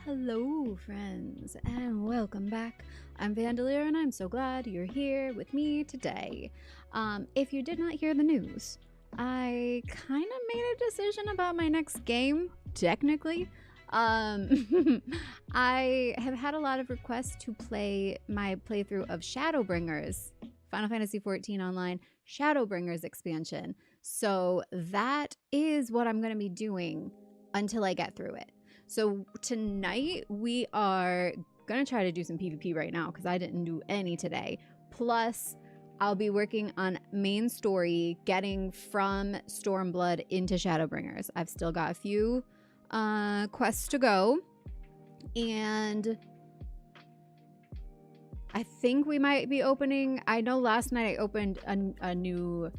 Hello friends and welcome back. I'm Vandalier and I'm so glad you're here with me today. If you did not hear the news, I kind of made a decision about my next game, technically. I have had a lot of requests to play my playthrough of Shadowbringers, Final Fantasy XIV Online Shadowbringers expansion. So that is what I'm going to be doing until I get through it. So tonight we are gonna try to do some PvP right now because I didn't do any today. Plus, I'll be working on main story, getting from Stormblood into Shadowbringers. I've still got a few quests to go, and I think we might be opening. I know last night I opened a new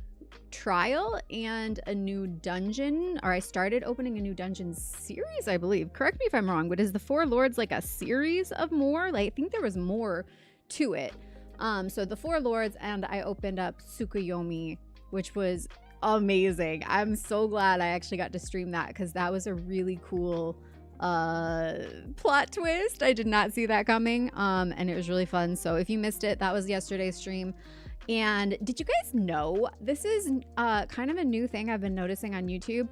trial and a new dungeon, or I started opening a new dungeon series, I believe. Correct me if I'm wrong, but is the Four Lords like a series of more? Like, I think there was more to it. So the Four Lords, and I opened up Tsukuyomi, which was amazing. I'm so glad I actually got to stream that because that was a really cool plot twist. I did not see that coming, and it was really fun. So if you missed it, that was yesterday's stream. And did you guys know this is kind of a new thing I've been noticing on YouTube?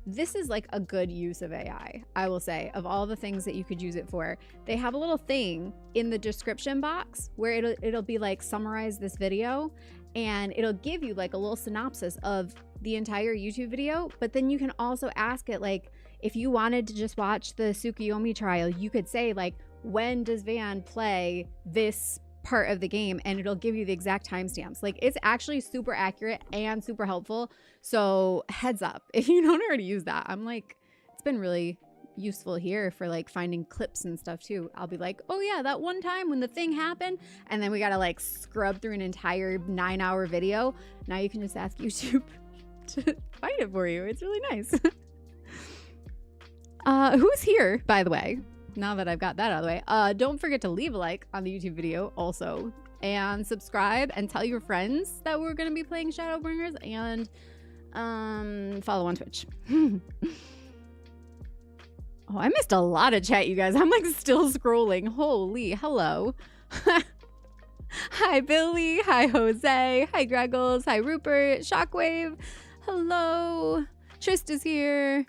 This is like a good use of AI, I will say. Of all the things that you could use it for, they have a little thing in the description box where it'll be like, summarize this video, and it'll give you like a little synopsis of the entire YouTube video. But then you can also ask it, like, if you wanted to just watch the Tsukuyomi trial, you could say like, when does Van play this part of the game, and it'll give you the exact timestamps. Like, it's actually super accurate and super helpful. So heads up if you don't already use that. I'm like, it's been really useful here for like finding clips and stuff too. I'll be like, oh yeah, that one time when the thing happened, and then we gotta like scrub through an entire 9-hour video. Now you can just ask YouTube to find it for you. It's really nice. Who's here, by the way? Now that I've got that out of the way, don't forget to leave a like on the YouTube video also, and subscribe, and tell your friends that we're going to be playing Shadowbringers, and follow on Twitch. Oh, I missed a lot of chat, you guys. I'm like still scrolling. Holy, hello. Hi, Billy. Hi, Jose. Hi, Greggles. Hi, Rupert. Shockwave. Hello. Trist is here.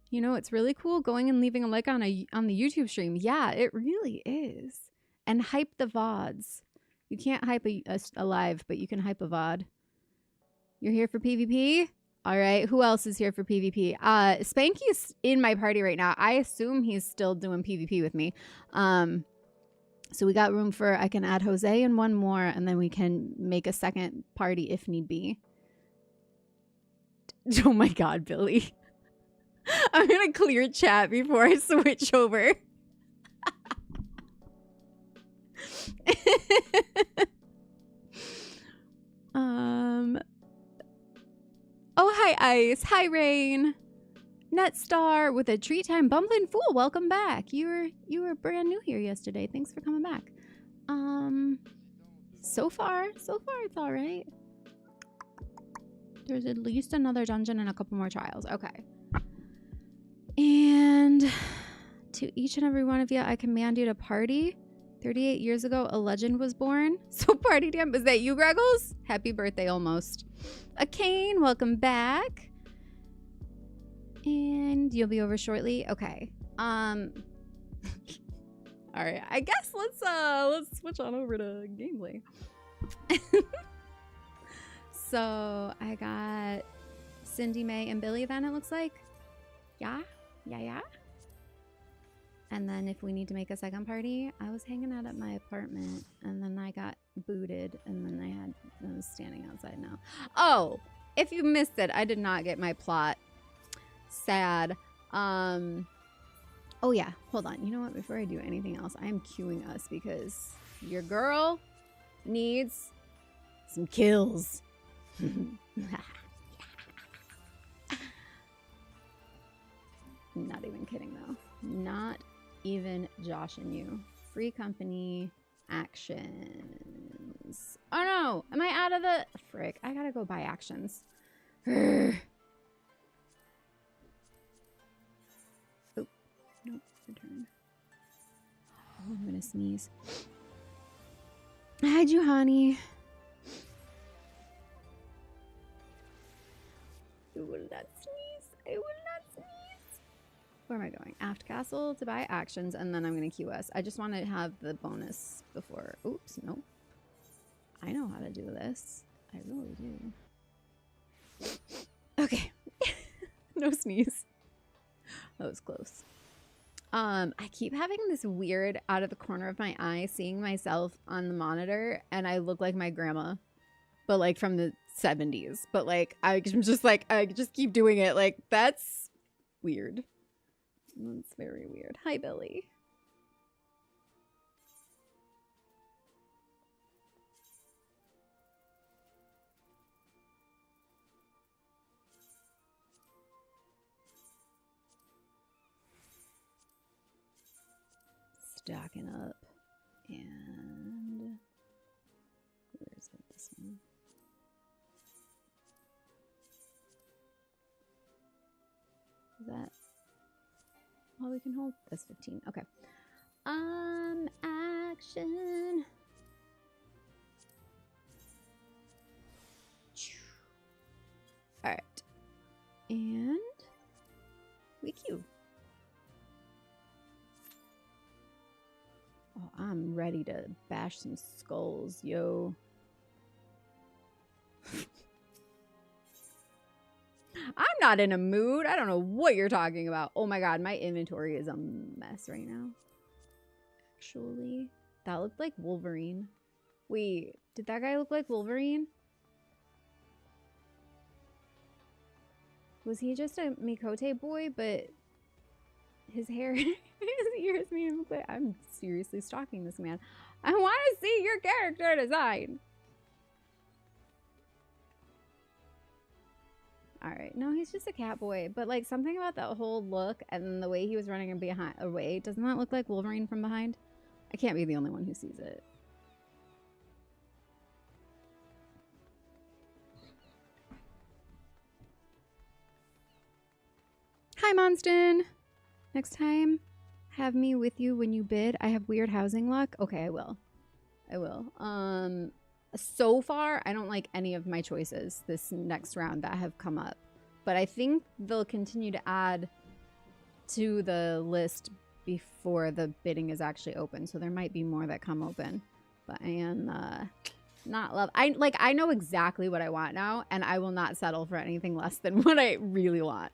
You know, it's really cool going and leaving a like on the YouTube stream. Yeah, it really is. And hype the VODs. You can't hype a live, but you can hype a VOD. You're here for PvP? All right. Who else is here for PvP? Spanky's in my party right now. I assume he's still doing PvP with me. So we got room for, I can add Jose and one more, and then we can make a second party if need be. Oh my God, Billy. I'm gonna clear chat before I switch over. Oh, hi Ice. Hi Rain. Netstar with a treat time. Bumbling Fool, welcome back. You were brand new here yesterday. Thanks for coming back. So far it's all right. There's at least another dungeon and a couple more trials. Okay. And to each and every one of you, I command you to party. 38 years ago, a legend was born. So party damn. Is that you, Greggles? Happy birthday almost. Kane, welcome back. And you'll be over shortly. Okay. All right. I guess let's switch on over to gameplay. So I got Cindy, May, and Billy then, it looks like. Yeah. And then if we need to make a second party, I was hanging out at my apartment, and then I got booted, and then I was standing outside now. Oh, if you missed it, I did not get my plot. Sad. Oh yeah, hold on. You know what? Before I do anything else, I am queuing us because your girl needs some kills. Not even kidding though. Not even joshing you. Free company actions. Oh no! Am I out of the frick? I gotta go buy actions. Nope, return. Oh, I'm gonna sneeze. Hi, Juhani. I will not sneeze. I will not sneeze. Where am I going? Aft Castle to buy actions, and then I'm gonna QS. I just want to have the bonus before. Oops, nope. I know how to do this. I really do. Okay. No sneeze. That was close. I keep having this weird out of the corner of my eye seeing myself on the monitor, and I look like my grandma, but like from the 70s. But like I'm just like I just keep doing it. Like that's weird. That's very weird. Hi, Billy. Stacking up. And where is it? This one. Is that all we can hold? That's 15. Okay. Action. All right. And we queue. Oh, I'm ready to bash some skulls, yo. I'm not in a mood. I don't know what you're talking about. Oh my god, my inventory is a mess right now. Actually, that looked like Wolverine. Wait, did that guy look like Wolverine? Was he just a Mikote boy, but his hair, his ears made him look like... I'm seriously stalking this man. I want to see your character design. All right, no, he's just a cat boy, but like something about that whole look and then the way he was running behind away, doesn't that look like Wolverine from behind? I can't be the only one who sees it. Hi, Monston. Next time, have me with you when you bid. I have weird housing luck. Okay, I will. I will. So far, I don't like any of my choices this next round that have come up. But I think they'll continue to add to the list before the bidding is actually open. So there might be more that come open. But I am not love. I know exactly what I want now, and I will not settle for anything less than what I really want.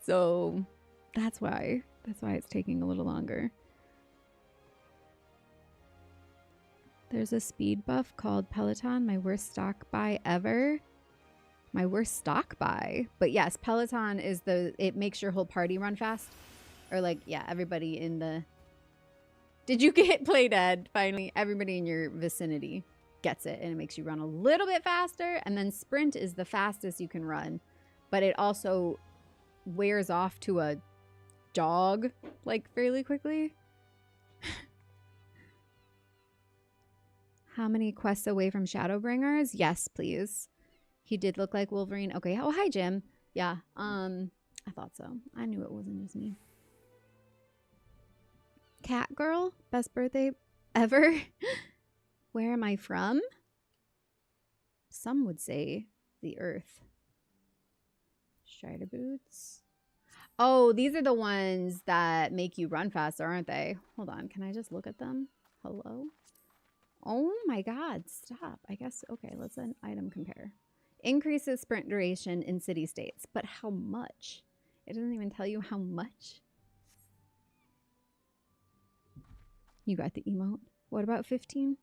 So that's why it's taking a little longer. There's a speed buff called Peloton, my worst stock buy ever. My worst stock buy. But yes, Peloton is it makes your whole party run fast. Or like, yeah, everybody in the... Did you get play dead? Finally, everybody in your vicinity gets it. And it makes you run a little bit faster. And then sprint is the fastest you can run. But it also wears off to a jog, like, fairly quickly. How many quests away from Shadowbringers? Yes, please. He did look like Wolverine. Okay. Oh, hi, Jim. Yeah. I thought so. I knew it wasn't just me. Cat girl, best birthday ever. Where am I from? Some would say the Earth. Strider boots. Oh, these are the ones that make you run faster, aren't they? Hold on. Can I just look at them? Hello? Oh my god, stop. I guess, okay, let's an item compare. Increases sprint duration in city states, but how much? It doesn't even tell you how much. You got the emote. What about 15?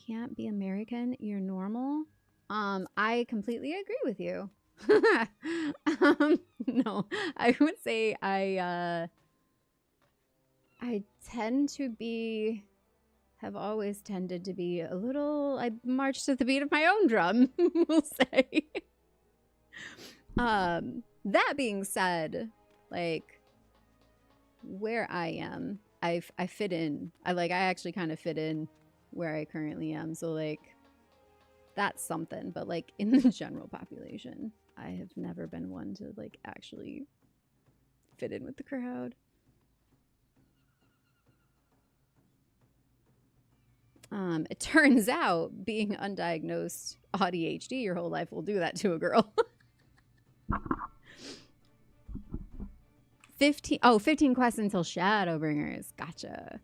Can't be American, you're normal. I completely agree with you. No, I would say I tend to be... have always tended to be a little... I march to the beat of my own drum, we'll say. That being said, like, where I am, I fit in. I actually kind of fit in where I currently am. So, like, that's something. But, like, in the general population, I have never been one to, like, actually fit in with the crowd. It turns out being undiagnosed ADHD your whole life will do that to a girl. 15 quests until Shadowbringers. Gotcha.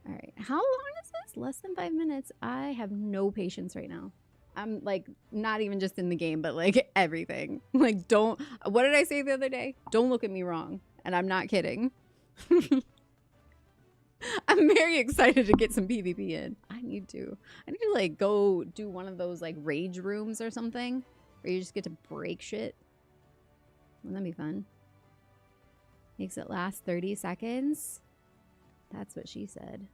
All right. How long is this? Less than 5 minutes. I have no patience right now. I'm like not even just in the game, but like everything. Like what did I say the other day? Don't look at me wrong. And I'm not kidding. I'm very excited to get some PvP in. I need to like go do one of those like rage rooms or something where you just get to break shit. Wouldn't that be fun? Makes it last 30 seconds. That's what she said.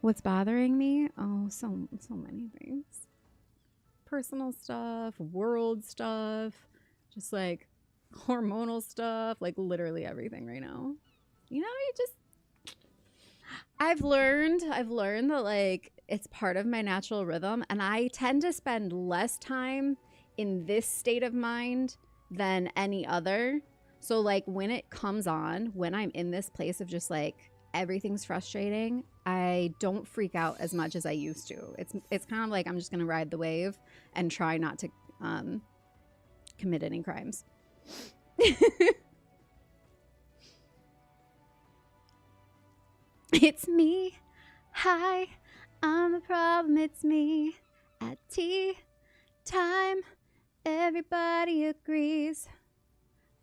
What's bothering me? Oh, so many things. Personal stuff, world stuff, just like hormonal stuff, like literally everything right now. You know, I've learned that like it's part of my natural rhythm, and I tend to spend less time in this state of mind than any other. So like when it comes on, when I'm in this place of just like everything's frustrating, I don't freak out as much as I used to. It's kind of like I'm just gonna ride the wave and try not to commit any crimes. It's me. Hi, I'm the problem. It's me. At tea time, everybody agrees.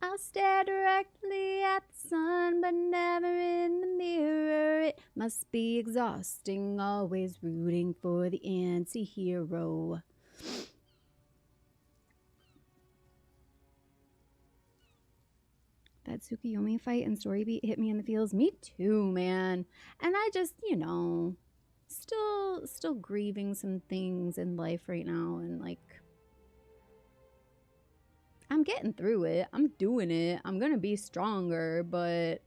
I'll stare directly at the sun, but never in the mirror. It must be exhausting, always rooting for the anti-hero. That Tsukiyomi fight and story beat hit me in the feels. Me too, man. And I just, you know, still grieving some things in life right now, and like I'm getting through it. I'm doing it. I'm gonna be stronger, but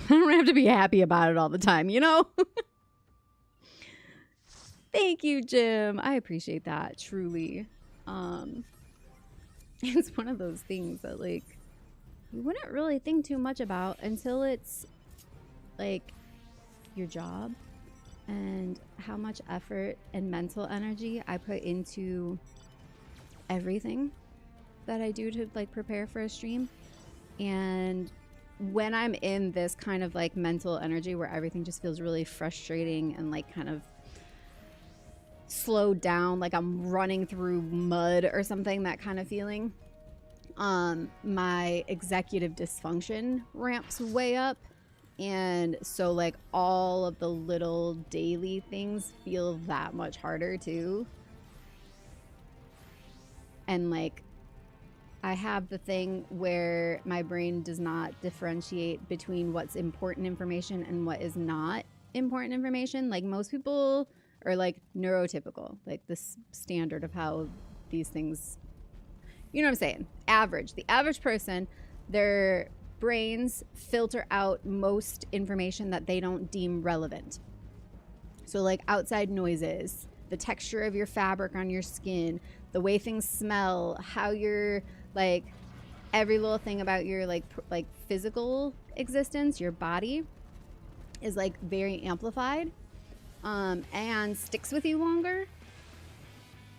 I don't have to be happy about it all the time, you know? Thank you, Jim. I appreciate that, truly. It's one of those things that like you wouldn't really think too much about until it's like your job and how much effort and mental energy I put into everything that I do to like prepare for a stream. And when I'm in this kind of like mental energy where everything just feels really frustrating and like kind of slowed down, like I'm running through mud or something, that kind of feeling, my executive dysfunction ramps way up. And so like all of the little daily things feel that much harder too. And like I have the thing where my brain does not differentiate between what's important information and what is not important information. Like most people are like neurotypical, like this standard of how these things, you know what I'm saying? Average. The average person, their brains filter out most information that they don't deem relevant. So like outside noises, the texture of your fabric on your skin, the way things smell, how you're like every little thing about your like physical existence, your body is like very amplified, and sticks with you longer.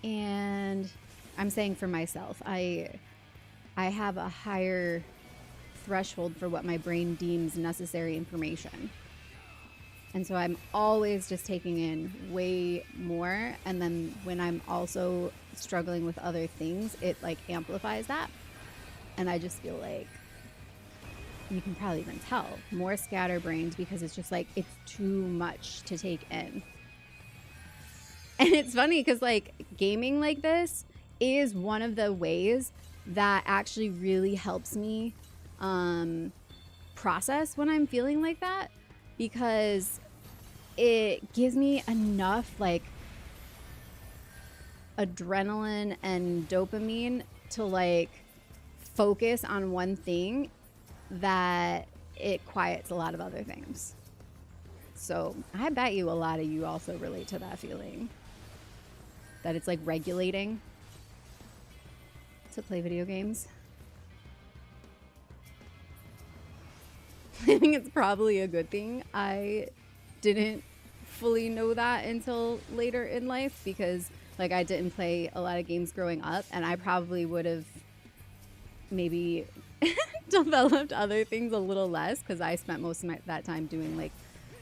And I'm saying for myself, I have a higher threshold for what my brain deems necessary information. And so I'm always just taking in way more. And then when I'm also struggling with other things, it like amplifies that. And I just feel like, you can probably even tell, more scatterbrained, because it's just like, it's too much to take in. And it's funny because like gaming like this is one of the ways that actually really helps me process when I'm feeling like that, because it gives me enough like adrenaline and dopamine to like focus on one thing that it quiets a lot of other things. So I bet you a lot of you also relate to that feeling, that it's like regulating to play video games. I think it's probably a good thing I didn't fully know that until later in life, because like I didn't play a lot of games growing up, and I probably would have maybe developed other things a little less, because I spent most of that time doing like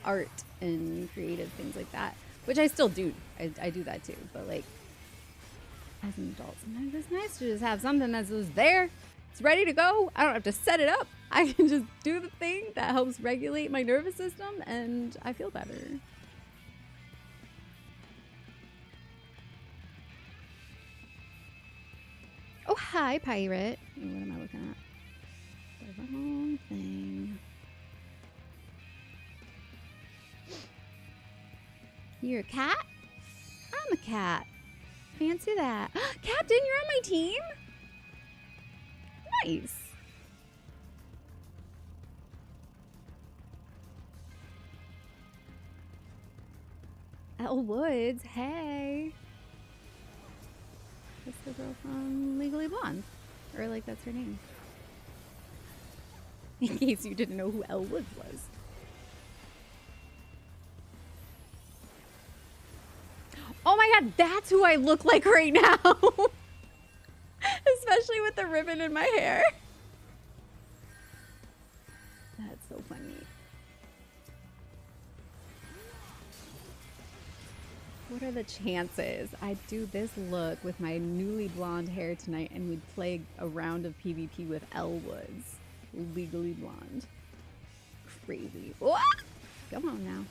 art and creative things like that, which I still do. I do that too, but like as an adult, sometimes it's nice to just have something that's just there. It's ready to go. I don't have to set it up. I can just do the thing that helps regulate my nervous system, and I feel better. Oh, hi, pirate. What am I looking at? The wrong thing. You're a cat? I'm a cat. Fancy that. Captain, you're on my team? Nice. Elle Woods, hey. That's the girl from Legally Blonde. Or like that's her name. In case you didn't know who Elle Woods was. Oh my god, that's who I look like right now. Especially with the ribbon in my hair. That's so funny. What are the chances I do this look with my newly blonde hair tonight and we'd play a round of PvP with Elle Woods? Legally Blonde. Crazy. What? Come on now.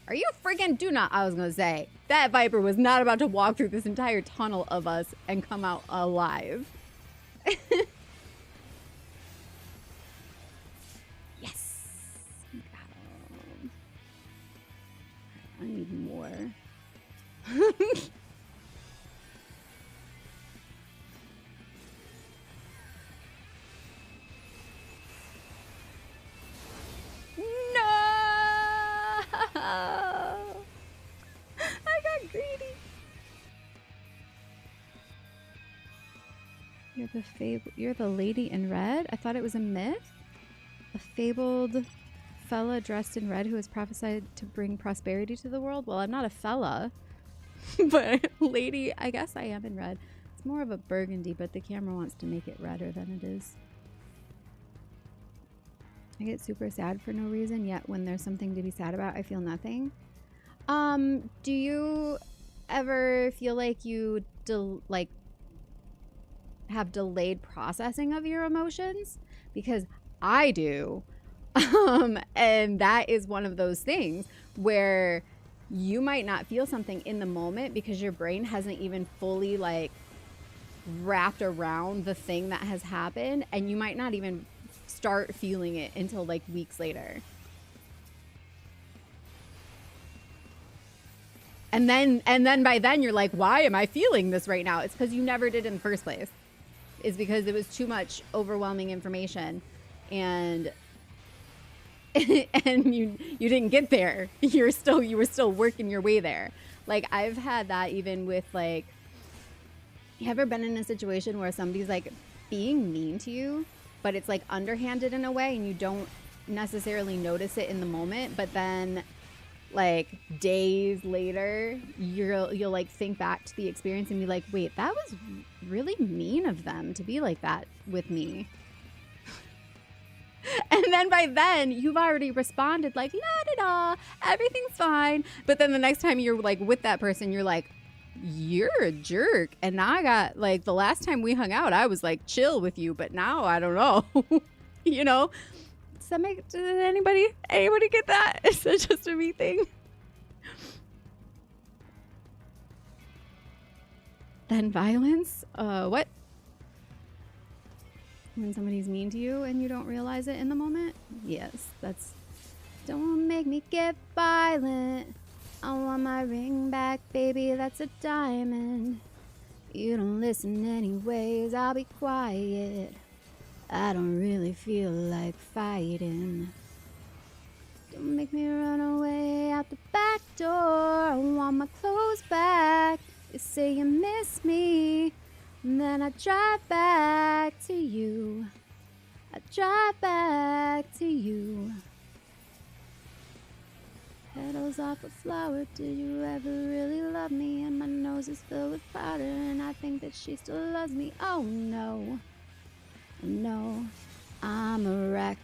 Are you friggin' do not? I was gonna say, that Viper was not about to walk through this entire tunnel of us and come out alive. Yes. Got him. I need more. I got greedy. You're the lady in red? I thought it was a myth. A fabled fella dressed in red who is prophesied to bring prosperity to the world. Well, I'm not a fella, but lady, I guess I am in red. It's more of a burgundy, but the camera wants to make it redder than it is. I get super sad for no reason, yet when there's something to be sad about, I feel nothing. Do you ever feel like you have delayed processing of your emotions? Because I do. And that is one of those things where you might not feel something in the moment because your brain hasn't even fully like wrapped around the thing that has happened, and you might not even start feeling it until like weeks later. And then by then you're like, why am I feeling this right now? It's because you never did in the first place. It's because it was too much overwhelming information, and and you didn't get there. You were still working your way there. Like I've had that even with like, you ever been in a situation where somebody's like being mean to you, but it's like underhanded in a way and you don't necessarily notice it in the moment, but then like days later you'll like think back to the experience and be like, wait, that was really mean of them to be like that with me. And then by then you've already responded like, la-da-da, everything's fine. But then the next time you're like with that person, you're like, you're a jerk. And now I got like, the last time we hung out, I was like chill with you, but now I don't know. You know? Did anybody get that? Is that just a me thing? Then violence? What? When somebody's mean to you and you don't realize it in the moment? Yes, that's... Don't make me get violent. I want my ring back, baby, that's a diamond. You don't listen anyways, I'll be quiet. I don't really feel like fighting. Don't make me run away out the back door. I want my clothes back. You say you miss me, and then I drive back to you. I drive back to you. Petals off a flower, did you ever really love me? And my nose is filled with powder, and I think that she still loves me. Oh no, no, I'm a wreck.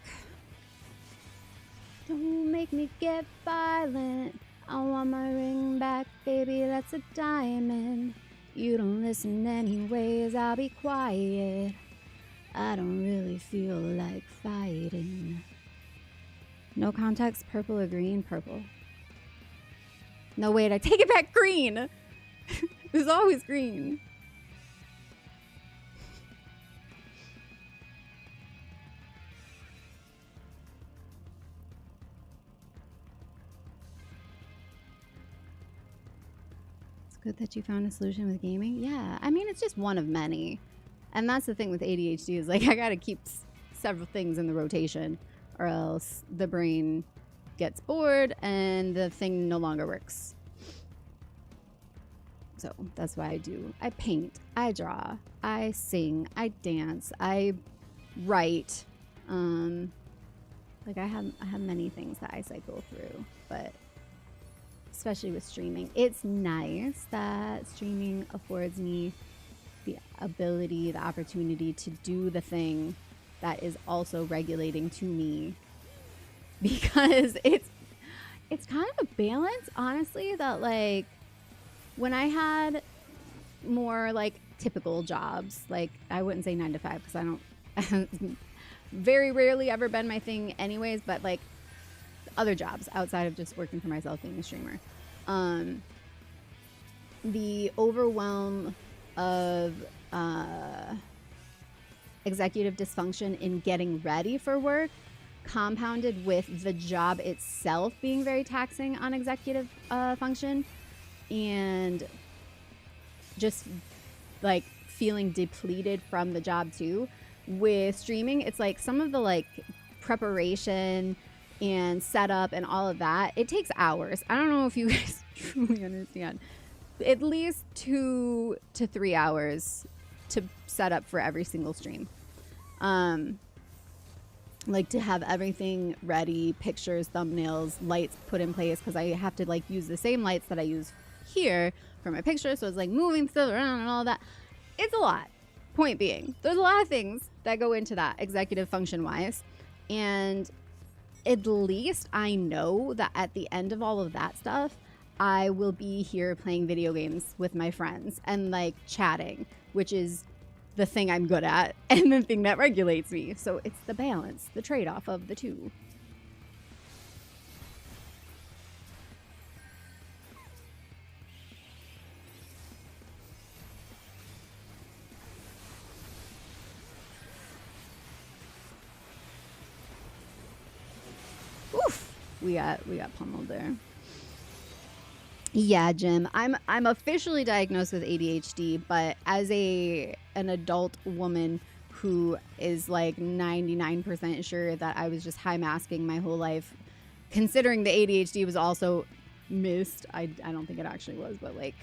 Don't make me get violent. I want my ring back, baby, that's a diamond. You don't listen anyways, I'll be quiet. I don't really feel like fighting. No context, purple or green? Purple. No, wait, I take it back, green. There's always green. It's good that you found a solution with gaming. Yeah, I mean, it's just one of many. And that's the thing with ADHD is like I gotta keep several things in the rotation or else the brain gets bored and the thing no longer works. So that's why I paint, I draw, I sing, I dance, I write. Like I have many things that I cycle through, but especially with streaming, it's nice that streaming affords me the ability, the opportunity to do the thing that is also regulating to me, because it's kind of a balance, honestly, that like when I had more like typical jobs, like I wouldn't say 9 to 5 because I don't very rarely ever been my thing anyways, but like other jobs outside of just working for myself being a streamer, the overwhelm of executive dysfunction in getting ready for work, compounded with the job itself being very taxing on executive function, and just like feeling depleted from the job too. With streaming, it's like some of the like preparation and setup and all of that, it takes hours. I don't know if you guys truly understand. At least 2 to 3 hours to set up for every single stream. Like to have everything ready, pictures, thumbnails, lights put in place, because I have to like use the same lights that I use here for my pictures, so it's like moving stuff around and all that. It's a lot. Point being, there's a lot of things that go into that executive function wise, and at least I know that at the end of all of that stuff, I will be here playing video games with my friends and like chatting, which is the thing I'm good at and the thing that regulates me. So it's the balance, the trade-off of the two. Oof, we got pummeled there. Yeah, Jim, I'm officially diagnosed with ADHD, but as an adult woman who is like 99% sure that I was just high masking my whole life, considering the ADHD was also missed. I don't think it actually was, but like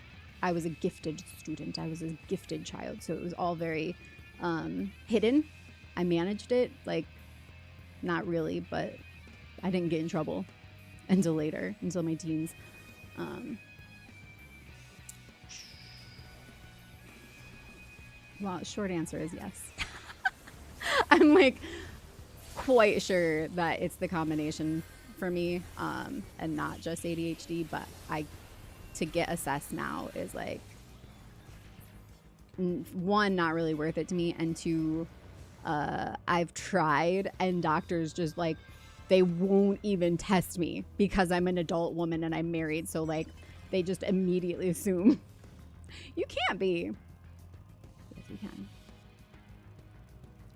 I was a gifted student. I was a gifted child, so it was all very hidden. I managed it, like not really, but I didn't get in trouble until later, until my teens. Well, short answer is yes. I'm like quite sure that it's the combination for me, and not just ADHD, but to get assessed now is like, one, not really worth it to me, and two, I've tried and doctors just like, they won't even test me because I'm an adult woman and I'm married. So like they just immediately assume you can't be. Yes, you can.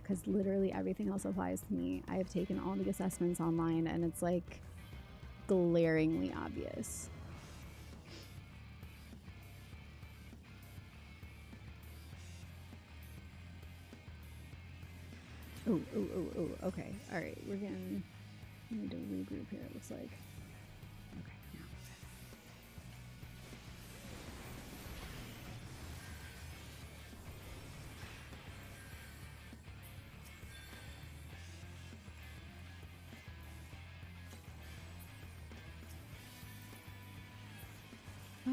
Because literally everything else applies to me. I have taken all the assessments online and it's like glaringly obvious. Oh, okay. All right, we're getting... I need to regroup here, it looks like. Okay, now.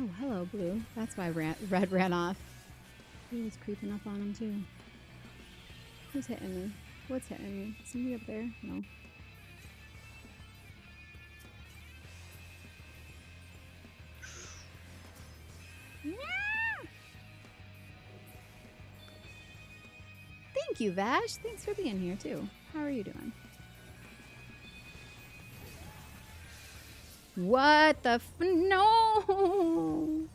Oh, hello, Blue. That's why Red ran off. He was creeping up on him, too. Who's hitting me? What's hitting me? Somebody up there? No. Thank you, Vash. Thanks for being here, too. How are you doing? What the no!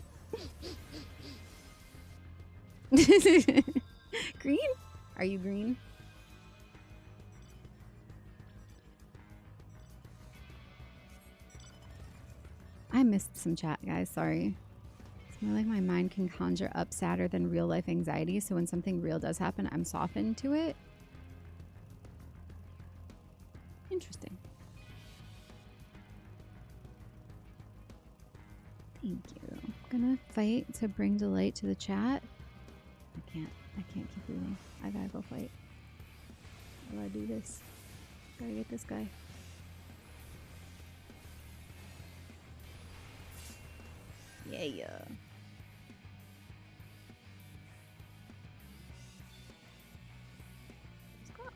Green? Are you green? I missed some chat, guys. Sorry. It's more like my mind can conjure up sadder than real life anxiety, so when something real does happen, I'm softened to it. Interesting. Thank you. I'm gonna fight to bring delight to the chat. I can't keep reading. I gotta go fight. I gotta do this. Gotta get this guy. Yeah.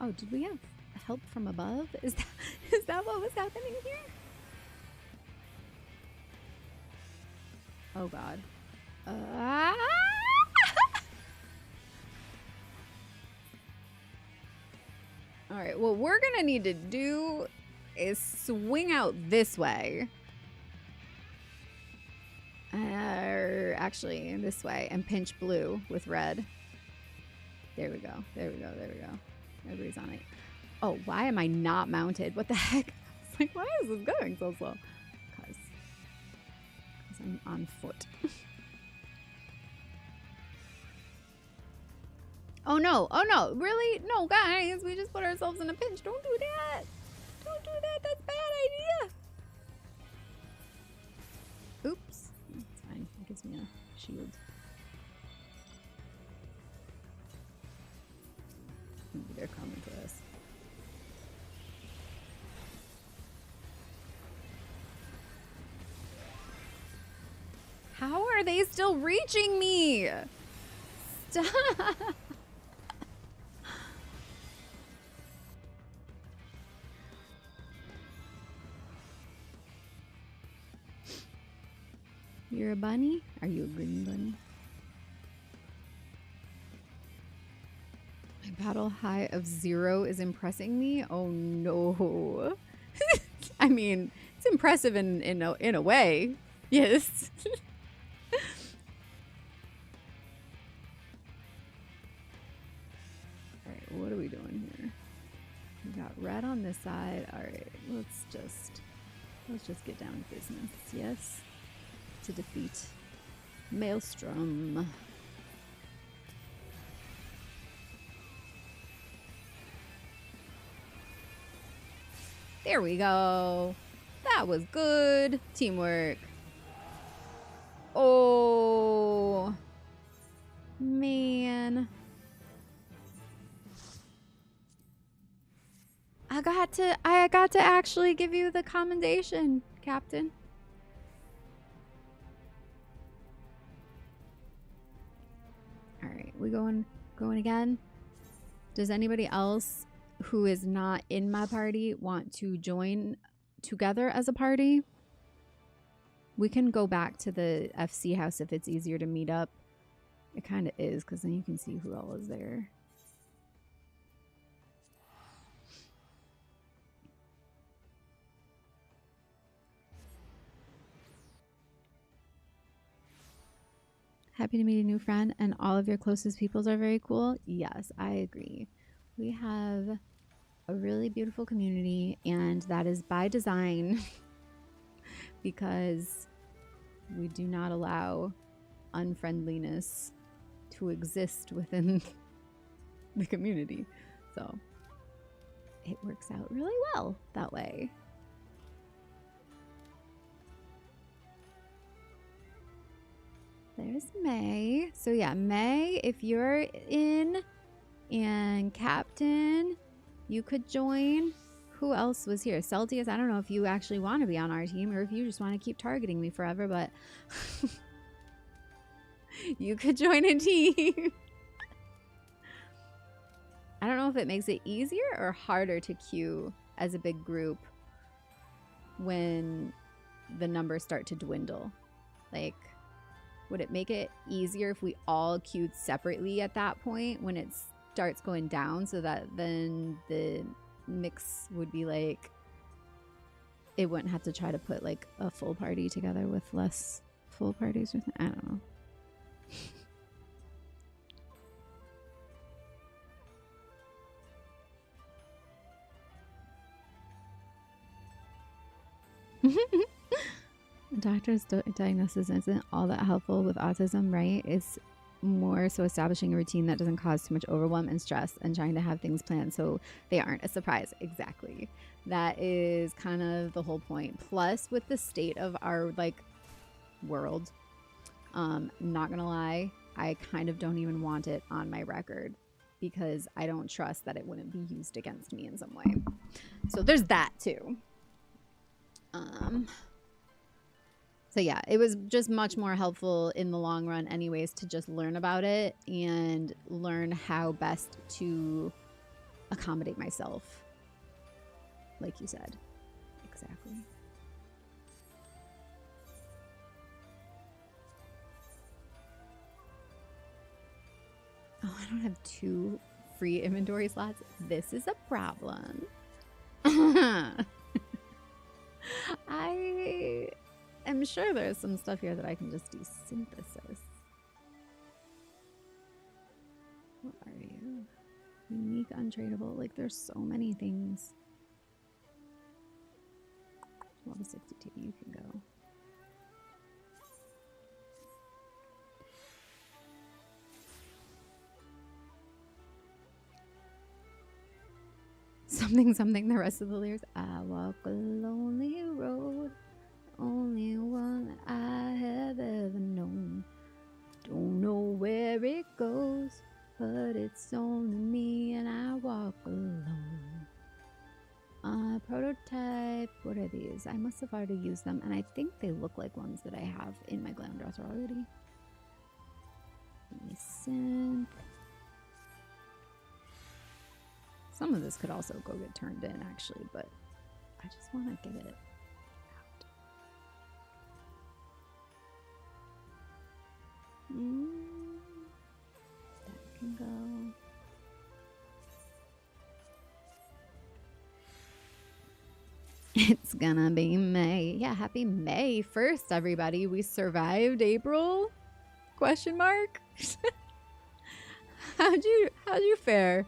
Oh, did we have help from above? Is that what was happening here? Oh God. All right, what we're gonna need to do is swing out this way. Or actually this way and pinch blue with red. There we go. Everybody's on it. Oh, why am I not mounted? What the heck? It's like, why is this going so slow? Because I'm on foot. Oh no, really? No, guys, we just put ourselves in a pinch. Don't do that. Don't do that. That's a bad idea. Oops. It's fine. It gives me a shield. They're coming to us. How are they still reaching me? Stop. You're a bunny? Are you a green bunny? My battle high of 0 is impressing me? Oh no. I mean, it's impressive in a way. Yes. Alright, what are we doing here? We got red on this side. Alright, let's just get down to business, yes? To defeat Maelstrom. There we go. That was good. Teamwork. Oh, man. I got to actually give you the commendation, Captain. All right, we going again? Does anybody else who is not in my party want to join together as a party? We can go back to the FC house if it's easier to meet up. It kind of is, because then you can see who all is there. Happy to meet a new friend, and all of your closest peoples are very cool. Yes, I agree. We have a really beautiful community, and that is by design because we do not allow unfriendliness to exist within the community. So it works out really well that way. There's May. So yeah, May, if you're in, and Captain, you could join. Who else was here? Celtius, I don't know if you actually want to be on our team or if you just want to keep targeting me forever, but You could join a team. I don't know if it makes it easier or harder to queue as a big group when the numbers start to dwindle. Like, would it make it easier if we all queued separately at that point when it starts going down, so that then the mix would be like, it wouldn't have to try to put like a full party together with less full parties or something? I don't know. Doctor's diagnosis isn't all that helpful with autism, right? It's more so establishing a routine that doesn't cause too much overwhelm and stress, and trying to have things planned so they aren't a surprise. Exactly. That is kind of the whole point. Plus, with the state of our like world, not gonna lie, I kind of don't even want it on my record because I don't trust that it wouldn't be used against me in some way. So there's that too. So yeah, it was just much more helpful in the long run anyways to just learn about it and learn how best to accommodate myself. Like you said. Exactly. Oh, I don't have 2 free inventory slots. This is a problem. I'm sure there's some stuff here that I can just do synthesis. What are you? Unique, untradeable. Like, there's so many things. Level 62, you can go. Something, the rest of the lyrics. I walk a lonely road. Only one that I have ever known. Don't know where it goes, but it's only me and I walk alone. Prototype, what are these? I must have already used them, and I think they look like ones that I have in my glam dresser already. Synth. Some of this could also go get turned in, actually, but I just want to get it. That can go. It's gonna be May. Yeah, happy May 1st, everybody. We survived April? Question mark? How'd you fare?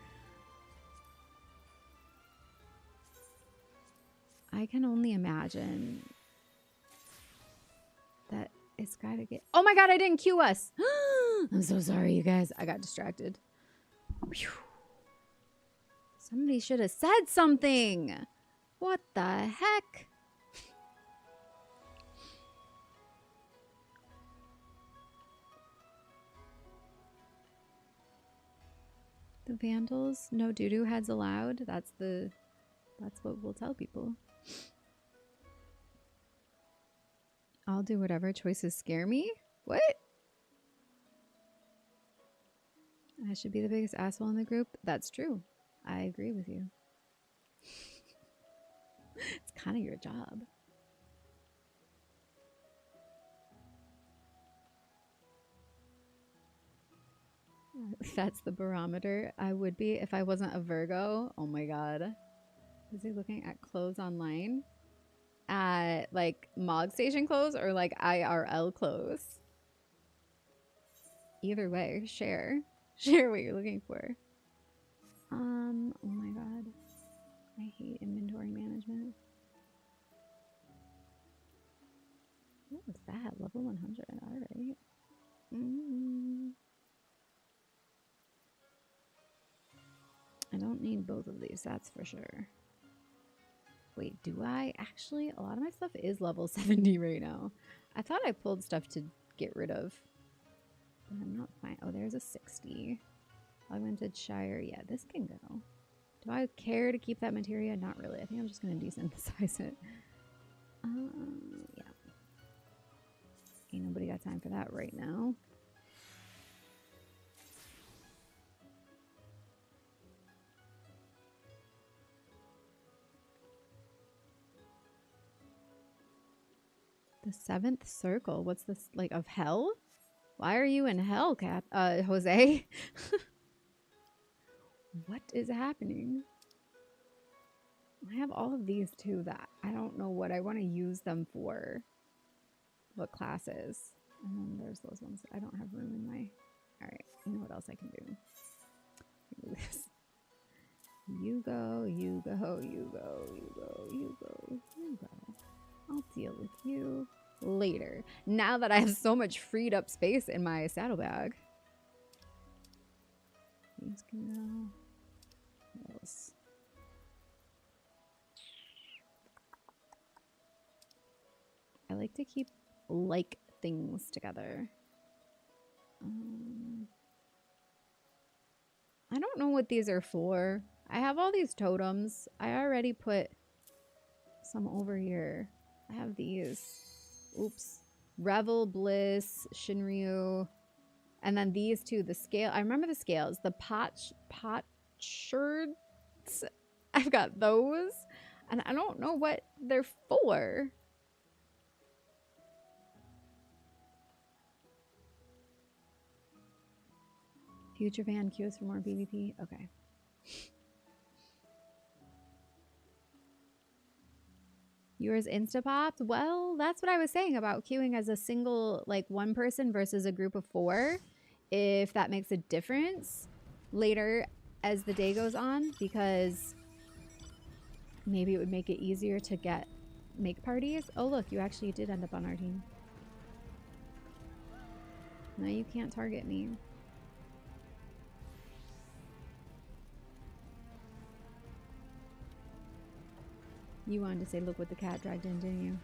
I can only imagine that it's gotta get... Oh my god, I didn't queue us! I'm so sorry, you guys. I got distracted. Whew. Somebody should have said something! What the heck? The Vandals, no doo-doo heads allowed. That's what we'll tell people. I'll do whatever choices scare me? What? I should be the biggest asshole in the group? That's true. I agree with you. It's kind of your job. That's the barometer. I would be if I wasn't a Virgo. Oh my god. Is he looking at clothes online? At like Mog Station clothes or like IRL clothes? Either way, share. Share what you're looking for. Oh my god. I hate inventory management. What was that? Level 100. Alright. I don't need both of these, that's for sure. Wait, do I? Actually, a lot of my stuff is level 70 right now. I thought I pulled stuff to get rid of. But I'm not fine. Oh, there's a 60. Augmented Shire. Yeah, this can go. Do I care to keep that materia? Not really. I think I'm just going to desynthesize it. Yeah. Ain't nobody got time for that right now. The seventh circle. What's this, like, of hell? Why are you in hell, Jose? What is happening? I have all of these too that I don't know what I want to use them for. What classes? And then there's those ones. I don't have room in my... Alright, you know what else I can do? Do this. You go, you go, you go, you go, you go, you go. I'll deal with you later. Now that I have so much freed up space in my saddlebag. These can go. What else? I like to keep like things together. I don't know what these are for. I have all these totems. I already put some over here. I have these. Oops. Revel, Bliss, Shinryu. And then these two, the scale. I remember the scales. The potsherds. I've got those. And I don't know what they're for. Future van queues for more PvP. Okay. Yours insta-popped? Well, that's what I was saying about queuing as a single, like, one person versus a group of 4. If that makes a difference later as the day goes on, because maybe it would make it easier to make parties. Oh, look, you actually did end up on our team. No, you can't target me. You wanted to say, look what the cat dragged in, didn't you?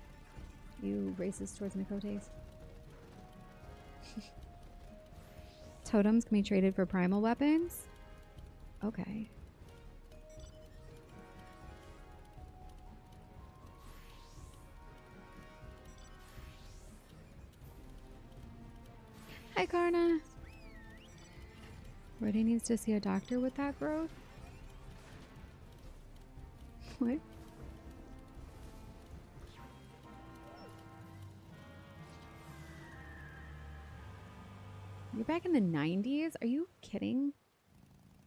You racist towards Mikotes. Totems can be traded for primal weapons? Okay. Hi, Karna. Roddy needs to see a doctor with that growth? What? You're back in the 90s? Are you kidding?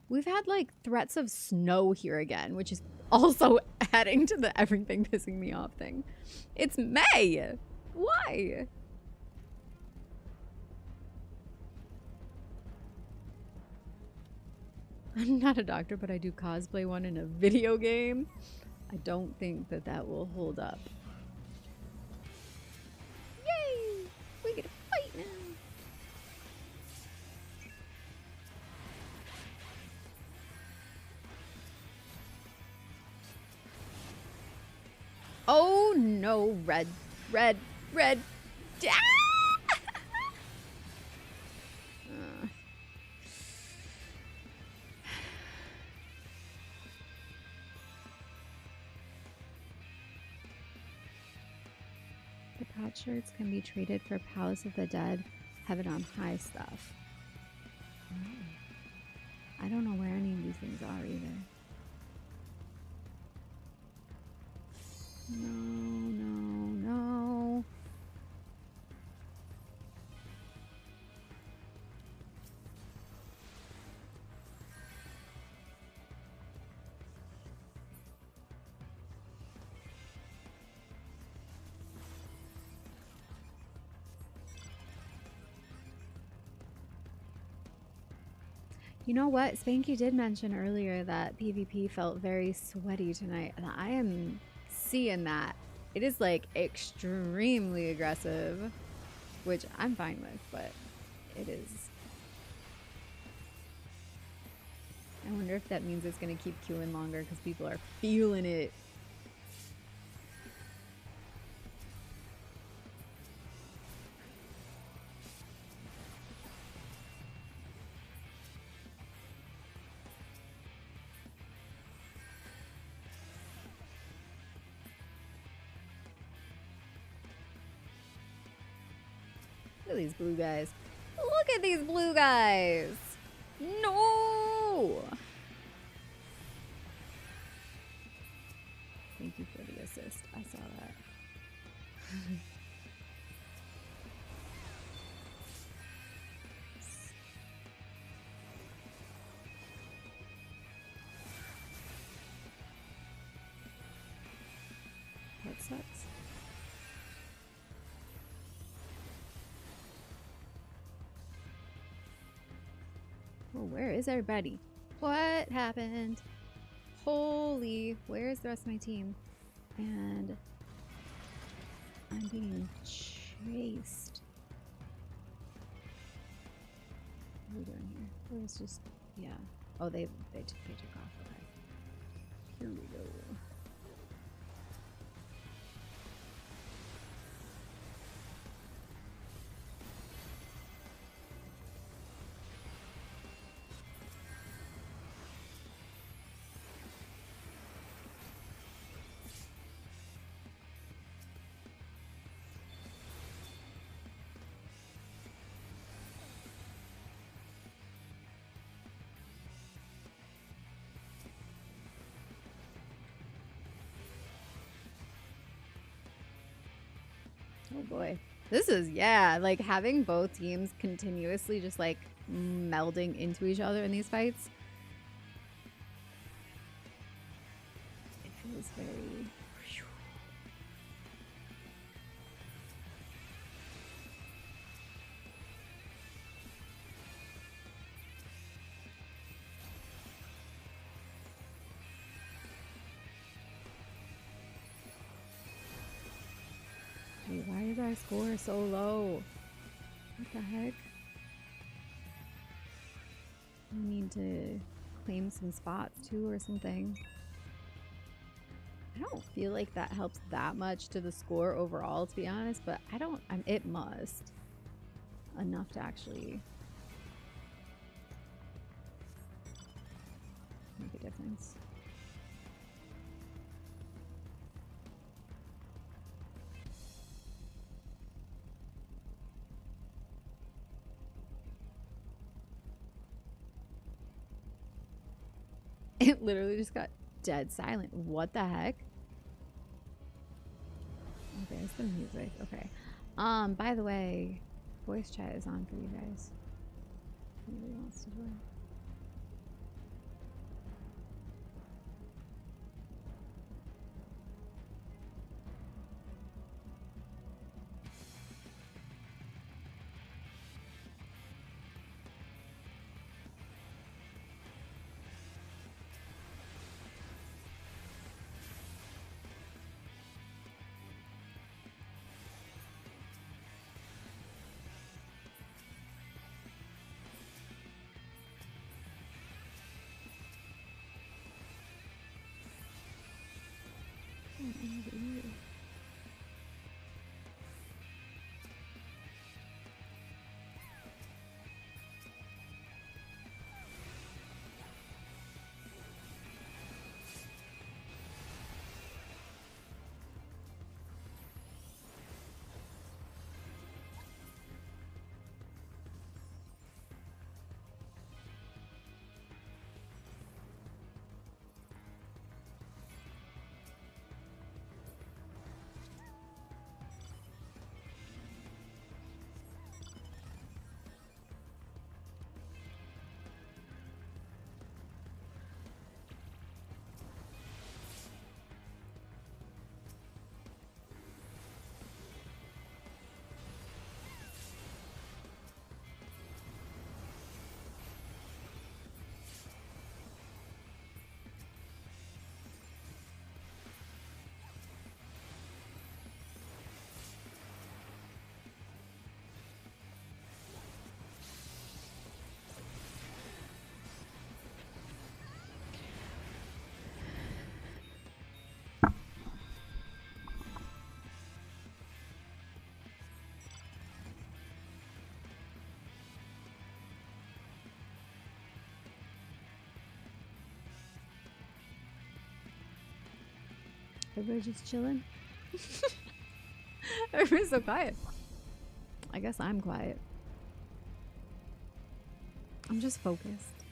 We've had like threats of snow here again, which is also adding to the everything pissing me off thing. It's May! Why? I'm not a doctor, but I do cosplay one in a video game. I don't think that that will hold up. Yay! We get to fight now! Oh no, red. Ah! The potsherds can be traded for Palace of the Dead, Heaven on High stuff. Oh. I don't know where any of these things are either. No. You know what? Spanky did mention earlier that PvP felt very sweaty tonight, and I am seeing that. It is like extremely aggressive, which I'm fine with, but it is. I wonder if that means it's going to keep queuing longer because people are feeling it. Look at these blue guys. Look at these blue guys. No. Thank you for the assist. I saw that. Oh, where is everybody? What happened? Holy, where's the rest of my team? And I'm being chased. What are we doing here? It was just, yeah. Oh, they took off. Okay. Here we go. Oh boy. This is, yeah, like having both teams continuously just like melding into each other in these fights. It feels very... Wait, why is our score so low? What the heck? We need to claim some spots too or something. I don't feel like that helps that much to the score overall, to be honest, but it must. Enough to actually make a difference. It literally just got dead silent. What the heck? Oh, there's the music. Okay. By the way, voice chat is on for you guys. If anybody wants to join. Everybody's just chilling. Everybody's so quiet. I guess I'm quiet. I'm just focused.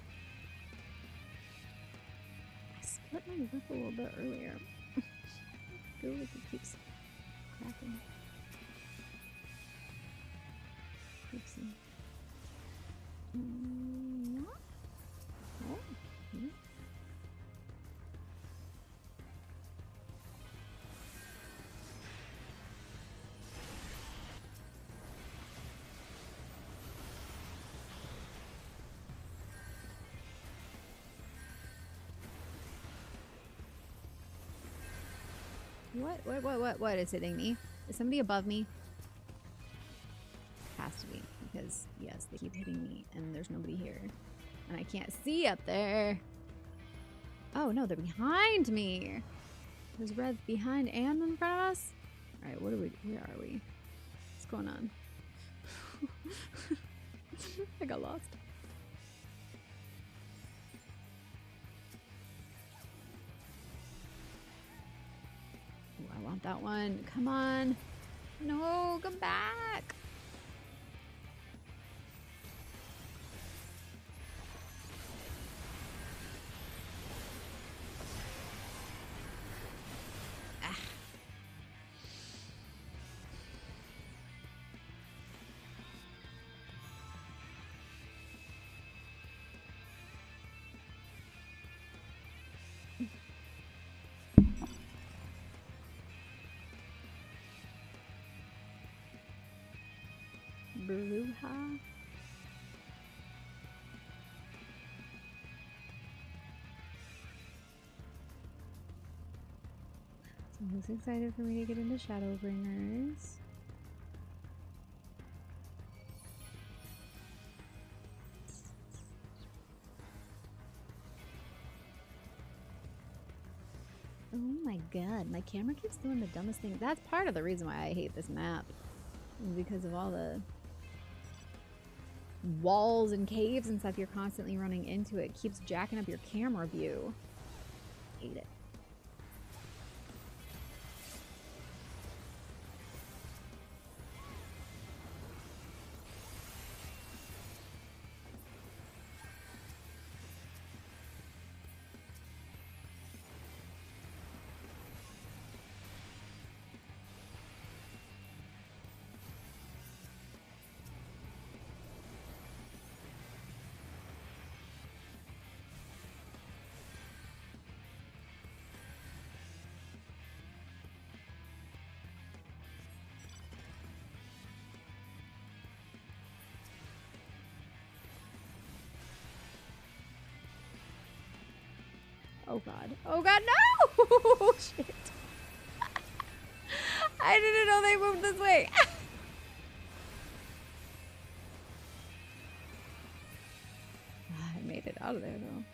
I split my lip a little bit earlier. I feel like it keeps cracking. Oopsie. Oh. Mm-hmm. What is hitting me? Is somebody above me? Has to be, because yes, they keep hitting me and there's nobody here. And I can't see up there. Oh no, they're behind me. There's red behind and in front of us. All right, where are we? What's going on? I got lost. Ooh, I want that one. Come on. No, come back. Bruja. So who's excited for me to get into Shadowbringers? Oh my god, my camera keeps doing the dumbest thing. That's part of the reason why I hate this map. Because of all the walls and caves and stuff you're constantly running into. It keeps jacking up your camera view. Hate it. Oh god. Oh god, no! Shit. I didn't know they moved this way. I made it out of there though.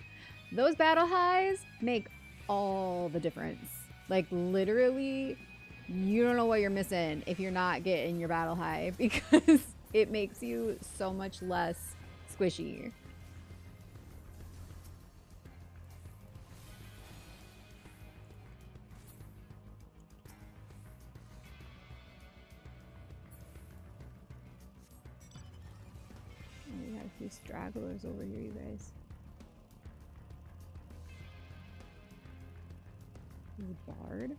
Those battle highs make all the difference. Like literally, you don't know what you're missing if you're not getting your battle high because it makes you so much less squishy. We got a few stragglers over here, you guys. Bard?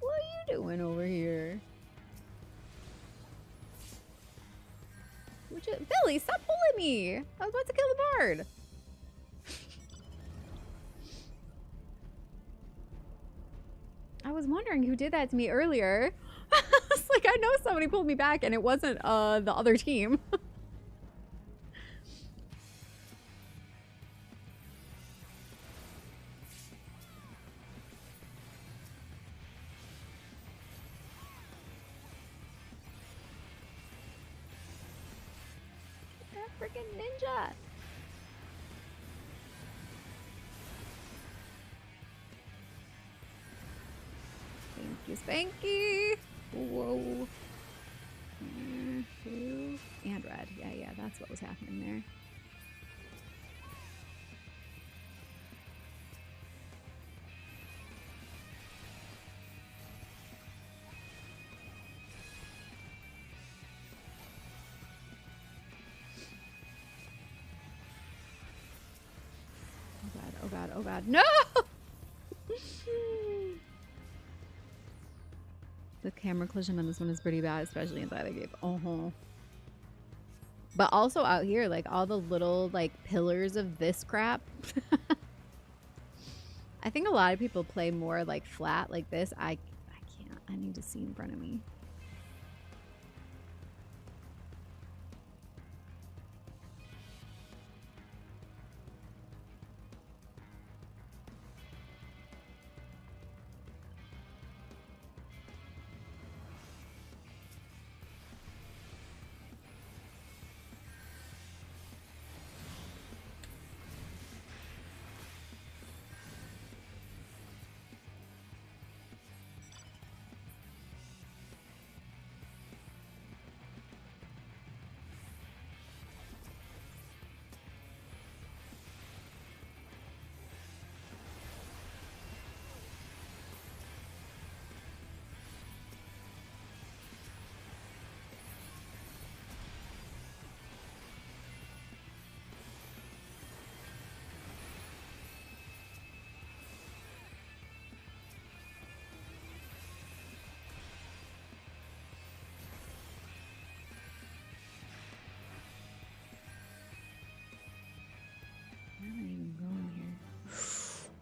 What are you doing over here? Billy, stop pulling me! I was about to kill the bard. I was wondering who did that to me earlier. I was like, I know somebody pulled me back and it wasn't the other team. Freaking ninja! Spanky! Whoa. Blue and red. Yeah, that's what was happening there. Oh god, no! The camera collision on this one is pretty bad, especially inside the cave. But also out here, like all the little like pillars of this crap. I think a lot of people play more like flat like this. I can't. I need to see in front of me.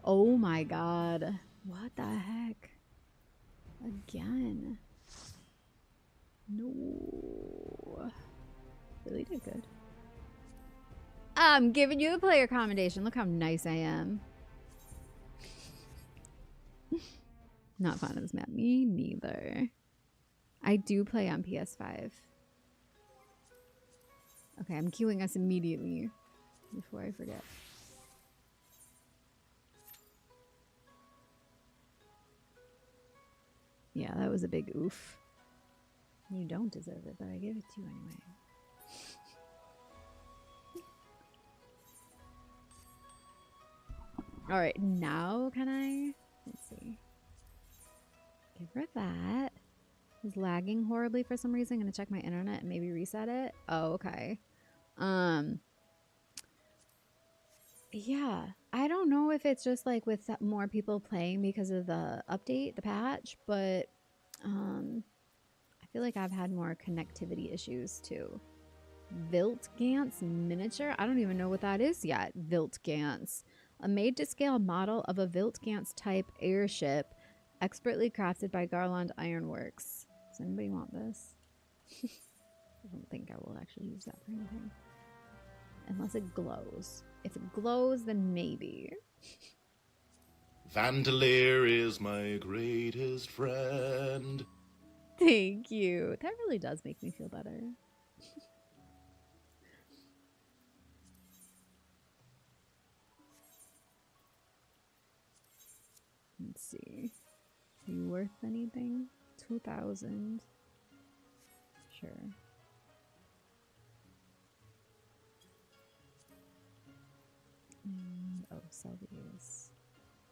Oh my god. What the heck? Again. No. Really did good. I'm giving you the player commendation. Look how nice I am. Not fond of this map. Me neither. I do play on PS5. Okay, I'm queuing us immediately before I forget. Yeah, that was a big oof. You don't deserve it, but I give it to you anyway. All right, now can I? Let's see. Give her that. It's lagging horribly for some reason. I'm gonna check my internet and maybe reset it. Oh, okay. Yeah, I don't know if it's just like with more people playing because of the update, the patch, but I feel like I've had more connectivity issues too. Viltgans miniature? I don't even know what that is yet. Viltgans. A made-to-scale model of a Viltgans type airship expertly crafted by Garland Ironworks. Does anybody want this? I don't think I will actually use that for anything. Unless it glows. If it glows, then maybe. Vandalier is my greatest friend. Thank you. That really does make me feel better. Let's see. Are you worth anything? 2,000. Sure. And, oh, sell these.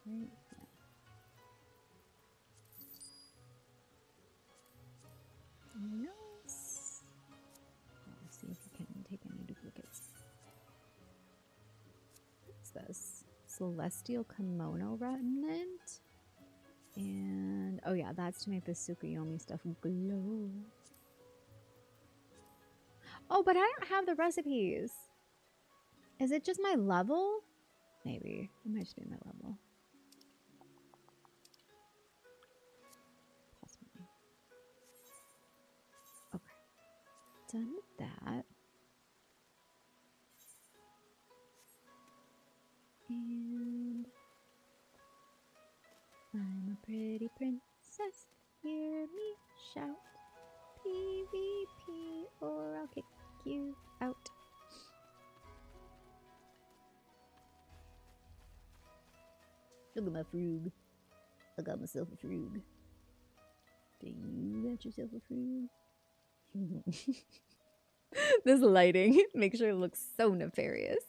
Right? Yeah. Nice. Let's see if you can take any duplicates. What's this? Celestial Kimono Remnant? And, oh yeah, that's to make the Tsukuyomi stuff glow. Oh, but I don't have the recipes. Is it just my level? Maybe. It might just be my level. Possibly. Okay. Done with that. And I'm a pretty princess. Hear me shout. PvP or I'll kick you out. Look at my frug. I got myself a frug. Do you got yourself a frug? This lighting makes sure it looks so nefarious.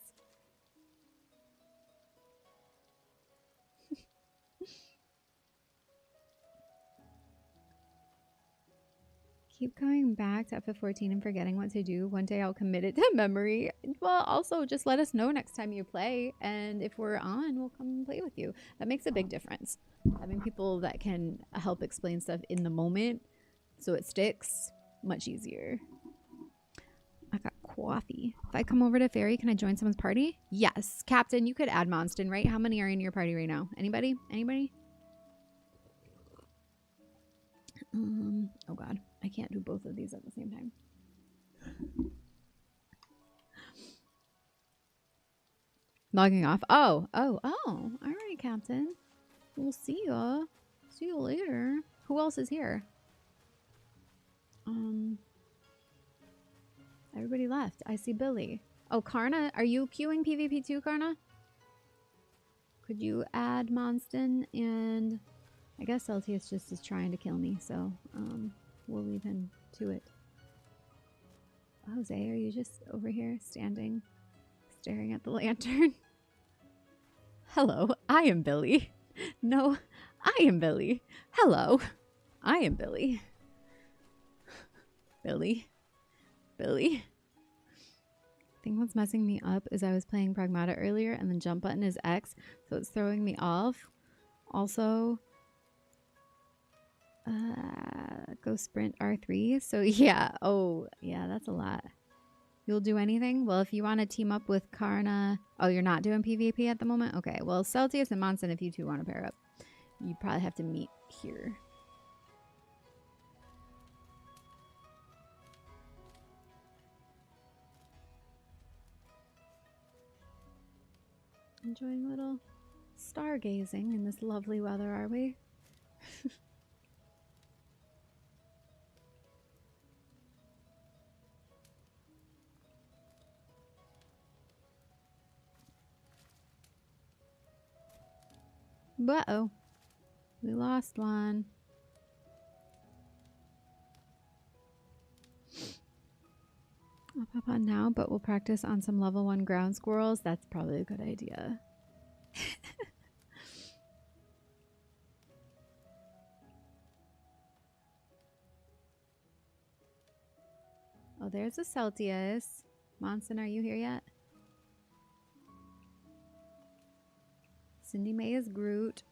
Keep going back to FF14 and forgetting what to do. One day I'll commit it to memory. Well, also just let us know next time you play, and if we're on, we'll come and play with you. That makes a big difference. Having people that can help explain stuff in the moment so it sticks, much easier. I got coffee. If I come over to Fairy, can I join someone's party? Yes. Captain, you could add Monston, right? How many are in your party right now? Anybody? Anybody? Oh god, I can't do both of these at the same time. Logging off. Oh. All right, Captain. We'll see ya. See you later. Who else is here? Everybody left. I see Billy. Oh, Karna, are you queuing PvP too, Karna? Could you add Monston? And I guess Celtius just is trying to kill me, so we'll leave him to it. Jose, are you just over here standing, staring at the lantern? Hello, I am Billy. No, I am Billy. Hello, I am Billy. Billy. I think what's messing me up is I was playing Pragmata earlier and the jump button is X, so it's throwing me off. Also, go sprint R3. So yeah, oh yeah, that's a lot. You'll do anything? Well, if you want to team up with Karna... Oh, you're not doing PvP at the moment? Okay, well, Celtius and Monson, if you two want to pair up, you probably have to meet here. Enjoying a little stargazing in this lovely weather, are we? Uh-oh. We lost one. I'll pop on now, but we'll practice on some level 1 ground squirrels. That's probably a good idea. Oh, there's a Celtius. Monson, are you here yet? Cindy May is Groot.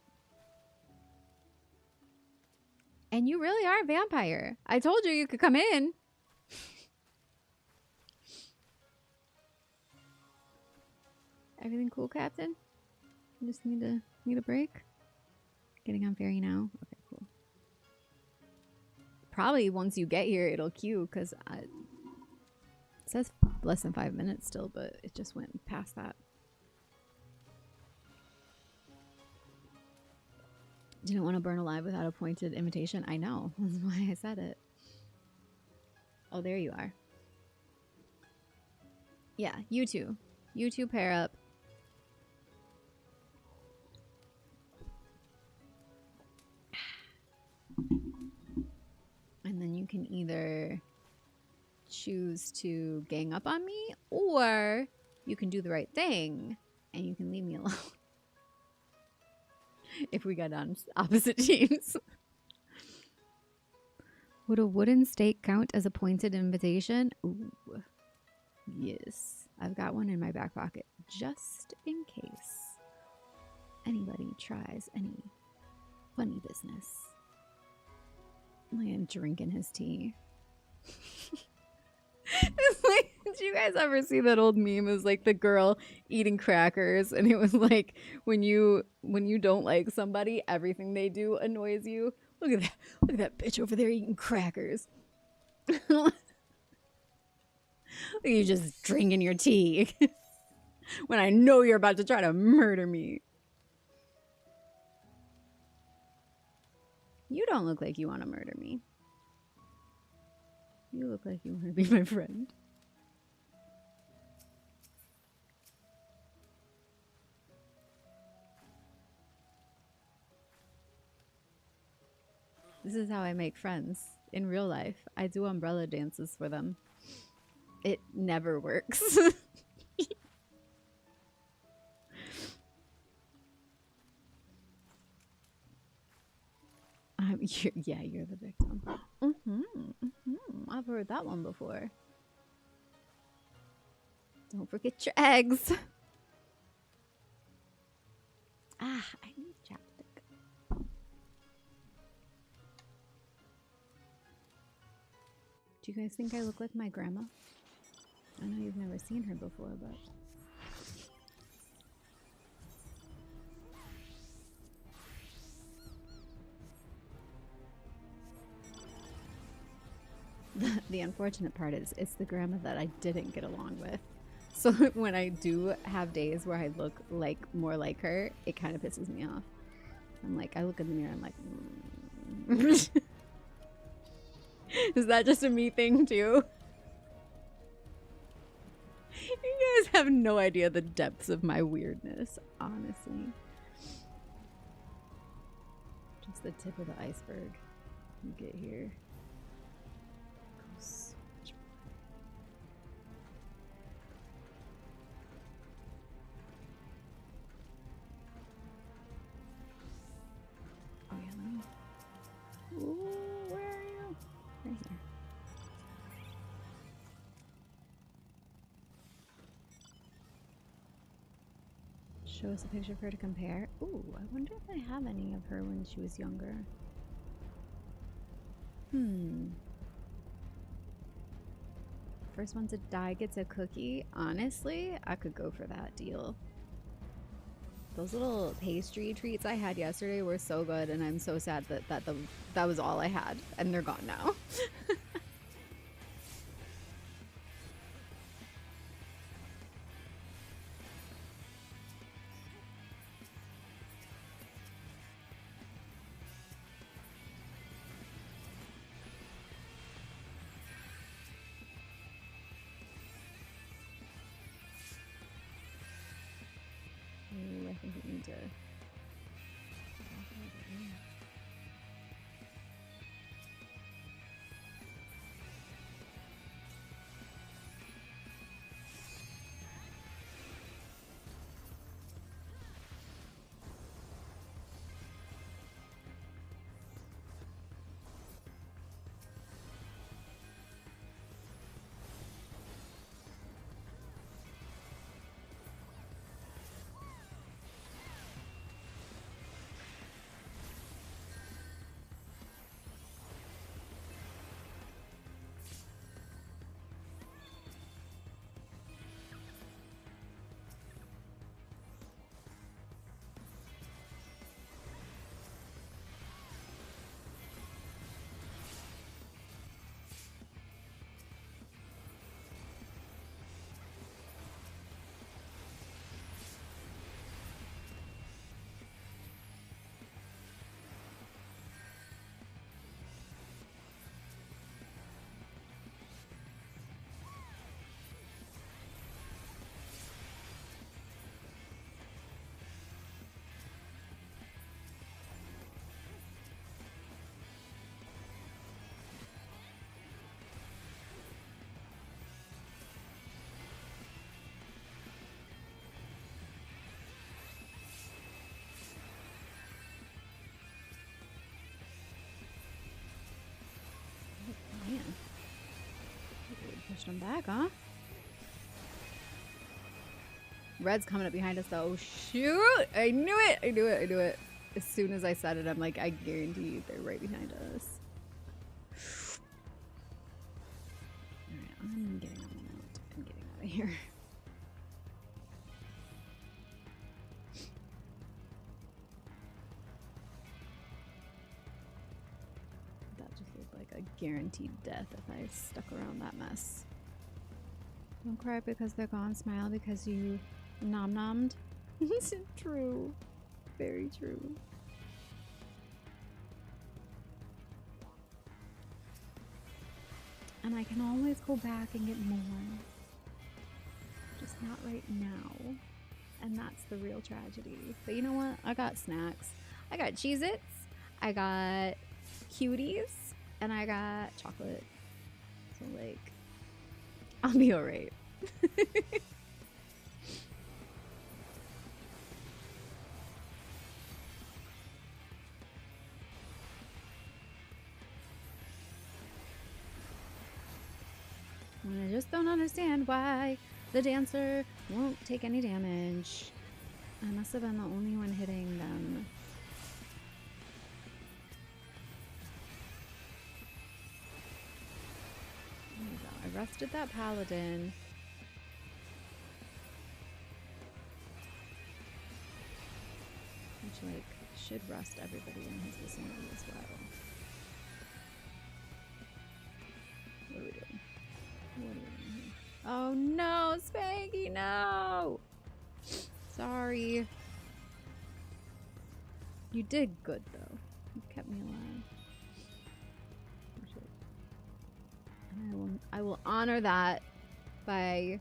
And you really are a vampire. I told you you could come in. Everything cool, Captain? You just need a break? Getting on ferry now? Okay, cool. Probably once you get here, it'll queue, because it says less than 5 minutes still, but it just went past that. Didn't want to burn alive without a pointed invitation. I know. That's why I said it. Oh, there you are. Yeah, you two. You two pair up. And then you can either choose to gang up on me, or you can do the right thing and you can leave me alone. If we got on opposite teams. Would a wooden stake count as a pointed invitation? Ooh. Yes. I've got one in my back pocket just in case anybody tries any funny business. I'm drinking his tea. It's like, did you guys ever see that old meme? It was like the girl eating crackers, and it was like when you don't like somebody, everything they do annoys you. Look at that bitch over there eating crackers. You just drinking your tea when I know you're about to try to murder me. You don't look like you want to murder me. You look like you want to be my friend. This is how I make friends in real life. I do umbrella dances for them. It never works. You're the victim. I've heard that one before. Don't forget your eggs. I need chapstick. Do you guys think I look like my grandma? I know you've never seen her before, but... The unfortunate part is it's the grandma that I didn't get along with. So when I do have days where I look like more like her, it kind of pisses me off. I'm like, I look in the mirror, I'm like, Is that just a me thing too? You guys have no idea the depths of my weirdness, honestly. Just the tip of the iceberg. You get here. Oh yeah, let me... Ooh, where are you? Right here. Show us a picture of her to compare. Ooh, I wonder if I have any of her when she was younger. First one to die gets a cookie. Honestly, I could go for that deal. Those little pastry treats I had yesterday were so good, and I'm so sad that was all I had, and they're gone now. Ooh, I think we need to. Man. Pushed him back, huh? Red's coming up behind us, though. Shoot! I knew it! I knew it! I knew it. As soon as I said it, I'm like, I guarantee they're right behind us. Alright, I'm getting on the mount. I'm getting out of here. That just looked like a guaranteed death if I stuck around that mess. Don't cry because they're gone. Smile because you nom-nommed. True. Very true. And I can always go back and get more. Just not right now. And that's the real tragedy. But you know what? I got snacks. I got Cheez-Its. I got cuties. And I got chocolate. So, like, I'll be alright. And I just don't understand why the dancer won't take any damage. I must have been the only one hitting them. There we go. I rested that paladin. Which, like, should rest everybody in his vicinity as well. What are we doing? What are we doing here? Oh no, Spanky, no! Sorry. You did good though. You kept me alive. And I will honor that by...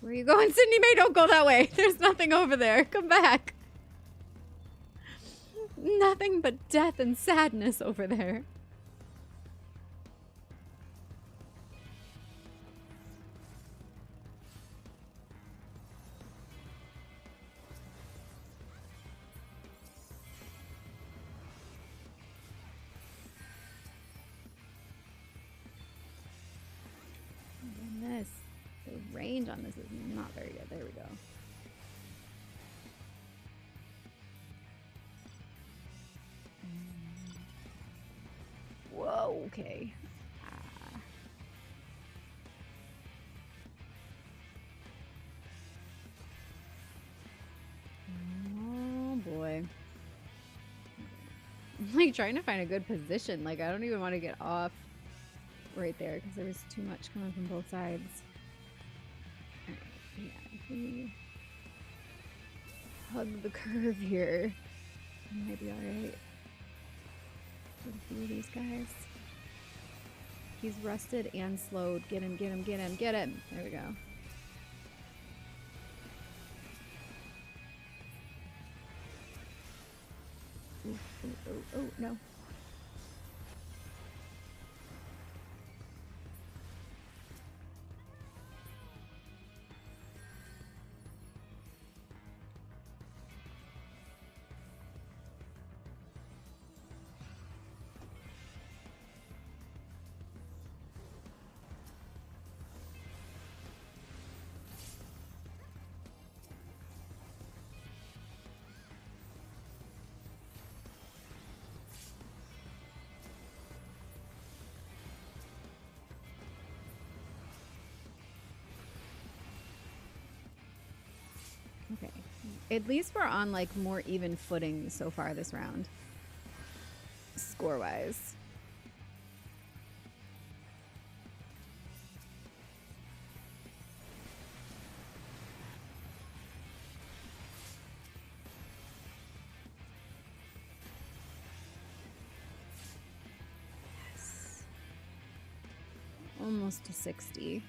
Where are you going, Sydney Mae? Don't go that way. There's nothing over there. Come back. Nothing but death and sadness over there. And the range on this is not very good. There we go. Whoa, okay. I'm like trying to find a good position. Like I don't even want to get off right there because there was too much coming from both sides. All right, yeah, if we hug the curve here, we might be all right. With a few of these guys. He's rusted and slowed. Get him, get him, get him, get him. There we go. Oh, no. Okay. At least we're on like more even footing so far this round. Score-wise. Yes. Almost to 60.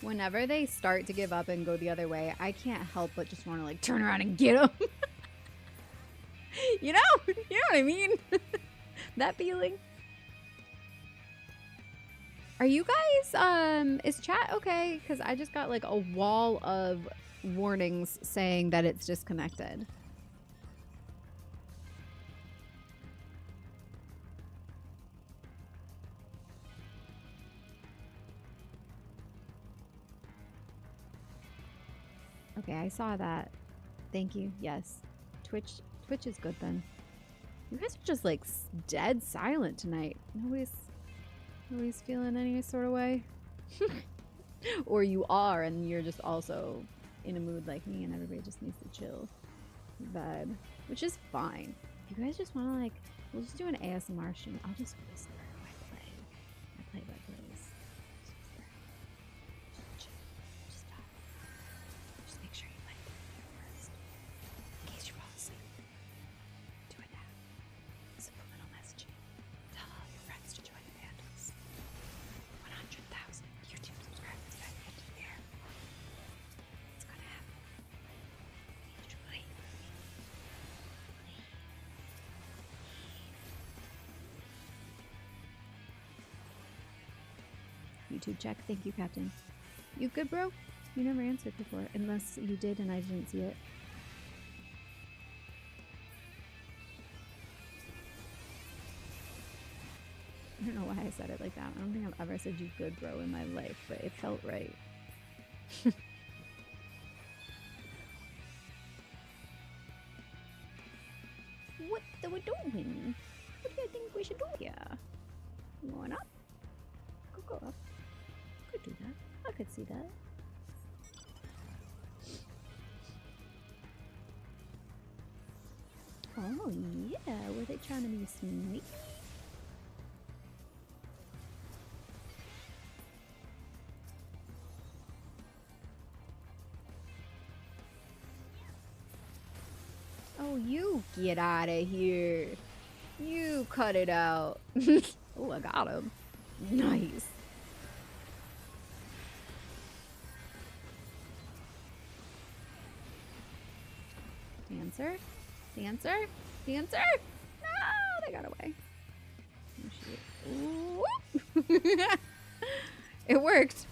Whenever they start to give up and go the other way, I can't help but just want to like turn around and get them. You know what I mean? That feeling. Are you guys, is chat okay? Because I just got like a wall of warnings saying that it's disconnected. Okay, I saw that. Thank you. Yes. Twitch is good then. You guys are just like dead silent tonight. Nobody's feeling any sort of way. Or you are and you're just also in a mood like me and everybody just needs to chill vibe, which is fine. If you guys just want to like, we'll just do an ASMR stream. I'll just whisper my play by plays. YouTube check. Thank you, Captain. You good, bro? You never answered before. Unless you did and I didn't see it. I don't know why I said it like that. I don't think I've ever said you good, bro, in my life, but it felt right. What are we doing? What do you think we should do here? Going up? Go up. Could do that. I could see that. Oh yeah, were they trying to be sneaky? Oh, you get out of here. You cut it out. Oh, I got him. Nice. Dancer? Dancer? Dancer? No, they got away. Oh, shit. It worked.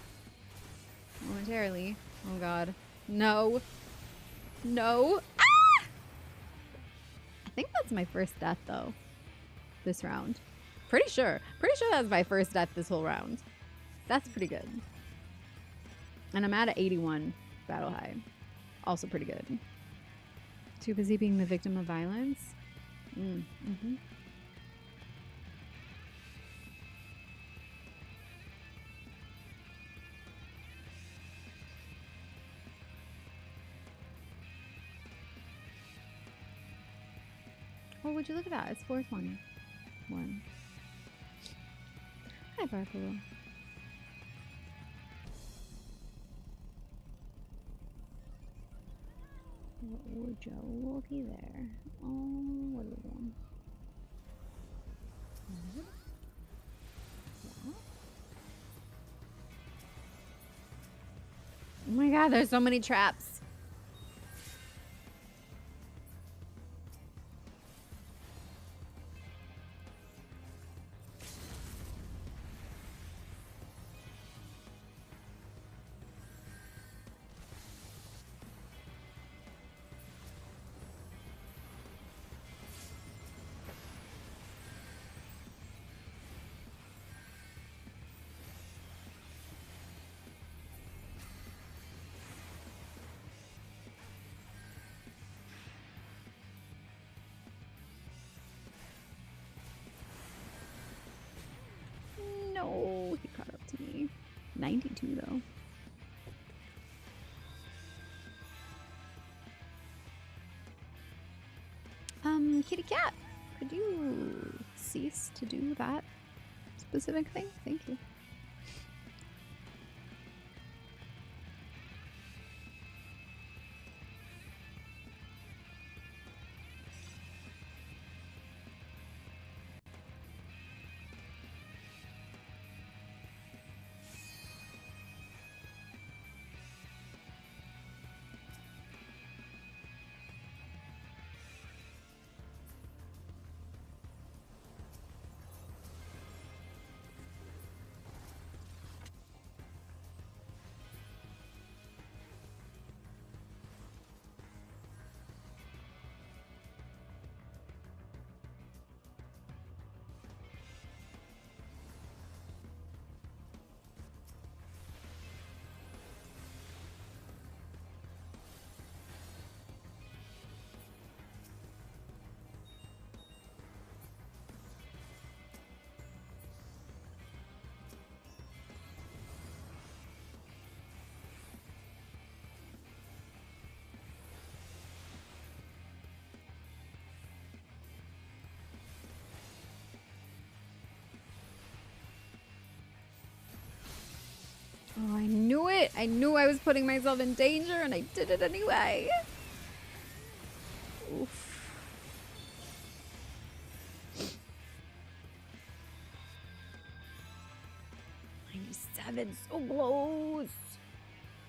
Momentarily. Oh, God. No. No. Ah! I think that's my first death, though. This round. Pretty sure. Pretty sure that's my first death this whole round. That's pretty good. And I'm at an 81 battle high. Also pretty good. Too busy being the victim of violence? Mm-hmm. Oh, would you look at that? It's 421. Hi, Barkle. Would you looky there? Oh, what are we doing? Yeah. Oh my god, there's so many traps. No, he caught up to me. 92 though. Kitty cat, could you cease to do that specific thing? Thank you. Oh, I knew it! I knew I was putting myself in danger and I did it anyway! Oof. '97, so close!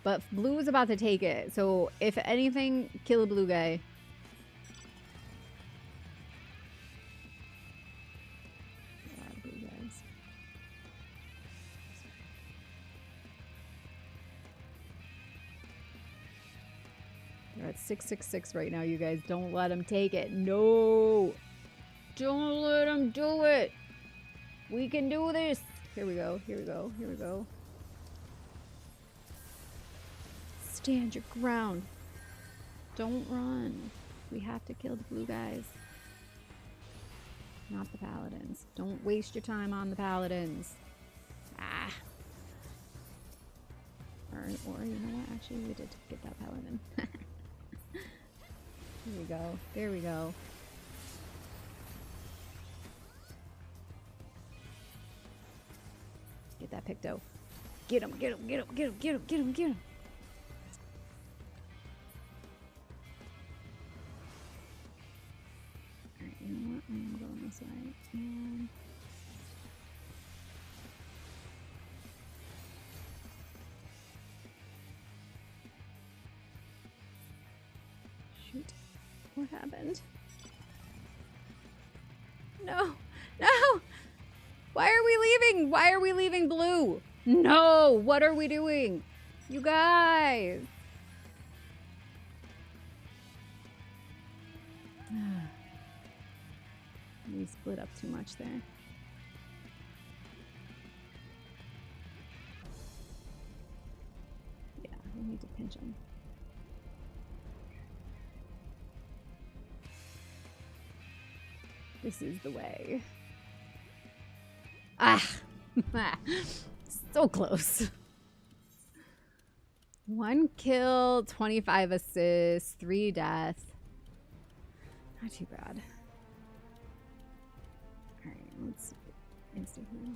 But blue is about to take it, so if anything, kill a blue guy. We're at 666 right now, you guys. Don't let him take it. No! Don't let him do it! We can do this! Here we go, here we go, here we go. Stand your ground. Don't run. We have to kill the blue guys. Not the paladins. Don't waste your time on the paladins. Ah! Or you know what? Actually, we did get that paladin. Here we go. There we go. Get that Picto. Get him, get him, get him, get him, get him, get him, get him. Alright, you know what? I'm going this way. And shoot. What happened? No! No! Why are we leaving? Why are we leaving blue? No! What are we doing? You guys! We split up too much there. Yeah, we need to pinch him. This is the way. Ah! So close. 1 kill, 25 assists, 3 deaths. Not too bad. Let's instant heal.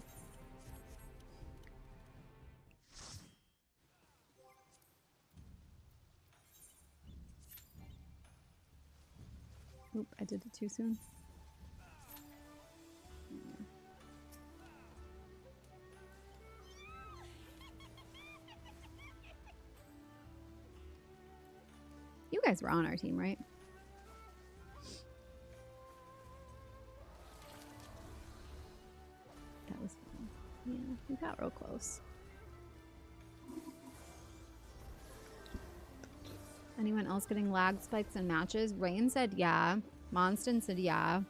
Oop, I did it too soon. You guys were on our team, right? That was fun. Yeah, we got real close. Anyone else getting lag spikes in matches? Rain said yeah. Monston said yeah.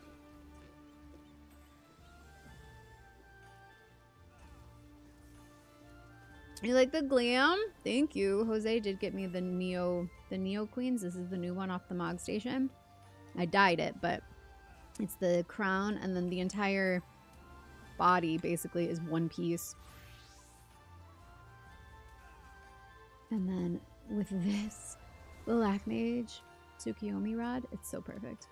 You like the glam? Thank you. Jose did get me the Neo Queens. This is the new one off the Mog Station. I dyed it, but it's the crown and then the entire body basically is one piece. And then with this Black Mage Tsukiyomi rod, it's so perfect.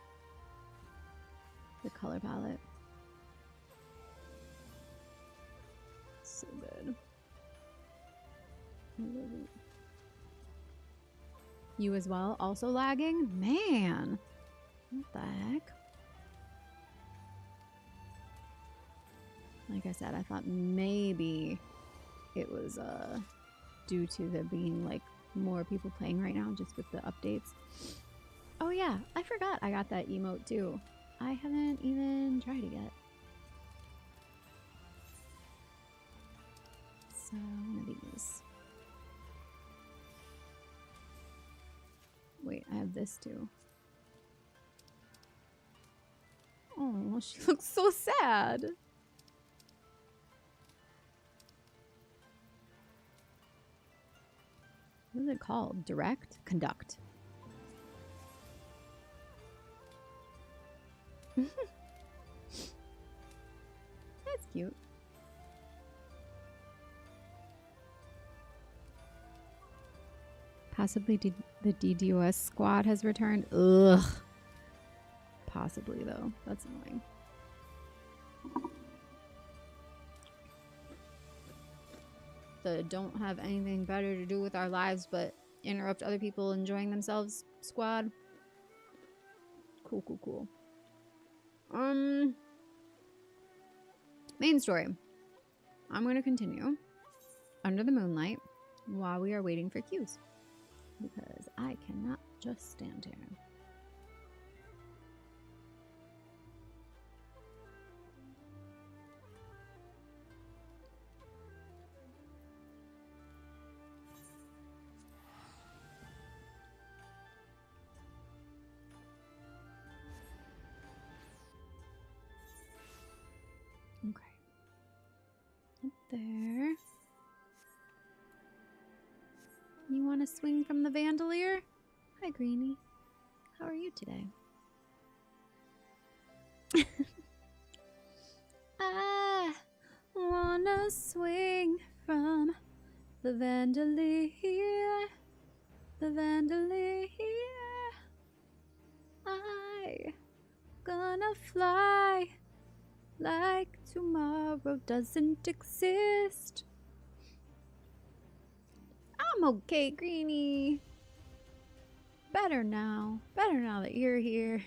The color palette. So good. You as well? Also lagging? Man. What the heck? Like I said, I thought maybe it was due to there being like more people playing right now just with the updates. Oh yeah, I forgot I got that emote too. I haven't even tried it yet. So one of these. Wait, I have this too. Oh, she looks so sad. What is it called? Direct? Conduct. That's cute. Possibly the DDoS squad has returned. Ugh. Possibly, though. That's annoying. The don't have anything better to do with our lives but interrupt other people enjoying themselves squad. Cool, cool, cool. Main story. I'm going to continue under the moonlight while we are waiting for cues. Because I cannot just stand here. Okay. Up there. You want to swing from the Vandalier? Hi, Greenie. How are you today? I wanna swing from the Vandalier. The Vandalier. I gonna fly like tomorrow doesn't exist. I'm okay, Greenie. Better now. Better now that you're here.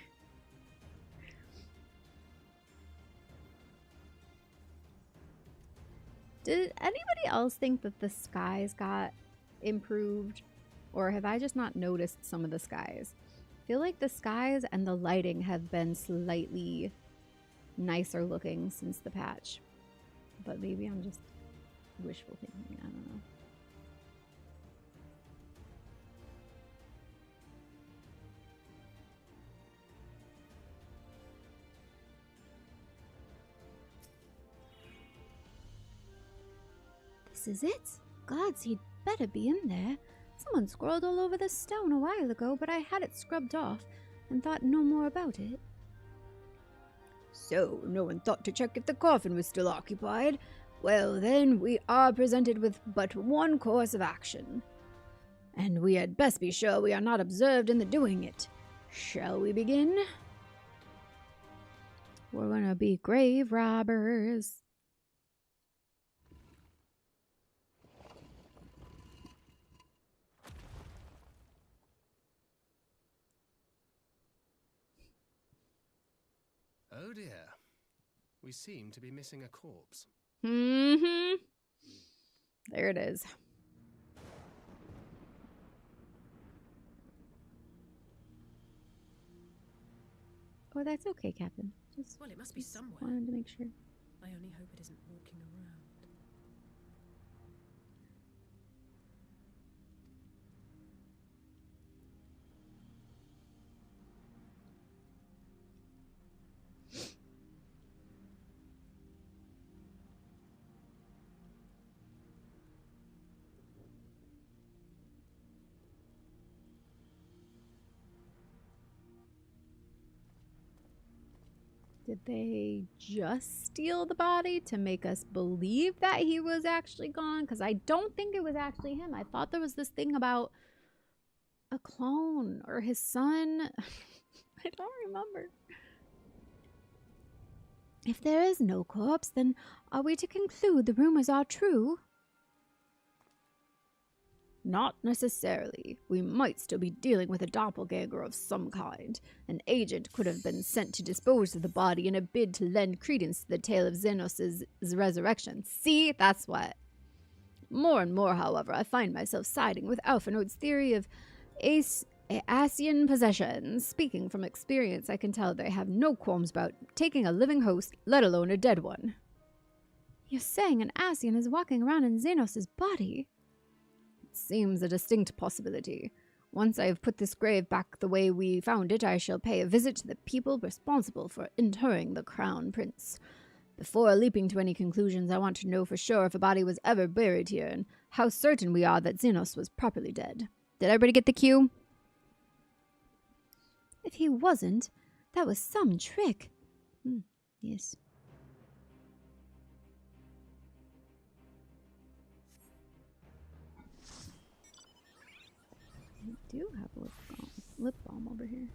Did anybody else think that the skies got improved? Or have I just not noticed some of the skies? I feel like the skies and the lighting have been slightly nicer looking since the patch. But maybe I'm just wishful thinking. I don't know. This is it. Gods, he'd better be in there. Someone scrawled all over the stone a while ago, but I had it scrubbed off and thought no more about it. So, no one thought to check if the coffin was still occupied. Well then, we are presented with but one course of action. And we had best be sure we are not observed in the doing it. Shall we begin? We're gonna be grave robbers. Oh dear. We seem to be missing a corpse. Mm-hmm. There it is. Oh, that's okay, Captain. Well, it must be somewhere. Wanted to make sure. I only hope it isn't walking around. Did they just steal the body to make us believe that he was actually gone? Because I don't think it was actually him. I thought there was this thing about a clone or his son. I don't remember. If there is no corpse, then are we to conclude the rumors are true? Not necessarily. We might still be dealing with a doppelganger of some kind. An agent could have been sent to dispose of the body in a bid to lend credence to the tale of Xenos' resurrection. See? That's what. More and more, however, I find myself siding with Alphinoid's theory of Asian possession. Speaking from experience, I can tell they have no qualms about taking a living host, let alone a dead one. You're saying an Asian is walking around in Xenos' body? Seems a distinct possibility. Once I have put this grave back the way we found it, I shall pay a visit to the people responsible for interring the Crown Prince. Before leaping to any conclusions, I want to know for sure if a body was ever buried here, and how certain we are that Xenos was properly dead. Did everybody get the cue? If he wasn't, that was some trick. Yes. I do have a lip balm over here.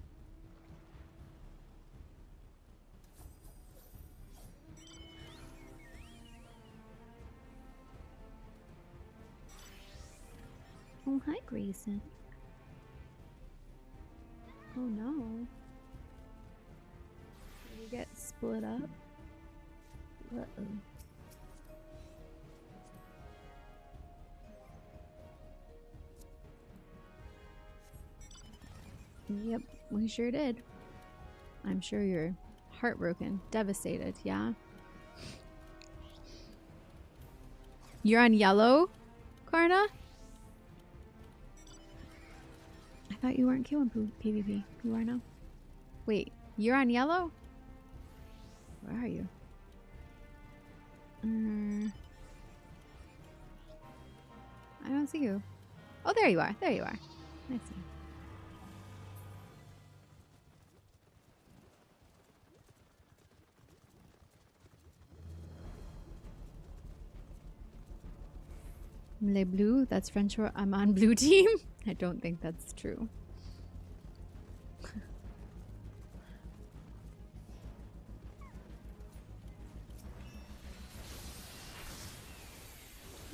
Oh, hi, Grayson. Oh no. Did you get split up? Uh-oh. Yep, we sure did. I'm sure you're heartbroken, devastated, yeah? You're on yellow, Karna? I thought you weren't killing PvP. You are now? Wait, you're on yellow? Where are you? I don't see you. Oh, there you are. There you are. I see. Les Blue, that's French for I'm on blue team. I don't think that's true.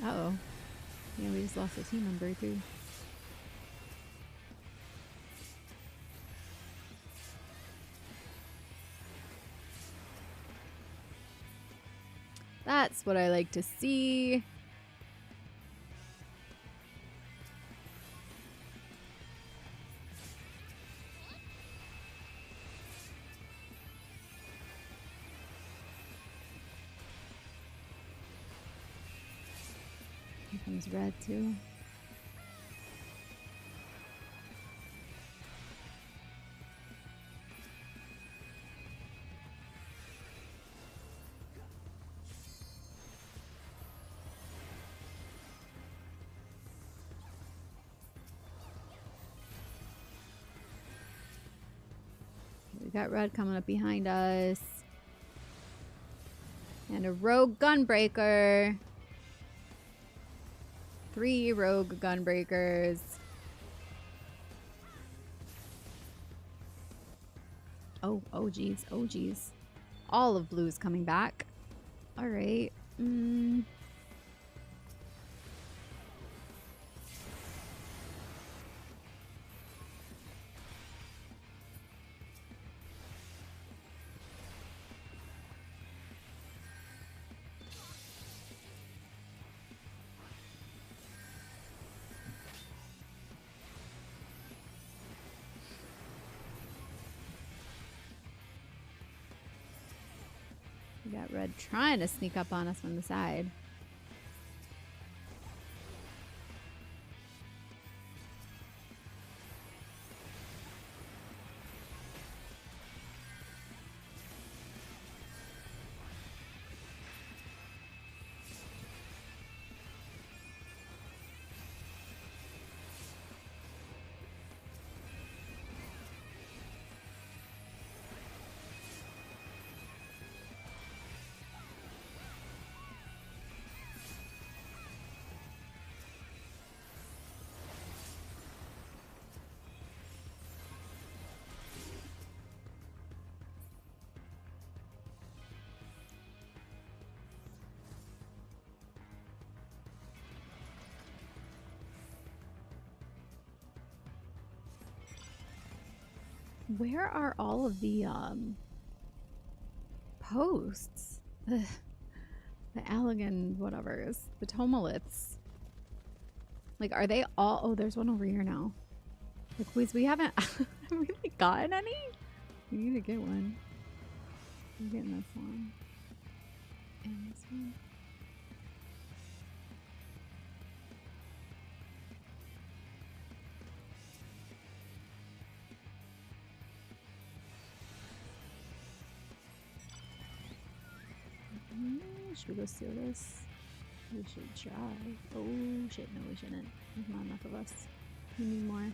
Uh-oh. Yeah, we just lost a team member too. That's what I like to see. Here comes red too. We got red coming up behind us. And a rogue gunbreaker. 3 rogue gunbreakers. Oh geez, oh geez. all of blue's coming back. All right. We got red trying to sneak up on us from the side. Where are all of the posts? Ugh. The Allegan whatevers. The Tomaliths. Like, are they all... Oh, there's one over here now. Like, we haven't really gotten any? We need to get one. We're getting this one. And this one. Should we go steal this? We should try. Oh shit, no we shouldn't. There's not enough of us. We need more.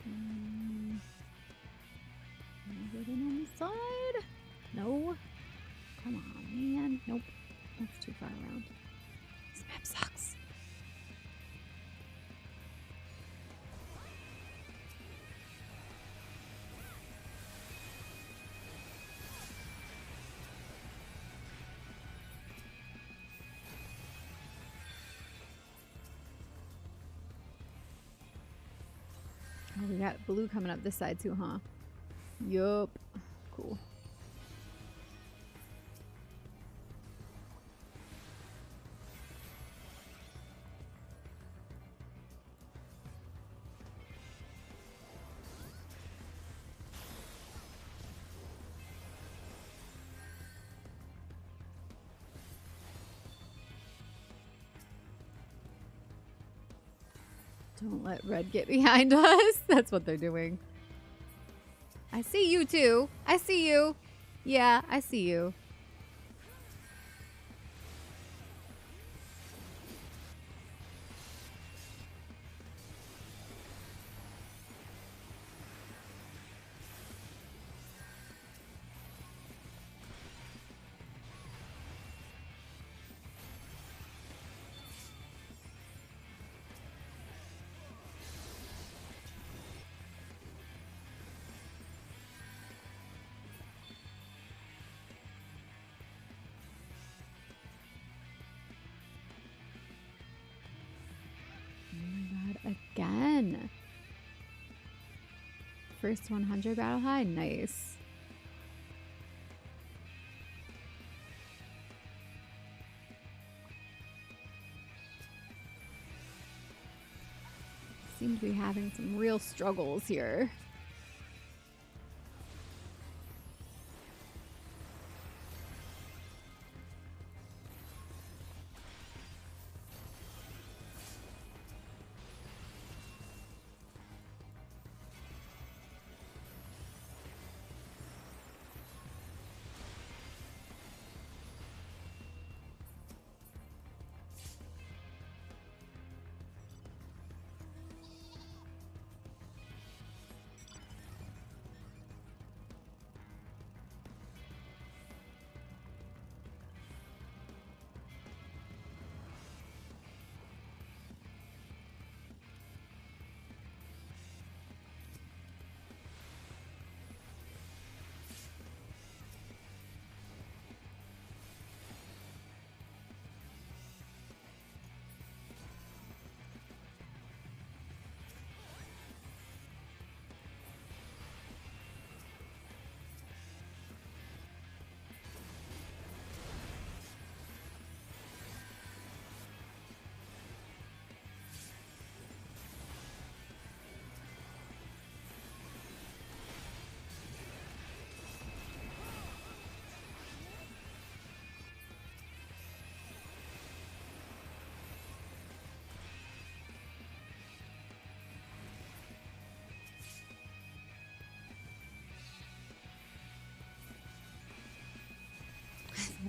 Can I get in on the side? No. Come on, man. Nope. That's too far around. This map sucks. Oh, we got blue coming up this side too, huh? Yup. Cool. Don't let red get behind us. That's what they're doing. I see you too. I see you. Yeah, I see you. Again. First 100 battle high. Nice. Seem to be having some real struggles here.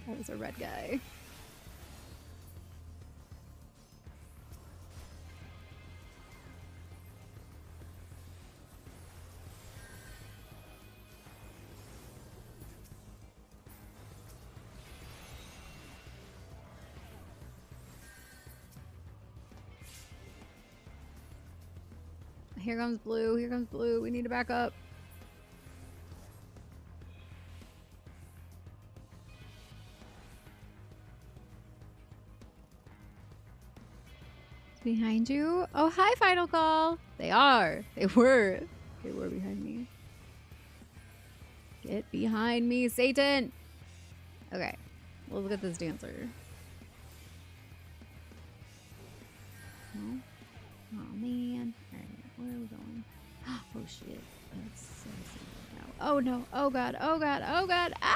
That was a red guy. Here comes blue. Here comes blue. We need to back up. Behind you. Oh, hi, Final Call. They are. They were. They were behind me. Get behind me, Satan. Okay. We'll look at this dancer. Oh, oh man. All right. Where are we going? Oh, shit. That's no. Oh, no. Oh, God. Oh, God. Oh, God. Ah!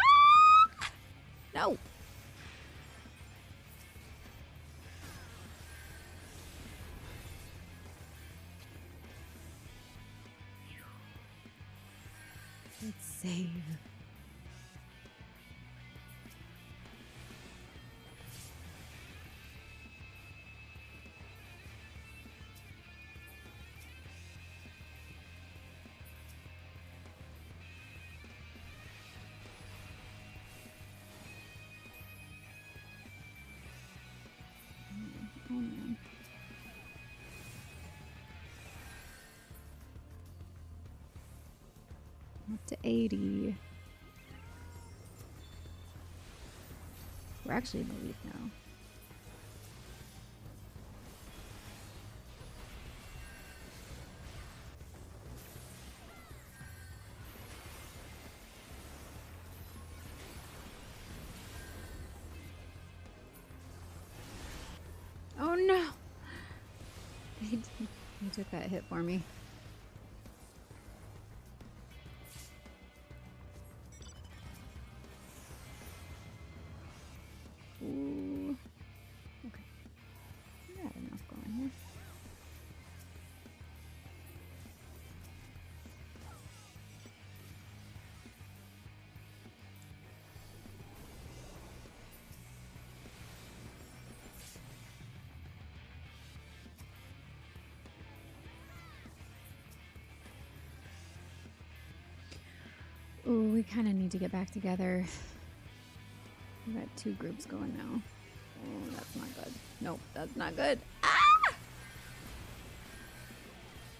No. Let's save. Oh man. Up to 80. We're actually in the lead now. Oh no! He took that hit for me. Ooh. Okay. We got enough going here. Ooh, we kind of need to get back together. We got two groups going now. Oh, that's not good. Nope, that's not good. Ah!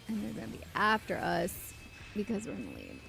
And they're gonna be after us because we're in the lead.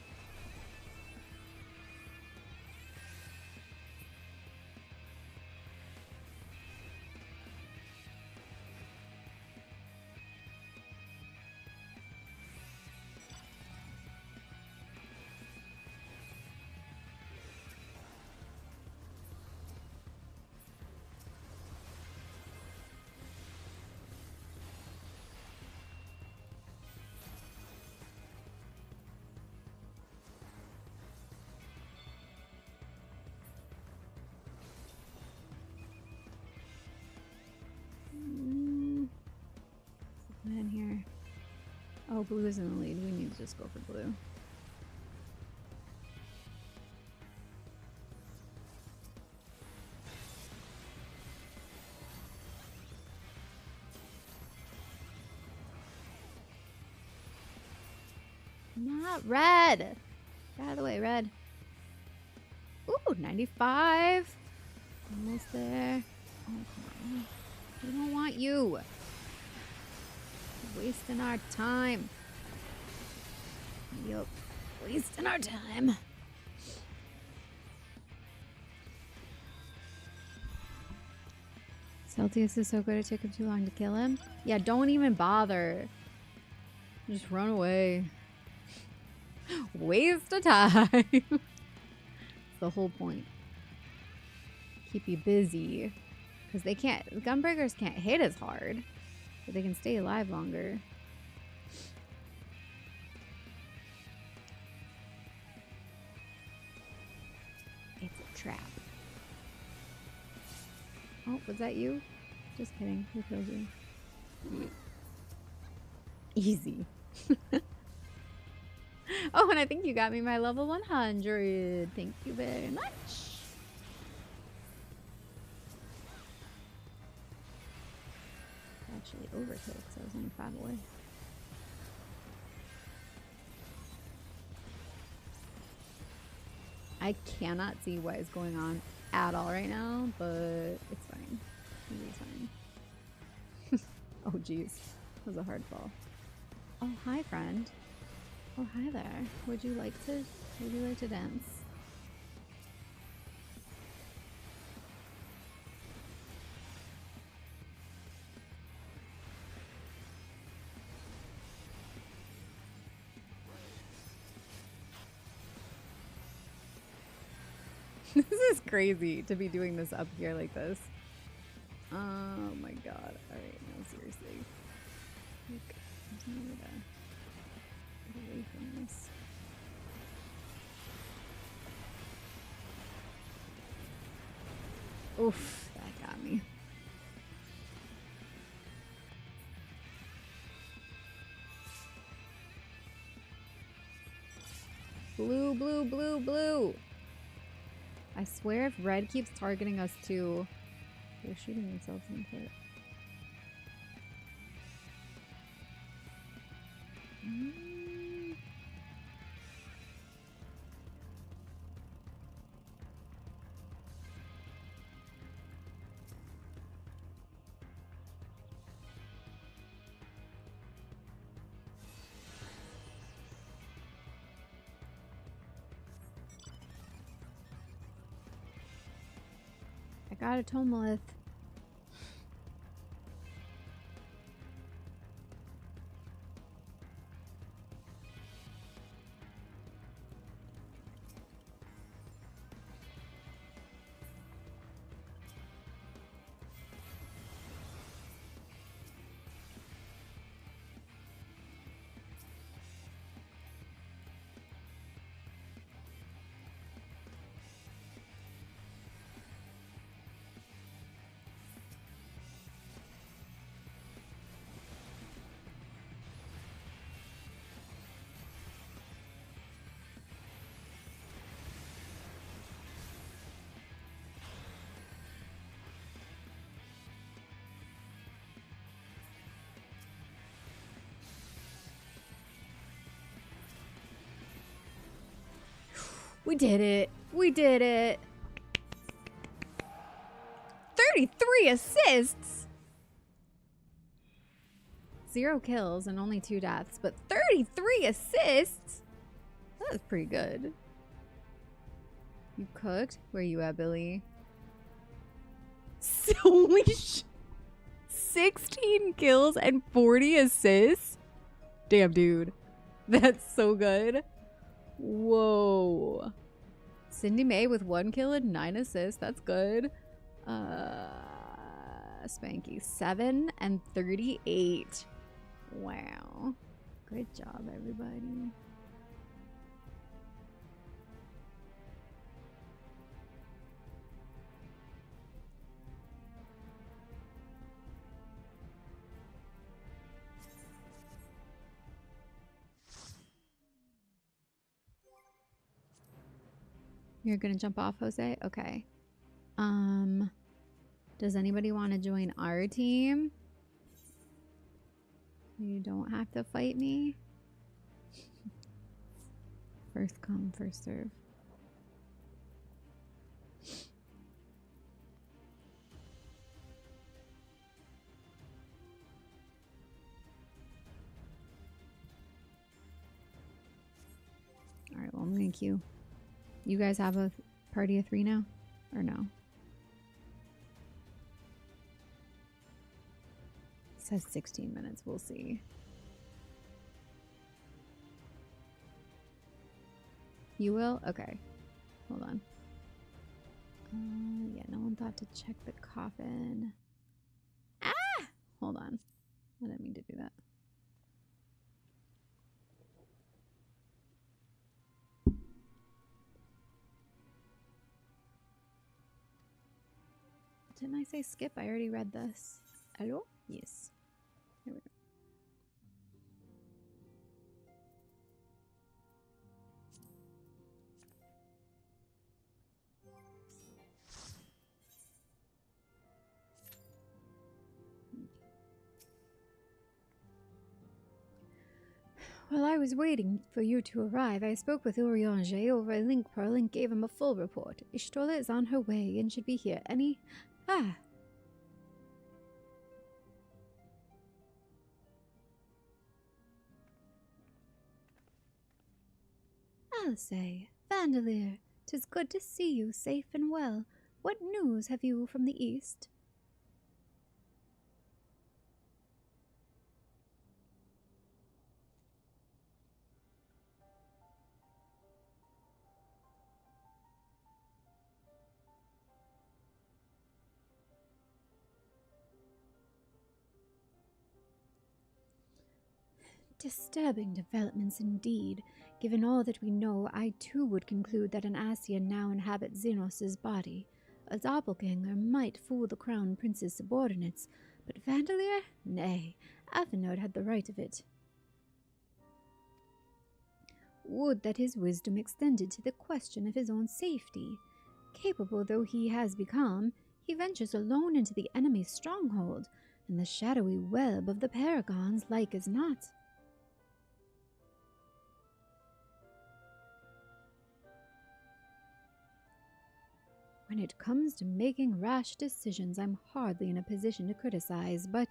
Plan here. Oh, blue is in the lead. We need to just go for blue. Not red. Get out of the way, red. Ooh, 95. Almost there. Oh, come on. We don't want you. Wasting our time. Yup. Wasting our time. Celtius is so good, it took him too long to kill him. Yeah, don't even bother. Just run away. Waste of time. That's the whole point. Keep you busy. Because they can't, gunbreakers can't hit as hard. But they can stay alive longer. It's a trap. Oh, was that you? Just kidding. Who killed you? Easy. Oh, and I think you got me my level 100. Thank you very much. actually overkill because I was only 5 away. I cannot see what is going on at all right now, but it's fine. It's fine. Oh jeez, that was a hard fall. Oh hi friend. Oh hi there. Would you like to dance? This is crazy to be doing this up here like this. Oh my god. Alright, no, seriously. Like, there's no way to get away from this. Oof, that got me. Blue, blue, blue, blue. I swear if red keeps targeting us too, they're shooting themselves in the foot. I got a Tomalith. We did it. We did it. 33 assists. 0 kills and only 2 deaths, but 33 assists. That was pretty good. You cooked? Where you at, Billy? Holy sh! 16 kills and 40 assists? Damn, dude. That's so good. Whoa. Cindy May with 1 kill and 9 assists. That's good. Spanky 7 and 38. Wow. Good job, everybody. You're gonna jump off, Jose? Okay. Does anybody want to join our team? You don't have to fight me. First come, first serve. All right, well, I'm gonna queue. You guys have a party of 3 now? Or no? It says 16 minutes. We'll see. You will? Okay. Hold on. Yeah, no one thought to check the coffin. Ah! Hold on. I didn't mean to do that. Didn't I say skip? I already read this. Hello? Yes. There we go. While I was waiting for you to arrive, I spoke with Urianger over a link pearl and gave him a full report. Ishtola is on her way and should be here any... Ah! Alcé, Vandalier, 'tis good to see you safe and well. What news have you from the east? Disturbing developments indeed. Given all that we know, I too would conclude that an Asian now inhabits Xenos' body. A doppelganger might fool the crown prince's subordinates, but Vandalier? Nay, Athenode had the right of it. Would that his wisdom extended to the question of his own safety. Capable though he has become, he ventures alone into the enemy's stronghold, and the shadowy web of the paragons like as not. When it comes to making rash decisions, I'm hardly in a position to criticize, but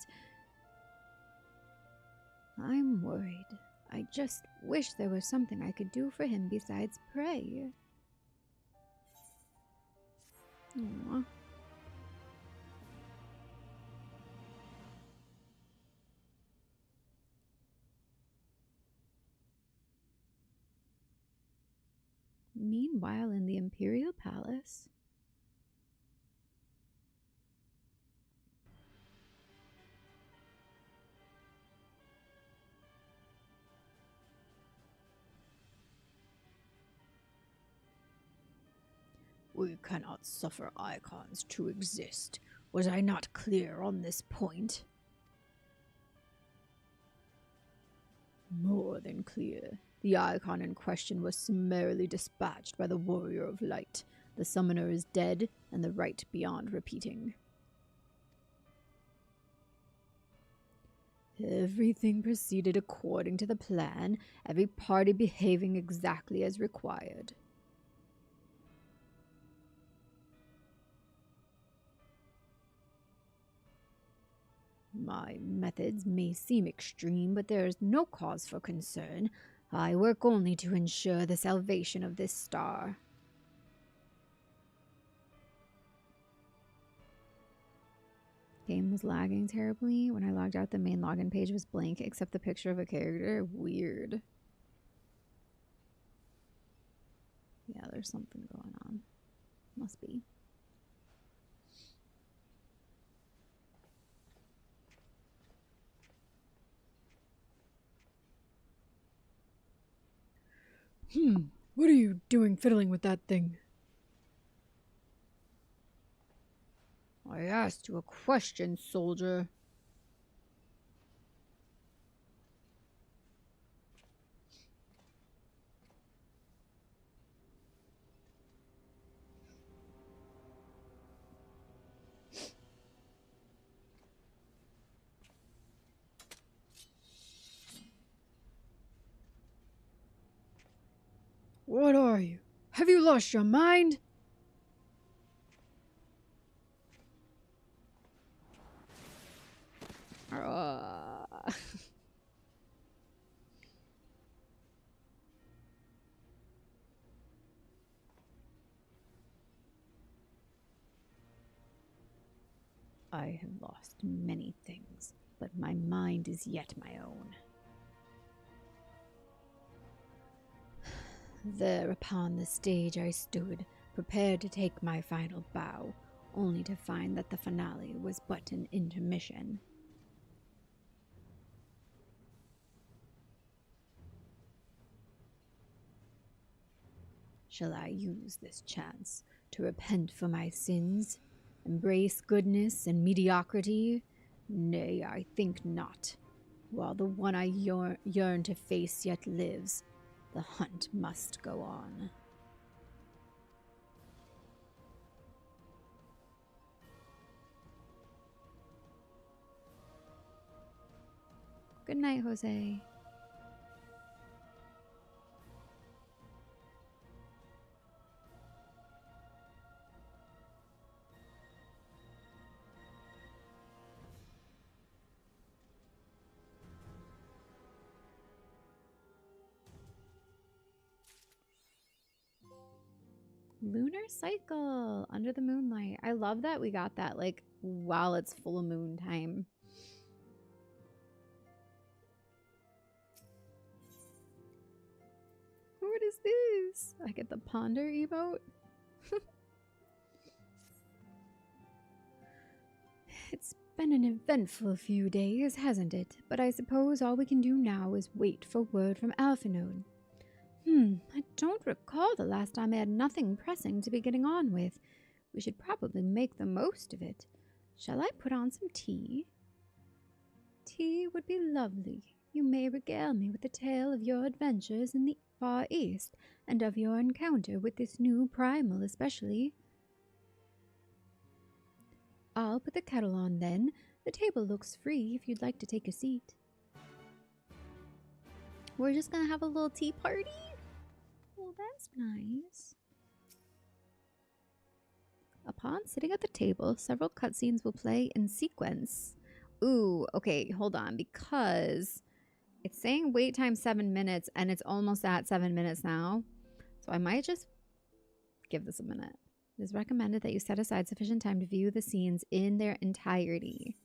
I'm worried. I just wish there was something I could do for him besides pray. Aww. Meanwhile, in the Imperial Palace... We cannot suffer icons to exist. Was I not clear on this point? More than clear. The icon in question was summarily dispatched by the Warrior of Light. The summoner is dead, and the rite beyond repeating. Everything proceeded according to the plan, every party behaving exactly as required. My methods may seem extreme, but there is no cause for concern. I work only to ensure the salvation of this star. Game was lagging terribly. When I logged out, the main login page was blank except the picture of a character. Weird. Yeah, there's something going on. Must be. What are you doing fiddling with that thing? I asked you a question, soldier. What are you? Have you lost your mind? I have lost many things, but my mind is yet my own. There upon the stage I stood, prepared to take my final bow, only to find that the finale was but an intermission. Shall I use this chance to repent for my sins? Embrace goodness and mediocrity? Nay, I think not. While the one I yearn to face yet lives, the hunt must go on. Good night, Jose. Lunar cycle under the moonlight. I love that we got that like while it's full moon time. What is this? I get the ponder emote. It's been an eventful few days, hasn't it? But I suppose all we can do now is wait for word from Alphinaud. I don't recall the last time I had nothing pressing to be getting on with. We should probably make the most of it. Shall I put on some tea? Tea would be lovely. You may regale me with a tale of your adventures in the Far East, and of your encounter with this new primal especially. I'll put the kettle on then. The table looks free if you'd like to take a seat. We're just gonna have a little tea party? Well, that's nice. Upon sitting at the table, several cutscenes will play in sequence. Ooh, okay, hold on, because it's saying wait time 7 minutes, and it's almost at 7 minutes now. So I might just give this a minute. It is recommended that you set aside sufficient time to view the scenes in their entirety.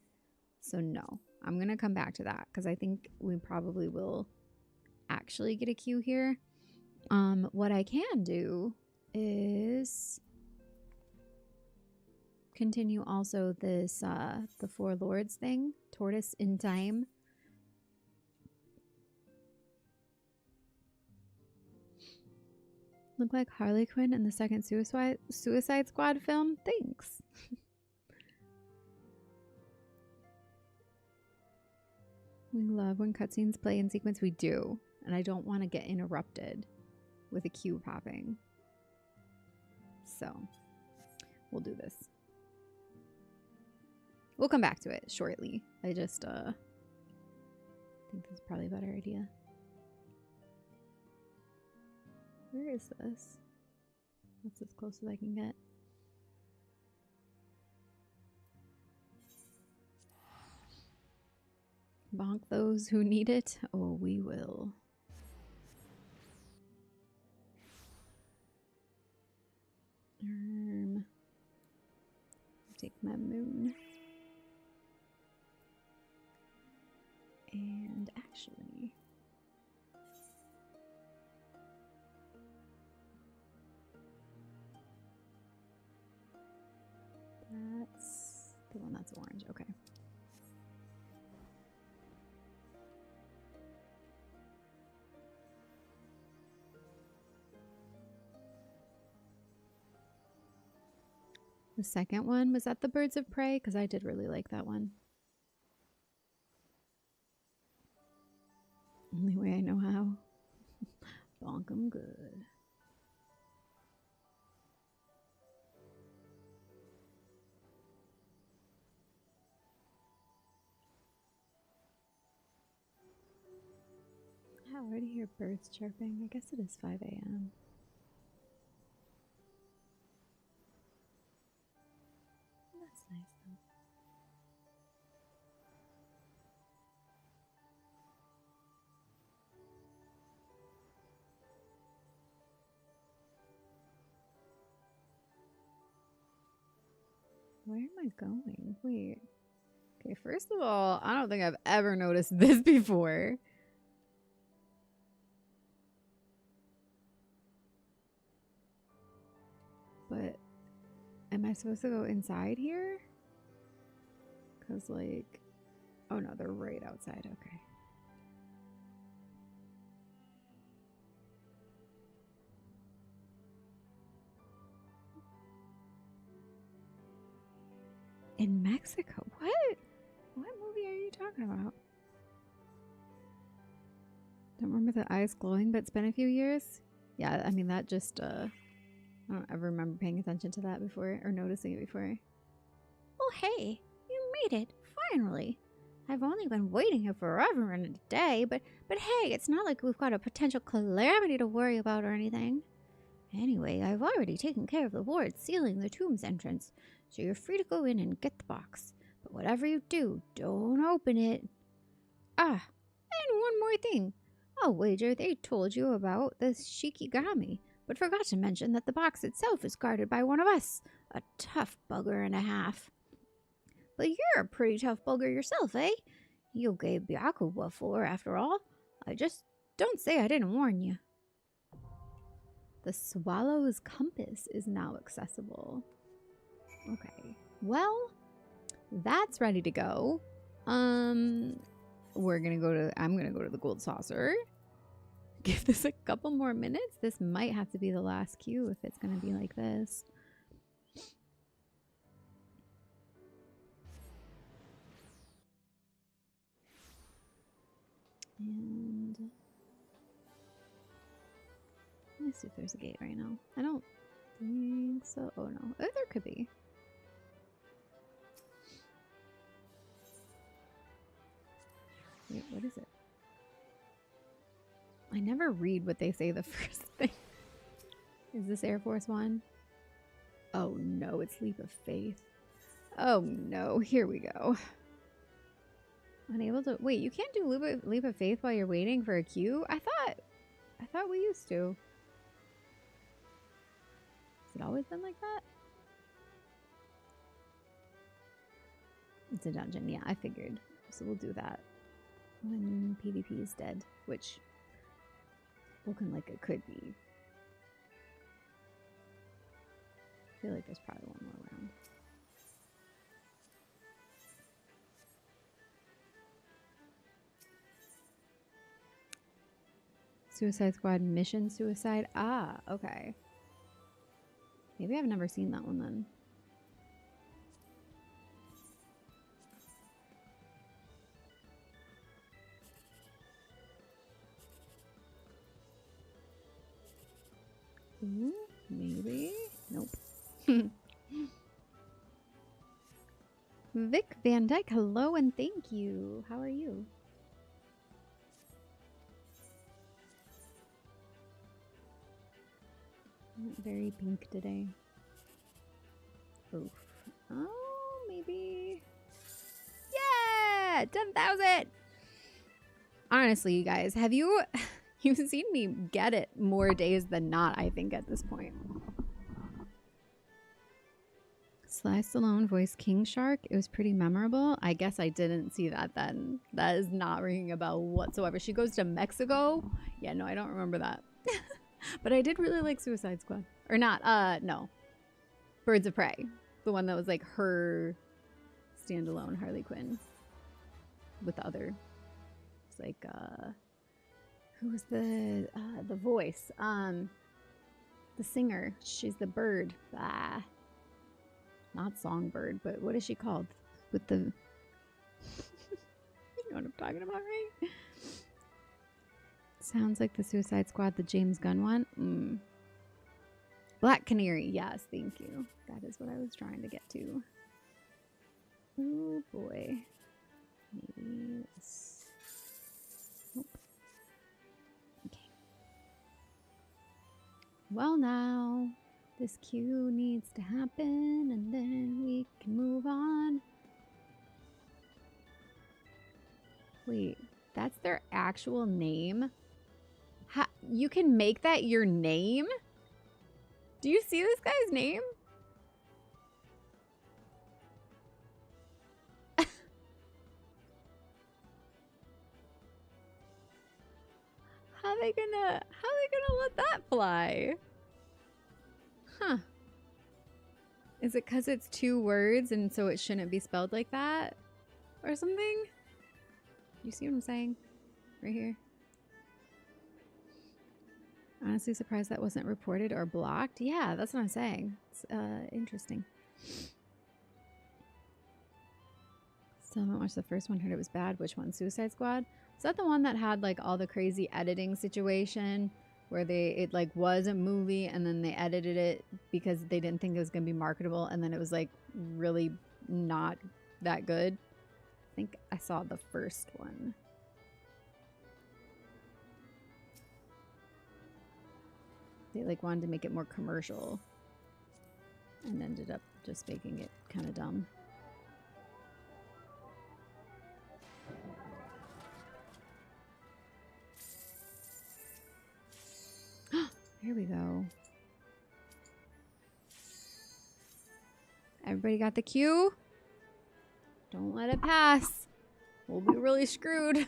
So no, I'm going to come back to that, because I think we probably will actually get a queue here. What I can do is continue also this, the Four Lords thing, Tortoise in Time. Look like Harley Quinn in the second Suicide Squad film? Thanks. We love when cutscenes play in sequence. We do. And I don't want to get interrupted with a queue popping. So, we'll do this. We'll come back to it shortly. I just think this is probably a better idea. Where is this? That's as close as I can get. Bonk those who need it. Oh, we will. Take my moon. And actually, that's the one that's orange. Okay. The second one, was that the Birds of Prey? Because I did really like that one. Only way I know how. Bonk 'em good. I already hear birds chirping. I guess it is 5 a.m. That's nice though. Where am I going? Wait. Okay, first of all, I don't think I've ever noticed this before. But am I supposed to go inside here? Because, like, oh no, they're right outside. Okay. In Mexico? What? What movie are you talking about? Don't remember the eyes glowing, but it's been a few years. Yeah, I mean, that just, I don't ever remember paying attention to that before or noticing it before. Oh, hey, you made it, finally. I've only been waiting here forever and a day, but hey, it's not like we've got a potential calamity to worry about or anything. Anyway, I've already taken care of the ward sealing the tomb's entrance, so you're free to go in and get the box. But whatever you do, don't open it. Ah, and one more thing. I'll wager they told you about the Shikigami, but forgot to mention that the box itself is guarded by one of us. A tough bugger and a half. But you're a pretty tough bugger yourself, eh? You gave Byaku what for, after all. I just don't say I didn't warn you. The Swallow's Compass is now accessible. Okay. Well, that's ready to go. I'm gonna go to the Gold Saucer. Give this a couple more minutes. This might have to be the last queue if it's gonna be like this. And let's see if there's a gate right now. I don't think so. Oh no. Oh, there could be. Wait, what is it? I never read what they say the first thing. Is this Air Force One? Oh no, it's Leap of Faith. Oh no, here we go. Unable to wait, you can't do Leap of Faith while you're waiting for a queue? I thought we used to. Has it always been like that? It's a dungeon, yeah, I figured. So we'll do that when PvP is dead, which looking like it could be. I feel like there's probably one more round. Suicide Squad Mission Suicide. Ah, okay. Maybe I've never seen that one then. Ooh, maybe. Nope. Vic Van Dyke, hello and thank you. How are you? Not very pink today. Oof. Oh, maybe. Yeah! 10,000! Honestly, you guys, have you... You've seen me get it more days than not, I think, at this point. Sly Stallone voiced King Shark. It was pretty memorable. I guess I didn't see that then. That is not ringing a bell whatsoever. She goes to Mexico? Yeah, no, I don't remember that. But I did really like Suicide Squad. Or not, no. Birds of Prey. The one that was like her standalone Harley Quinn. With the other. It's like, who was the voice? The singer. She's the bird. Ah. Not Songbird, but what is she called? With the... You know what I'm talking about, right? Sounds like the Suicide Squad, the James Gunn one. Black Canary. Yes, thank you. That is what I was trying to get to. Oh, boy. Maybe this... Nope. Okay. Well, now... This queue needs to happen, and then we can move on. Wait, that's their actual name? You can make that your name? Do you see this guy's name? How they gonna let that fly? Huh. Is it because it's 2 words and so it shouldn't be spelled like that? Or something? You see what I'm saying? Right here. Honestly surprised that wasn't reported or blocked. Yeah, that's what I'm saying. It's interesting. Still haven't watched the first one. Heard it was bad. Which one? Suicide Squad? Was that the one that had like all the crazy editing situation? Where it like was a movie and then they edited it because they didn't think it was going to be marketable, and then it was like really not that good. I think I saw the first one. They like wanted to make it more commercial and ended up just making it kind of dumb. Here we go. Everybody got the cue? Don't let it pass. We'll be really screwed.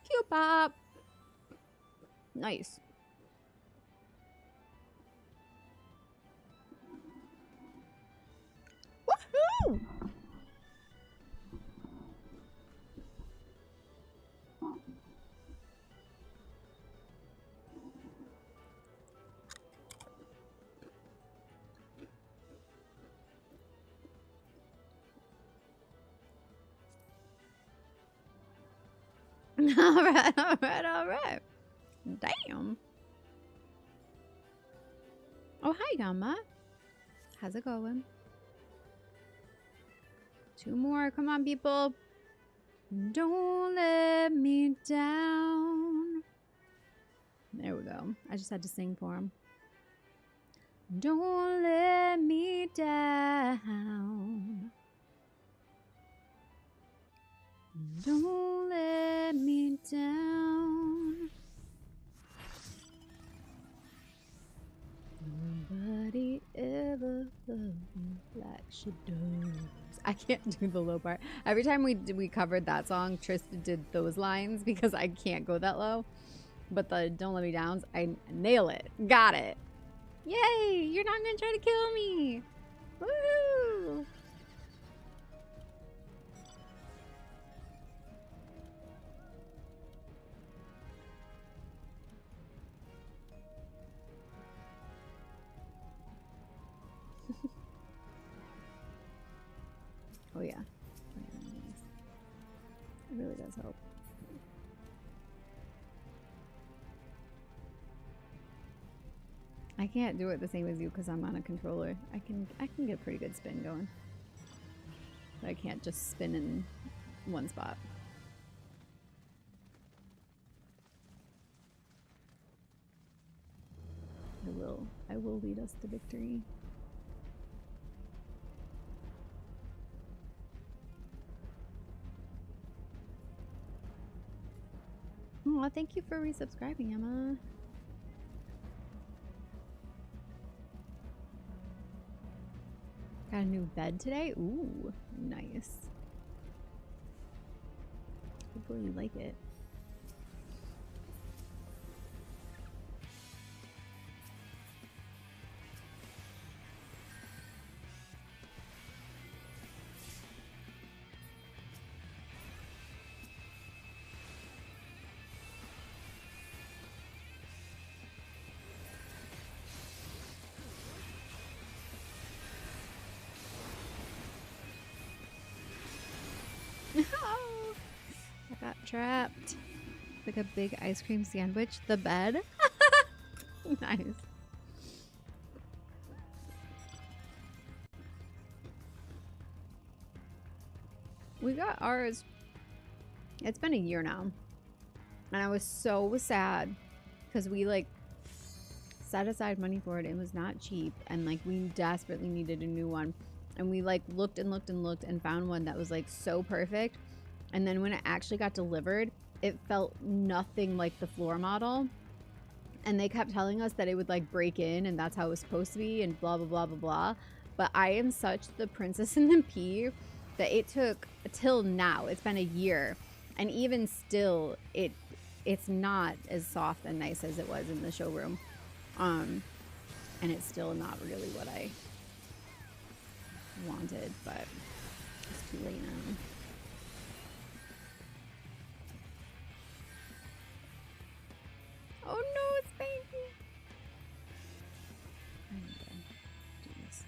Cue pop. Nice. Woohoo! All right, all right, all right. Damn. Oh, hi, Gamma. How's it going? 2 more. Come on, people. Don't let me down. There we go. I just had to sing for him. Don't let me down. Don't let me down. Nobody ever loved me like she does. I can't do the low part. Every time we covered that song, Trista did those lines because I can't go that low. But the Don't Let Me Downs, I nail it. Got it. Yay! You're not gonna try to kill me. Woo! Oh yeah. It really does help. I can't do it the same as you because I'm on a controller. I can get a pretty good spin going. But I can't just spin in one spot. I will lead us to victory. Oh, thank you for resubscribing, Emma. Got a new bed today? Ooh, nice. Hopefully you like it. I got trapped. Like a big ice cream sandwich. The bed. Nice. We got ours. It's been a year now. And I was so sad because we like set aside money for it. It was not cheap. And like we desperately needed a new one. And we like looked and looked and looked and found one that was like so perfect. And then when it actually got delivered, it felt nothing like the floor model. And they kept telling us that it would like break in and that's how it was supposed to be and blah, blah, blah, blah, blah. But I am such the princess in the pea that it took till now. It's been a year. And even still, it's not as soft and nice as it was in the showroom. And it's still not really what I wanted, but it's too late now. Oh no, it's baby. I need to do this.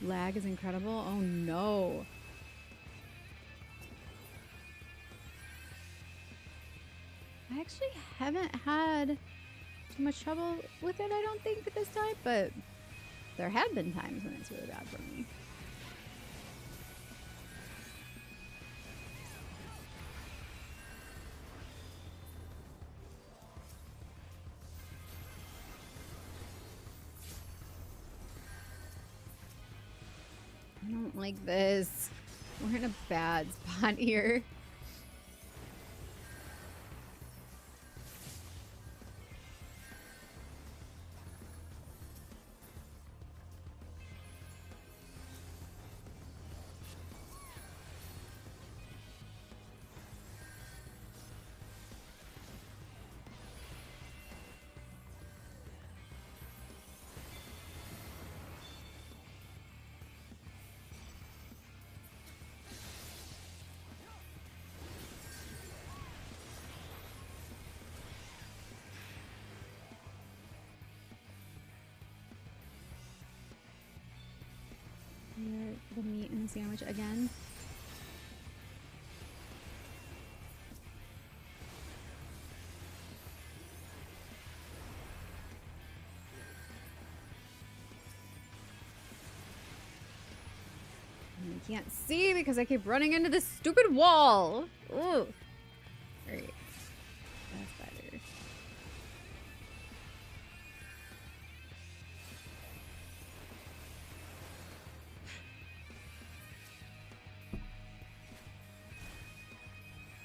Lag is incredible. Oh no. I actually haven't had too much trouble with it, I don't think, at this time, but there have been times when it's really bad for me. like this. We're in a bad spot here. The meat and the sandwich again. And I can't see because I keep running into this stupid wall. Ooh. Great. That's better.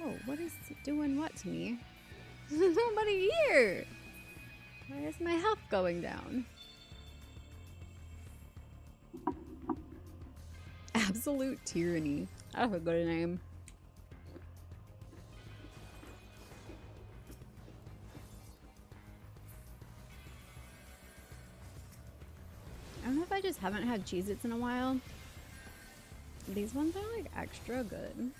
Oh, what is doing what to me? There's nobody here. Why is my health going down? Absolute tyranny. That's a good name. I don't know if I just haven't had Cheez-Its in a while. These ones are like extra good.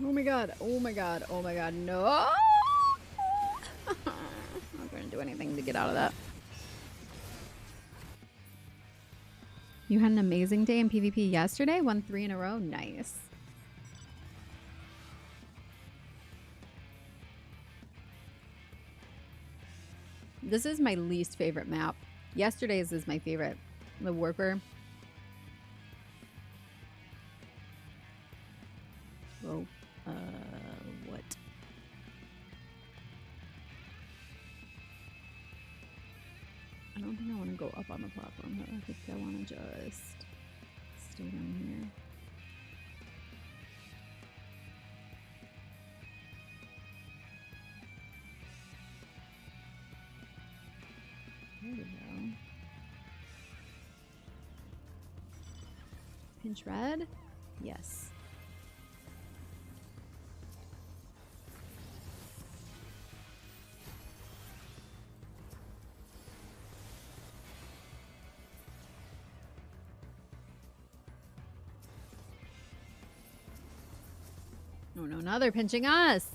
Oh my god, oh my god, oh my god, no! I'm not gonna do anything to get out of that. You had an amazing day in PvP yesterday? Won 3 in a row? Nice. This is my least favorite map. Yesterday's is my favorite. The Worker. Whoa. What? I don't think I want to go up on the platform though. I think I want to just stay down here. There we go. Pinch red? Yes. Oh no, now they're pinching us!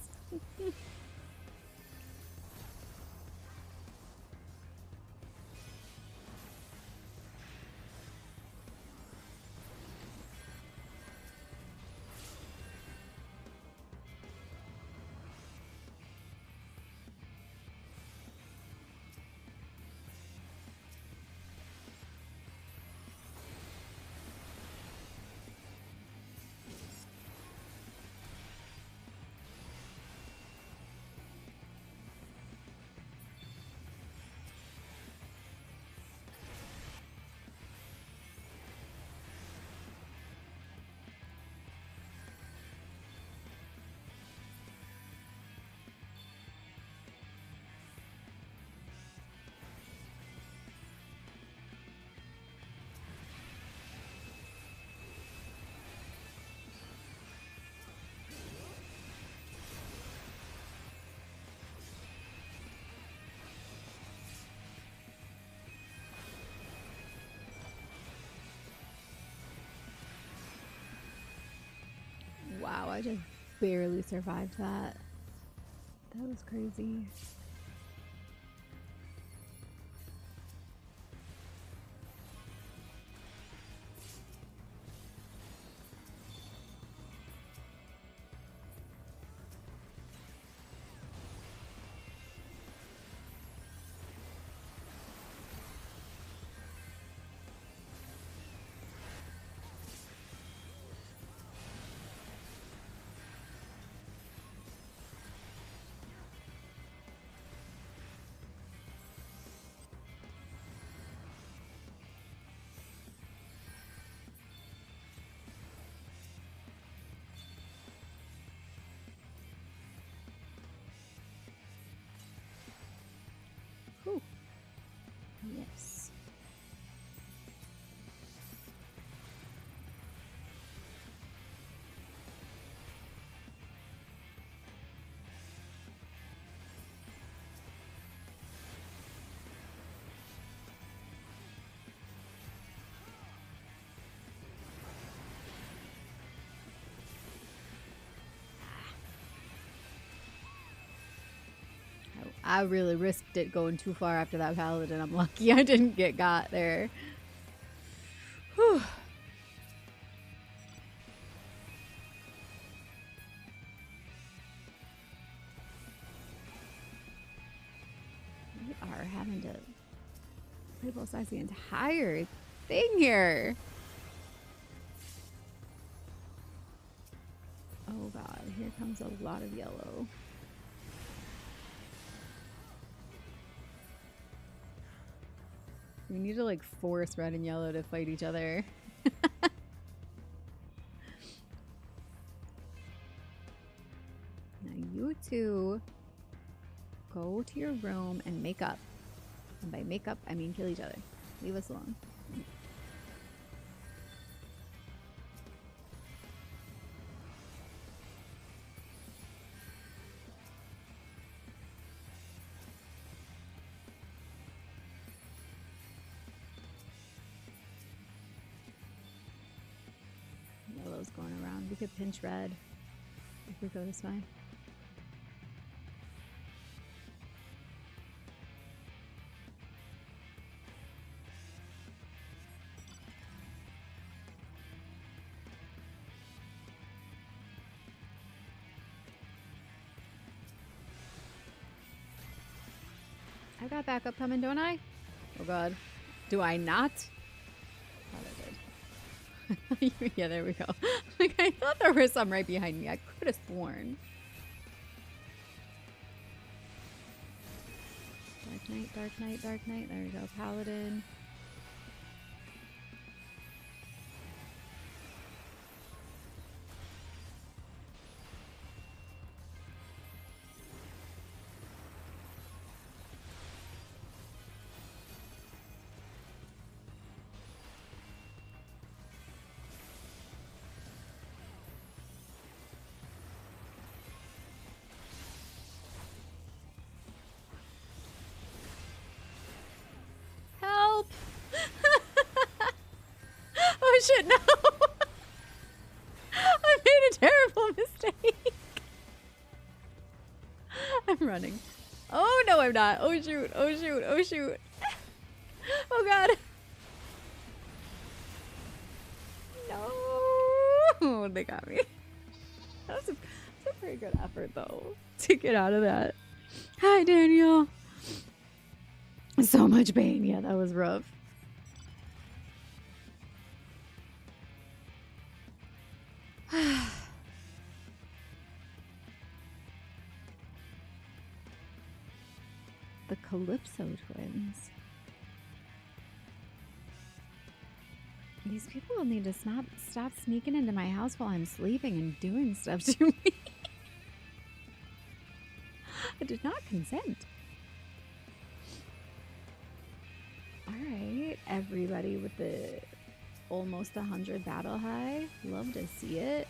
Wow, I just barely survived that. That was crazy. I really risked it going too far after that paladin. I'm lucky I didn't get got there. Whew. We are having to publicize the entire thing here. Oh god, here comes a lot of yellow. We need to like force red and yellow to fight each other. Now you two go to your room and make up. And by make up, I mean kill each other. Leave us alone. Yellow's going around. We could pinch red if we go this way. I got backup coming, don't I? Oh god. Do I not? Thought I did. Yeah, there we go. Like, I thought there was some right behind me. I could have sworn. Dark Knight, Dark Knight, Dark Knight. There we go. Paladin. Help! Oh shit, no! I made a terrible mistake. I'm running. Oh no, I'm not. Oh shoot, oh shoot, oh shoot. Oh god. No! They got me. That was a pretty good effort though to get out of that. Hi, Daniel. So much pain. Yeah, that was rough. The Calypso twins. These people will need to stop sneaking into my house while I'm sleeping and doing stuff to me. I did not consent. Alright, everybody with the almost 100 battle high. Love to see it.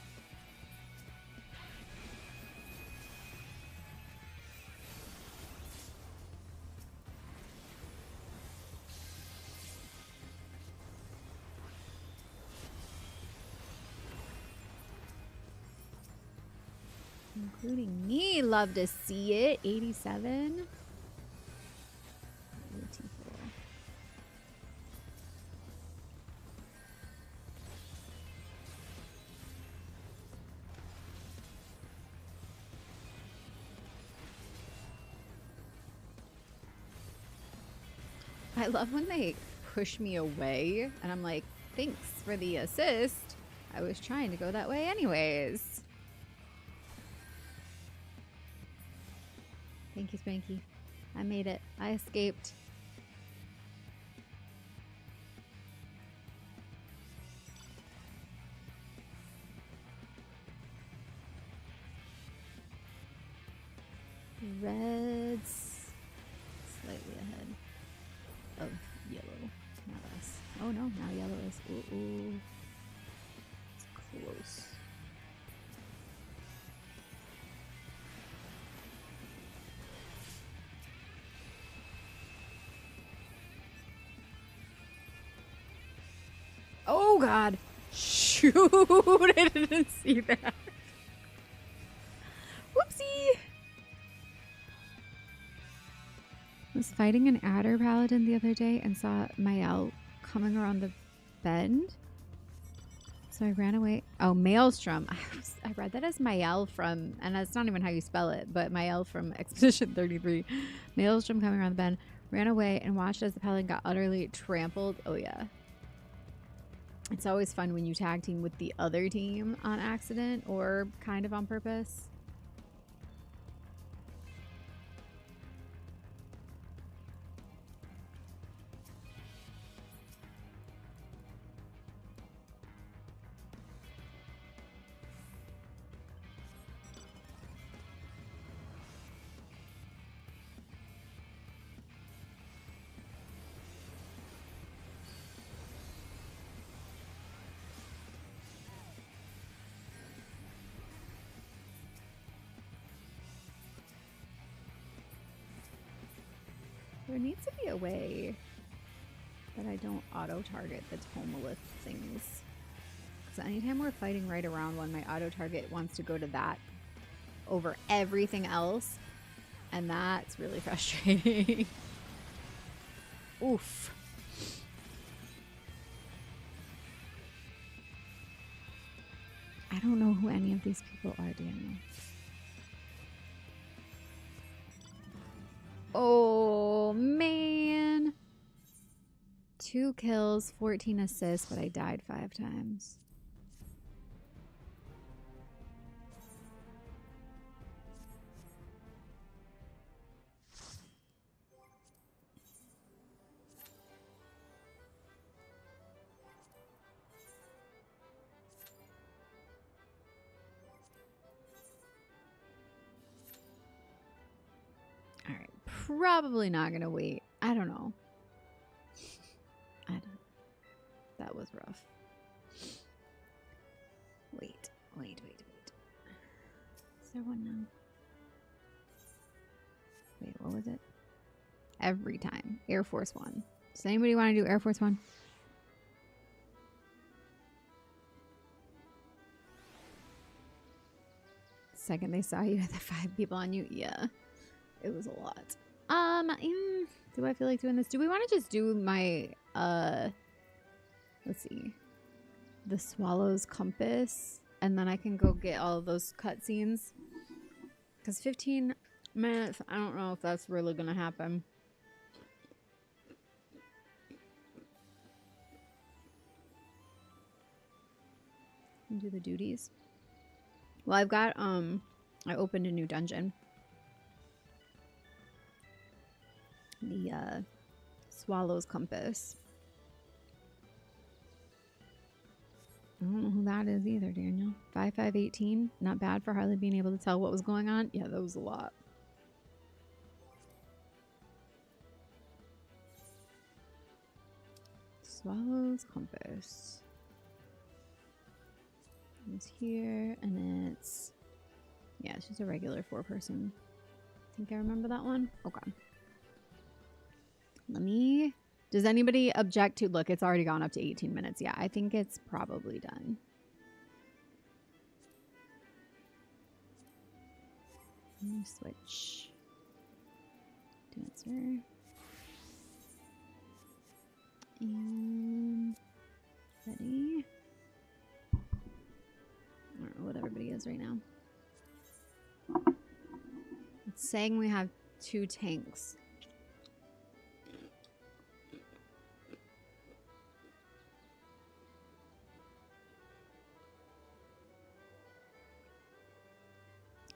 Including me. Love to see it. 87. I love when they push me away and I'm like, thanks for the assist. I was trying to go that way anyways. Thank you, Spanky. I made it. I escaped. Red's slightly ahead of yellow. Not us. Oh no, now yellow is. Ooh. It's close. Oh god! Shoot! I didn't see that. Whoopsie! was fighting an adder paladin the other day and saw Mael coming around the bend. So I ran away. Oh, Maelstrom. I read that as Mael from, and that's not even how you spell it, but Mael from Expedition 33. Maelstrom coming around the bend. Ran away and watched as the paladin got utterly trampled. Oh, yeah. It's always fun when you tag team with the other team on accident or kind of on purpose. There needs to be a way that I don't auto-target the Tomalith things. Because anytime we're fighting right around one, my auto-target wants to go to that over everything else. And that's really frustrating. Oof. I don't know who any of these people are, Daniel. Oh, man. 2 kills, 14 assists, but I died 5 times. All right, probably not gonna wait. I don't know. That was rough. Wait. Is there one now? Wait, what was it? Every time. Air Force One. Does anybody want to do Air Force One? Second they saw you had the 5 people on you. Yeah. It was a lot. Do I feel like doing this? Do we want to just do my let's see, the Swallow's Compass, and then I can go get all of those cutscenes? Because 15 minutes, I don't know if that's really gonna happen. And do the duties. Well, I've got I opened a new dungeon. The Swallow's Compass. I don't know who that is either, Daniel. 5518. Not bad for hardly being able to tell what was going on. Yeah, that was a lot. Swallow's Compass. It's here, and it's... yeah, it's just a regular 4-person. I think I remember that one. Okay. Let me... does anybody object to... look, it's already gone up to 18 minutes. Yeah, I think it's probably done. Let me switch. Dancer. And... ready. I don't know what everybody is right now. It's saying we have 2 tanks.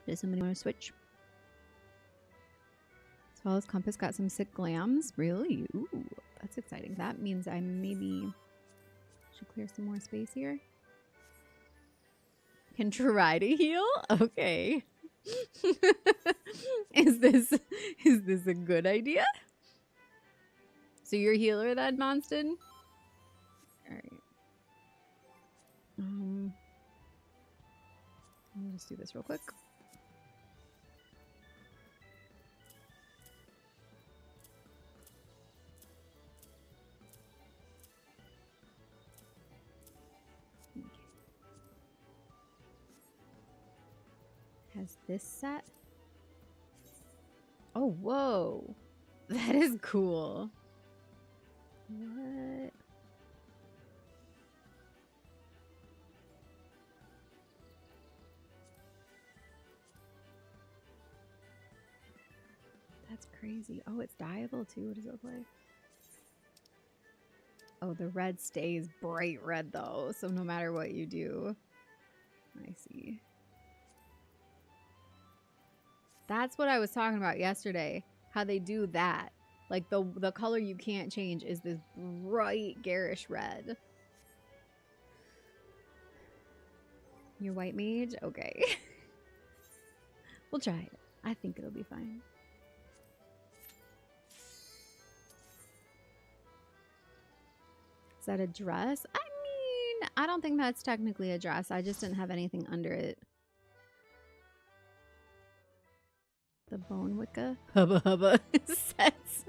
Does somebody want to switch? Swallow's Compass got some sick glams. Really? Ooh, that's exciting. That means I maybe should clear some more space here. Can try to heal? Okay. Is this a good idea? So you're a healer then, Monston? Alright. I'll just do this real quick. Has this set? Oh, whoa. That is cool. What? That's crazy. Oh, it's dyeable too. What does it look like? Oh, the red stays bright red though, so no matter what you do. I see. That's what I was talking about yesterday. How they do that. Like the color you can't change is this bright garish red. You're white mage? Okay. We'll try it. I think it'll be fine. Is that a dress? I mean, I don't think that's technically a dress. I just didn't have anything under it. The Bone Wicca? Hubba hubba sets.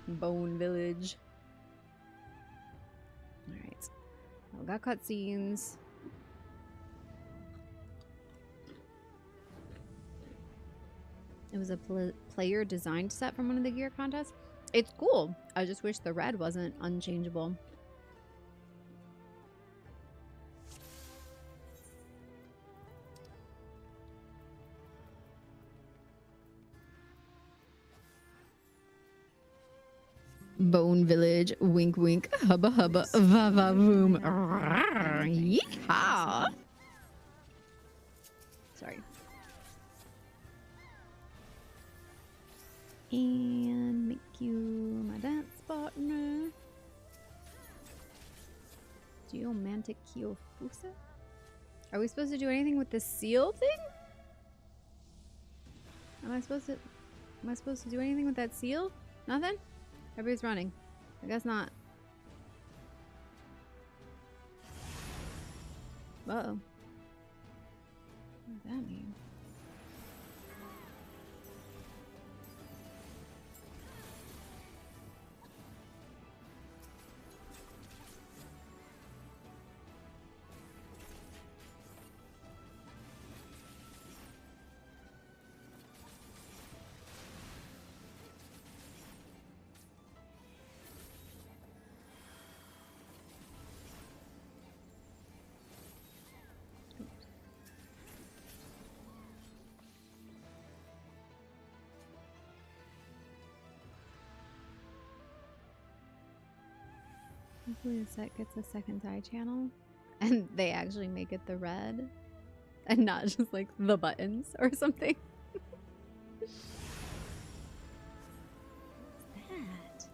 Bone Village. Alright. We got cutscenes. It was a player designed set from one of the gear contests. It's cool. I just wish the red wasn't unchangeable. Bone Village, wink wink, hubba hubba, va va voom. Yeehaw! Sorry. And make you my dance partner. Geomantic Kyofusa? Are we supposed to do anything with the seal thing? Am I supposed to do anything with that seal? Nothing? Everybody's running. I guess not. Uh-oh. What does that mean? Hopefully the set gets a second side channel and they actually make it the red and not just like the buttons or something. What's that?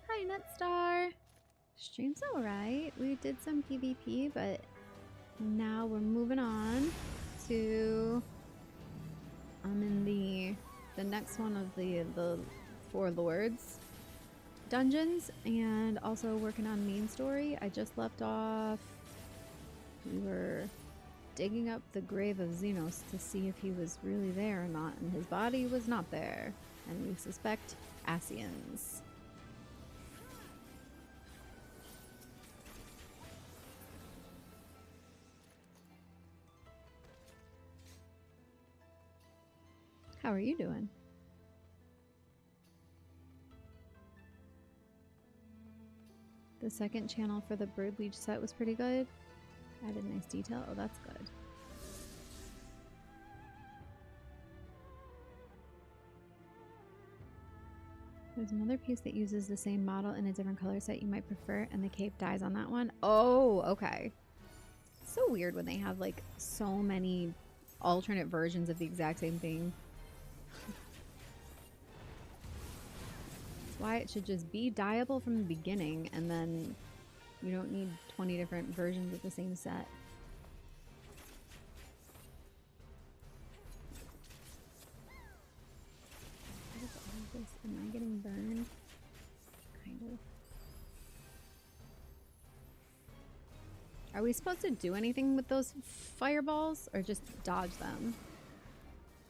Hi, Nutstar. Stream's alright. We did some PvP, but now we're moving on to I'm in the next one of the Four Lords dungeons and also working on main story. I just left off. We were digging up the grave of Xenos to see if he was really there or not, and his body was not there. And we suspect Asians. How are you doing? The second channel for the Bird Leech set was pretty good. Added nice detail. Oh, that's good. There's another piece that uses the same model in a different color set you might prefer, and the cape dies on that one. Oh, okay. So weird when they have like so many alternate versions of the exact same thing. That's why it should just be dyeable from the beginning, and then you don't need 20 different versions of the same set. Are we supposed to do anything with those fireballs or just dodge them?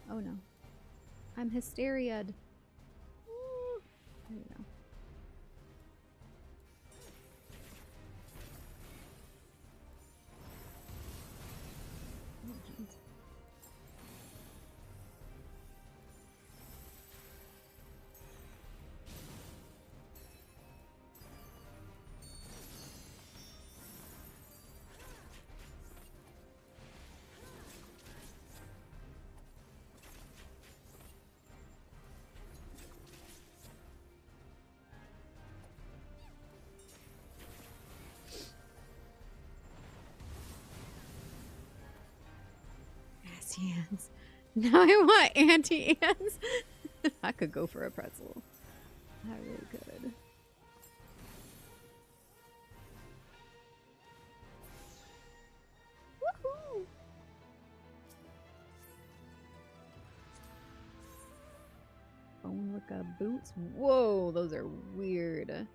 Oh no. I'm hysteria'd. Ooh. There we go. Oh, jeez. Anti-ants. Now I want anti-ants. I could go for a pretzel. I really could. Woohoo! Bone wicca boots. Whoa, those are weird.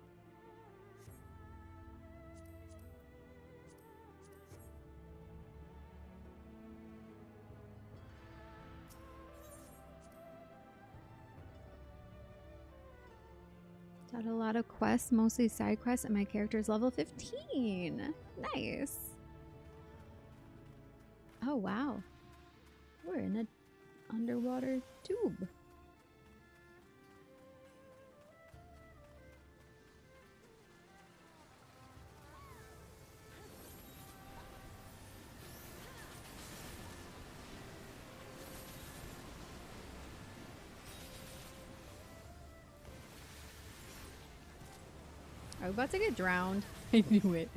Got a lot of quests, mostly side quests, and my character is level 15. Nice. Oh, wow. We're in an underwater tube. Are we about to get drowned? I knew it.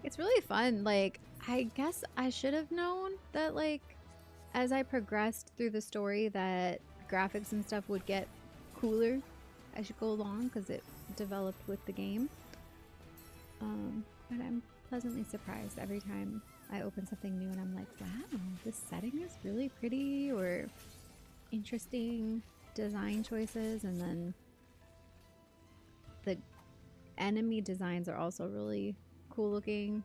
It's really fun. Like, I guess I should have known that, like, as I progressed through the story that graphics and stuff would get cooler as you go along because it developed with the game. But I'm pleasantly surprised every time I open something new and I'm like, wow, this setting is really pretty, or interesting design choices, and then the enemy designs are also really cool looking.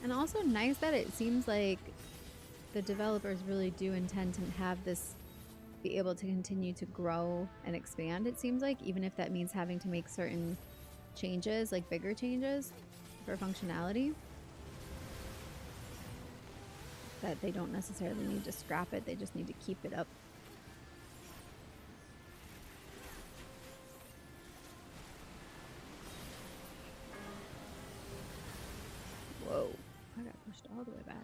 And also nice that it seems like the developers really do intend to have this be able to continue to grow and expand, it seems like, even if that means having to make certain changes, like bigger changes for functionality. That they don't necessarily need to scrap it, they just need to keep it up. Whoa. I got pushed all the way back.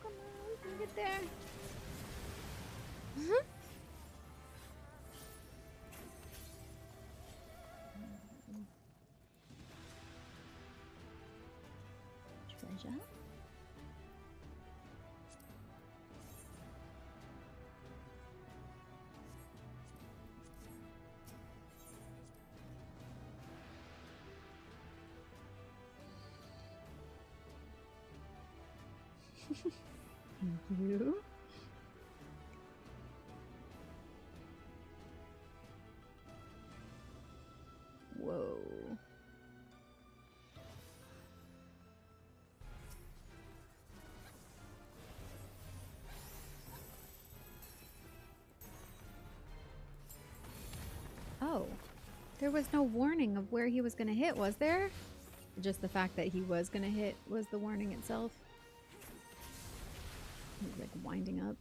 Come on, we can get there. Treasure. Thank you. Whoa. Oh, there was no warning of where he was going to hit, was there? Just the fact that he was going to hit was the warning itself. He's like winding up.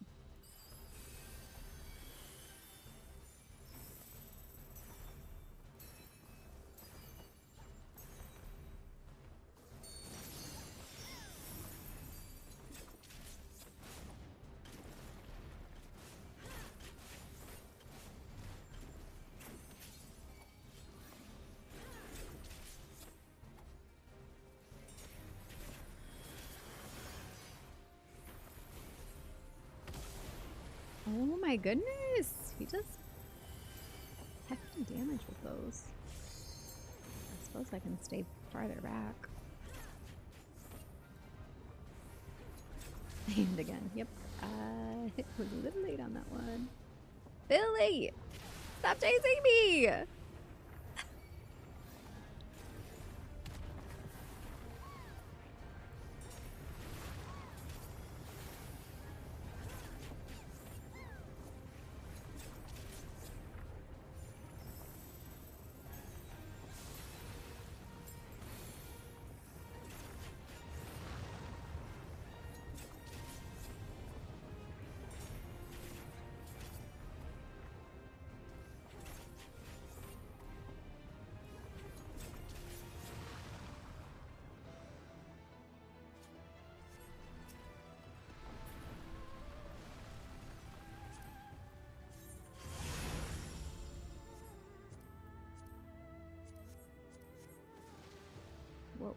Oh my goodness. He does hefty damage with those. I suppose I can stay farther back. And again, yep. I was a little late on that one. Billy! Stop chasing me! Whoa.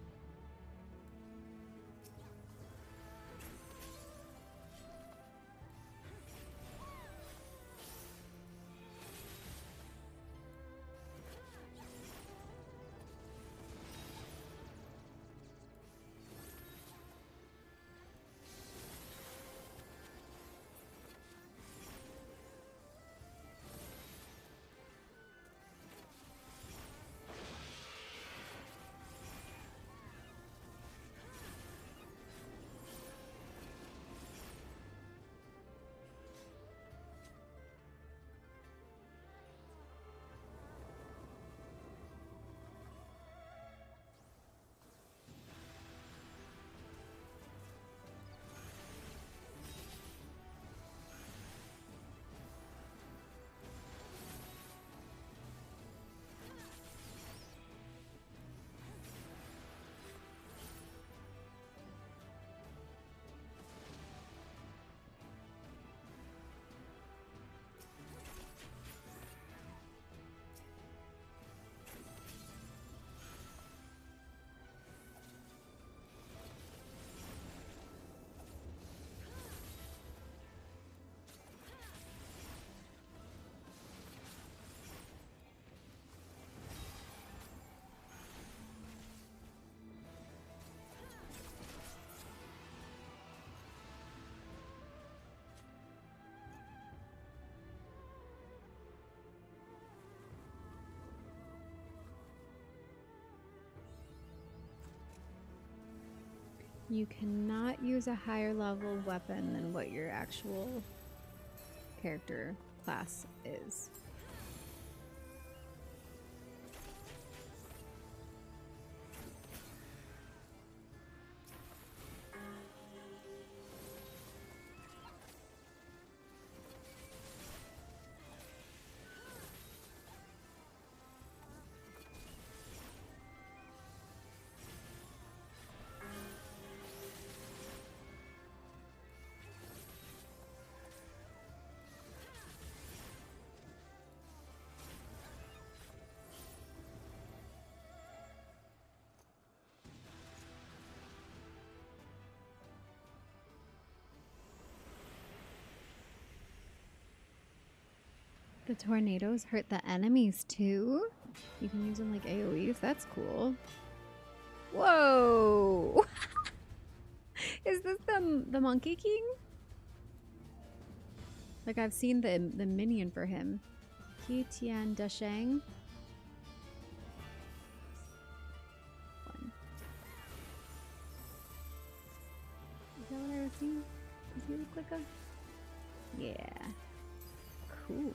You cannot use a higher level weapon than what your actual character class is. The tornadoes hurt the enemies too? You can use them like AoEs? That's cool. Whoa! Is this the Monkey King? Like I've seen the minion for him. Qi Tian Dasheng. Is that what I was seeing? Is he look like a... Yeah. Cool.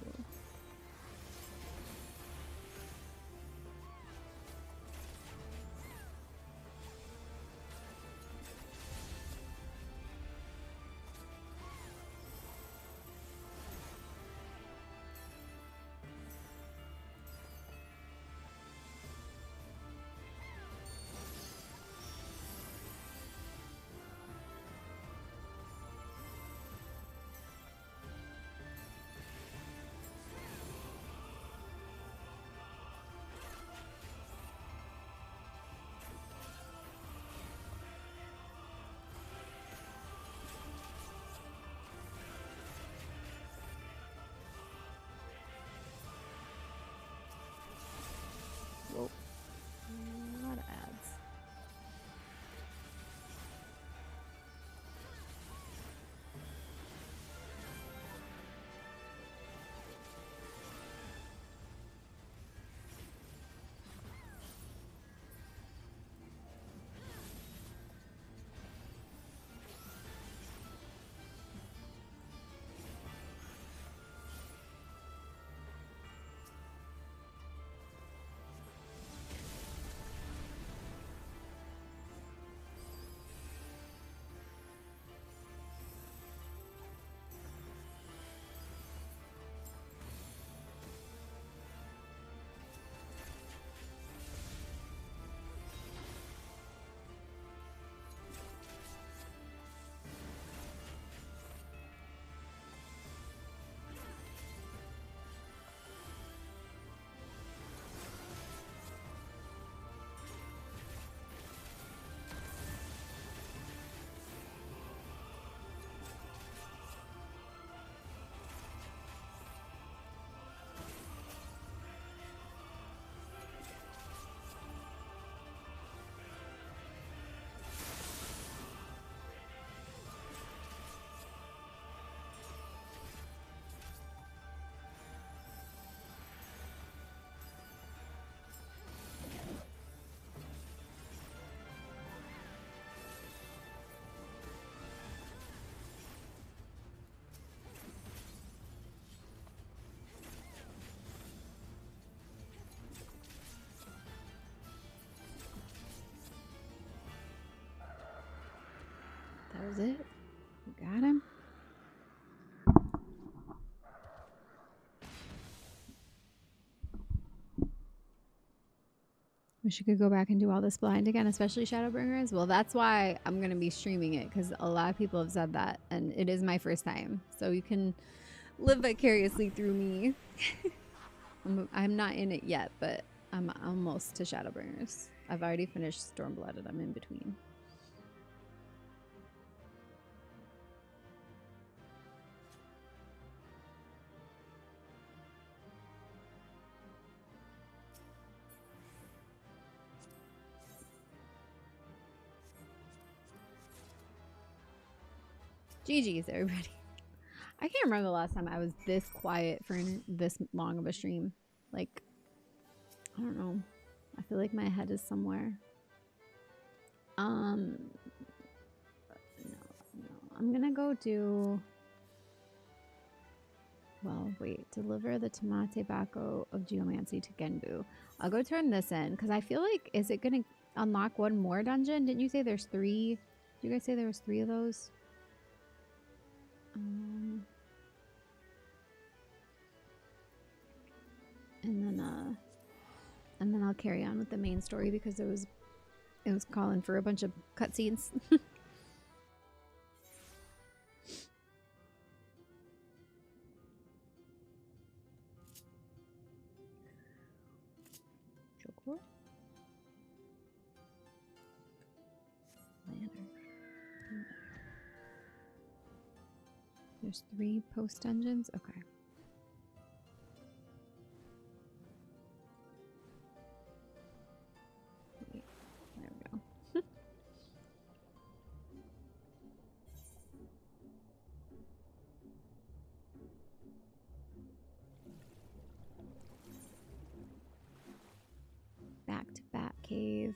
That was it. We got him. Wish you could go back and do all this blind again, especially Shadowbringers. Well, that's why I'm going to be streaming it, because a lot of people have said that, and it is my first time. So you can live vicariously through me. I'm not in it yet, but I'm almost to Shadowbringers. I've already finished Stormblood, and I'm in between. GG's, everybody. I can't remember the last time I was this quiet for this long of a stream. Like, I don't know. I feel like my head is somewhere. No. I'm gonna go do... Well, wait. Deliver the Tamate Bako of Geomancy to Genbu. I'll go turn this in, because I feel like... Is it gonna unlock one more dungeon? Didn't you say there's 3? Did you guys say there was 3 of those? And then I'll carry on with the main story, because it was calling for a bunch of cutscenes. Chocobo? Lantern. There's 3 post dungeons? Okay. Wait, there we go. Back to Bat Cave.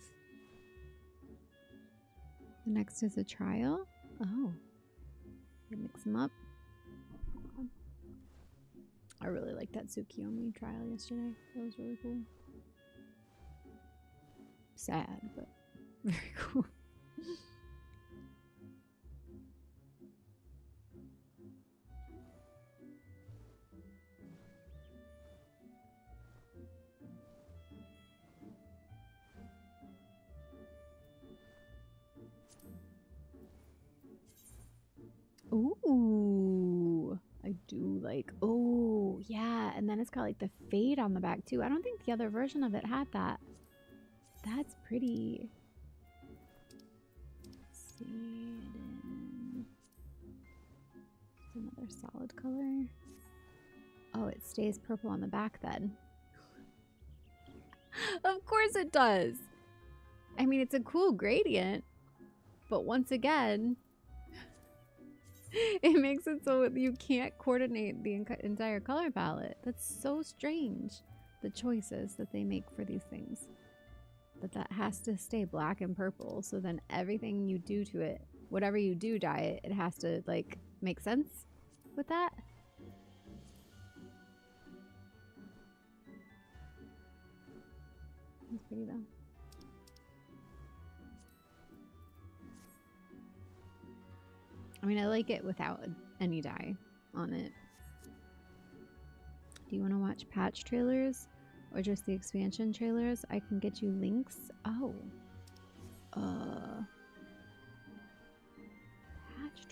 The next is a trial? Oh. You mix them up. I really liked that Tsukiyomi trial yesterday. That was really cool. Sad, but very cool. Ooh, I do like, oh yeah, and then it's got like the fade on the back too. I don't think the other version of it had that. That's pretty. Let's see, it's another solid color. Oh, it stays purple on the back then. Of course it does. I mean, it's a cool gradient, but once again, it makes it so you can't coordinate the entire color palette. That's so strange, the choices that they make for these things. But that has to stay black and purple, so then everything you do to it, whatever you do dye it, it has to like make sense with that. It's pretty though. I mean, I like it without any dye on it. Do you want to watch patch trailers or just the expansion trailers? I can get you links. Oh. Patch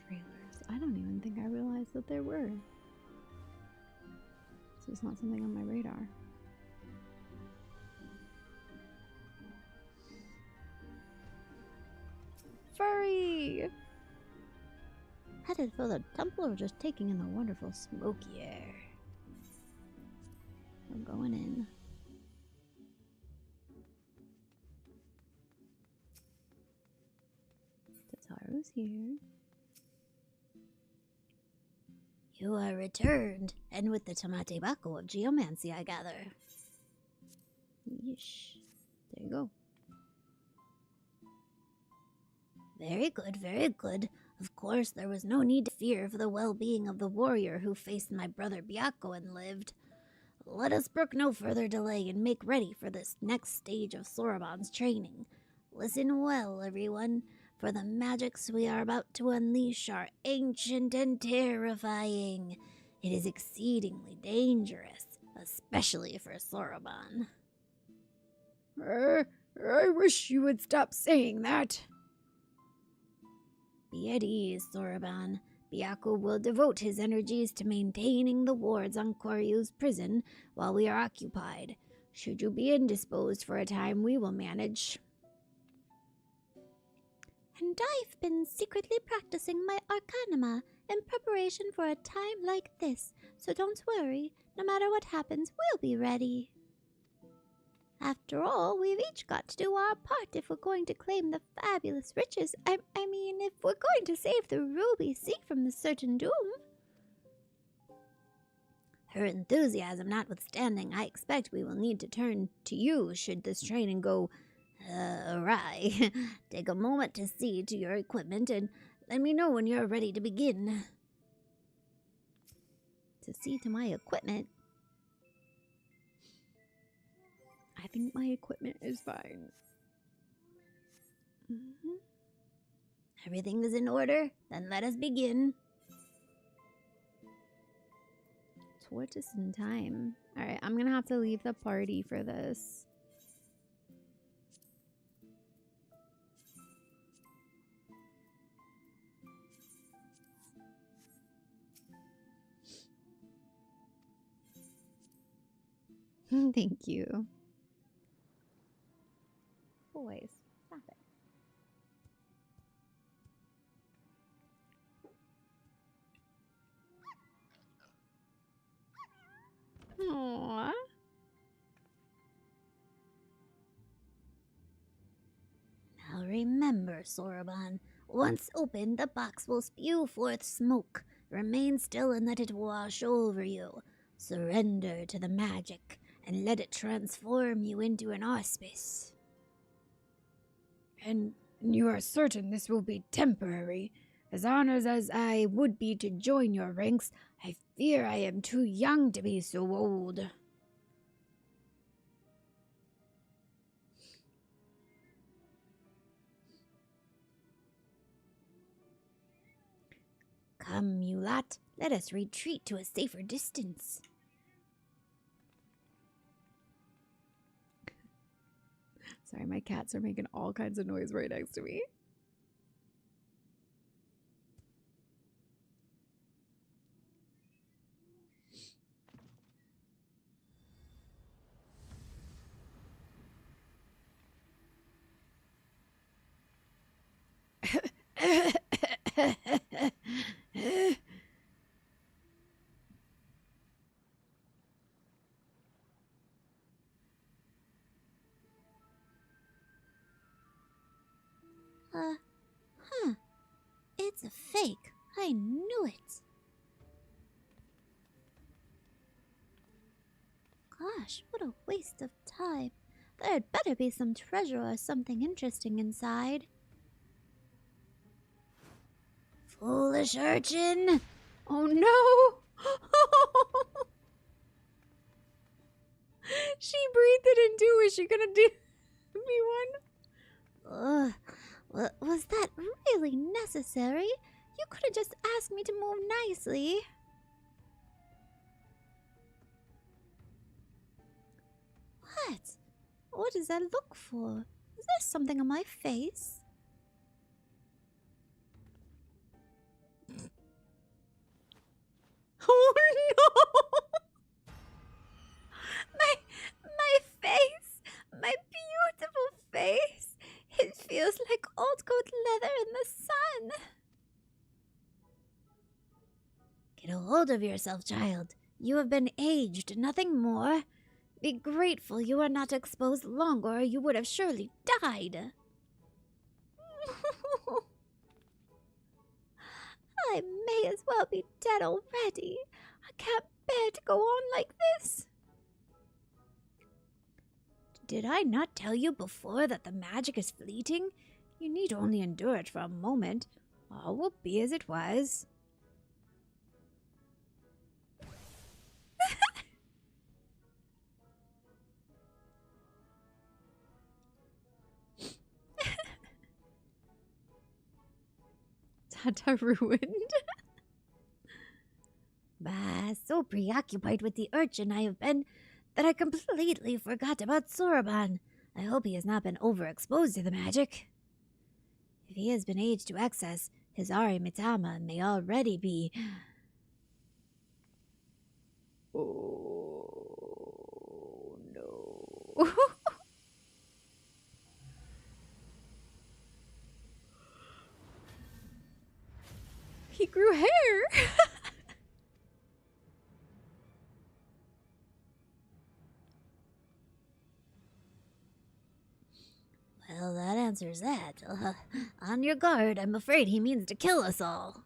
trailers. I don't even think I realized that there were. This is not something on my radar. Furry! Headed for the temple or just taking in the wonderful smoky air? I'm going in. Tataru's here. You are returned, and with the Tamate Bako of Geomancy, I gather. Yeesh. There you go. Very good, very good. Of course, there was no need to fear for the well-being of the warrior who faced my brother Byakko and lived. Let us brook no further delay and make ready for this next stage of Soroban's training. Listen well, everyone, for the magics we are about to unleash are ancient and terrifying. It is exceedingly dangerous, especially for Soroban. I wish you would stop saying that. Be at ease, Soroban. Byaku will devote his energies to maintaining the wards on Koryu's prison while we are occupied. Should you be indisposed for a time, we will manage. And I've been secretly practicing my Arcanima in preparation for a time like this, so don't worry. No matter what happens, we'll be ready. After all, we've each got to do our part if we're going to claim the fabulous riches. I mean, if we're going to save the Ruby Sea from the certain doom. Her enthusiasm notwithstanding, I expect we will need to turn to you should this training go awry. Take a moment to see to your equipment and let me know when you're ready to begin. To see to my equipment? I think my equipment is fine. Everything is in order? Then let us begin. Tortoise in time. Alright, I'm gonna have to leave the party for this. Thank you. Boys, stop it. Aww. Now remember, Soroban, once opened, the box will spew forth smoke. Remain still and let it wash over you. Surrender to the magic and let it transform you into an auspice. And you are certain this will be temporary? As honored as I would be to join your ranks, I fear I am too young to be so old. Come, you lot, let us retreat to a safer distance. Sorry, my cats are making all kinds of noise right next to me. It's a fake. I knew it. Gosh, what a waste of time. There had better be some treasure or something interesting inside. Foolish urchin! Oh no! She breathed it in too. Is she gonna do me one? Was that really necessary? You could have just asked me to move nicely. What? What does that look for? Is there something on my face? Oh no! My face! My beautiful face! It feels like old goat leather in the sun. Get a hold of yourself, child. You have been aged, nothing more. Be grateful you are not exposed longer, or you would have surely died. I may as well be dead already. I can't bear to go on like this. Did I not tell you before that the magic is fleeting? You need only endure it for a moment. All will be as it was. Data ruined. Bah, so preoccupied with the urchin I have been that I completely forgot about Soroban. I hope he has not been overexposed to the magic. If he has been aged to excess, his Ari Mitama may already be... Oh no. He grew hair. Well, that answers that. On your guard, I'm afraid he means to kill us all.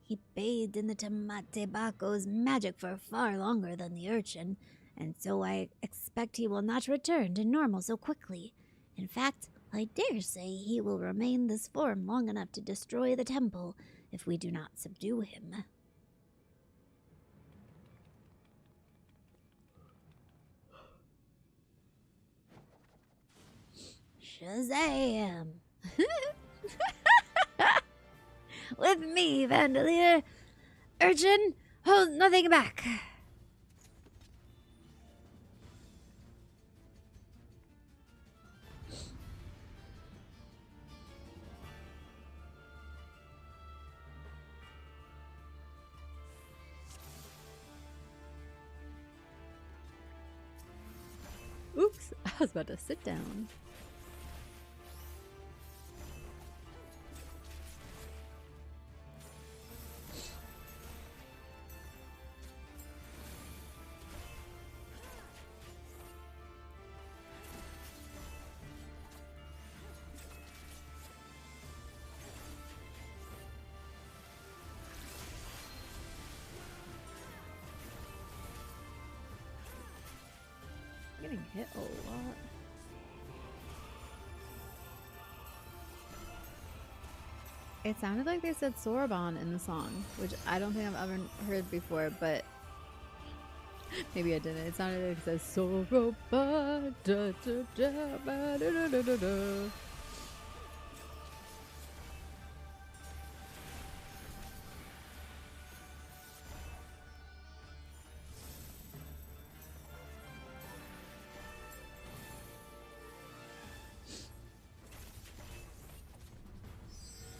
He bathed in the Tamate Bako's magic for far longer than the urchin, and so I expect he will not return to normal so quickly. In fact, I dare say he will remain this form long enough to destroy the temple if we do not subdue him. Shazam! With me, Vandalier! Urchin, hold nothing back! Oops, I was about to sit down. Getting hit a lot. It sounded like they said Soroban in the song, which I don't think I've ever heard before, but maybe I didn't. It sounded like it says Soroban. Da, da, da, ba, da, da, da, da, da.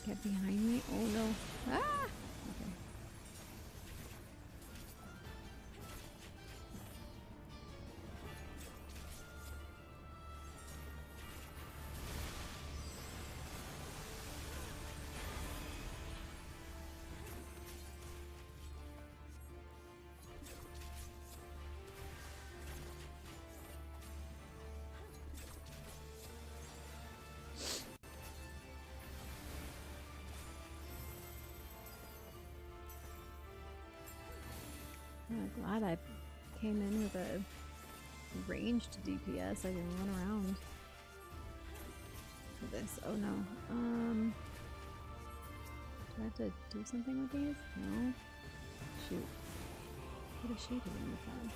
Get behind me. Oh no. Ah! Okay. I'm glad I came in with a ranged DPS. I can run around for this. Oh no. Do I have to do something with these? No. Shoot. What is she doing with that?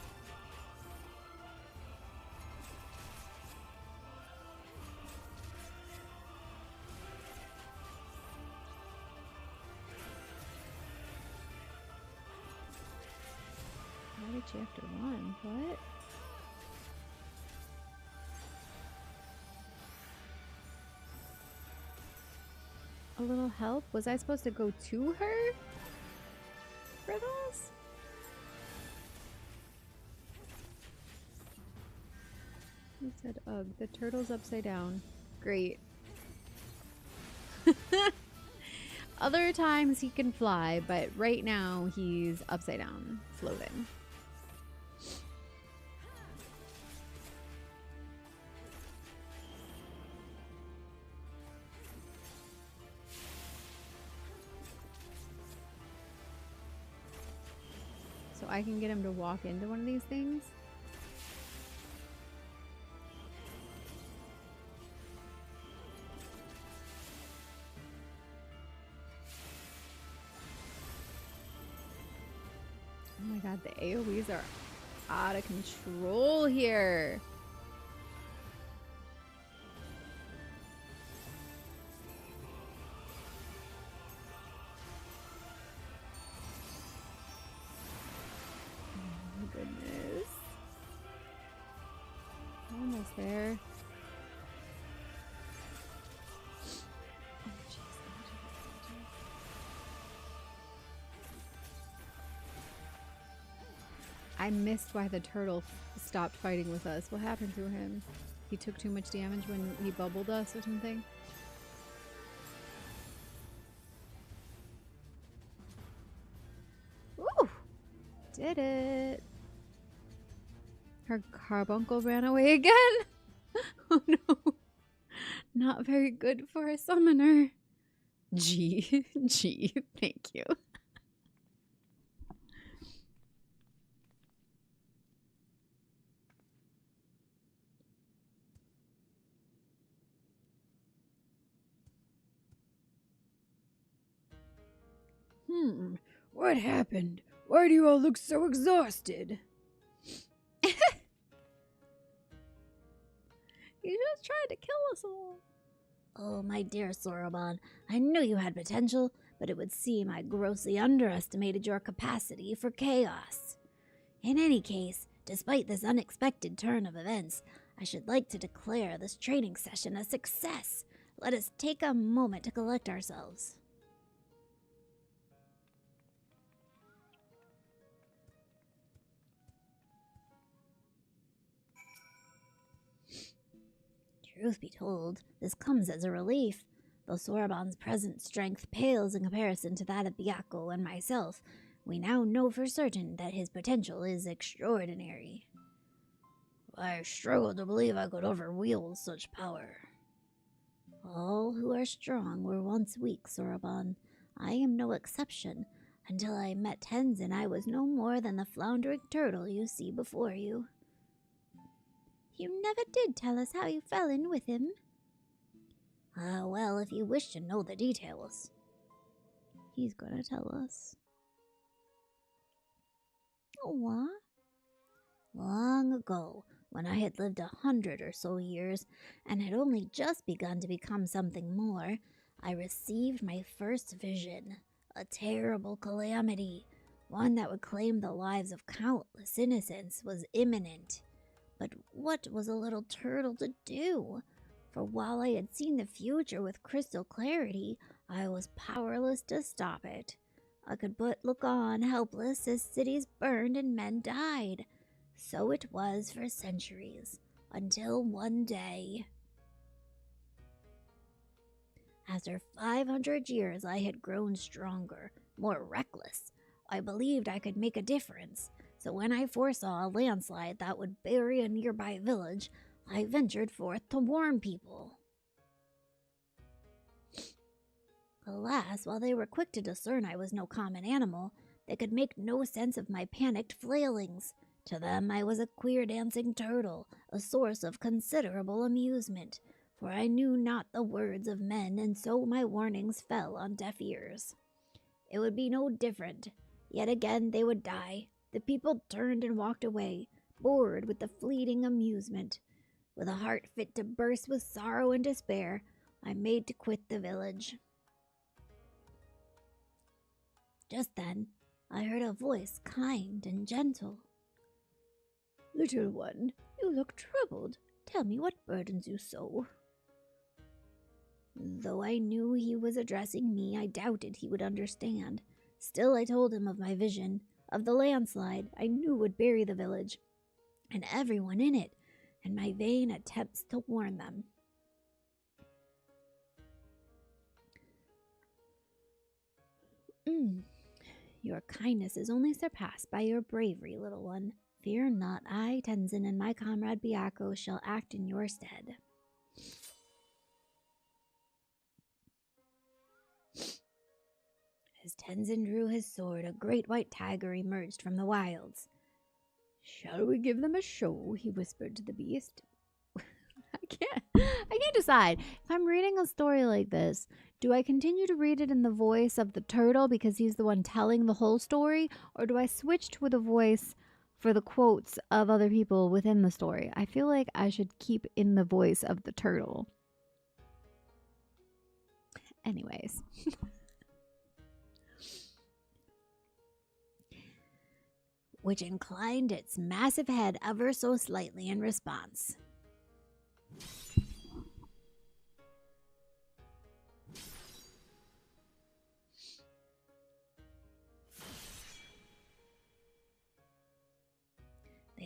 Why did you have to run? What? A little help? Was I supposed to go to her for this? He said, ugh, the turtle's upside down. Great. Other times he can fly, but right now he's upside down, floating. So I can get him to walk into one of these things. Oh my god, the AoEs are out of control here. there. I missed why the turtle stopped fighting with us. What happened to him? He took too much damage when he bubbled us or something? Woo! Did it. Her carbuncle ran away again. Oh no. Not very good for a summoner. Gee, thank you. What happened? Why do you all look so exhausted? He just tried to kill us all. Oh, my dear Soroban, I knew you had potential, but it would seem I grossly underestimated your capacity for chaos. In any case, despite this unexpected turn of events, I should like to declare this training session a success. Let us take a moment to collect ourselves. Truth be told, this comes as a relief. Though Soroban's present strength pales in comparison to that of Byakko and myself, we now know for certain that his potential is extraordinary. I struggle to believe I could overwield such power. All who are strong were once weak, Soroban. I am no exception. Until I met Tenzin, I was no more than the floundering turtle you see before you. You never did tell us how you fell in with him. Well, if you wish to know the details. He's gonna tell us. What? Long ago, when I had lived 100 or so years, and had only just begun to become something more, I received my first vision. A terrible calamity. One that would claim the lives of countless innocents was imminent. But what was a little turtle to do? For while I had seen the future with crystal clarity, I was powerless to stop it. I could but look on, helpless, as cities burned and men died. So it was for centuries, until one day. After 500 years, I had grown stronger, more reckless. I believed I could make a difference. So when I foresaw a landslide that would bury a nearby village, I ventured forth to warn people. Alas, while they were quick to discern I was no common animal, they could make no sense of my panicked flailings. To them I was a queer dancing turtle, a source of considerable amusement, for I knew not the words of men, and so my warnings fell on deaf ears. It would be no different. Yet again they would die. The people turned and walked away, bored with the fleeting amusement. With a heart fit to burst with sorrow and despair, I made to quit the village. Just then, I heard a voice kind and gentle. Little one, you look troubled. Tell me what burdens you so. Though I knew he was addressing me, I doubted he would understand. Still, I told him of my vision, of the landslide I knew would bury the village, and everyone in it, and my vain attempts to warn them. Your kindness is only surpassed by your bravery, little one. Fear not, I, Tenzin, and my comrade Byakko shall act in your stead. As Tenzin drew his sword, a great white tiger emerged from the wilds. Shall we give them a show? He whispered to the beast. I can't decide. If I'm reading a story like this, do I continue to read it in the voice of the turtle because he's the one telling the whole story? Or do I switch to the voice for the quotes of other people within the story? I feel like I should keep in the voice of the turtle. Anyways. Which inclined its massive head ever so slightly in response.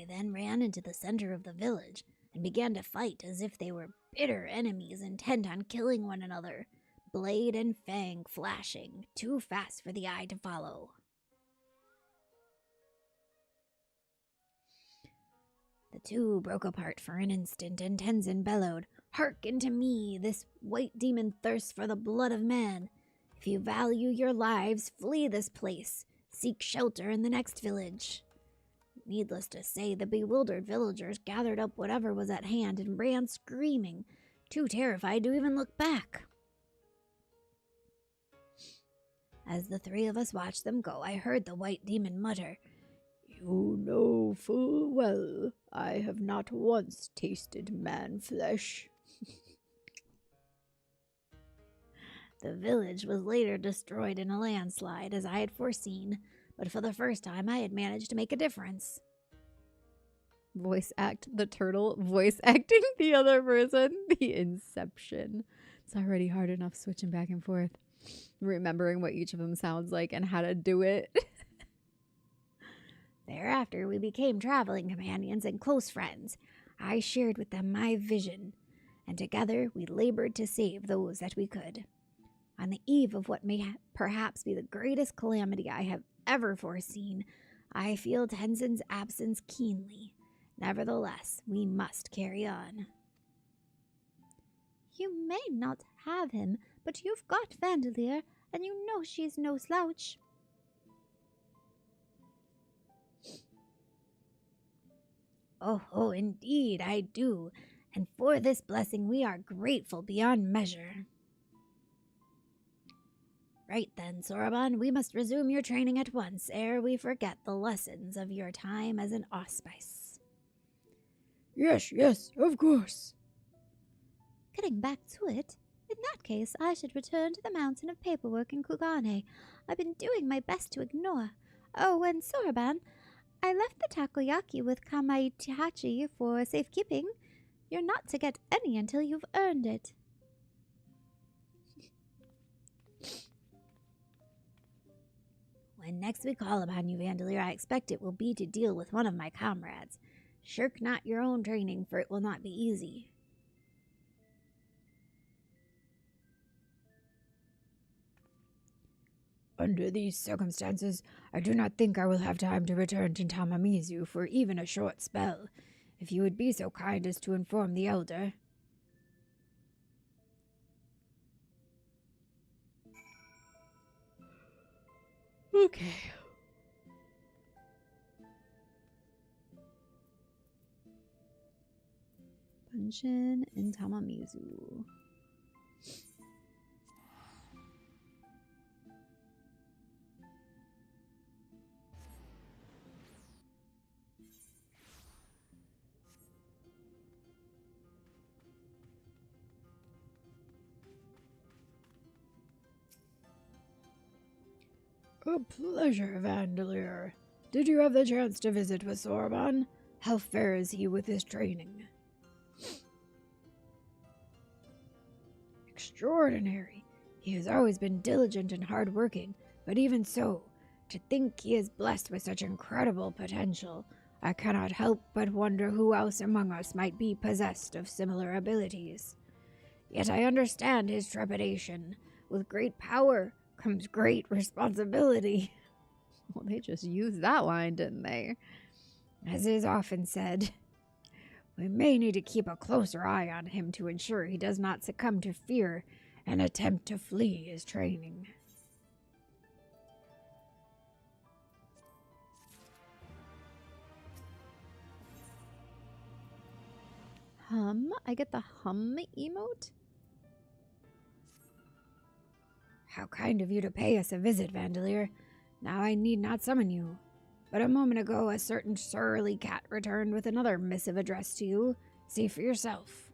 then ran into the center of the village and began to fight as if they were bitter enemies intent on killing one another, blade and fang flashing, too fast for the eye to follow. The two broke apart for an instant, and Tenzin bellowed, "Hearken to me! This white demon thirsts for the blood of man. If you value your lives, flee this place. Seek shelter in the next village." Needless to say, the bewildered villagers gathered up whatever was at hand and ran screaming, too terrified to even look back. As the three of us watched them go, I heard the white demon mutter, "You know full well I have not once tasted man flesh." The village was later destroyed in a landslide, as I had foreseen, but for the first time I had managed to make a difference. Voice act the turtle, voice acting the other person. The inception. It's already hard enough switching back and forth, remembering what each of them sounds like and how to do it. Thereafter, we became traveling companions and close friends. I shared with them my vision, and together we labored to save those that we could. On the eve of what may perhaps be the greatest calamity I have ever foreseen, I feel Tenzin's absence keenly. Nevertheless, we must carry on. You may not have him, but you've got Vandalier, and you know she's no slouch. Oh, indeed I do, and for this blessing we are grateful beyond measure. Right then, Soroban, we must resume your training at once, ere we forget the lessons of your time as an auspice. Yes, of course. Getting back to it, in that case I should return to the mountain of paperwork in Kugane. I've been doing my best to ignore. Oh, and Soroban, I left the takoyaki with Kamaitachi for safekeeping. You're not to get any until you've earned it. When next we call upon you, Vandalier, I expect it will be to deal with one of my comrades. Shirk not your own training, for it will not be easy. Under these circumstances, I do not think I will have time to return to Tamamizu for even a short spell. If you would be so kind as to inform the elder. Okay. Bunshin and Tamamizu. A pleasure, Vandalier. Did you have the chance to visit with Soroban? How fares he with his training? Extraordinary. He has always been diligent and hard-working, but even so, to think he is blessed with such incredible potential, I cannot help but wonder who else among us might be possessed of similar abilities. Yet I understand his trepidation. With great power comes great responsibility. Well, they just used that line, didn't they? As is often said, we may need to keep a closer eye on him to ensure he does not succumb to fear and attempt to flee his training. I get the hum emote? How kind of you to pay us a visit, Vandalier. Now I need not summon you. But a moment ago, a certain surly cat returned with another missive addressed to you. See for yourself.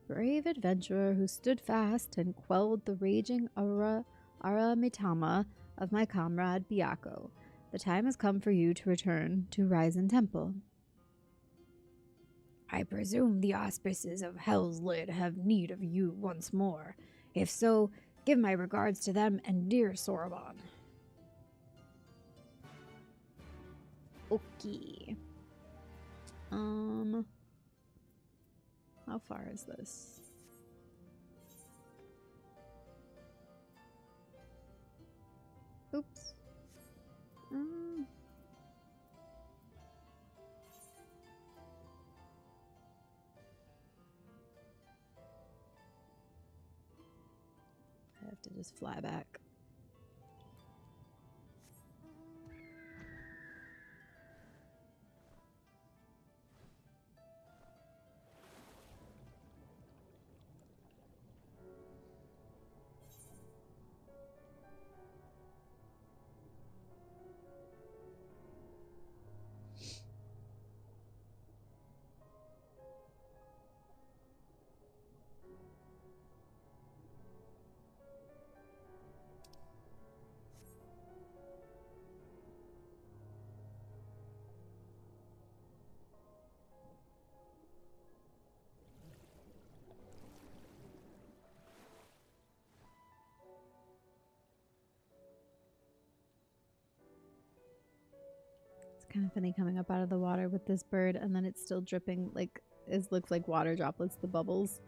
Brave adventurer who stood fast and quelled the raging Aramitama of my comrade Byakko. The time has come for you to return to Ryzen Temple. I presume the auspices of Hell's Lid have need of you once more. If so, give my regards to them and dear Sorbonne. Okay. How far is this? Oops. I have to just fly back. Kind of funny coming up out of the water with this bird, and then it's still dripping. Like, it looks like water droplets, the bubbles.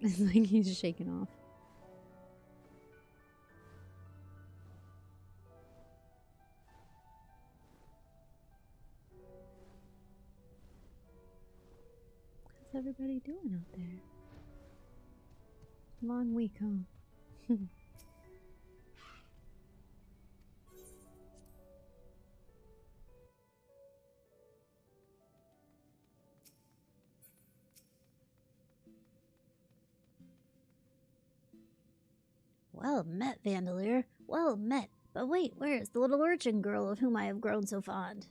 It's like he's shaking off. How's everybody doing out there? Long week, huh? Well met, Vandalier. Well met. But wait, where is the little urchin girl of whom I have grown so fond?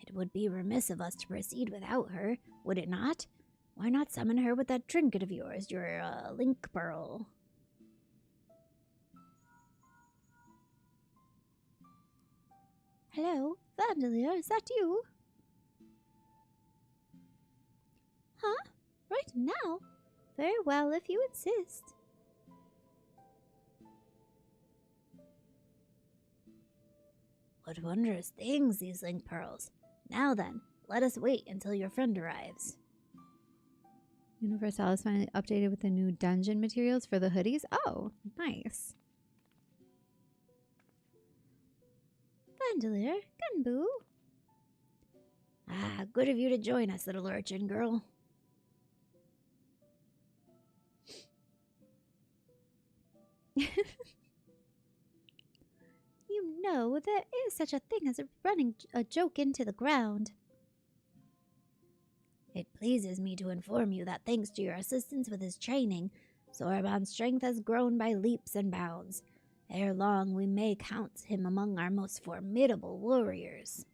It would be remiss of us to proceed without her, would it not? Why not summon her with that trinket of yours, your, link pearl? Hello, Vandalier, is that you? Huh? Right now? Very well, if you insist. What wondrous things, these link pearls. Now then, let us wait until your friend arrives. Universalis finally updated with the new dungeon materials for the hoodies. Oh, nice. Vandalier, Gunboo. Ah, good of you to join us, little urchin girl. You know, there is such a thing as running a joke into the ground. It pleases me to inform you that thanks to your assistance with his training, Sorbonne's strength has grown by leaps and bounds. Ere long, we may count him among our most formidable warriors.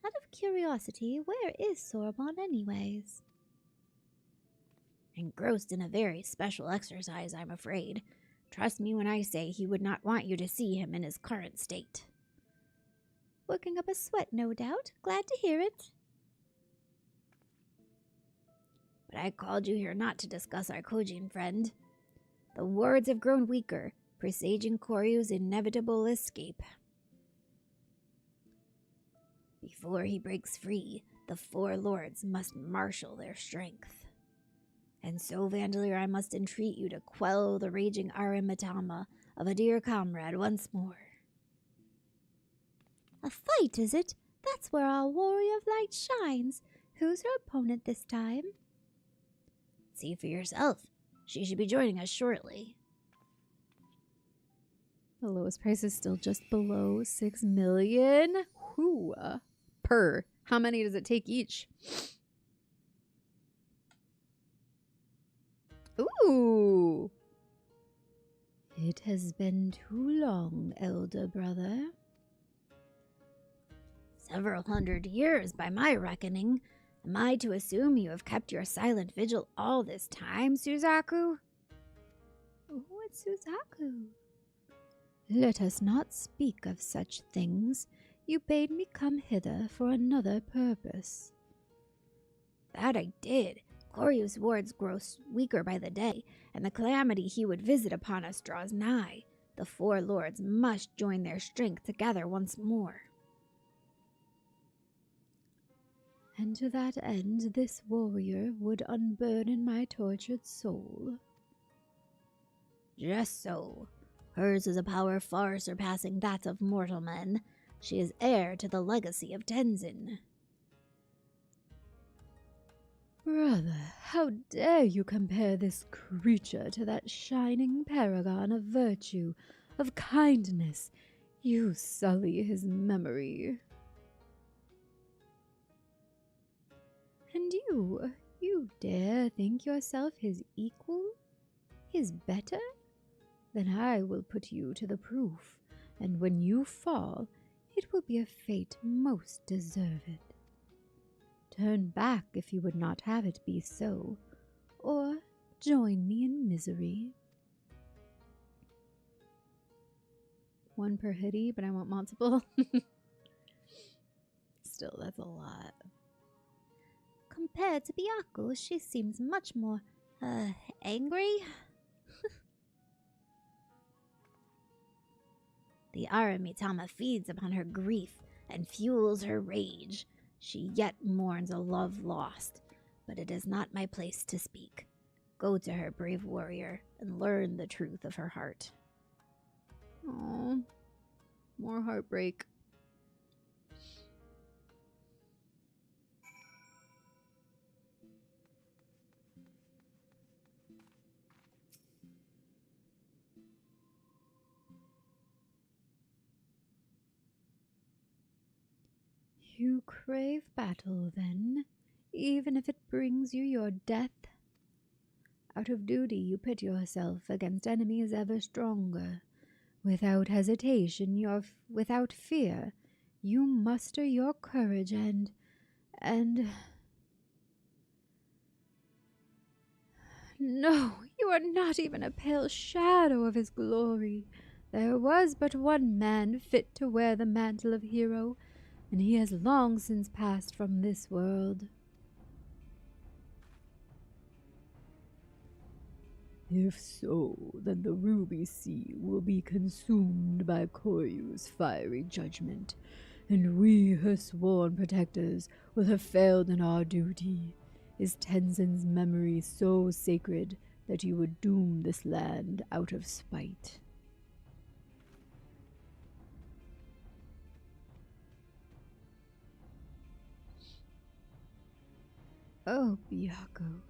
Out of curiosity, where is Sorbonne anyways? Engrossed in a very special exercise, I'm afraid. Trust me when I say he would not want you to see him in his current state. Working up a sweat, no doubt. Glad to hear it. But I called you here not to discuss our Kojin friend. The wards have grown weaker, presaging Koryu's inevitable escape. Before he breaks free, the four lords must marshal their strength. And so, Vandalier, I must entreat you to quell the raging Arimitama of a dear comrade once more. A fight, is it? That's where our warrior of light shines. Who's her opponent this time? See for yourself. She should be joining us shortly. The lowest price is still just below 6 million. Whoo. Per. How many does it take each? Ooh. It has been too long, elder brother. Several 100 years by my reckoning. Am I to assume you have kept your silent vigil all this time, Suzaku? What Suzaku? Let us not speak of such things. You bade me come hither for another purpose. That I did, Koryu's wards grow weaker by the day, and the calamity he would visit upon us draws nigh. The four lords must join their strength together once more. And to that end, this warrior would unburden my tortured soul. Just so. Hers is a power far surpassing that of mortal men. She is heir to the legacy of Tenzin. Brother, how dare you compare this creature to that shining paragon of virtue, of kindness? You sully his memory. And you dare think yourself his equal? His better? Then I will put you to the proof, and when you fall, it will be a fate most deserved. Turn back if you would not have it be so, or join me in misery. One per hoodie, but I want multiple. Still, that's a lot. Compared to Byaku, she seems much more, angry. The Aramitama feeds upon her grief and fuels her rage. She yet mourns a love lost, but it is not my place to speak. Go to her, brave warrior, and learn the truth of her heart. Oh, more heartbreak. You crave battle, then, even if it brings you your death? Out of duty you pit yourself against enemies ever stronger. Without hesitation, without fear, you muster your courage and... No, you are not even a pale shadow of his glory. There was but one man fit to wear the mantle of hero, and he has long since passed from this world. If so, then the Ruby Sea will be consumed by Koryu's fiery judgment, and we, her sworn protectors, will have failed in our duty. Is Tenzin's memory so sacred that you would doom this land out of spite? Oh, Byaku,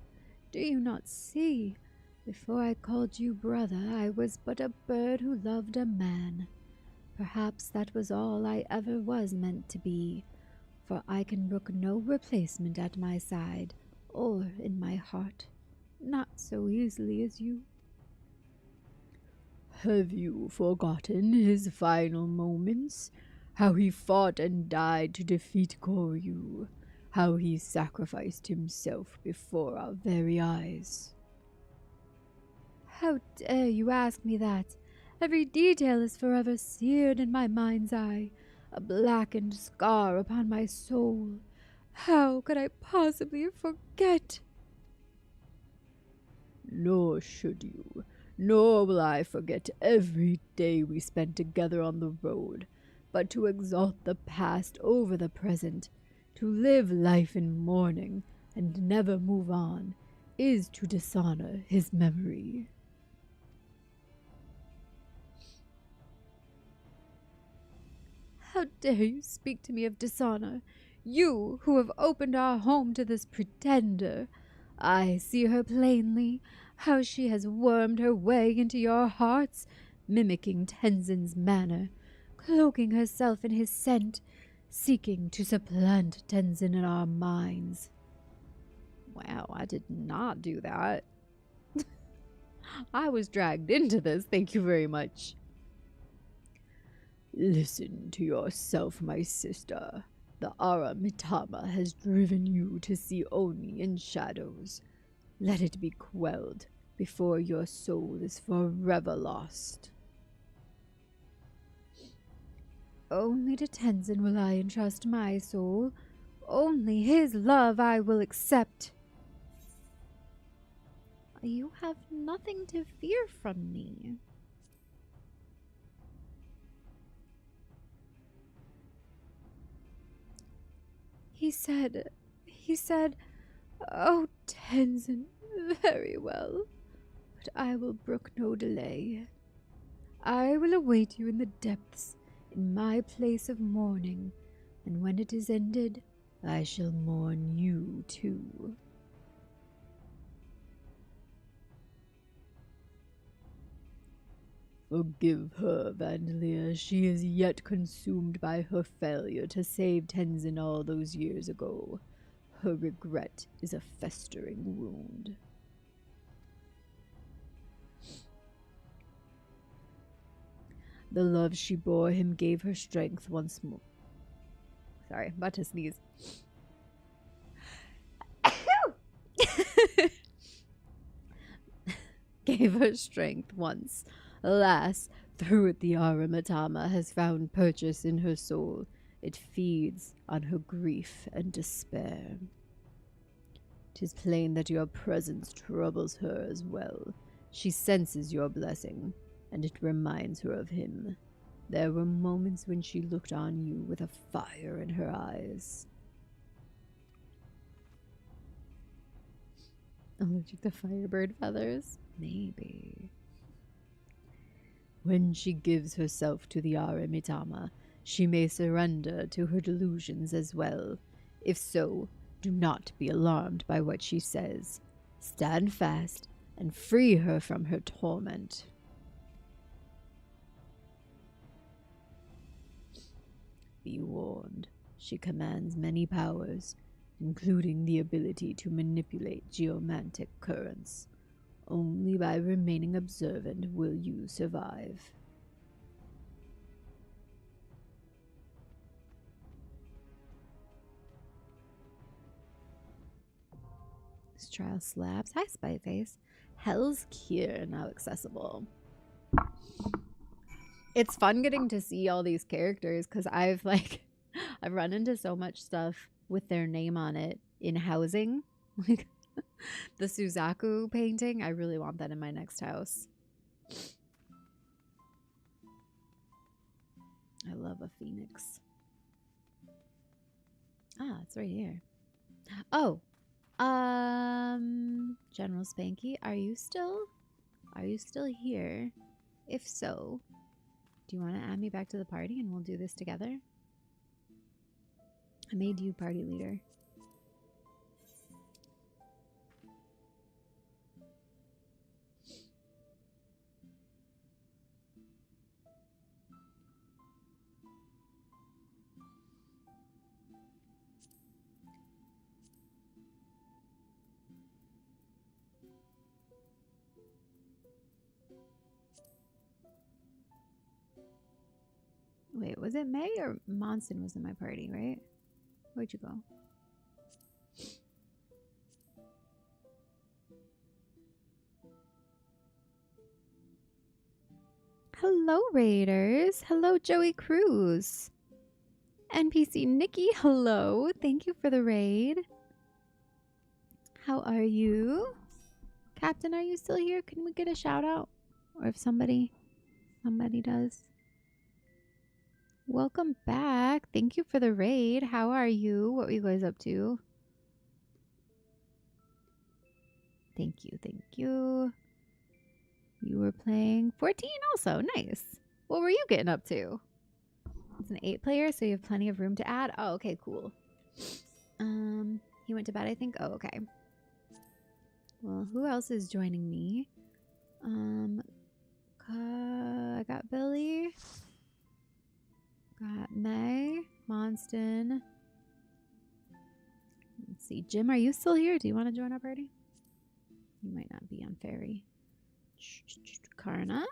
do you not see? Before I called you brother, I was but a bird who loved a man. Perhaps that was all I ever was meant to be, for I can brook no replacement at my side, or in my heart, not so easily as you. Have you forgotten his final moments? How he fought and died to defeat Koryu? How he sacrificed himself before our very eyes? How dare you ask me that? Every detail is forever seared in my mind's eye, a blackened scar upon my soul. How could I possibly forget? Nor should you, nor will I forget every day we spent together on the road, but to exalt the past over the present, to live life in mourning and never move on, is to dishonor his memory. How dare you speak to me of dishonor? You, who have opened our home to this pretender. I see her plainly, how she has wormed her way into your hearts, mimicking Tenzin's manner, cloaking herself in his scent, seeking to supplant Tenzin in our minds. Wow, I did not do that. I was dragged into this, thank you very much. Listen to yourself, my sister. The Aramitama has driven you to see only in shadows. Let it be quelled before your soul is forever lost. Only to Tenzin will I entrust my soul. Only his love I will accept. You have nothing to fear from me. He said, oh, Tenzin, very well, but I will brook no delay. I will await you in the depths, in my place of mourning, and when it is ended, I shall mourn you too. Forgive her, Vandalia. She is yet consumed by her failure to save Tenzin all those years ago. Her regret is a festering wound. The love she bore him gave her strength once more. Sorry, I'm about to sneeze. Gave her strength once. Alas, through it the Aramatama has found purchase in her soul. It feeds on her grief and despair. 'Tis plain that your presence troubles her as well. She senses your blessing, and it reminds her of him. There were moments when she looked on you with a fire in her eyes. Allergic to firebird feathers? Maybe. When she gives herself to the Aramitama, she may surrender to her delusions as well. If so, do not be alarmed by what she says. Stand fast and free her from her torment. Be warned, she commands many powers, including the ability to manipulate geomantic currents. Only by remaining observant will you survive. This trial slaps. Hi, Spiteface. Hell's Cure now accessible. It's fun getting to see all these characters because I've run into so much stuff with their name on it in housing. Like the Suzaku painting. I really want that in my next house. I love a phoenix. Ah, it's right here. Oh, General Spanky, are you still here? If so, do you want to add me back to the party and we'll do this together? I made you party leader. Wait, was it May or Monson was in my party, right? Where'd you go? Hello, Raiders. Hello, Joey Cruz. NPC Nikki, hello. Thank you for the raid. How are you? Captain, are you still here? Can we get a shout out? Or if somebody does. Welcome back. Thank you for the raid. How are you? What were you guys up to? Thank you. Thank you. You were playing 14 also. Nice. What were you getting up to? It's an 8-player, so you have plenty of room to add. Oh, okay, cool. He went to bed, I think. Oh, okay. Well, who else is joining me? I got Billy. Got May, Monston. Let's see. Jim, are you still here? Do you want to join our party? You might not be on ferry. Karna?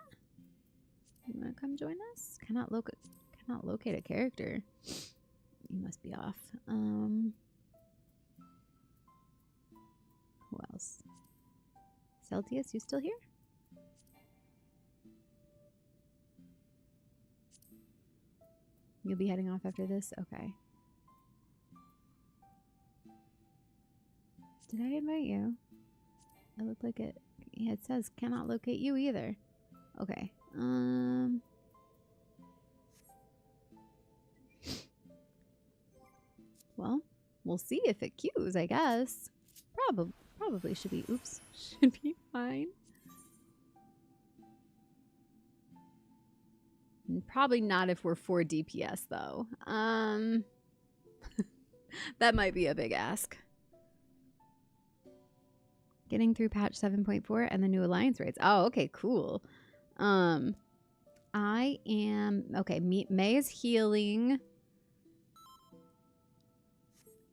You want to come join us? Cannot locate a character. You must be off. Who else? Celtius, you still here? You'll be heading off after this? Okay. Did I invite you? I look like it. Yeah, it says cannot locate you either. Okay. Well, we'll see if it queues, I guess. Probably should be. Oops. Should be fine. Probably not if we're 4 DPS though. That might be a big ask. Getting through patch 7.4 and the new alliance raids. Oh, okay, cool. I am okay. May is healing.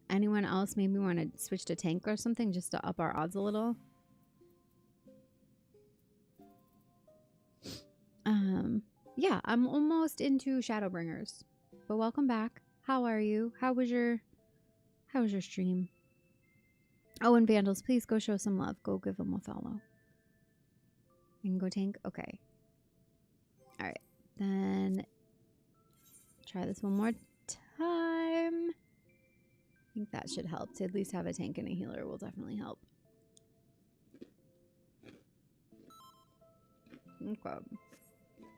Anyone else maybe want to switch to tank or something just to up our odds a little? Yeah, I'm almost into Shadowbringers. But welcome back. How are you? How was your stream? Oh, and Vandals, please go show some love. Go give them a follow. You can go tank? Okay. Alright. Then try this one more time. I think that should help. To at least have a tank and a healer will definitely help. Okay.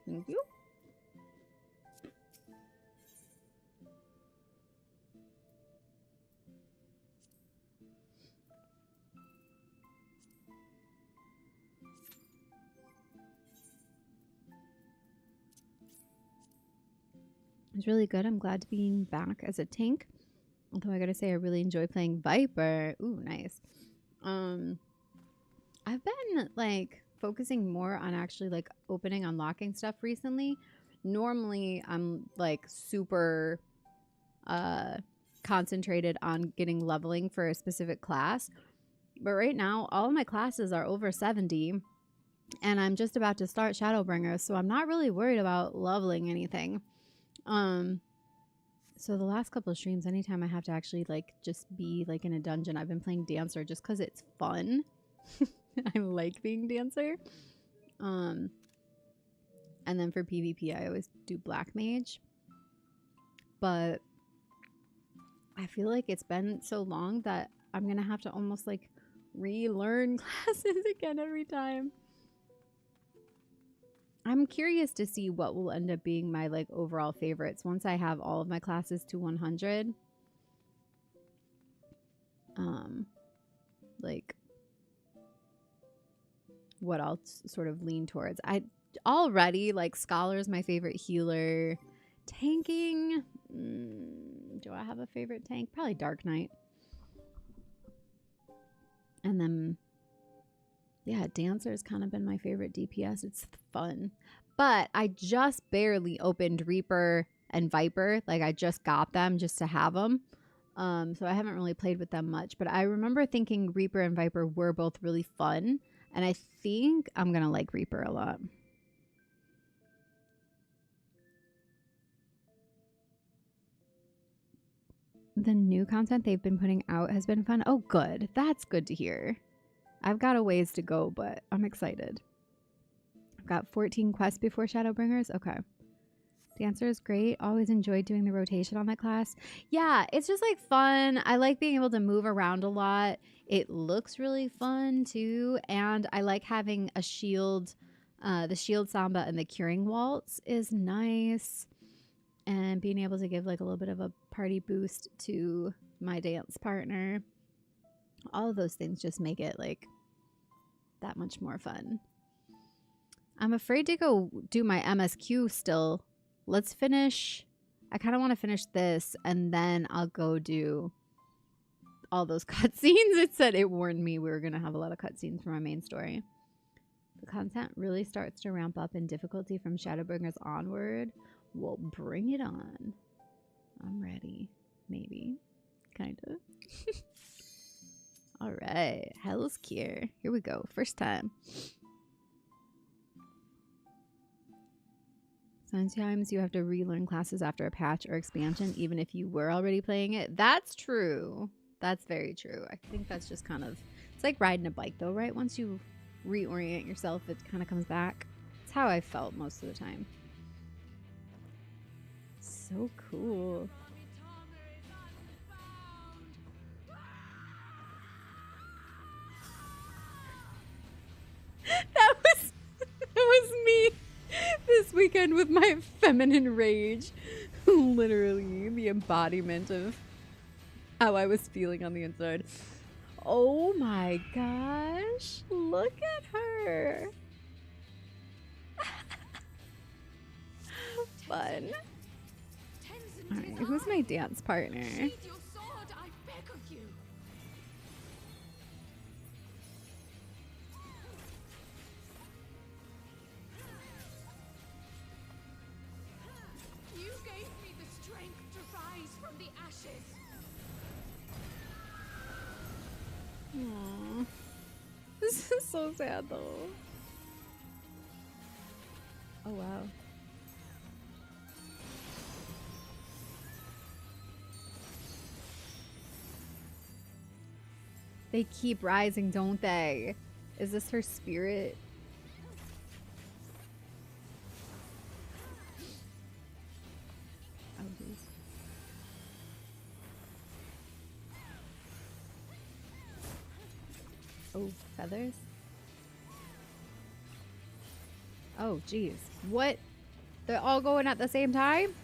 Thank you. It's really good. I'm glad to be back as a tank. Although I gotta say I really enjoy playing Viper. Ooh, nice. I've been like focusing more on actually like opening, unlocking stuff recently. Normally I'm like super concentrated on getting leveling for a specific class. But right now all of my classes are over 70 and I'm just about to start Shadowbringers, so I'm not really worried about leveling anything. So the last couple of streams, anytime I have to actually like just be like in a dungeon, I've been playing Dancer just because it's fun. I like being Dancer. And then for PvP, I always do Black Mage. But I feel like it's been so long that I'm going to have to almost like relearn classes again every time. I'm curious to see what will end up being my like overall favorites once I have all of my classes to 100. Like what I'll sort of lean towards. I already like Scholar's my favorite healer. Tanking, do I have a favorite tank? Probably Dark Knight. And then yeah, Dancer's kind of been my favorite DPS. It's fun. But I just barely opened Reaper and Viper. Like, I just got them just to have them. So I haven't really played with them much. But I remember thinking Reaper and Viper were both really fun. And I think I'm going to like Reaper a lot. The new content they've been putting out has been fun. Oh, good. That's good to hear. I've got a ways to go, but I'm excited. I've got 14 quests before Shadowbringers. Okay. Dancer is great. Always enjoyed doing the rotation on that class. Yeah, it's just like fun. I like being able to move around a lot. It looks really fun too. And I like having a shield. The shield samba and the curing waltz is nice. And being able to give like a little bit of a party boost to my dance partner. All of those things just make it like that much more fun. I'm afraid to go do my MSQ still. Let's finish. I kind of want to finish this and then I'll go do all those cutscenes. It said it warned me we were going to have a lot of cutscenes for my main story. The content really starts to ramp up in difficulty from Shadowbringers onward. Well, bring it on. I'm ready. Maybe. Kind of. All right, Hell's Cure. Here we go. First time. Sometimes you have to relearn classes after a patch or expansion, even if you were already playing it. That's true. That's very true. I think that's just kind of... It's like riding a bike, though, right? Once you reorient yourself, it kind of comes back. It's how I felt most of the time. So cool. weekend with my feminine rage. Literally the embodiment of how I was feeling on the inside. Oh my gosh. Look at her. Fun. Alright, who's my dance partner? Sheathe your sword, I beg of you. You gave me the strength to rise from the ashes. Aww. This is so sad though. Oh wow. They keep rising, don't they? Is this her spirit? Oh, geez. Oh, feathers? Oh, geez. What? They're all going at the same time?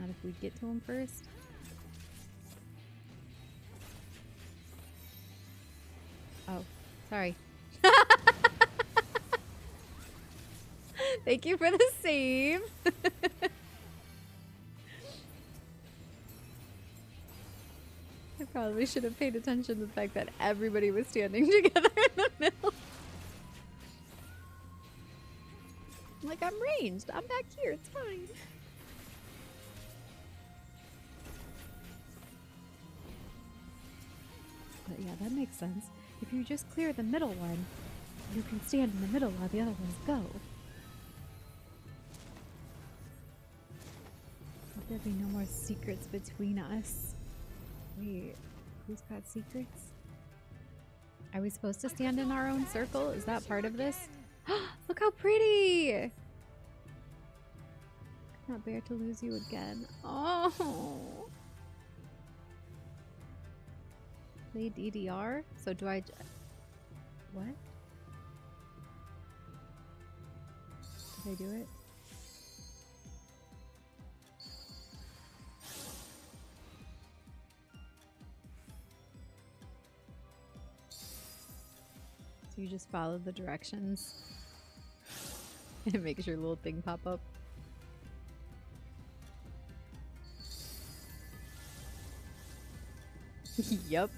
Not if we get to them first. Oh, sorry. Thank you for the save. I probably should have paid attention to the fact that everybody was standing together in the middle. Like, I'm ranged. I'm back here. It's fine. But yeah, that makes sense. If you just clear the middle one, you can stand in the middle while the other ones go. Hope there'll be no more secrets between us. Wait, who's got secrets? Are we supposed to stand in our own circle? Is that part of this? Look how pretty! Could not bear to lose you again. Oh! Play DDR? So do I... What? Did I do it? So you just follow the directions and it makes your little thing pop up. Yup.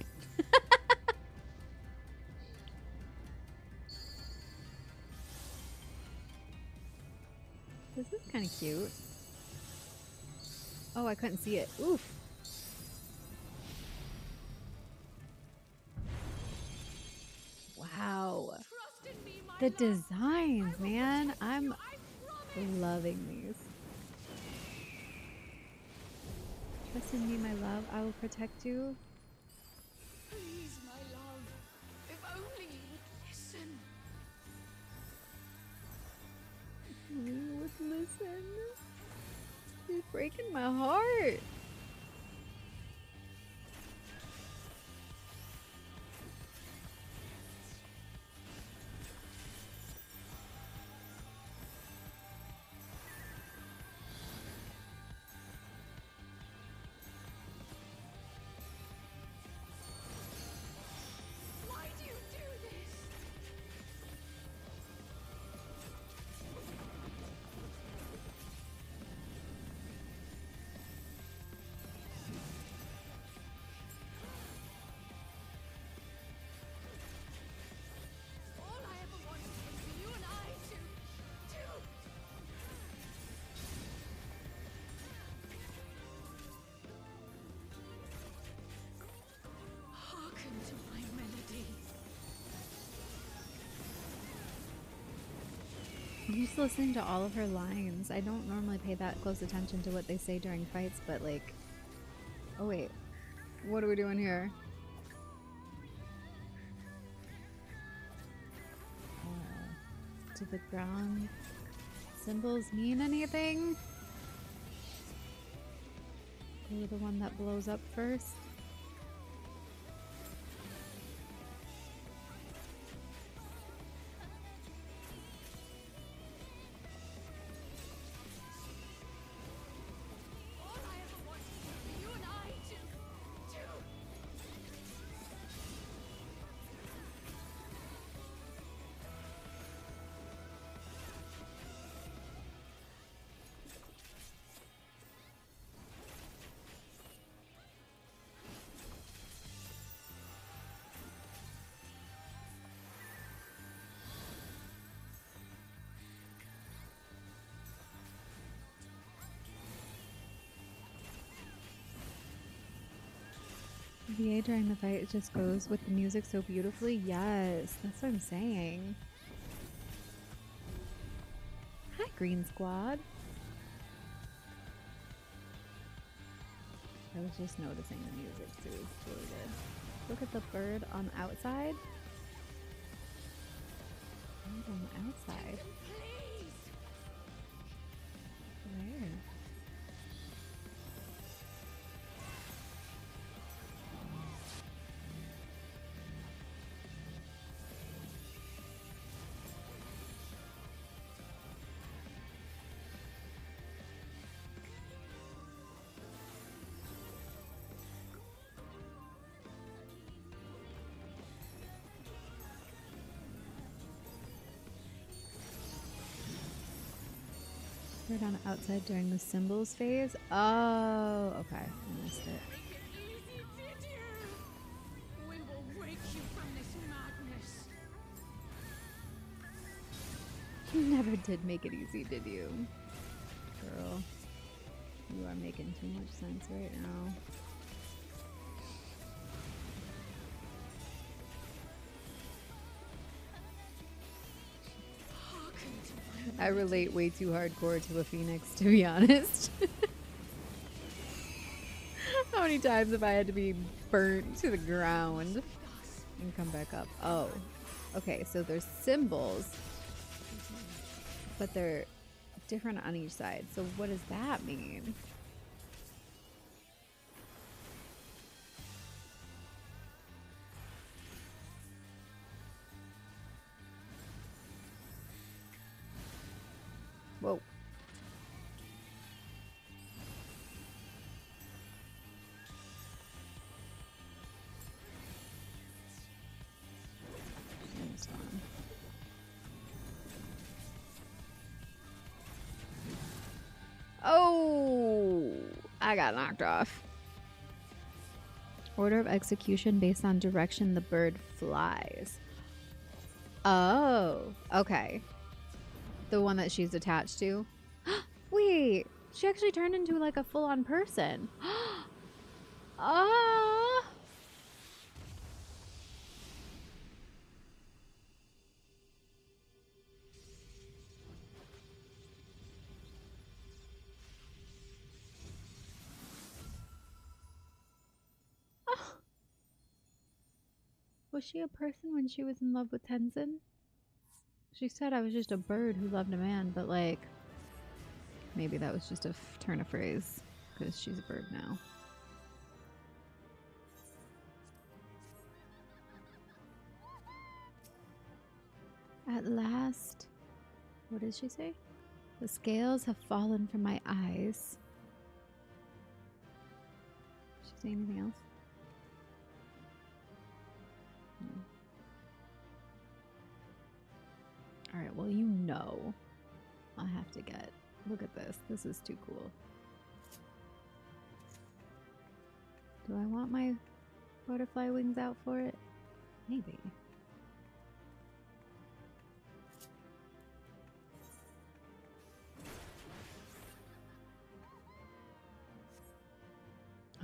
This is kind of cute. Oh, I couldn't see it. Oof. Wow. The designs, man. I'm loving these. Trust in me, my love. I will protect you. Please, my love. If only you would listen. You would listen. You're breaking my heart. Why do you do this? All I ever wanted was for you and I to hearken to my melody. I'm just listening to all of her lines. I don't normally pay that close attention to what they say during fights, but like... Oh wait. What are we doing here? Do the ground symbols mean anything? You're the one that blows up first. VA during the fight, it just goes with the music so beautifully. Yes, that's what I'm saying. Hi, Green Squad. I was just noticing the music too. It's really good. Look at the bird on the outside. Bird on the outside. Where? Bird on the outside during the symbols phase. Oh, okay. I missed it. We will break you from this madness. You never did make it easy, did you? Girl, you are making too much sense right now. I relate way too hardcore to a phoenix, to be honest. How many times have I had to be burnt to the ground and come back up? Oh, okay, so there's symbols, but they're different on each side. So what does that mean? Whoa. Almost on. Oh, I got knocked off. Order of execution based on direction the bird flies. Oh, okay. The one that she's attached to. Wait, she actually turned into like a full-on person. Ah. Ah. Was she a person when she was in love with Tenzin? She said I was just a bird who loved a man, but like, maybe that was just a turn of phrase because she's a bird now. At last, what did she say? The scales have fallen from my eyes. Did she say anything else? No. Alright, well, you know I have to get... Look at this. This is too cool. Do I want my butterfly wings out for it? Maybe.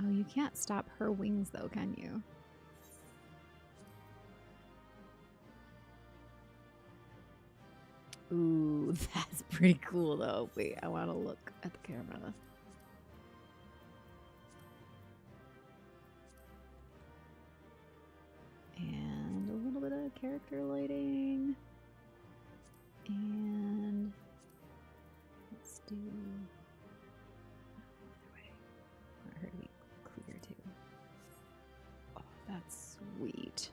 Oh, you can't stop her wings though, can you? Ooh, that's pretty cool though. Wait, I want to look at the camera. And a little bit of character lighting. And let's do... I want her to be clear too. Oh, that's sweet.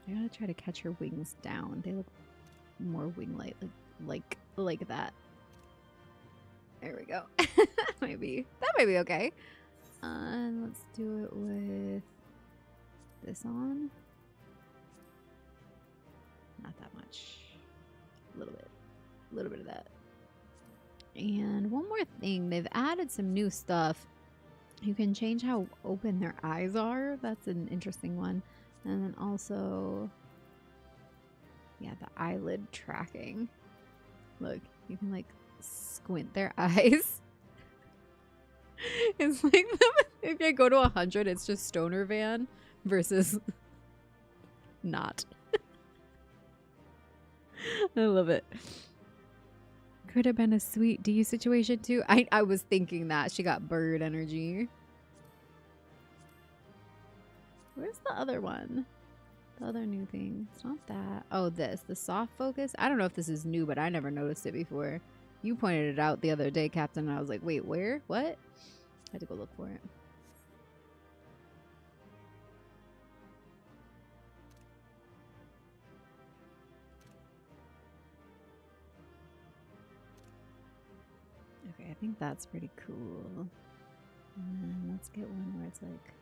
I gotta try to catch her wings down. They look more wing-like, like that. There we go. Maybe that might be okay. And let's do it with this on. Not that much. A little bit of that. And one more thing, they've added some new stuff. You can change how open their eyes are. That's an interesting one. And then also, yeah, the eyelid tracking. Look, you can like squint their eyes. It's like if I go to 100, it's just stoner van versus not. I love it. Could have been a sweet D situation too. I was thinking that. She got bird energy. Where's the other one? The other new thing. It's not that. Oh, this. The soft focus. I don't know if this is new, but I never noticed it before. You pointed it out the other day, Captain, and I was like, wait, where? What? I had to go look for it. Okay, I think that's pretty cool. And then let's get one where it's like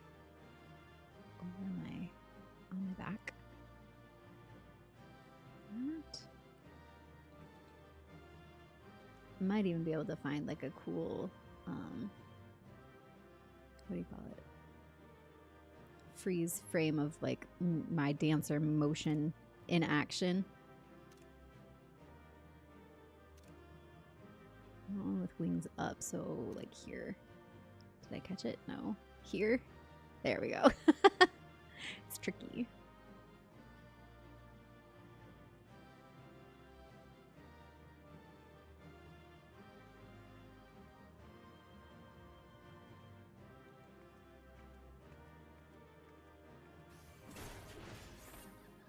over on my back. What? Might even be able to find like a cool, what do you call it? Freeze frame of like my dancer motion in action. One with wings up, so like here. Did I catch it? No. Here? There we go. It's tricky.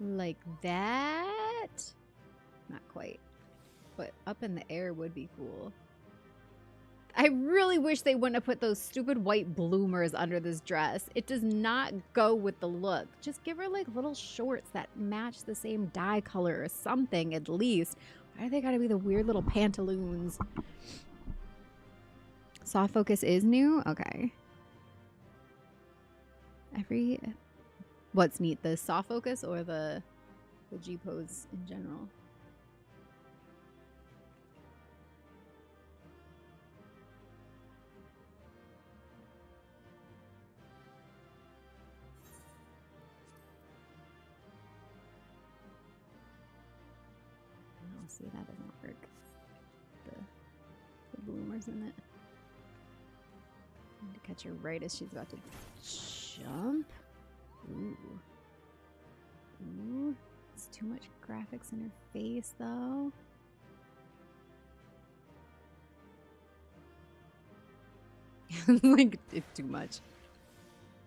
Like that? Not quite. But up in the air would be cool. I really wish they wouldn't have put those stupid white bloomers under this dress. It does not go with the look. Just give her like little shorts that match the same dye color or something at least. Why do they gotta be the weird little pantaloons? Soft focus is new? Okay. What's neat? The soft focus or the G pose in general? See, that doesn't work. The bloomers in it. I need to catch her right as she's about to jump. Ooh. Ooh. It's too much graphics in her face, though. Like, it's too much.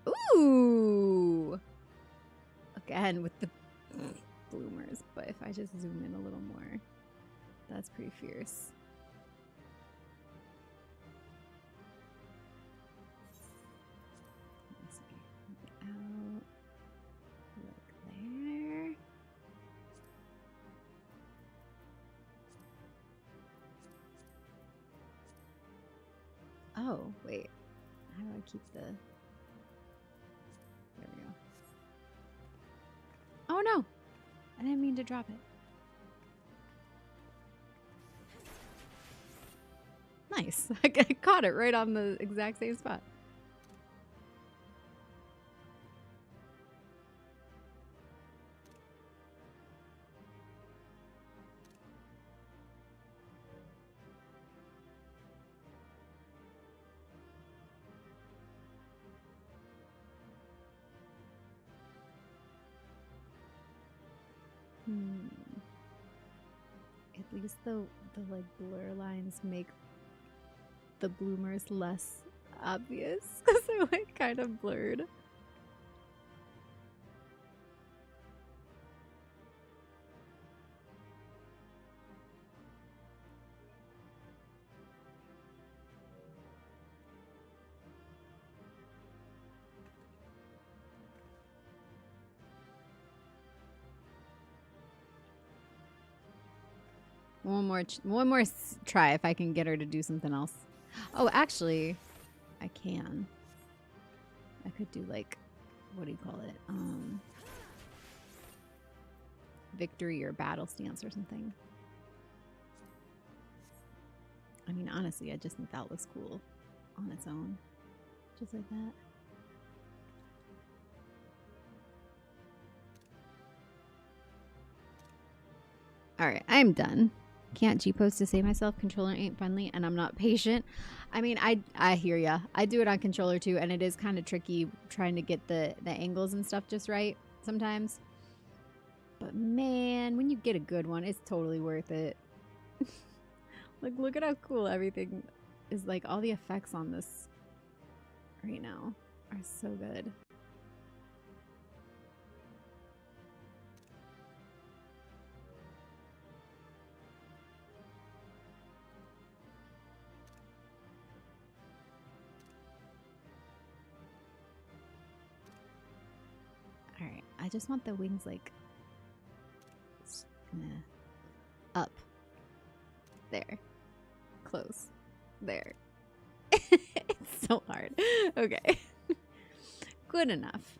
Ooh! Again, with the bloomers, but if I just zoom in a little more, that's pretty fierce. Let's see. Out. Look there. Oh, wait. How do I keep the... There we go. Oh no! I didn't mean to drop it. Nice. I caught it right on the exact same spot. At least the like blur lines make the bloomers less obvious because they're like kind of blurred. One more try if I can get her to do something else. Oh, actually, I can. I could do like, what do you call it? Victory or battle stance or something. I mean, honestly, I just think that looks cool on its own. Just like that. All right, I'm done. Can't G-post to save myself. Controller ain't friendly and I'm not patient. I mean, I hear ya. I do it on controller too, and it is kind of tricky trying to get the angles and stuff just right sometimes. But man, when you get a good one, it's totally worth it. Like, look at how cool everything is. Like, all the effects on this right now are so good. Alright, I just want the wings, like, up. There. Close. There. It's so hard. Okay. Good enough.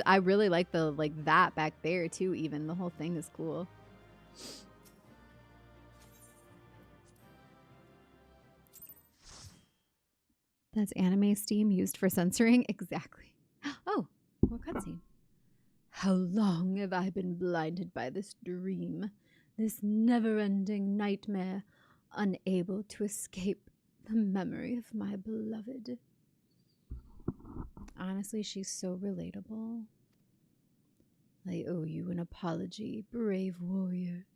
I really like the, like, that back there, too, even. The whole thing is cool. That's anime Steam used for censoring? Exactly. Oh, more cutscene. How long have I been blinded by this dream? This never-ending nightmare, unable to escape the memory of my beloved. Honestly, she's so relatable. I owe you an apology, brave warrior,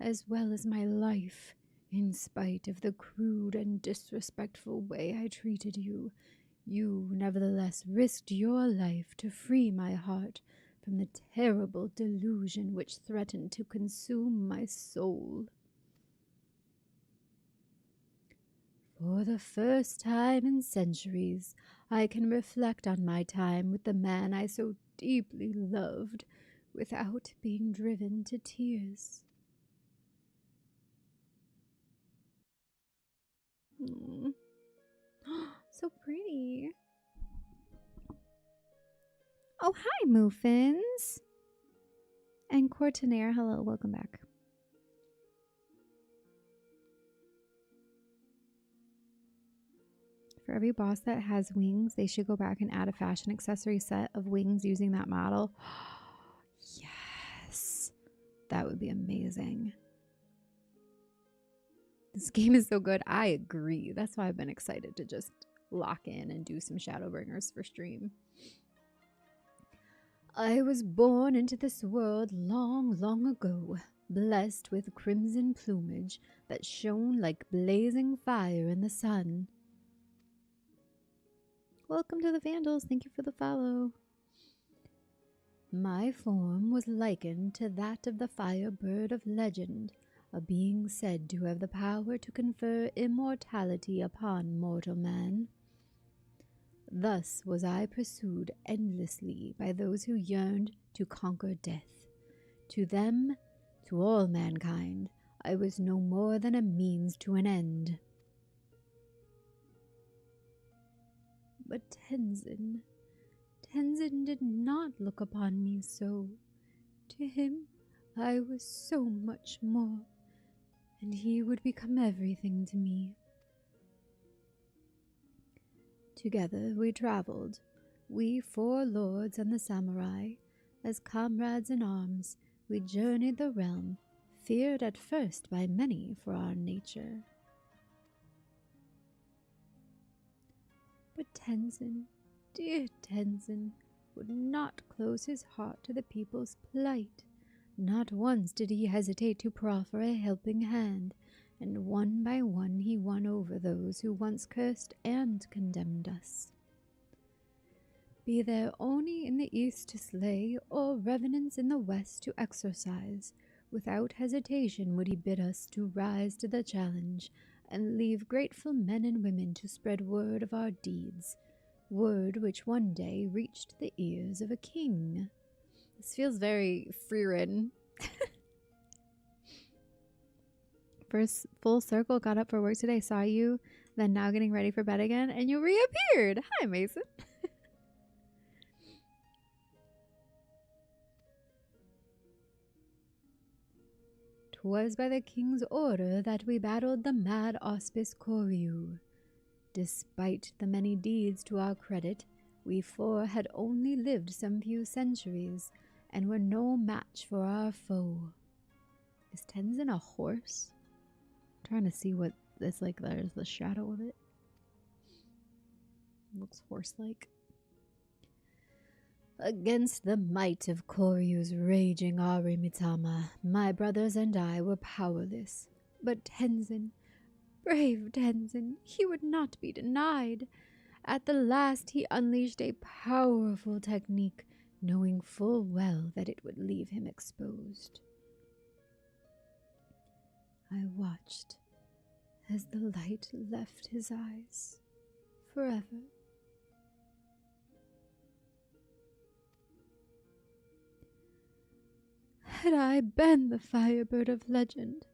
as well as my life. In spite of the crude and disrespectful way I treated you, you nevertheless risked your life to free my heart from the terrible delusion which threatened to consume my soul. For the first time in centuries, I can reflect on my time with the man I so deeply loved without being driven to tears. So pretty. Oh, hi, Muffins. And Courtenaire, hello, welcome back. For every boss that has wings, they should go back and add a fashion accessory set of wings using that model. Yes. That would be amazing. This game is so good. I agree. That's why I've been excited to just lock in and do some Shadowbringers for stream. I was born into this world long, long ago, blessed with crimson plumage that shone like blazing fire in the sun. Welcome to the Vandals. Thank you for the follow. My form was likened to that of the firebird of legend, a being said to have the power to confer immortality upon mortal man. Thus was I pursued endlessly by those who yearned to conquer death. To them, to all mankind, I was no more than a means to an end. But Tenzin did not look upon me so. To him, I was so much more, and he would become everything to me. Together we traveled, we 4 lords and the samurai. As comrades in arms, we journeyed the realm, feared at first by many for our nature. But Tenzin, dear Tenzin, would not close his heart to the people's plight. Not once did he hesitate to proffer a helping hand, and one by one he won over those who once cursed and condemned us. Be there Oni in the east to slay, or revenants in the west to exorcise, without hesitation would he bid us to rise to the challenge, and leave grateful men and women to spread word of our deeds, word which one day reached the ears of a king. This feels very free-ridden. First full circle, got up for work today, saw you, then now getting ready for bed again, and you reappeared. Hi, Mason. 'Twas by the king's order that we battled the mad auspice Koryu. Despite the many deeds to our credit, we 4 had only lived some few centuries, and were no match for our foe. Is Tenzin a horse? I'm trying to see what it's like. There's the shadow of it. Looks horse-like. Against the might of Koryu's raging Arimitama, my brothers and I were powerless. But Tenzin, brave Tenzin, he would not be denied. At the last he unleashed a powerful technique, knowing full well that it would leave him exposed. I watched as the light left his eyes forever. Had I been the Firebird of legend,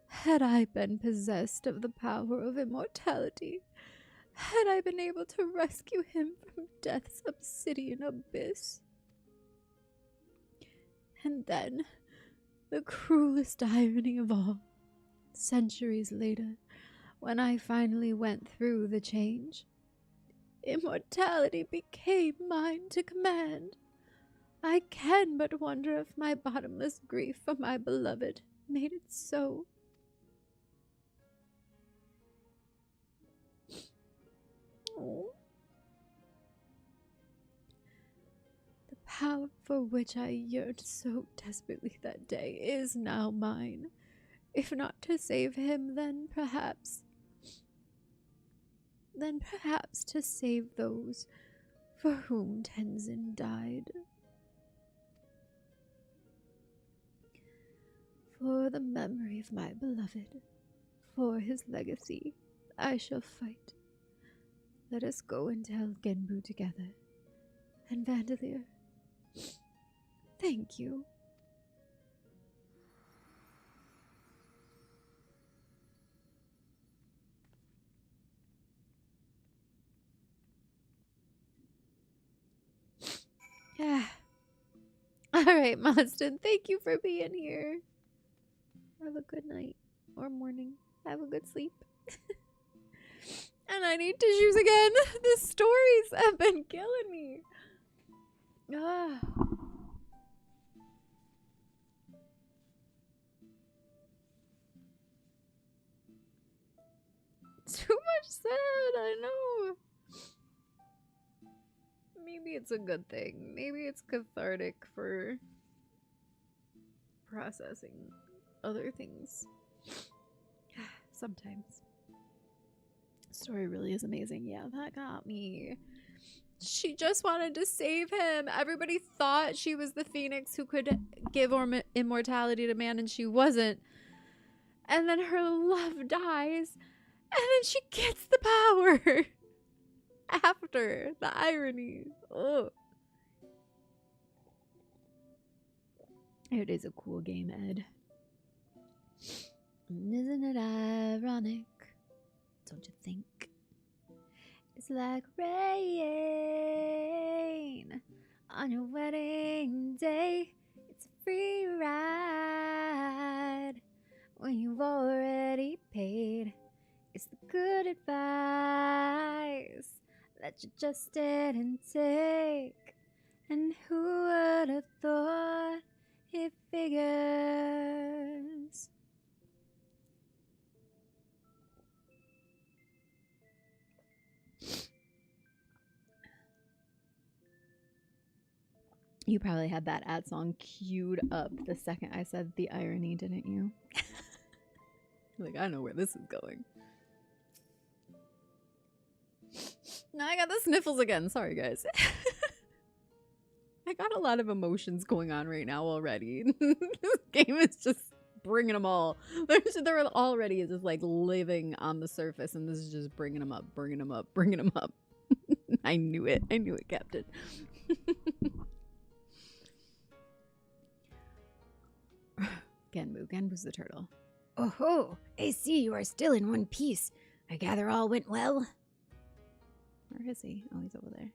had I been possessed of the power of immortality, had I been able to rescue him from death's obsidian abyss. And then, the cruelest irony of all, centuries later, when I finally went through the change, immortality became mine to command. I can but wonder if my bottomless grief for my beloved made it so. Oh. The power for which I yearned so desperately that day is now mine. If not to save him, then perhaps to save those for whom Tenzin died. For the memory of my beloved, for his legacy, I shall fight. Let us go and tell Genbu together. And Vandalier, thank you. Yeah. All right, Monston, thank you for being here. Have a good night or morning. Have a good sleep. And I need tissues again. The stories have been killing me. Ah. Too much said, I know. Maybe it's a good thing. Maybe it's cathartic for processing other things. Sometimes. Story really is amazing. Yeah, that got me. She just wanted to save him. Everybody thought she was the phoenix who could give immortality to man, and she wasn't. And then her love dies, and then she gets the power. After the irony. Ugh. It is a cool game, Ed. Isn't it ironic? Don't you think? It's like rain on your wedding day. It's a free ride when you've already paid. It's the good advice that you just didn't take. And who would have thought it figures? You probably had that ad song queued up the second I said the irony, didn't you? Like, I know where this is going. Now I got the sniffles again. Sorry, guys. I got a lot of emotions going on right now already. This game is just bringing them all. They're already just like living on the surface, and this is just bringing them up, bringing them up, bringing them up. I knew it. I knew it, Captain. Genbu's the turtle. Oh ho! I see you are still in one piece. I gather all went well. Where is he? Oh, he's over there.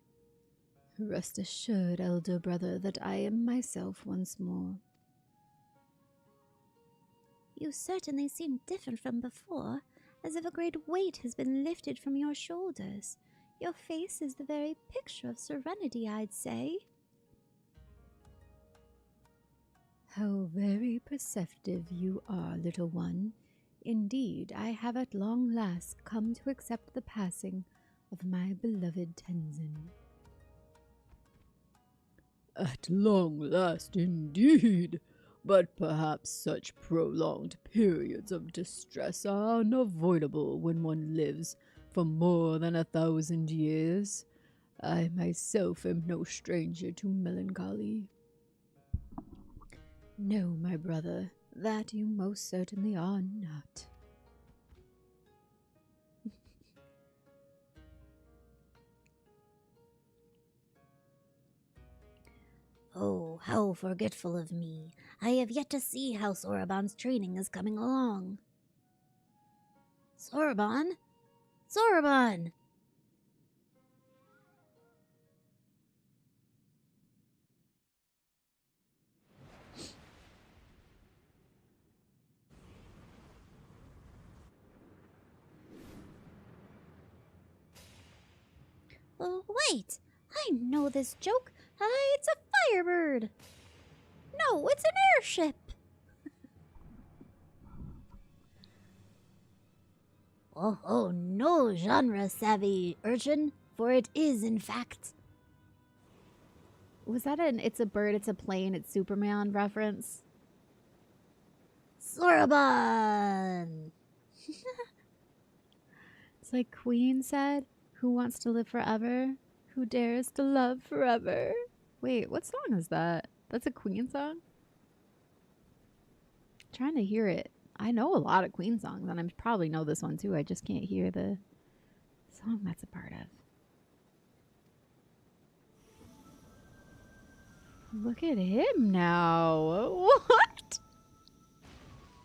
Rest assured, elder brother, that I am myself once more. You certainly seem different from before, as if a great weight has been lifted from your shoulders. Your face is the very picture of serenity, I'd say. How very perceptive you are, little one. Indeed, I have at long last come to accept the passing of my beloved Tenzin. At long last, indeed. But perhaps such prolonged periods of distress are unavoidable when one lives for more than 1,000 years. I myself am no stranger to melancholy. No, my brother, that you most certainly are not. Oh, how forgetful of me. I have yet to see how Soroban's training is coming along. Soroban? Soroban! Oh, wait! I know this joke. It's a firebird. No, it's an airship. Oh, no, genre-savvy urchin, for it is, in fact. Was that an It's a Bird, It's a Plane, It's Superman reference? Soroban! It's like Queen said, who wants to live forever? Who dares to love forever? Wait, what song is that? That's a Queen song? I'm trying to hear it. I know a lot of Queen songs, and I probably know this one too. I just can't hear the song that's a part of. Look at him now. What?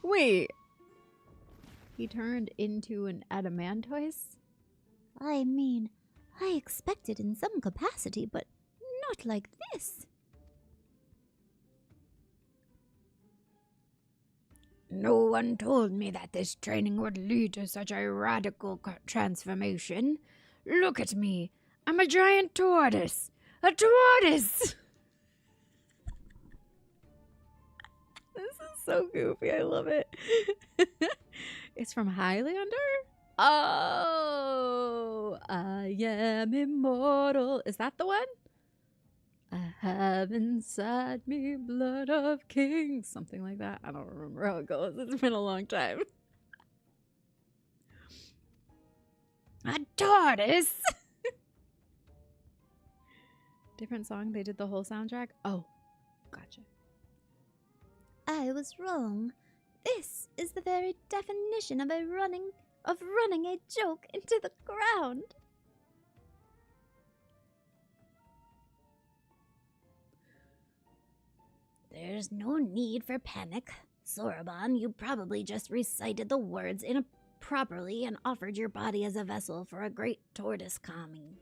Wait. He turned into an adamantoise? I mean, I expected in some capacity, but not like this. No one told me that this training would lead to such a radical transformation. Look at me. I'm a giant tortoise. A tortoise! This is so goofy. I love it. It's from Highlander? Oh, I am immortal. Is that the one? I have inside me blood of kings. Something like that. I don't remember how it goes. It's been a long time. A tortoise? Different song. They did the whole soundtrack. Oh, gotcha. I was wrong. This is the very definition of running a joke into the ground. There's no need for panic. Soroban, you probably just recited the words improperly and offered your body as a vessel for a great tortoise kami.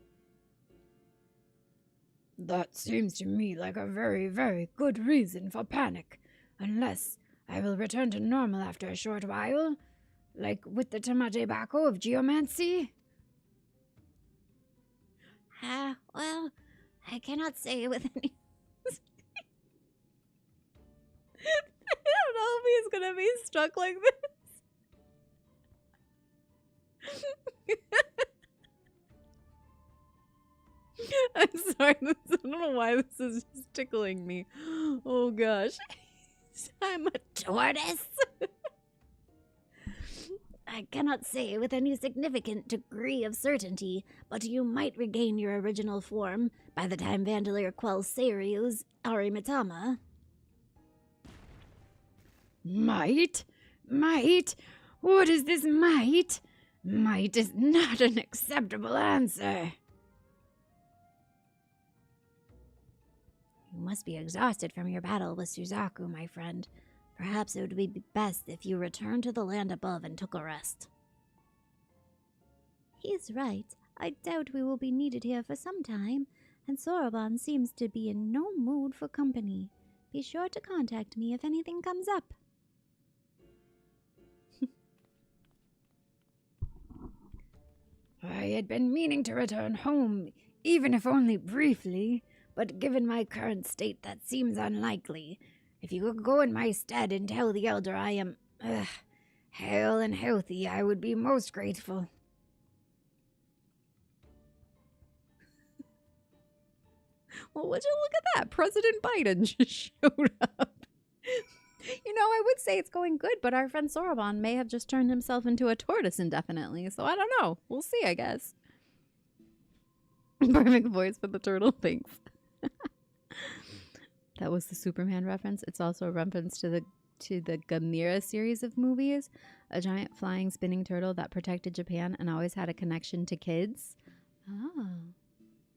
That seems to me like a very, very good reason for panic. Unless I will return to normal after a short while, like with the Tamate Bako of geomancy. Well, I cannot say with any... I don't know if he's gonna be stuck like this. I'm sorry, I don't know why this is just tickling me. Oh gosh. I'm a tortoise? I cannot say with any significant degree of certainty, but you might regain your original form by the time Vandalier quells Seiryu's Arimitama. Might? Might? What is this might? Might is not an acceptable answer. You must be exhausted from your battle with Suzaku, my friend. Perhaps it would be best if you returned to the land above and took a rest. He's right. I doubt we will be needed here for some time, and Soroban seems to be in no mood for company. Be sure to contact me if anything comes up. I had been meaning to return home, even if only briefly, but given my current state that seems unlikely. If you could go in my stead and tell the elder I am, hale and healthy, I would be most grateful. Well, would you look at that? President Biden just showed up. You know, I would say it's going good, but our friend Soroban may have just turned himself into a tortoise indefinitely. So I don't know. We'll see, I guess. Perfect voice for the turtle. Thanks. That was the Superman reference. It's also a reference to the Gamera series of movies. A giant flying spinning turtle that protected Japan and always had a connection to kids. Oh,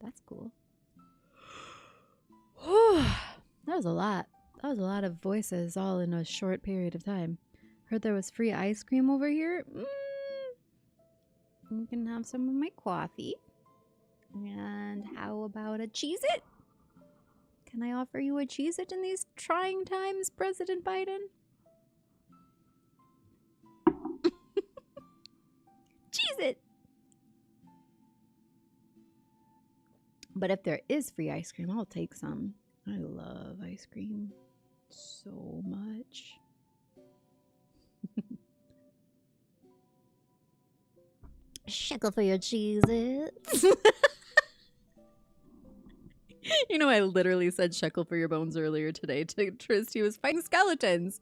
that's cool. That was a lot. That was a lot of voices all in a short period of time. Heard there was free ice cream over here. You can have some of my coffee. And how about a Cheez-It? Can I offer you a Cheez-It in these trying times, President Biden? Cheez-It! But if there is free ice cream, I'll take some. I love ice cream so much. Shekel for your Cheez-Its. You know, I literally said shekel for your bones earlier today to Trist. He was fighting skeletons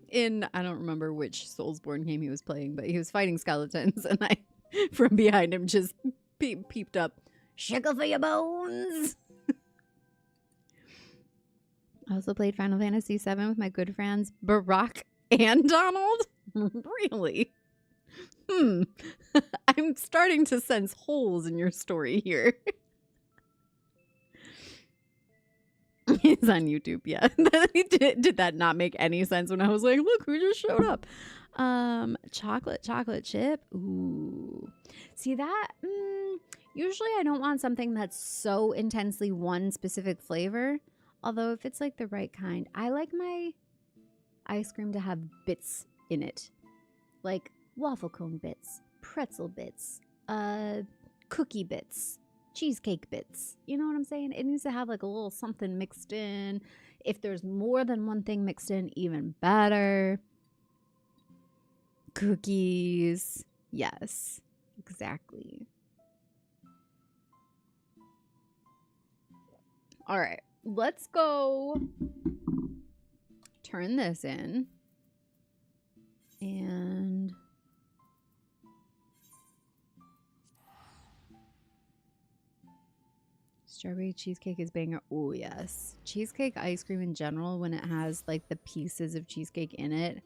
in, I don't remember which Soulsborne game he was playing, but he was fighting skeletons, and I, from behind him, just peeped up. Shekel for your bones. I also played Final Fantasy VII with my good friends Barack and Donald. Really? I'm starting to sense holes in your story here. It's on YouTube, yeah. Did that not make any sense when I was like, look who just showed up? Chocolate chip. Ooh. See that? Usually I don't want something that's so intensely one specific flavor. Although if it's like the right kind, I like my ice cream to have bits in it. Like waffle cone bits, pretzel bits, cookie bits, cheesecake bits. You know what I'm saying? It needs to have like a little something mixed in. If there's more than one thing mixed in, even better. Cookies. Yes, exactly. All right, let's go turn this in. And strawberry cheesecake is banger. Oh, yes. Cheesecake ice cream in general, when it has like the pieces of cheesecake in it.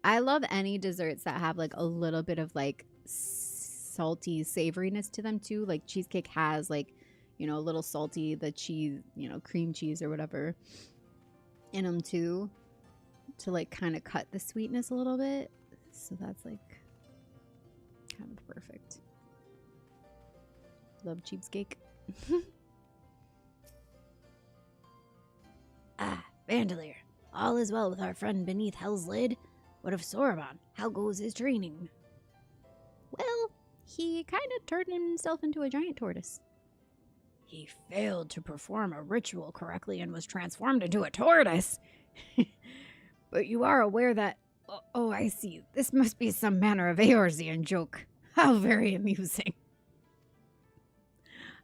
I love any desserts that have like a little bit of like salty savoriness to them too. Like cheesecake has like, you know, a little salty, the cheese, you know, cream cheese or whatever in them too, to like kind of cut the sweetness a little bit. So that's like kind of perfect. Love cheesecake. Vandalier. All is well with our friend beneath Hell's Lid. What of Soroban? How goes his training? Well, he kind of turned himself into a giant tortoise. He failed to perform a ritual correctly and was transformed into a tortoise. But you are aware that... Oh, I see. This must be some manner of Eorzean joke. How very amusing.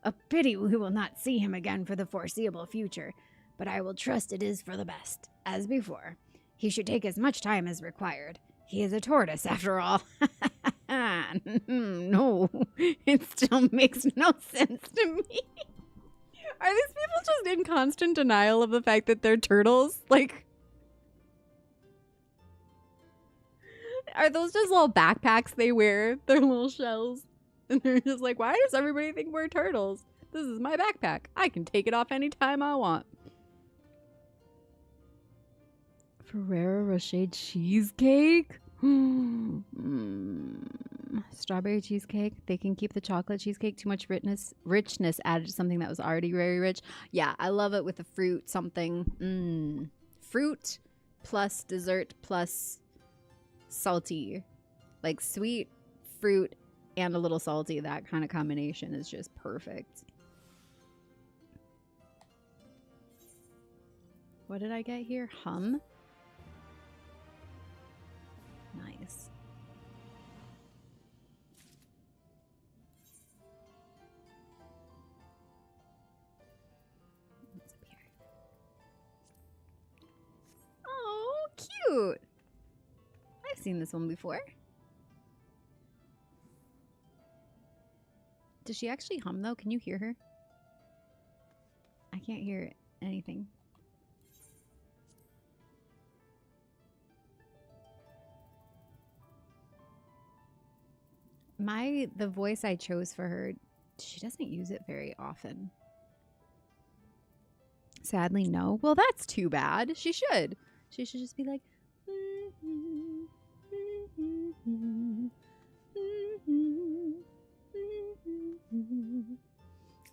A pity we will not see him again for the foreseeable future, but I will trust it is for the best. As before, he should take as much time as required. He is a tortoise, after all. No, it still makes no sense to me. Are these people just in constant denial of the fact that they're turtles? Like, are those just little backpacks they wear? They're little shells. And they're just like, why does everybody think we're turtles? This is my backpack. I can take it off anytime I want. Ferrero Rocher cheesecake? Strawberry cheesecake. They can keep the chocolate cheesecake. Too much richness added to something that was already very rich. Yeah, I love it with the fruit something. Fruit plus dessert plus salty. Like sweet, fruit, and a little salty. That kind of combination is just perfect. What did I get here? Hum? Nice. What's up here? Oh, cute! I've seen this one before. Does she actually hum though? Can you hear her? I can't hear anything. The voice I chose for her, she doesn't use it very often. Sadly, no. Well, that's too bad. She should. She should just be like.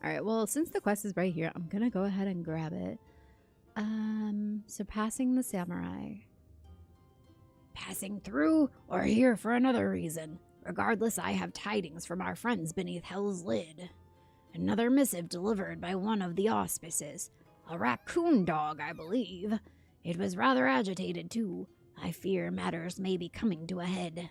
All right. Well, since the quest is right here, I'm gonna go ahead and grab it. Surpassing the samurai. Passing through or here for another reason. Regardless, I have tidings from our friends beneath Hell's Lid. Another missive delivered by one of the auspices. A raccoon dog, I believe. It was rather agitated, too. I fear matters may be coming to a head.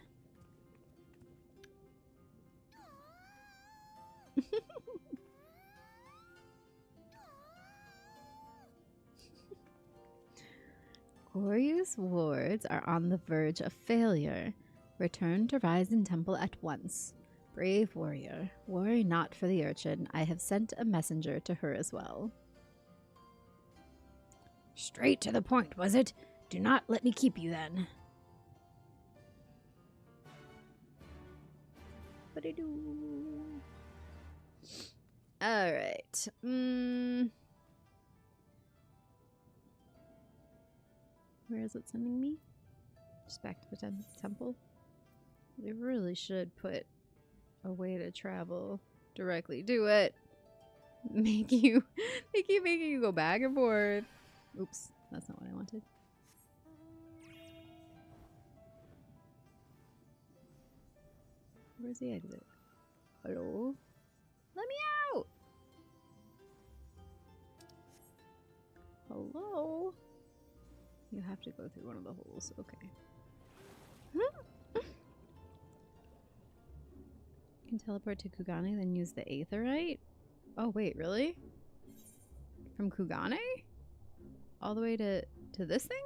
Glorious wards are on the verge of failure. Return to Ryzen Temple at once. Brave warrior, worry not for the urchin. I have sent a messenger to her as well. Straight to the point, was it? Do not let me keep you then. Alright. Where is it sending me? Just back to the temple. They really should put a way to travel directly to it. They keep making you go back and forth. Oops, that's not what I wanted. Where's the exit? Hello? Let me out! Hello? You have to go through one of the holes. Okay. You can teleport to Kugane, then use the Aetherite? Oh, wait, really? From Kugane? All the way to this thing?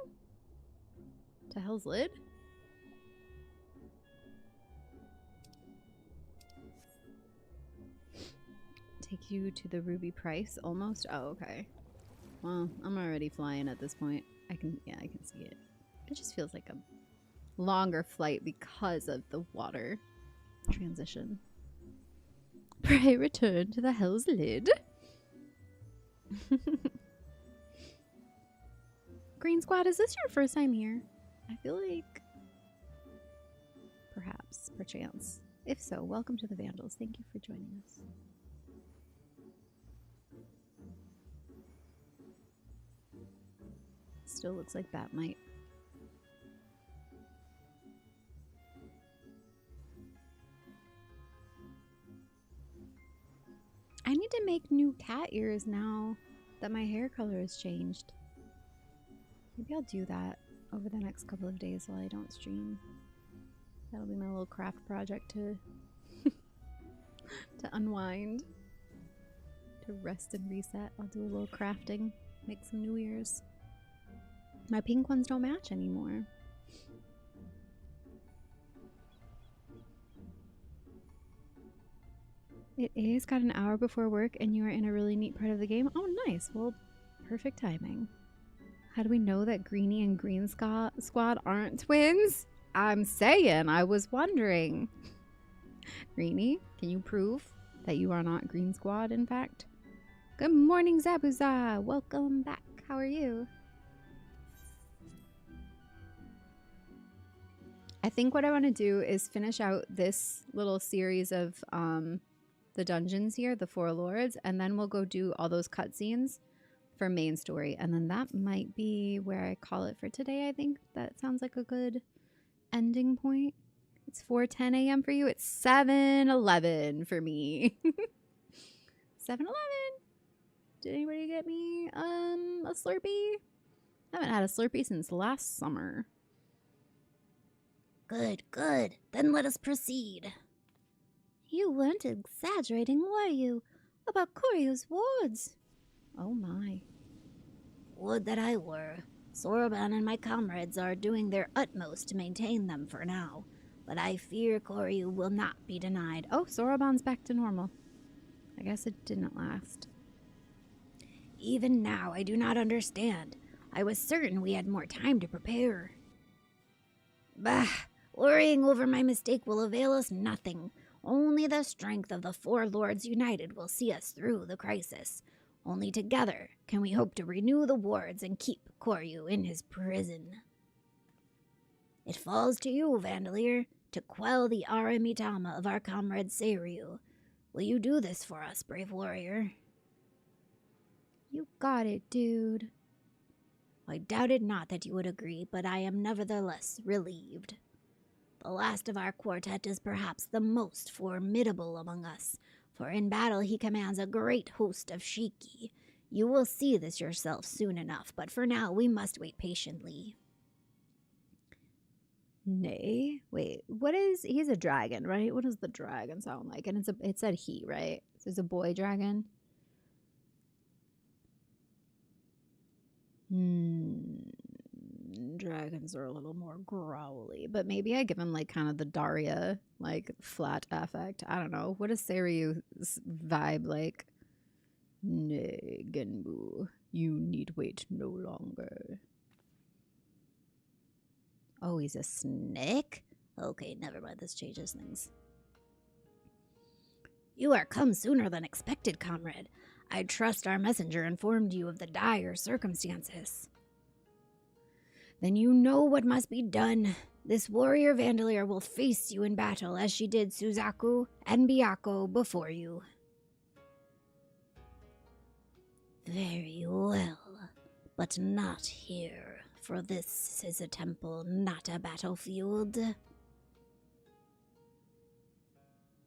To Hell's Lid? Take you to the Ruby Price, almost? Oh, okay. Well, I'm already flying at this point. I can see it. It just feels like a longer flight because of the water transition. Pray return to the Hell's Lid. Green Squad, is this your first time here? I feel like perhaps, perchance. If so, welcome to the Vandals. Thank you for joining us. Still looks like Batmite. I need to make new cat ears now that my hair color has changed. Maybe I'll do that over the next couple of days while I don't stream. That'll be my little craft project to to unwind, to rest and reset. I'll do a little crafting, make some new ears. My pink ones don't match anymore. It is got an hour before work and you are in a really neat part of the game. Oh, nice. Well, perfect timing. How do we know that Greenie and Green Squad aren't twins? I'm saying, I was wondering. Greenie, can you prove that you are not Green Squad, in fact? Good morning, Zabuza. Welcome back. How are you? I think what I want to do is finish out this little series of the dungeons here, the 4 lords, and then we'll go do all those cutscenes for main story. And then that might be where I call it for today. I think that sounds like a good ending point. It's 4:10 a.m. for you. It's 7:11 for me. 7:11. Did anybody get me a Slurpee? Haven't had a Slurpee since last summer. Good, good. Then let us proceed. You weren't exaggerating, were you? About Koryu's wards? Oh my. Would that I were. Soroban and my comrades are doing their utmost to maintain them for now, but I fear Koryu will not be denied. Oh, Soroban's back to normal. I guess it didn't last. Even now, I do not understand. I was certain we had more time to prepare. Bah! Worrying over my mistake will avail us nothing. Only the strength of the four lords united will see us through the crisis. Only together can we hope to renew the wards and keep Koryu in his prison. It falls to you, Vandalier, to quell the Aramitama of our comrade Seiryu. Will you do this for us, brave warrior? You got it, dude. I doubted not that you would agree, but I am nevertheless relieved. The last of our quartet is perhaps the most formidable among us, for in battle he commands a great host of Shiki. You will see this yourself soon enough, but for now we must wait patiently. Nay? Wait, what is... He's a dragon, right? What does the dragon sound like? And it said he, right? So it's a boy dragon? Dragons are a little more growly, but maybe I give him like kind of the Daria like flat affect. I don't know. What is Seiryu's vibe like? Nay, Genbu, you need wait no longer. Oh, he's a snake? Okay, never mind. This changes things. You are come sooner than expected, comrade. I trust our messenger informed you of the dire circumstances. Then you know what must be done. This warrior Vandalier will face you in battle as she did Suzaku and Byaku before you. Very well, but not here, for this is a temple, not a battlefield.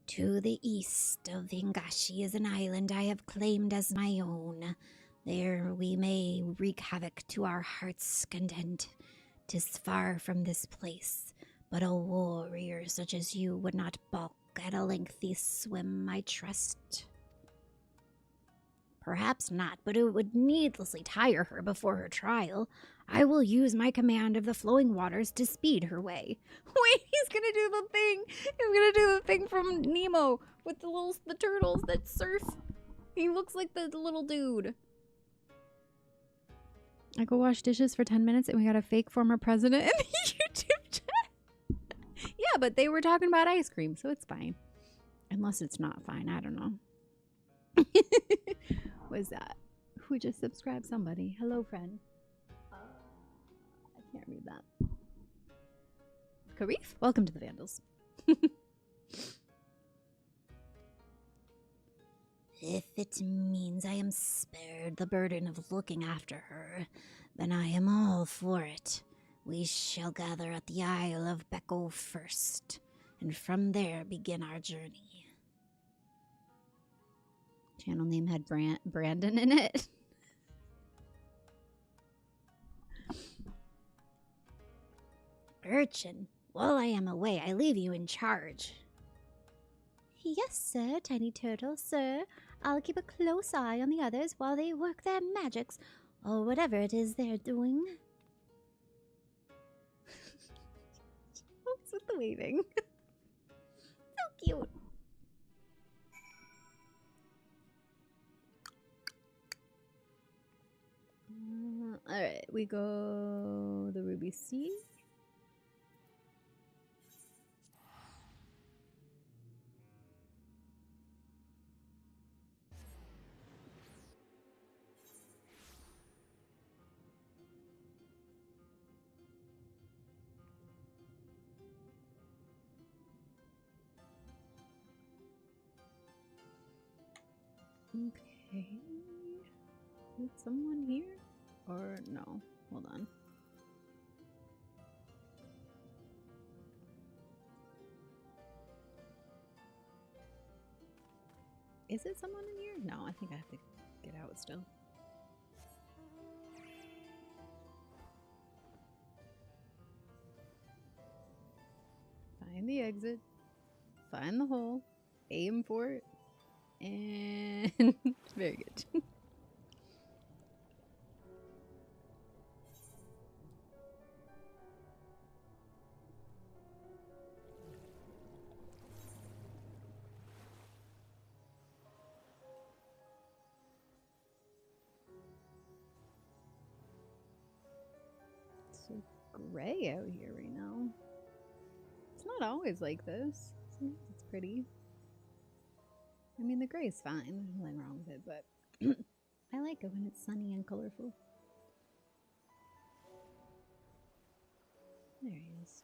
To the east of Hingashi is an island I have claimed as my own. There we may wreak havoc to our heart's content. 'Tis far from this place, but a warrior such as you would not balk at a lengthy swim, I trust. Perhaps not, but it would needlessly tire her before her trial. I will use my command of the flowing waters to speed her way. Wait, he's gonna do the thing. He's gonna do the thing from Nemo with the turtles that surf. He looks like the little dude. I go wash dishes for 10 minutes and we got a fake former president in the YouTube chat. Yeah, but they were talking about ice cream, so it's fine. Unless it's not fine. I don't know. What is that? Who just subscribed? Somebody. Hello, friend. I can't read that. Karif, welcome to the Vandals. If it means I am spared the burden of looking after her, then I am all for it. We shall gather at the Isle of Beko first, and from there begin our journey. Channel name had Brandon in it. Urchin, while I am away, I leave you in charge. Yes, sir, Tiny Turtle, sir. I'll keep a close eye on the others while they work their magics, or whatever it is they're doing. What's with the waving? So cute. Alright, we go the Ruby Sea. Okay. Is someone here? Or no? Hold on. Is it someone in here? No, I think I have to get out still. exit, find the hole, aim for it, and very good. So gray out here right now. It's not always like this. Sometimes it's pretty. I mean, the gray is fine. There's nothing wrong with it, but I like it when it's sunny and colorful. There he is.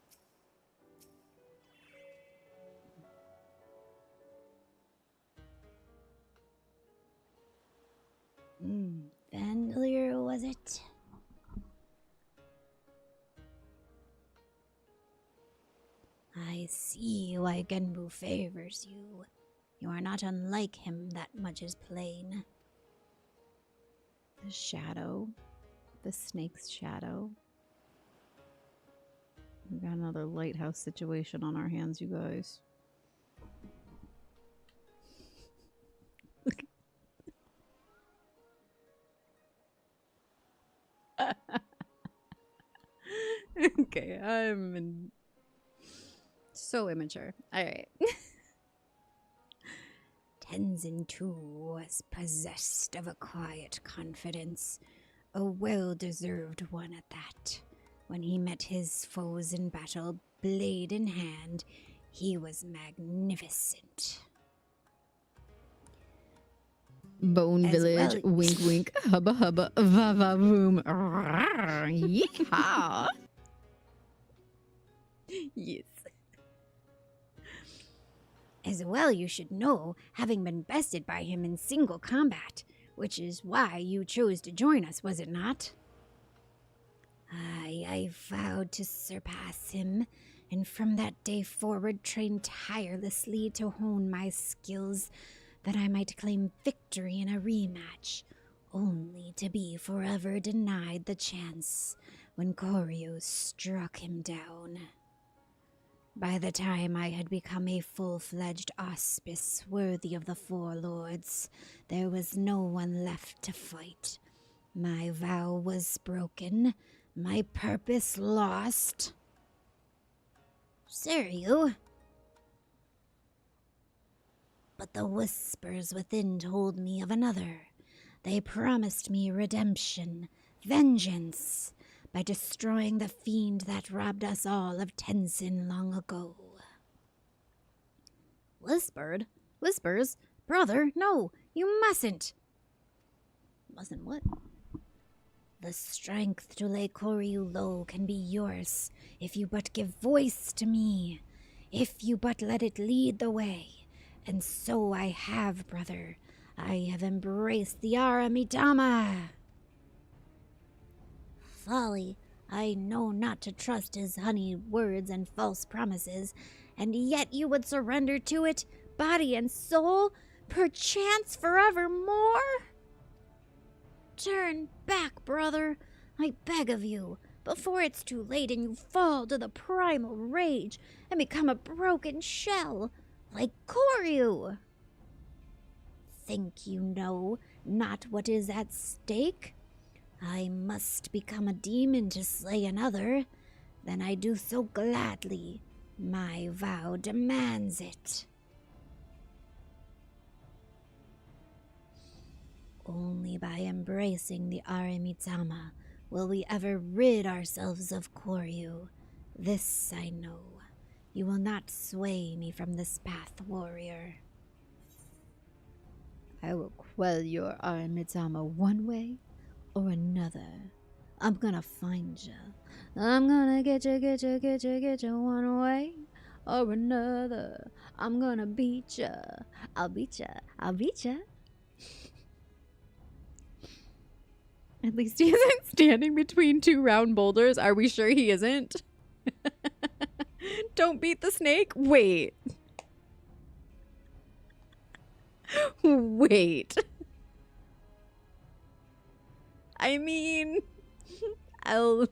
Vandalier, was it? I see why Genbu favors you. You are not unlike him, that much is plain. The shadow. The snake's shadow. We got another lighthouse situation on our hands, you guys. Okay, so immature. Alright. Tenzin too was possessed of a quiet confidence, a well-deserved one at that. When he met his foes in battle, blade in hand, he was magnificent. Bone As Village, well- wink wink, hubba hubba, va va voom, yeehaw! Yes. As well you should know, having been bested by him in single combat, which is why you chose to join us, was it not? I vowed to surpass him, and from that day forward trained tirelessly to hone my skills, that I might claim victory in a rematch, only to be forever denied the chance when Koryu struck him down. By the time I had become a full-fledged auspice worthy of the Four Lords, there was no one left to fight. My vow was broken, my purpose lost. Seryu? But the whispers within told me of another. They promised me redemption, vengeance, by destroying the fiend that robbed us all of Tenzin long ago. Whispered? Whispers? Brother, no, you mustn't. Mustn't what? The strength to lay Koryu low can be yours, if you but give voice to me, if you but let it lead the way. And so I have, brother. I have embraced the Aramitama. Folly, I know not to trust his honeyed words and false promises, and yet you would surrender to it, body and soul, perchance forevermore? Turn back, brother, I beg of you, before it's too late and you fall to the primal rage and become a broken shell, like Koryu. Think you know not what is at stake? I must become a demon to slay another. Then I do so gladly. My vow demands it. Only by embracing the Aramitama will we ever rid ourselves of Koryu. This I know. You will not sway me from this path, warrior. I will quell your Aramitama one way or another. I'm gonna find ya. I'm gonna get ya one way or another. I'm gonna beat ya. I'll beat ya. I'll beat ya. At least he isn't standing between two round boulders. Are we sure he isn't? Don't beat the snake? Wait. Wait. I mean, I'll...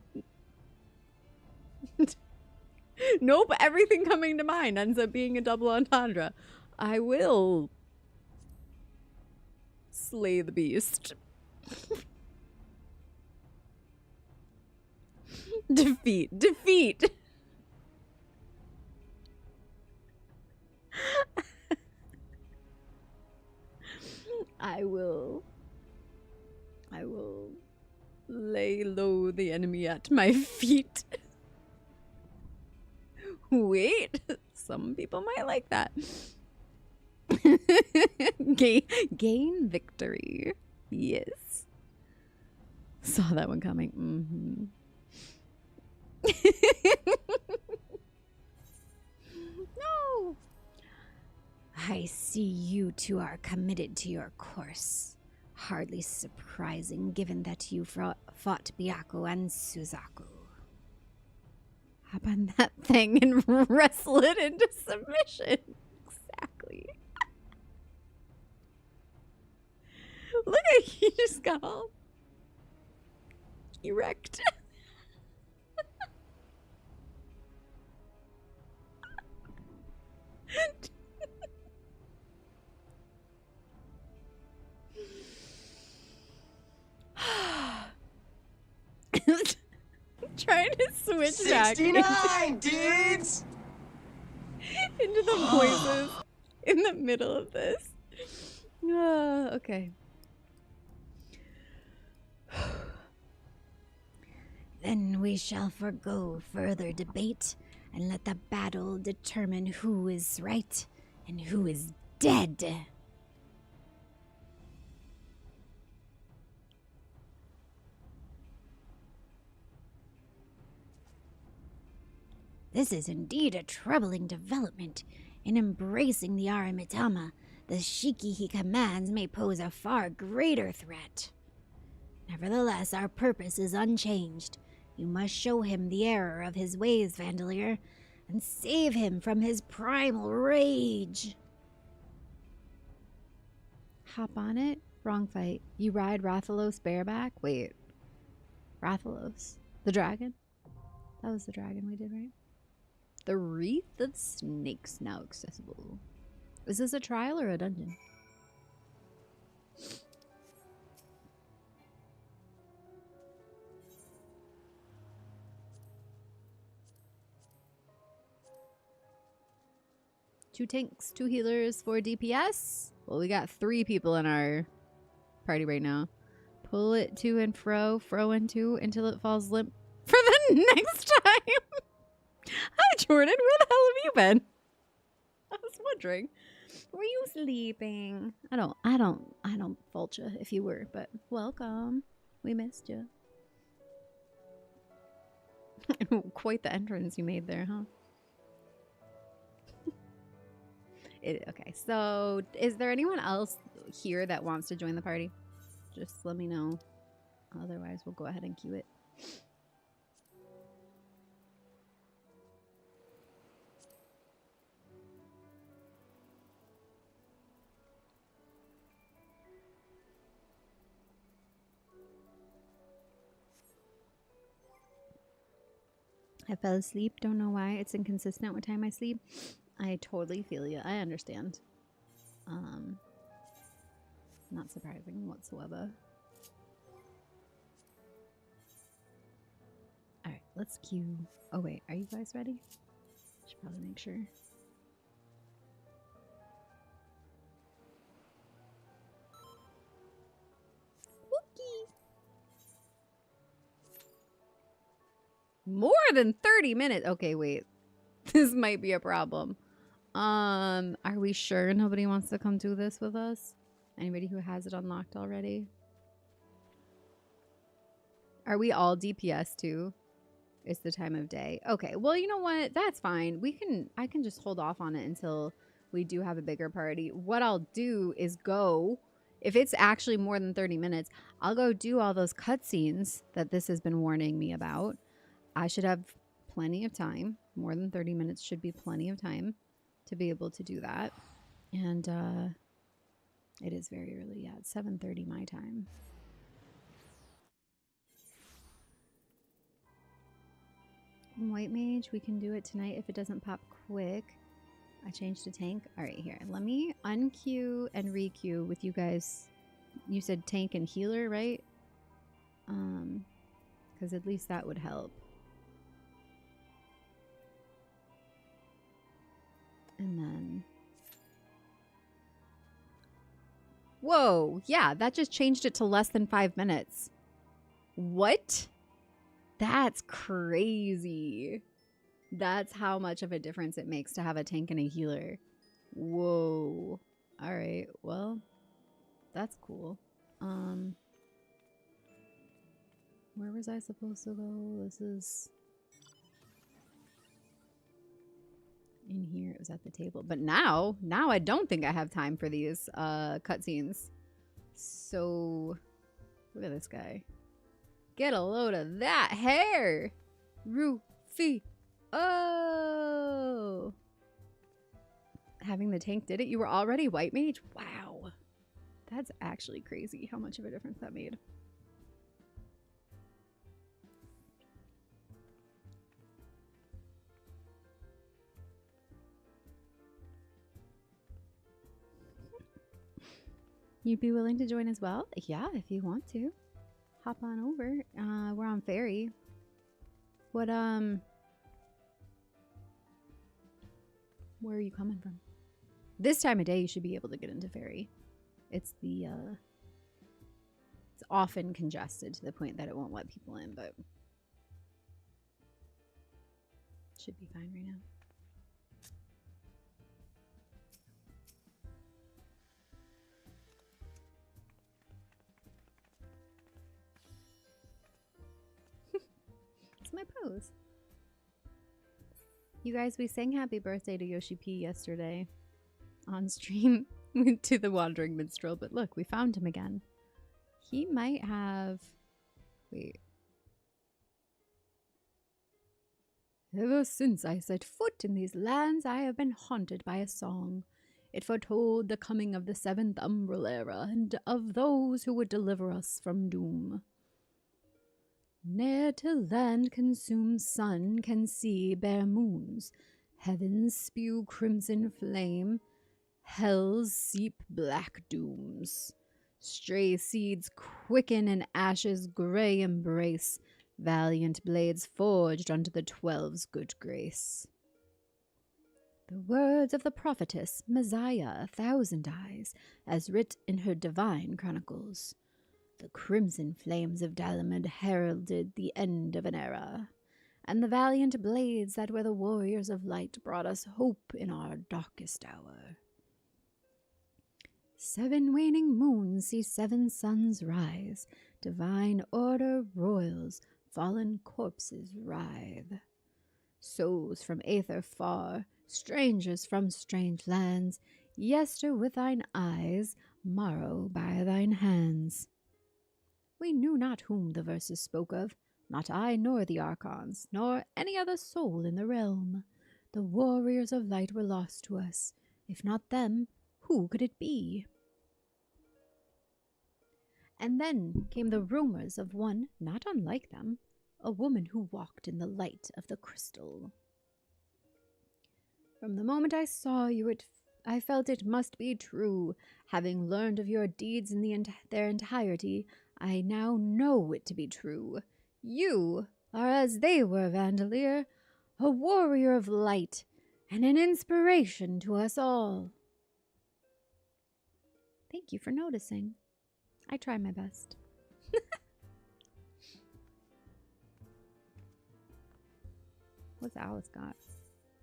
Nope, everything coming to mind ends up being a double entendre. I will slay the beast. Defeat. Defeat. I will lay low the enemy at my feet. Wait, some people might like that. Gain victory. Yes. Saw that one coming. No. I see you two are committed to your course. Hardly surprising, given that you fought Byakko and Suzaku. Hop on that thing and wrestle it into submission. Exactly. Look at he just got all erect. Trying to switch back 69 dudes! into the voices in the middle of this. Okay. Then we shall forgo further debate and let the battle determine who is right and who is dead. This is indeed a troubling development. In embracing the Aramitama, the Shiki he commands may pose a far greater threat. Nevertheless, our purpose is unchanged. You must show him the error of his ways, Vandalier, and save him from his primal rage. Hop on it? Wrong fight. You ride Rathalos bareback? Wait. Rathalos? The dragon? That was the dragon we did, right? The Wreath of Snakes now accessible. Is this a trial or a dungeon? Two tanks, 2 healers, 4 DPS. Well, we got 3 people in our party right now. Pull it to and fro and to until it falls limp for the next time. Hi, Jordan. Where the hell have you been? I was wondering. Were you sleeping? I don't fault you if you were, but welcome. We missed you. Quite the entrance you made there, huh? Okay, so is there anyone else here that wants to join the party? Just let me know. Otherwise, we'll go ahead and queue it. I fell asleep. Don't know why. It's inconsistent what time I sleep. I totally feel you. I understand. Not surprising whatsoever. Alright, let's queue. Oh wait, are you guys ready? Should probably make sure. Wookie! More than 30 minutes. Okay, wait. This might be a problem. Are we sure nobody wants to come do this with us? Anybody who has it unlocked already? Are we all DPS too? It's the time of day. Okay, well, you know what? That's fine. I can just hold off on it until we do have a bigger party. What I'll do is go, if it's actually more than 30 minutes, I'll go do all those cutscenes that this has been warning me about. I should have plenty of time. More than 30 minutes should be plenty of time to be able to do that. And it is very early. Yeah, it's 7:30 my time. White mage, we can do it tonight if it doesn't pop quick. I changed to tank. All right, here. Let me unqueue and requeue with you guys. You said tank and healer, right? Because at least that would help. And then... Whoa! Yeah, that just changed it to less than 5 minutes. What? That's crazy. That's how much of a difference it makes to have a tank and a healer. Whoa. Alright, well, that's cool. Where was I supposed to go? This is... in here. It was at the table. But now I don't think I have time for these cutscenes. So, look at this guy. Get a load of that hair! Rufy! Oh! Having the tank did it? You were already white mage? Wow. That's actually crazy how much of a difference that made. You'd be willing to join as well? Yeah, if you want to. Hop on over. We're on ferry. What, where are you coming from? This time of day, you should be able to get into ferry. It's the, it's often congested to the point that it won't let people in, but should be fine right now. My pose. You guys, we sang happy birthday to Yoshi P yesterday on stream to the Wandering Minstrel, but look, we found him again. He might have... Wait. Ever since I set foot in these lands, I have been haunted by a song. It foretold the coming of the 7th Umbral Era and of those who would deliver us from doom. Ne'er till land consumes sun can see bare moons, heavens spew crimson flame, hells seep black dooms. Stray seeds quicken and ashes gray embrace, valiant blades forged unto the 12's good grace. The words of the prophetess Messiah 1,000 Eyes, as writ in her divine chronicles. The crimson flames of Dalamud heralded the end of an era, and the valiant blades that were the warriors of light brought us hope in our darkest hour. 7 waning moons see 7 suns rise, divine order roils, fallen corpses writhe. Souls from aether far, strangers from strange lands, yester with thine eyes, morrow by thine hands. We knew not whom the verses spoke of, not I nor the Archons, nor any other soul in the realm. The warriors of light were lost to us. If not them, who could it be? And then came the rumors of one not unlike them, a woman who walked in the light of the crystal. From the moment I saw you, I felt it must be true. Having learned of your deeds in their entirety, I now know it to be true. You are as they were, Vandalier, a warrior of light, and an inspiration to us all. Thank you for noticing. I try my best. What's Alice got?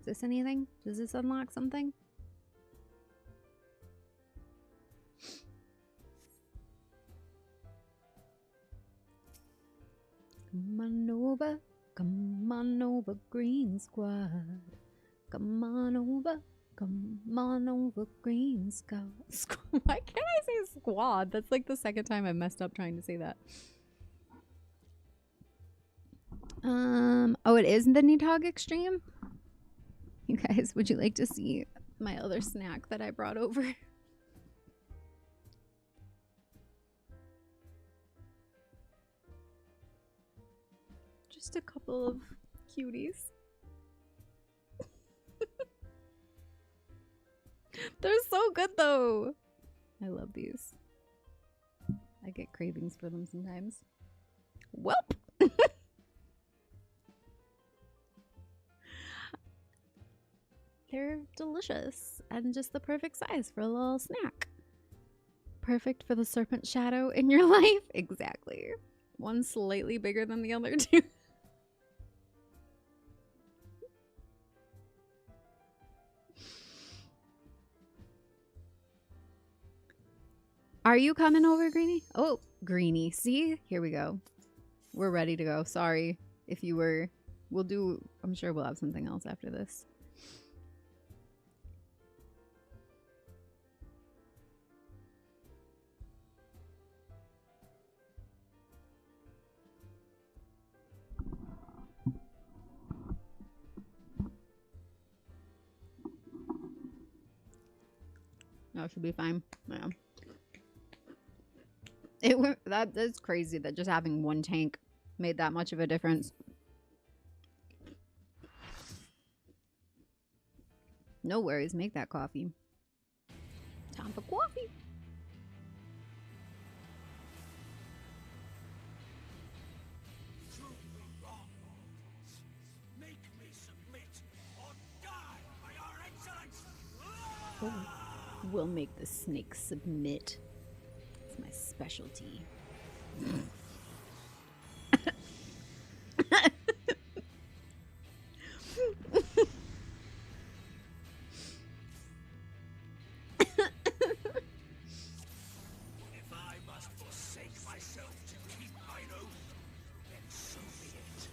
Is this anything? Does this unlock something? Come on over, Green Squad. Come on over, Green Squad. Why can't I say squad? That's like the second time I messed up trying to say that. Oh, it is the Nidhogg Extreme? You guys, would you like to see my other snack that I brought over? Just a couple of cuties. They're so good though. I love these. I get cravings for them sometimes. Welp. They're delicious and just the perfect size for a little snack. Perfect for the serpent shadow in your life. Exactly. One slightly bigger than the other two. Are you coming over, Greenie? Oh, Greenie. See? Here we go. We're ready to go. Sorry if you were. We'll do. I'm sure we'll have something else after this. No, should be fine. Yeah. It went, that's crazy that just having one tank made that much of a difference. No worries, make that coffee. Time for coffee. Make me submit or die by your excellence. Oh, we'll make the snake submit. It's my specialty. If I must forsake myself to keep mine own, then so be it.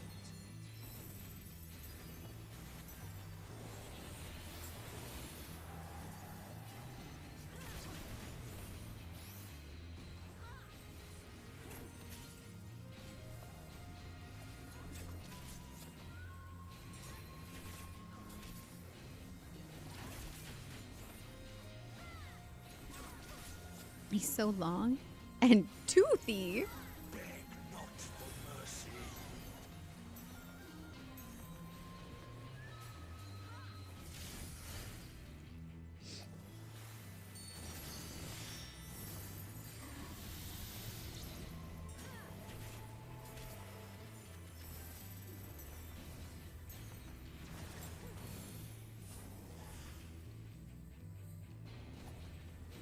He's so long and toothy. Beg not for mercy.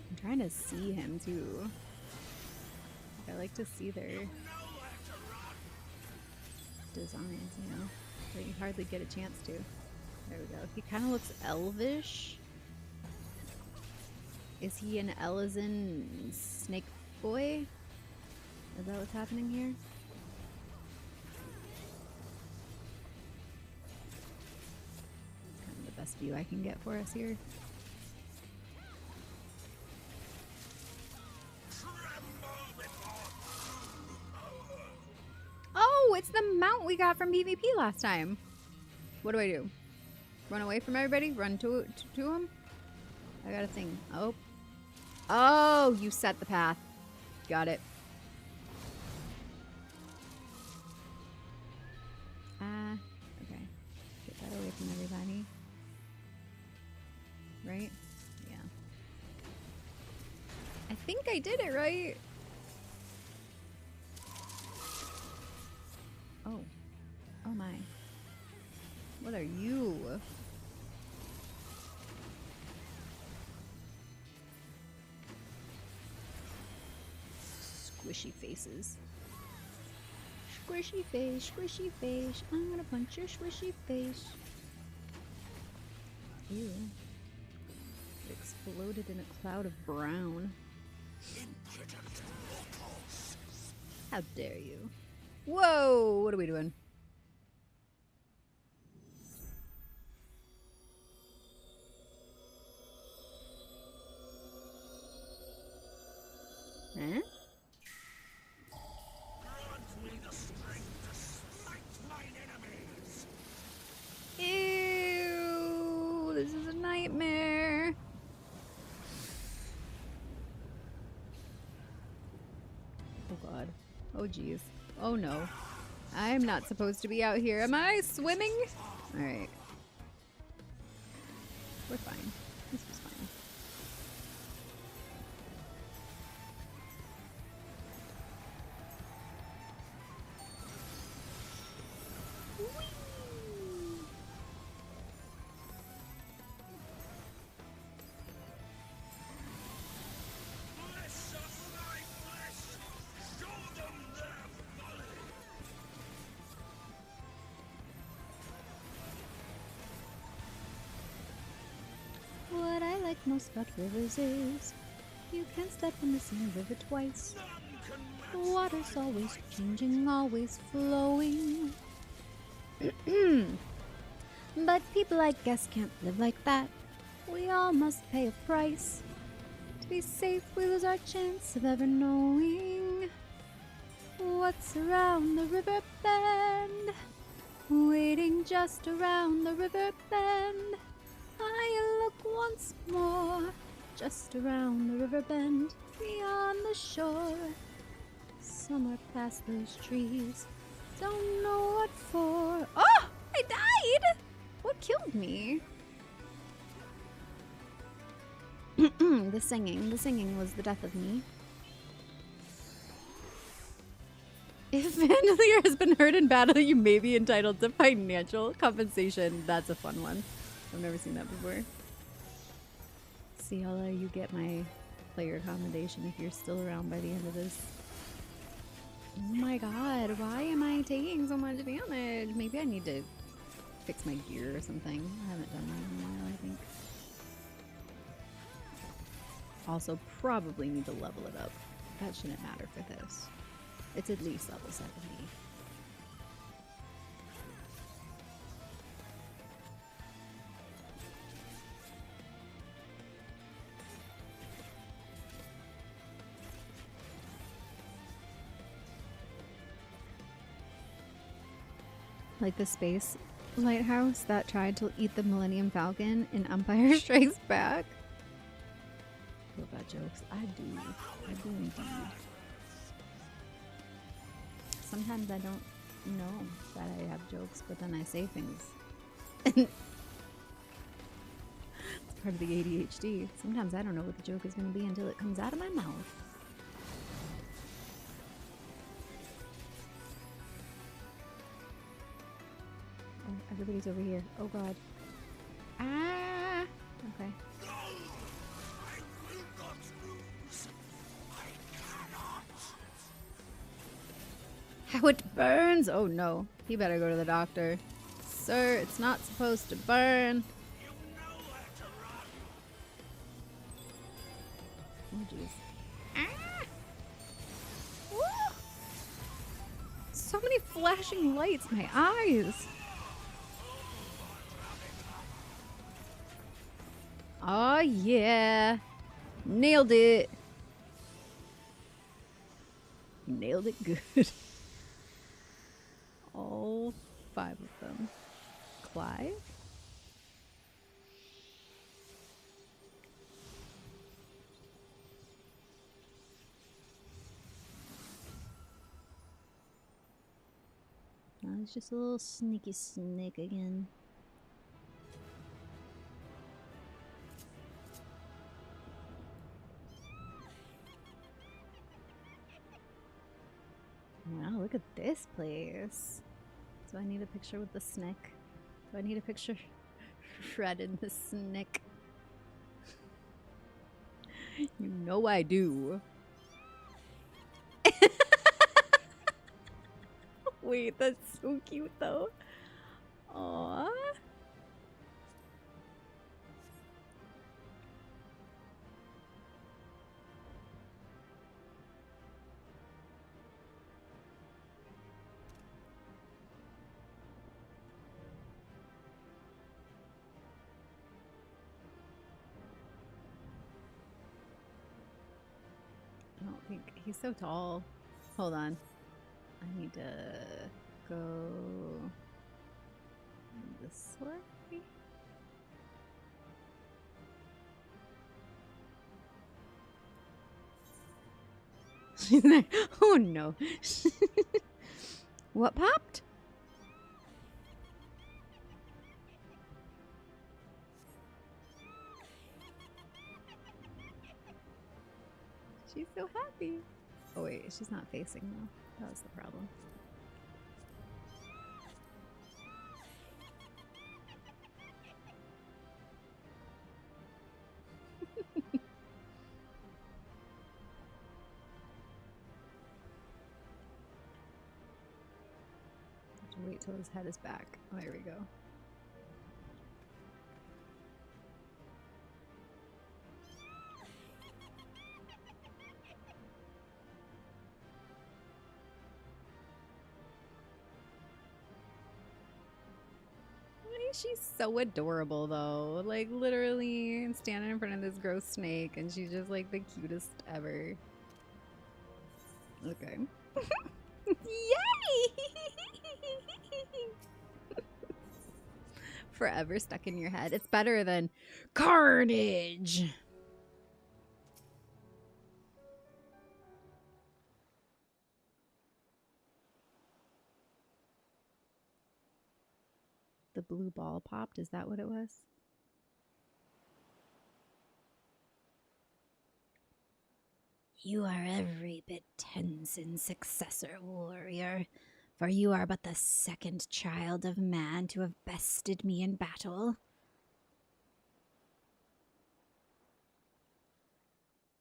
I'm trying to see him too. I like to see their designs, you know, but you hardly get a chance to. There we go. He kind of looks elvish. Is he an Elysian snake boy? Is that what's happening here? Kind of the best view I can get for us here. Oh, it's the mount we got from PvP last time. What do I do? Run away from everybody? Run to him? I got a thing. Oh. Oh, you set the path. Got it. Okay. Get that away from everybody. Right? Yeah. I think I did it right. Oh. Oh my. What are you? Squishy faces. Squishy face, squishy face. I'm gonna punch your squishy face. Ew. It exploded in a cloud of brown. How dare you? Whoa! What are we doing? Huh? Grant me the strength to smite mine enemies. Ew! This is a nightmare. Oh god. Oh geez. Oh no. I'm not supposed to be out here. Am I swimming? Alright. We're fine. This was fine. Bless us thy flesh! Show them their folly! What I like most about rivers is you can't step in the same river twice. The water's always changing, always flowing. But people, I guess, can't live like that. We all must pay a price. To be safe, we lose our chance of ever knowing what's around the river bend. Waiting just around the river bend. I look once more, just around the river bend, beyond the shore. Somewhere past those trees, don't know what for. Oh! I died! What killed me? The singing was the death of me. If Vandalier has been hurt in battle, you may be entitled to financial compensation. That's a fun one. I've never seen that before. See how you get my player commendation if you're still around by the end of this. Oh my god, why am I taking so much damage? Maybe I need to fix my gear or something. I haven't done that in a while, I think. Also, probably need to level it up. That shouldn't matter for this. It's at least level 70. Like the space lighthouse that tried to eat the Millennium Falcon in Empire Strikes Back. What about jokes? I do indeed. Sometimes I don't know that I have jokes, but then I say things. It's part of the ADHD. Sometimes I don't know what the joke is going to be until it comes out of my mouth. Oh, everybody's over here. Oh god. Ah! Okay. How it burns! Oh no. He better go to the doctor. Sir, it's not supposed to burn. Oh jeez. Ah! Woo! So many flashing lights, my eyes! Oh yeah! Nailed it! Nailed it good. All 5 of them. Clive? Oh, it's just a little sneaky snake again. Wow, look at this place. Do I need a picture with the snake? Do I need a picture shredding the snake? You know I do. Wait, that's so cute though. Aww. I don't think he's so tall. Hold on. I need to go this way. She's like, oh no. What popped? She's so happy. Oh wait, she's not facing though. That was the problem. Have to wait till his head is back. Oh, here we go. She's so adorable though. Like literally standing in front of this gross snake and she's just like the cutest ever. Okay. Yay! Forever stuck in your head. It's better than carnage. The blue ball popped. Is that what it was? You are every bit Tenzin's successor, warrior, for you are but the second child of man to have bested me in battle.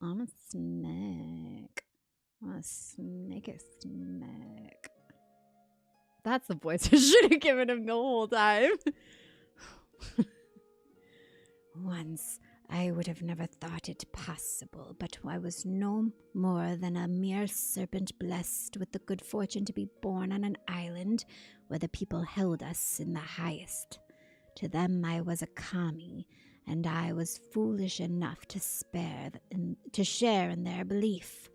I'm a snake. I'm a snake. Snake. That's the voice I should have given him the whole time. Once I would have never thought it possible, but I was no more than a mere serpent blessed with the good fortune to be born on an island where the people held us in the highest. To them I was a kami, and I was foolish enough to share in their belief.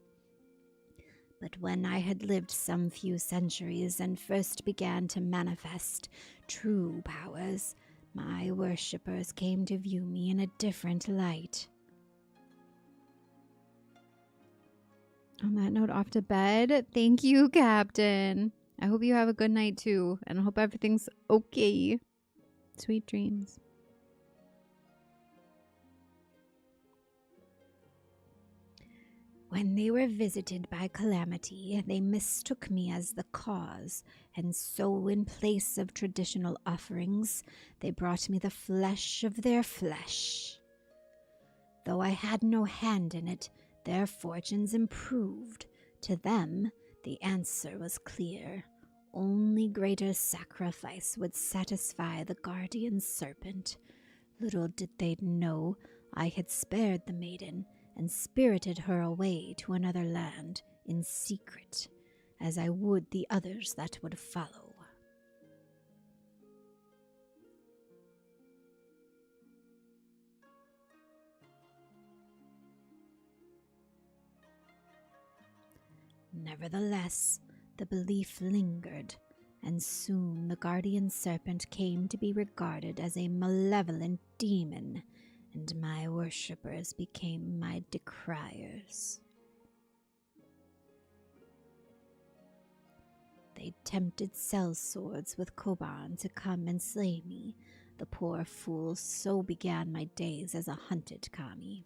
But when I had lived some few centuries and first began to manifest true powers, my worshippers came to view me in a different light. On that note, off to bed. Thank you, Captain. I hope you have a good night too, and I hope everything's okay. Sweet dreams. When they were visited by calamity, they mistook me as the cause, and so in place of traditional offerings, they brought me the flesh of their flesh. Though I had no hand in it, their fortunes improved. To them, the answer was clear. Only greater sacrifice would satisfy the guardian serpent. Little did they know I had spared the maiden and spirited her away to another land in secret, as I would the others that would follow. Nevertheless, the belief lingered, and soon the guardian serpent came to be regarded as a malevolent demon, and my worshippers became my decriers. They tempted sellswords with Koban to come and slay me. The poor fools, so began my days as a hunted kami.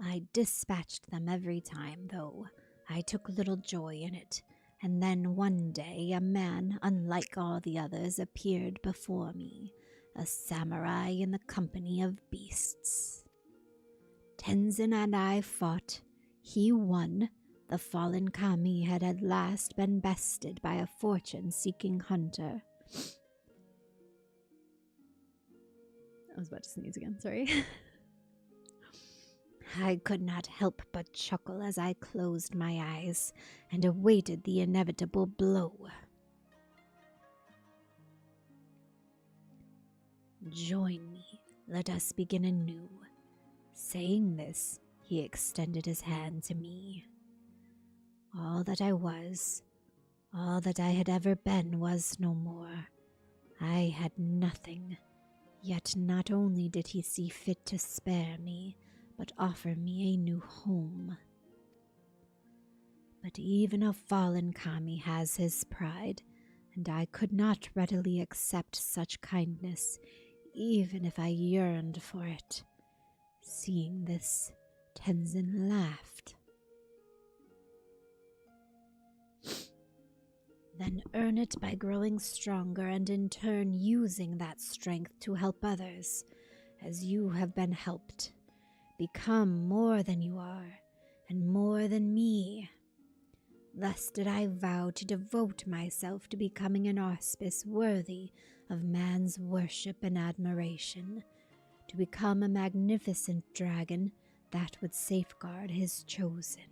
I dispatched them every time, though. I took little joy in it. And then one day a man, unlike all the others, appeared before me, a samurai in the company of beasts. Tenzin and I fought. He won. The fallen kami had at last been bested by a fortune-seeking hunter. I was about to sneeze again, sorry. I could not help but chuckle as I closed my eyes and awaited the inevitable blow. Join me, let us begin anew. Saying this, he extended his hand to me. All that I was, all that I had ever been was no more. I had nothing, yet not only did he see fit to spare me, but offer me a new home. But even a fallen kami has his pride, and I could not readily accept such kindness, even if I yearned for it. Seeing this, Tenzin laughed. Then earn it by growing stronger and in turn using that strength to help others, as you have been helped. Become more than you are, and more than me. Thus did I vow to devote myself to becoming an auspice worthy of man's worship and admiration, to become a magnificent dragon that would safeguard his chosen.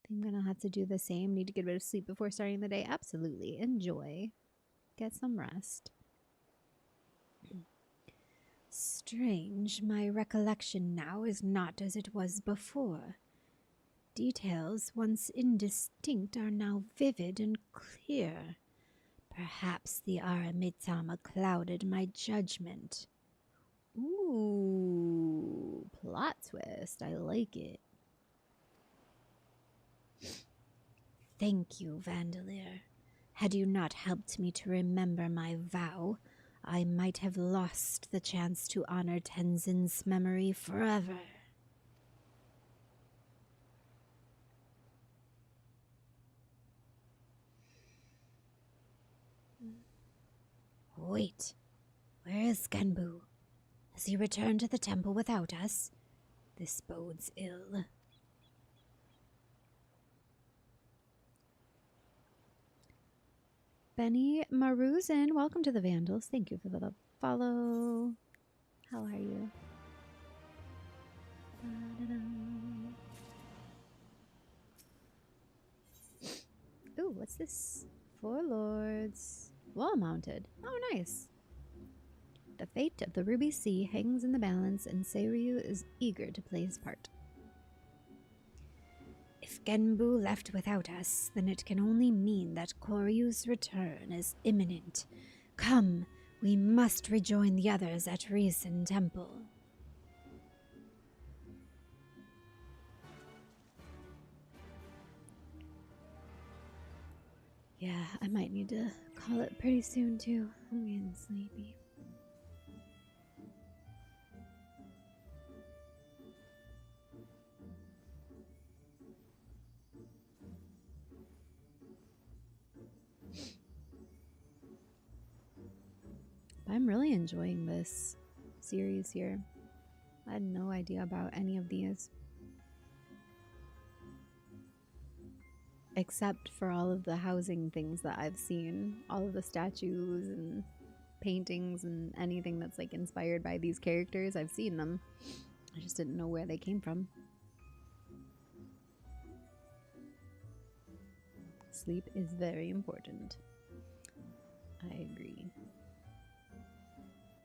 I'm gonna have to do the same. Need to get a bit of sleep before starting the day. Absolutely. Enjoy. Get some rest. Strange, my recollection now is not as it was before. Details once indistinct are now vivid and clear. Perhaps the Aramitama clouded my judgment. Ooh, plot twist. I like it. Thank you, Vandalier. Had you not helped me to remember my vow, I might have lost the chance to honor Tenzin's memory forever. Wait, where is Genbu? Has he returned to the temple without us? This bodes ill. Benny Maruzin, welcome to the Vandals. Thank you for the follow. How are you? Ooh, what's this? 4 lords. Wall mounted. Oh, nice. The fate of the Ruby Sea hangs in the balance, and Seiryu is eager to play his part. If Genbu left without us, then it can only mean that Koryu's return is imminent. Come, we must rejoin the others at Risen Temple. Yeah, I might need to call it pretty soon too. I'm getting sleepy. I'm really enjoying this series here. I had no idea about any of these. Except for all of the housing things that I've seen. All of the statues and paintings and anything that's like inspired by these characters. I've seen them. I just didn't know where they came from. Sleep is very important. I agree.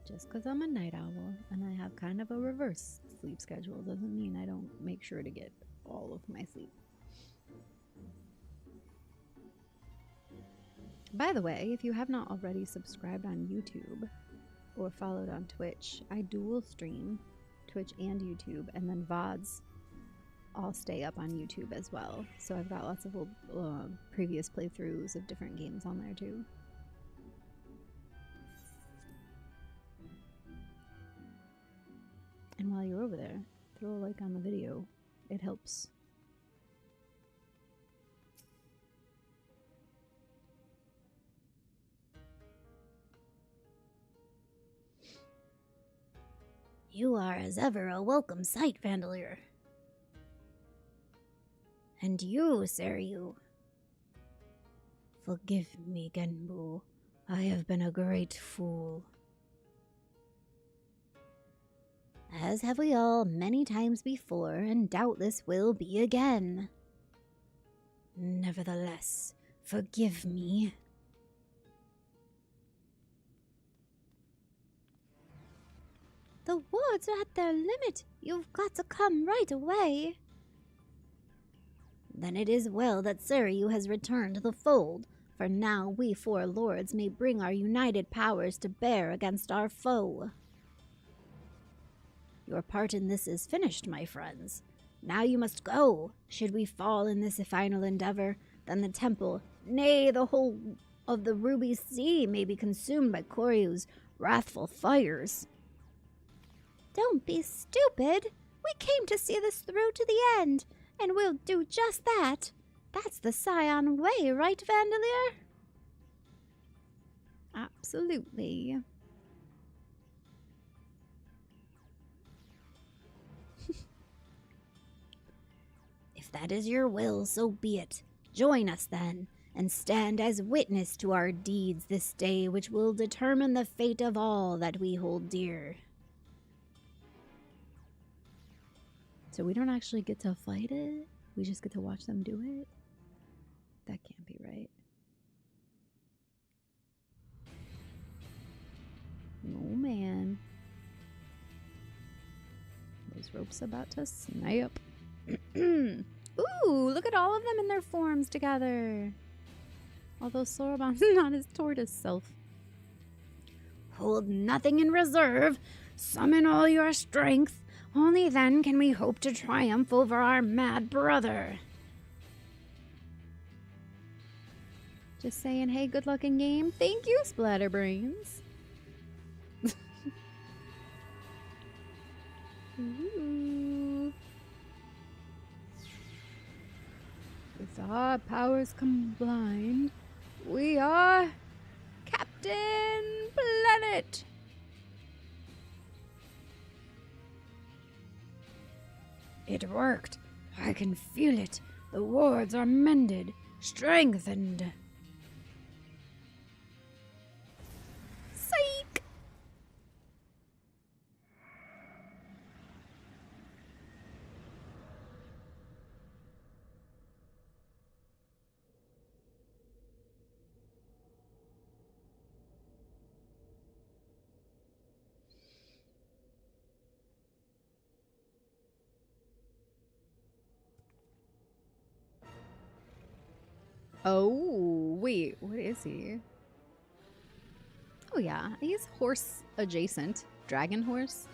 Just because I'm a night owl and I have kind of a reverse sleep schedule doesn't mean I don't make sure to get all of my sleep. By the way, if you have not already subscribed on YouTube or followed on Twitch, I dual stream Twitch and YouTube, and then VODs all stay up on YouTube as well. So I've got lots of old previous playthroughs of different games on there too. And while you're over there, throw a like on the video. It helps. You are as ever a welcome sight, Vandalier. And you, Seiryu. Forgive me, Genbu. I have been a great fool. As have we all many times before, and doubtless will be again. Nevertheless, forgive me. The wards are at their limit. You've got to come right away. Then it is well that Seiryu has returned to the fold, for now we 4 lords may bring our united powers to bear against our foe. Your part in this is finished, my friends. Now you must go. Should we fall in this final endeavor, then the temple, nay, the whole of the Ruby Sea may be consumed by Koryu's wrathful fires. Don't be stupid. We came to see this through to the end, and we'll do just that. That's the Scion way, right, Vandalier? Absolutely. If that is your will, so be it. Join us then, and stand as witness to our deeds this day, which will determine the fate of all that we hold dear. So we don't actually get to fight it? We just get to watch them do it? That can't be right. Oh man. Those ropes about to snap. Ooh, look at all of them in their forms together. Although Soroban's not his tortoise self. Hold nothing in reserve. Summon all your strength. Only then can we hope to triumph over our mad brother. Just saying, hey, good luck in game. Thank you, Splatterbrains. Ooh. With our powers combined, we are Captain Planet. It worked. I can feel it. The wards are mended, strengthened. Psych! Oh, wait, what is he? Oh yeah, he's horse adjacent. Dragon horse.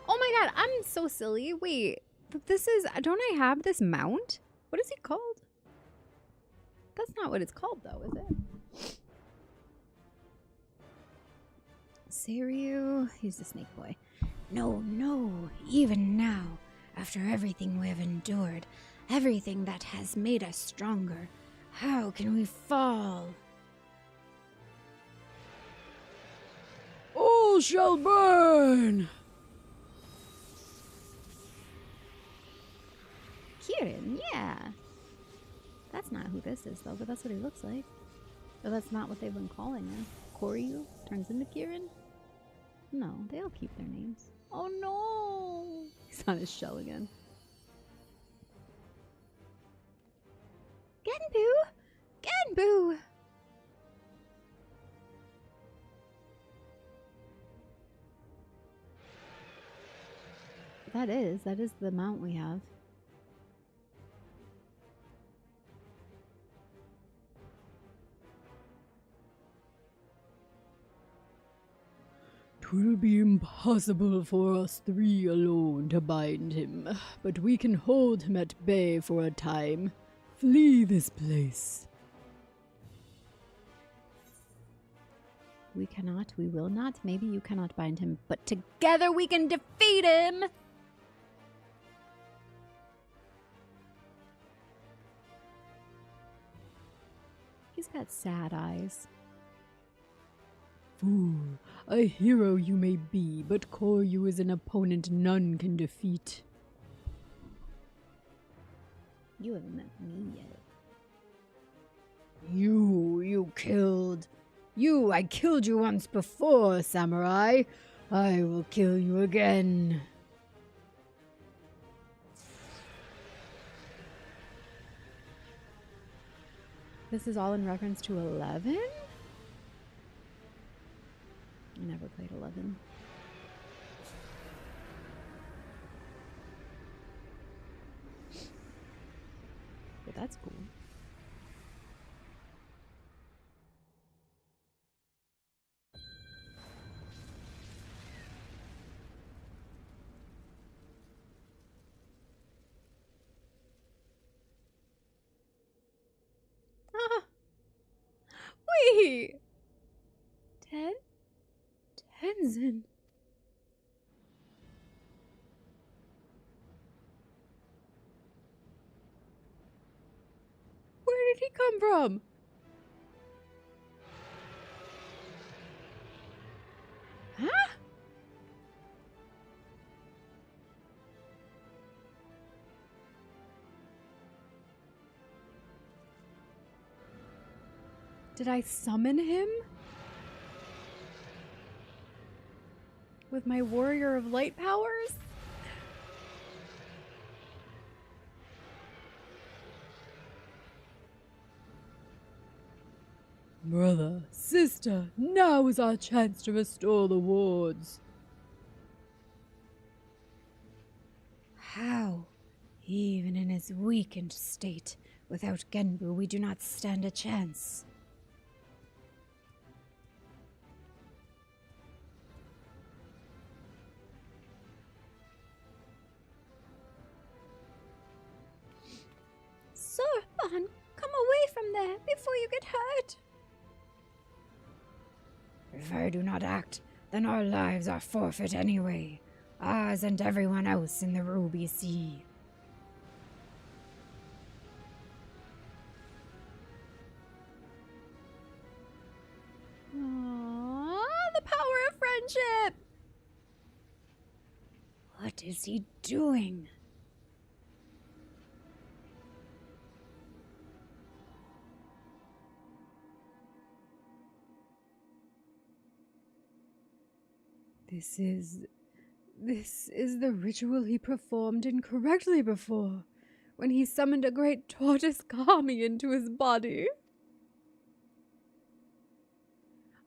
Oh my god, I'm so silly. Wait, this is, don't I have this mount? What is he called? That's not what it's called though, is it? Seiryu, he's the snake boy. No, no, even now, after everything we have endured, everything that has made us stronger, how can we fall? All shall burn! Kirin, yeah. That's not who this is though, but that's what he looks like. But that's not what they've been calling him. Koryu turns into Kirin? No, they all keep their names. Oh no! He's on his shell again. Genbu! Genbu! That is the mount we have. 'Twill be impossible for us three alone to bind him, but we can hold him at bay for a time. Flee this place. We cannot, we will not, maybe you cannot bind him, but together we can defeat him! He's got sad eyes. Fool, a hero you may be, but Koryu is an opponent none can defeat. You haven't met me yet. You killed. I killed you once before, samurai. I will kill you again. This is all in reference to 11? I never played 11. But that's cool. Wait! Tenzin. Where did he come from? Huh? Did I summon him? With my Warrior of Light powers? Brother, sister, now is our chance to restore the wards. How? Even in his weakened state, without Genbu, we do not stand a chance. Sorban, come away from there before you get hurt. If I do not act, then our lives are forfeit anyway. Ours and everyone else in the Ruby Sea. Aww, the power of friendship! What is he doing? This is the ritual he performed incorrectly before, when he summoned a great tortoise kami into his body.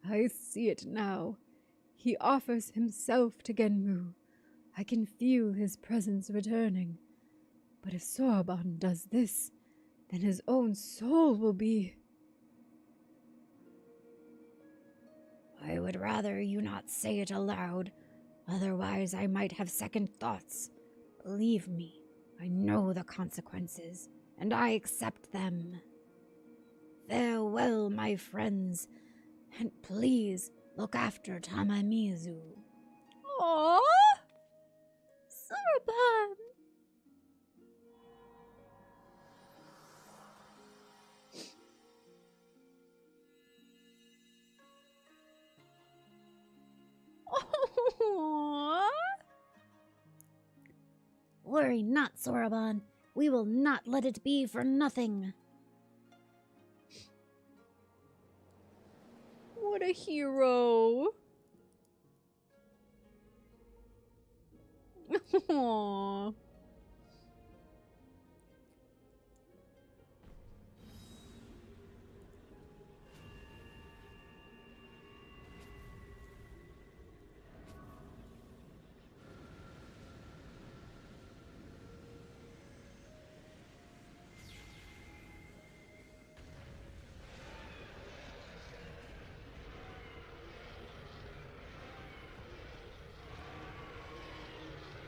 I see it now. He offers himself to Genmu. I can feel his presence returning. But if Sorban does this, then his own soul will be... I would rather you not say it aloud. Otherwise, I might have second thoughts. Believe me, I know the consequences, and I accept them. Farewell, my friends, and please look after Tamamizu. Aww! Sorban! Aww. Worry not, Sorban. We will not let it be for nothing. What a hero. Aww.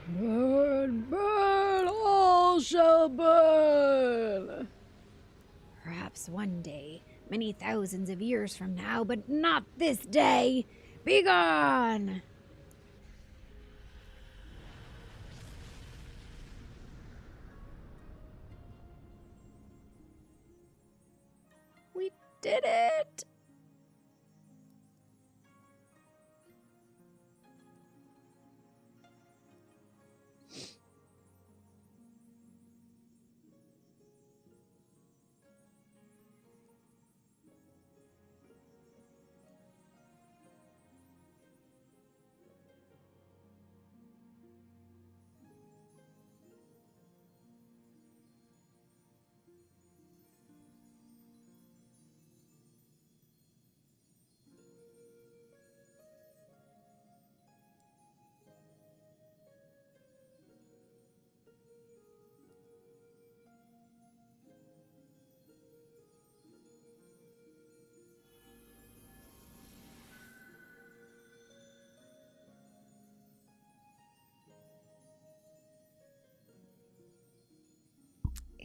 Burn, burn, all shall burn. Perhaps one day, many thousands of years from now, but not this day. Begone! We did it.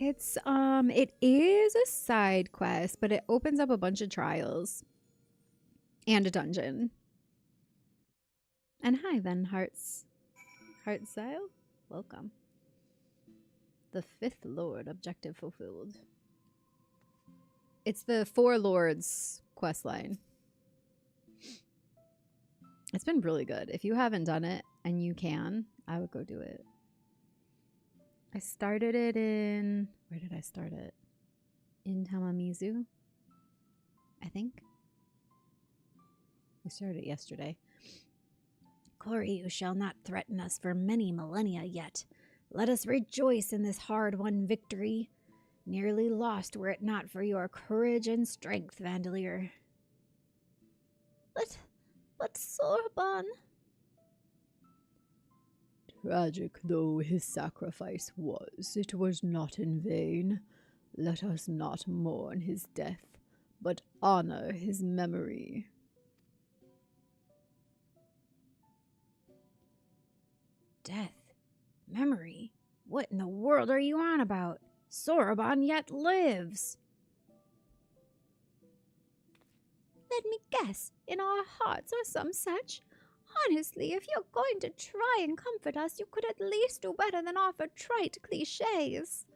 It is a side quest, but it opens up a bunch of trials and a dungeon. And hi then, Heartsile. Welcome. The 5th Lord, objective fulfilled. It's the 4 Lords quest line. It's been really good. If you haven't done it and you can, I would go do it. I started it in... Where did I start it? In Tamamizu, I think. We started it yesterday. Koryu shall not threaten us for many millennia yet. Let us rejoice in this hard-won victory. Nearly lost were it not for your courage and strength, Vandalier. But Sorban... Tragic though his sacrifice was, it was not in vain. Let us not mourn his death, but honor his memory. Death? Memory? What in the world are you on about? Soroban yet lives! Let me guess, in our hearts or some such. Honestly, if you're going to try and comfort us, you could at least do better than offer trite cliches.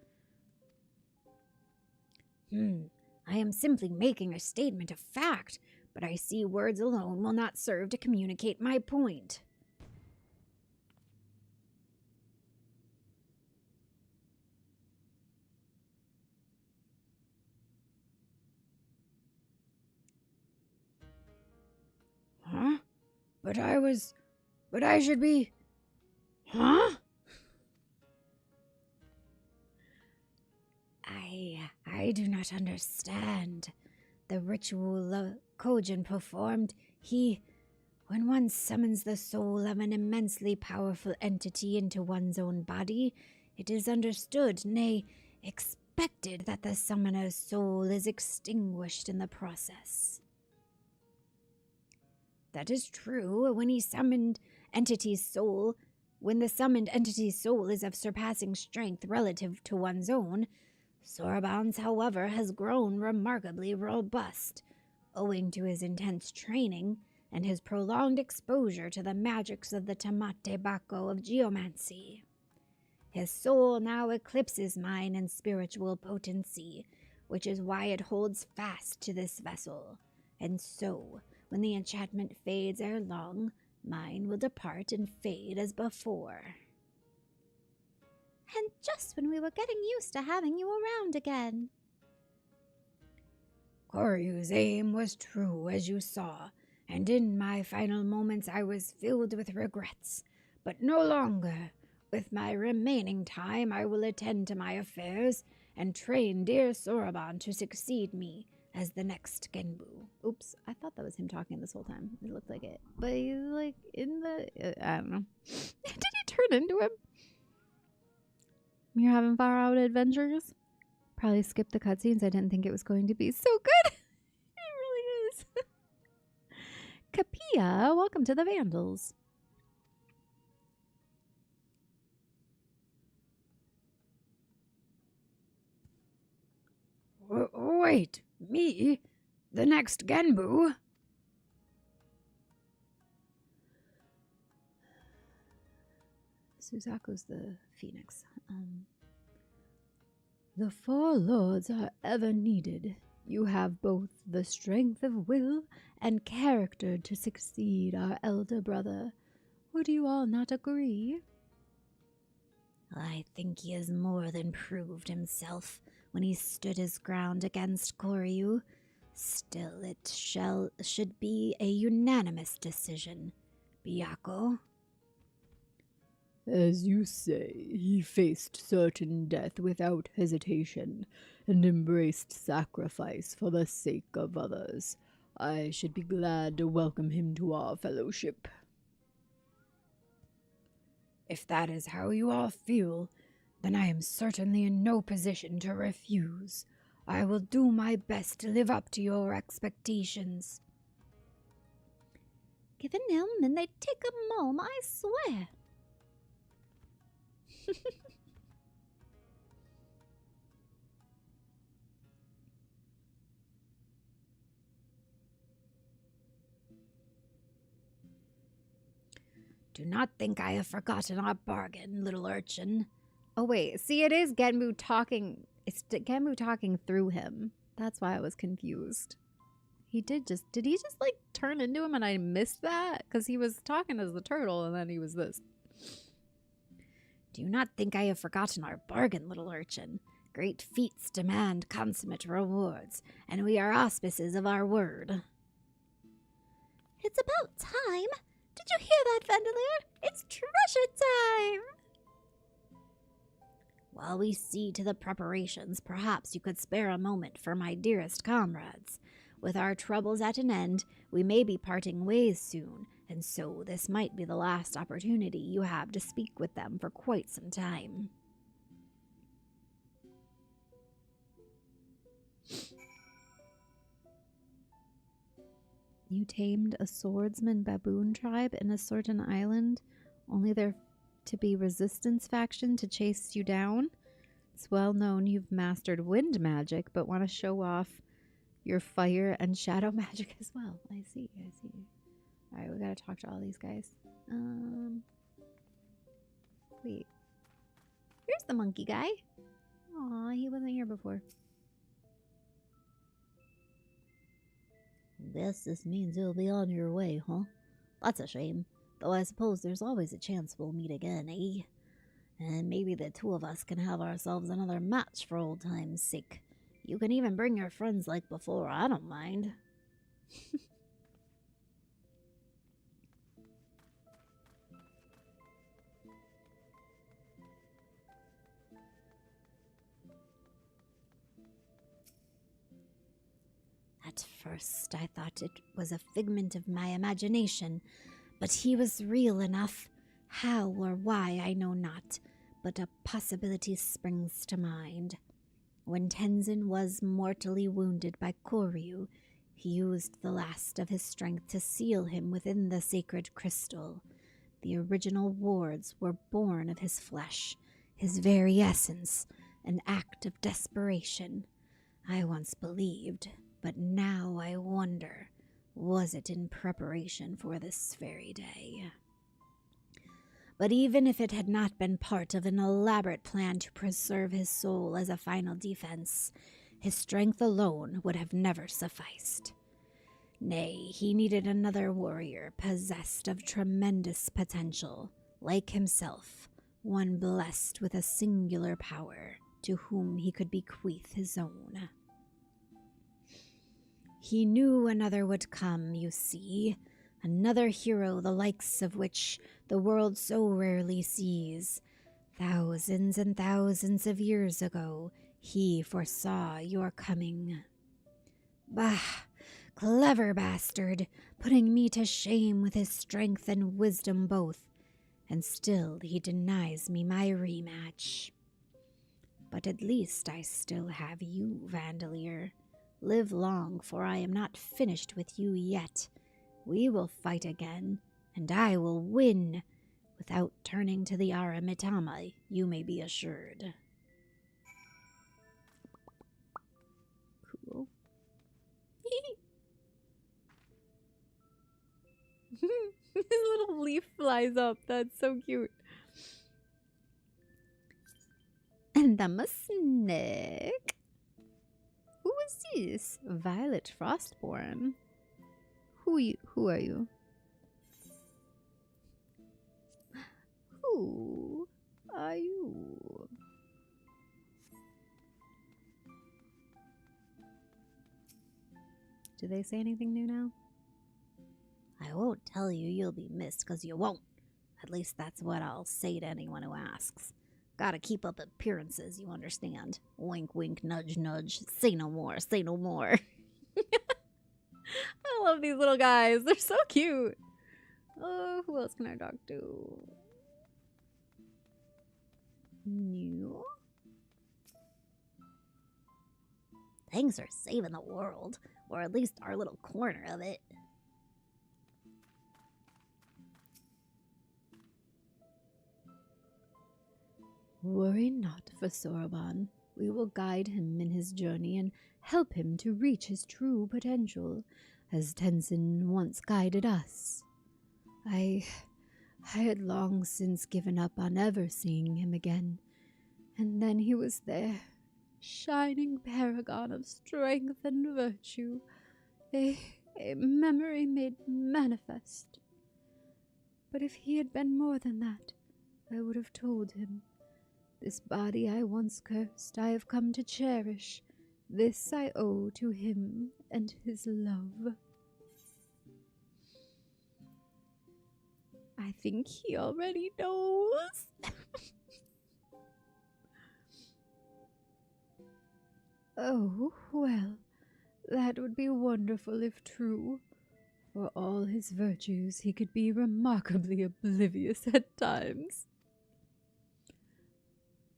I am simply making a statement of fact, but I see words alone will not serve to communicate my point. Huh? But I should be... Huh? I do not understand. The ritual Kojin performed, when one summons the soul of an immensely powerful entity into one's own body, it is understood, nay, expected that the summoner's soul is extinguished in the process. That is true. When the summoned entity's soul is of surpassing strength relative to one's own, Soroban's, however, has grown remarkably robust, owing to his intense training and his prolonged exposure to the magics of the Tamate Bako of geomancy. His soul now eclipses mine in spiritual potency, which is why it holds fast to this vessel, and so, when the enchantment fades ere long, mine will depart and fade as before. And just when we were getting used to having you around again. Koryu's aim was true, as you saw, and in my final moments I was filled with regrets. But no longer. With my remaining time, I will attend to my affairs and train dear Soroban to succeed me as the next Genbu. Oops, I thought that was him talking this whole time. It looked like it. But he's like in the... I don't know. Did he turn into him? You're having far out adventures? Probably skipped the cutscenes. I didn't think it was going to be so good. It really is. Capia, welcome to the Vandals. Wait, me? The next Genbu? Suzaku's the phoenix. The 4 lords are ever needed. You have both the strength of will and character to succeed our elder brother. Would you all not agree? I think he has more than proved himself when he stood his ground against Koryu. Still, it should be a unanimous decision. Byaku? As you say, he faced certain death without hesitation, and embraced sacrifice for the sake of others. I should be glad to welcome him to our fellowship. If that is how you all feel, then I am certainly in no position to refuse. I will do my best to live up to your expectations. Given him and they take a mom, I swear. Do not think I have forgotten our bargain, little urchin. Oh, wait. See, it is Genmu talking. It's Genmu talking through him. That's why I was confused. Did he just like turn into him and I missed that? Because he was talking as the turtle and then he was this. Do not think I have forgotten our bargain, little urchin. Great feats demand consummate rewards, and we are auspices of our word. It's about time. Did you hear that, Vandalier? It's treasure time! While we see to the preparations, perhaps you could spare a moment for my dearest comrades. With our troubles at an end, we may be parting ways soon, and so this might be the last opportunity you have to speak with them for quite some time. You tamed a swordsman baboon tribe in a certain island, only there to be resistance faction to chase you down. It's well known you've mastered wind magic, but want to show off your fire and shadow magic as well. I see. Alright, we gotta talk to all these guys. Wait. Here's the monkey guy. Aw, he wasn't here before. Guess this means you'll be on your way, huh? That's a shame. Though I suppose there's always a chance we'll meet again, eh? And maybe the two of us can have ourselves another match for old time's sake. You can even bring your friends like before, I don't mind. At first, I thought it was a figment of my imagination, but he was real enough. How or why, I know not, but a possibility springs to mind. When Tenzin was mortally wounded by Koryu, he used the last of his strength to seal him within the sacred crystal. The original wards were born of his flesh, his very essence, an act of desperation. I once believed, but now I wonder, was it in preparation for this very day? But even if it had not been part of an elaborate plan to preserve his soul as a final defense, his strength alone would have never sufficed. Nay, he needed another warrior possessed of tremendous potential, like himself, one blessed with a singular power, to whom he could bequeath his own. He knew another would come, you see, another hero the likes of which the world so rarely sees. Thousands and thousands of years ago, he foresaw your coming. Bah! Clever bastard, putting me to shame with his strength and wisdom both, and still he denies me my rematch. But at least I still have you, Vandalier. Live long, for I am not finished with you yet. We will fight again, and I will win, without turning to the Aramitama, you may be assured. Cool. His little leaf flies up. That's so cute. And I'm a snake. Who is this? Violet Frostborn. Who are you? Who are you? Do they say anything new now? I won't tell you you'll be missed because you won't. At least that's what I'll say to anyone who asks. Gotta keep up appearances, you understand. Wink, wink, nudge, nudge. Say no more, say no more. I love these little guys. They're so cute. Oh, who else can I talk to? New? Thanks for saving the world. Or at least our little corner of it. Worry not for Soroban. We will guide him in his journey and help him to reach his true potential, as Tenzin once guided us. I I had long since given up on ever seeing him again, and then he was there, shining paragon of strength and virtue, a memory made manifest. But if he had been more than that, I would have told him. This body I once cursed, I have come to cherish. This I owe to him and his love. I think he already knows. Oh, well, that would be wonderful if true. For all his virtues, he could be remarkably oblivious at times.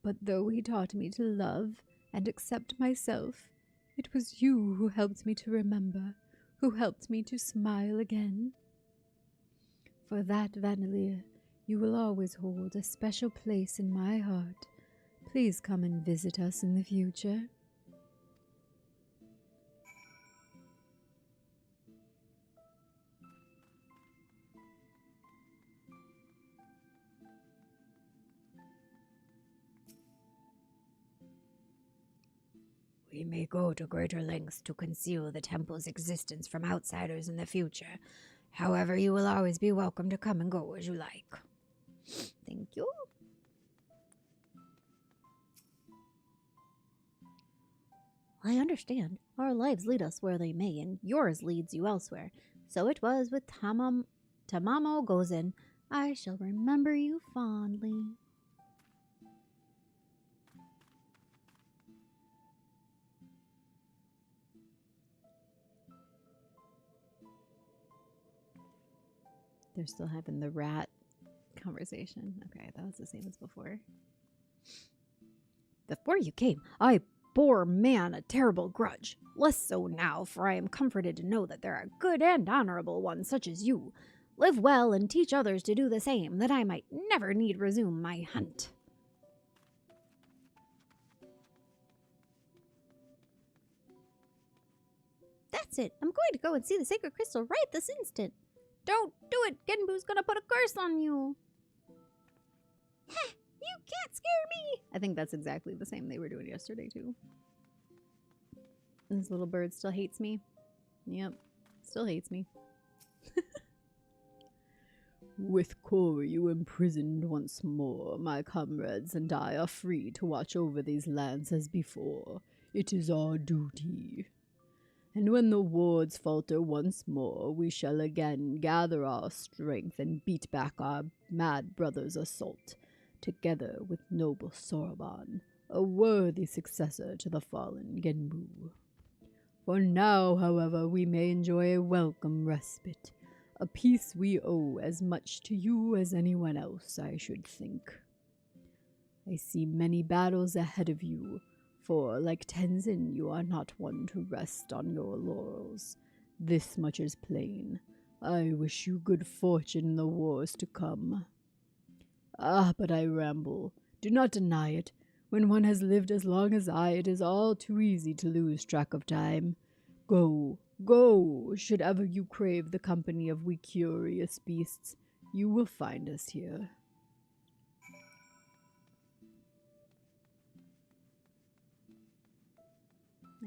But though he taught me to love and accept myself, it was you who helped me to remember, who helped me to smile again. For that, Vanellier, you will always hold a special place in my heart. Please come and visit us in the future. We may go to greater lengths to conceal the temple's existence from outsiders in the future. However, you will always be welcome to come and go as you like. Thank you. I understand. Our lives lead us where they may, and yours leads you elsewhere. So it was with Tamamo Gozin. I shall remember you fondly. They're still having the rat conversation. Okay, that was the same as before. Before you came, I bore man a terrible grudge. Less so now, for I am comforted to know that there are good and honorable ones such as you. Live well and teach others to do the same, that I might never need resume my hunt. That's it. I'm going to go and see the sacred crystal right this instant. Don't do it! Genbu's gonna put a curse on you! Heh! You can't scare me! I think that's exactly the same they were doing yesterday, too. And this little bird still hates me. Yep. Still hates me. With Koryu imprisoned once more, my comrades and I are free to watch over these lands as before. It is our duty. And when the wards falter once more, we shall again gather our strength and beat back our mad brother's assault, together with noble Soroban, a worthy successor to the fallen Genbu. For now, however, we may enjoy a welcome respite, a peace we owe as much to you as anyone else, I should think. I see many battles ahead of you, for, like Tenzin, you are not one to rest on your laurels. This much is plain. I wish you good fortune in the wars to come. Ah, but I ramble. Do not deny it. When one has lived as long as I, it is all too easy to lose track of time. Go, go, should ever you crave the company of we curious beasts, you will find us here.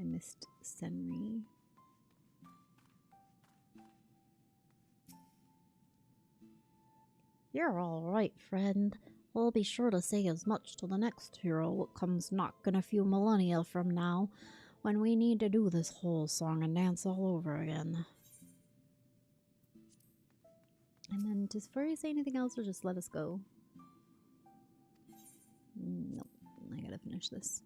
I missed Senri. You're all right, friend. I'll be sure to say as much to the next hero what comes knocking a few millennia from now, when we need to do this whole song and dance all over again. And then, does Furry say anything else or just let us go? Nope. I gotta finish this.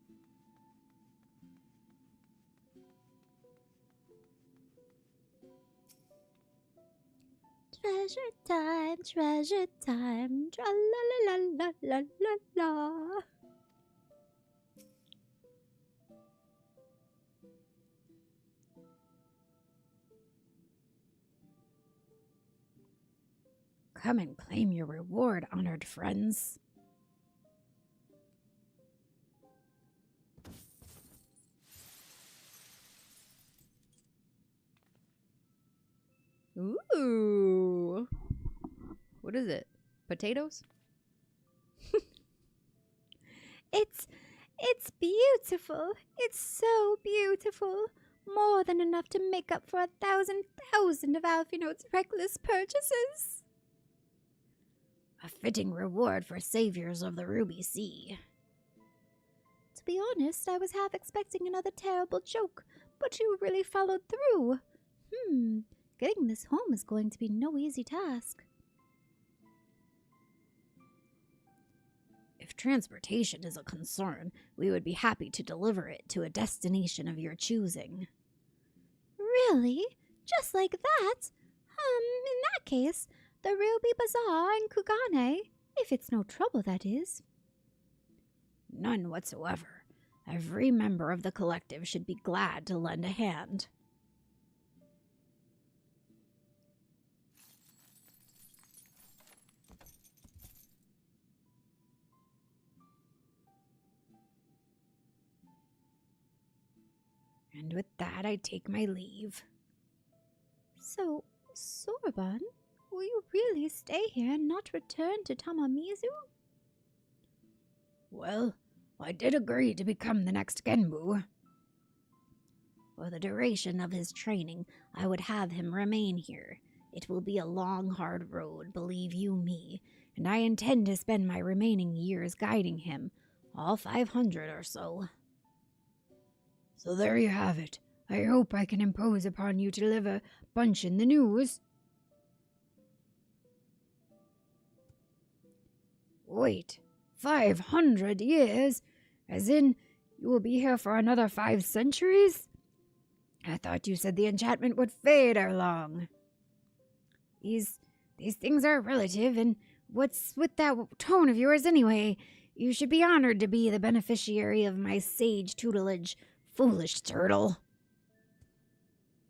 Treasure time, tra la la la la la la. Come and claim your reward, honored friends. Ooh. What is it? potatoes? It's beautiful. It's so beautiful. More than enough to make up for 1,000 of Alphinaud's reckless purchases. A fitting reward for saviors of the Ruby Sea. To be honest, I was half expecting another terrible joke, but you really followed through. Getting this home is going to be no easy task. If transportation is a concern, we would be happy to deliver it to a destination of your choosing. Really? Just like that? In that case, the Ruby Bazaar in Kugane, if it's no trouble, that is. None whatsoever. Every member of the collective should be glad to lend a hand. And with that, I take my leave. So, Soroban, will you really stay here and not return to Tamamizu? Well, I did agree to become the next Genbu. For the duration of his training, I would have him remain here. It will be a long, hard road, believe you me, and I intend to spend my remaining years guiding him, all 500 or so. So there you have it. I hope I can impose upon you to live a bunch in the news. Wait, 500 years? As in, you will be here for another 5 centuries? I thought you said the enchantment would fade ere long. These things are relative, and what's with that tone of yours anyway? You should be honored to be the beneficiary of my sage tutelage, foolish turtle.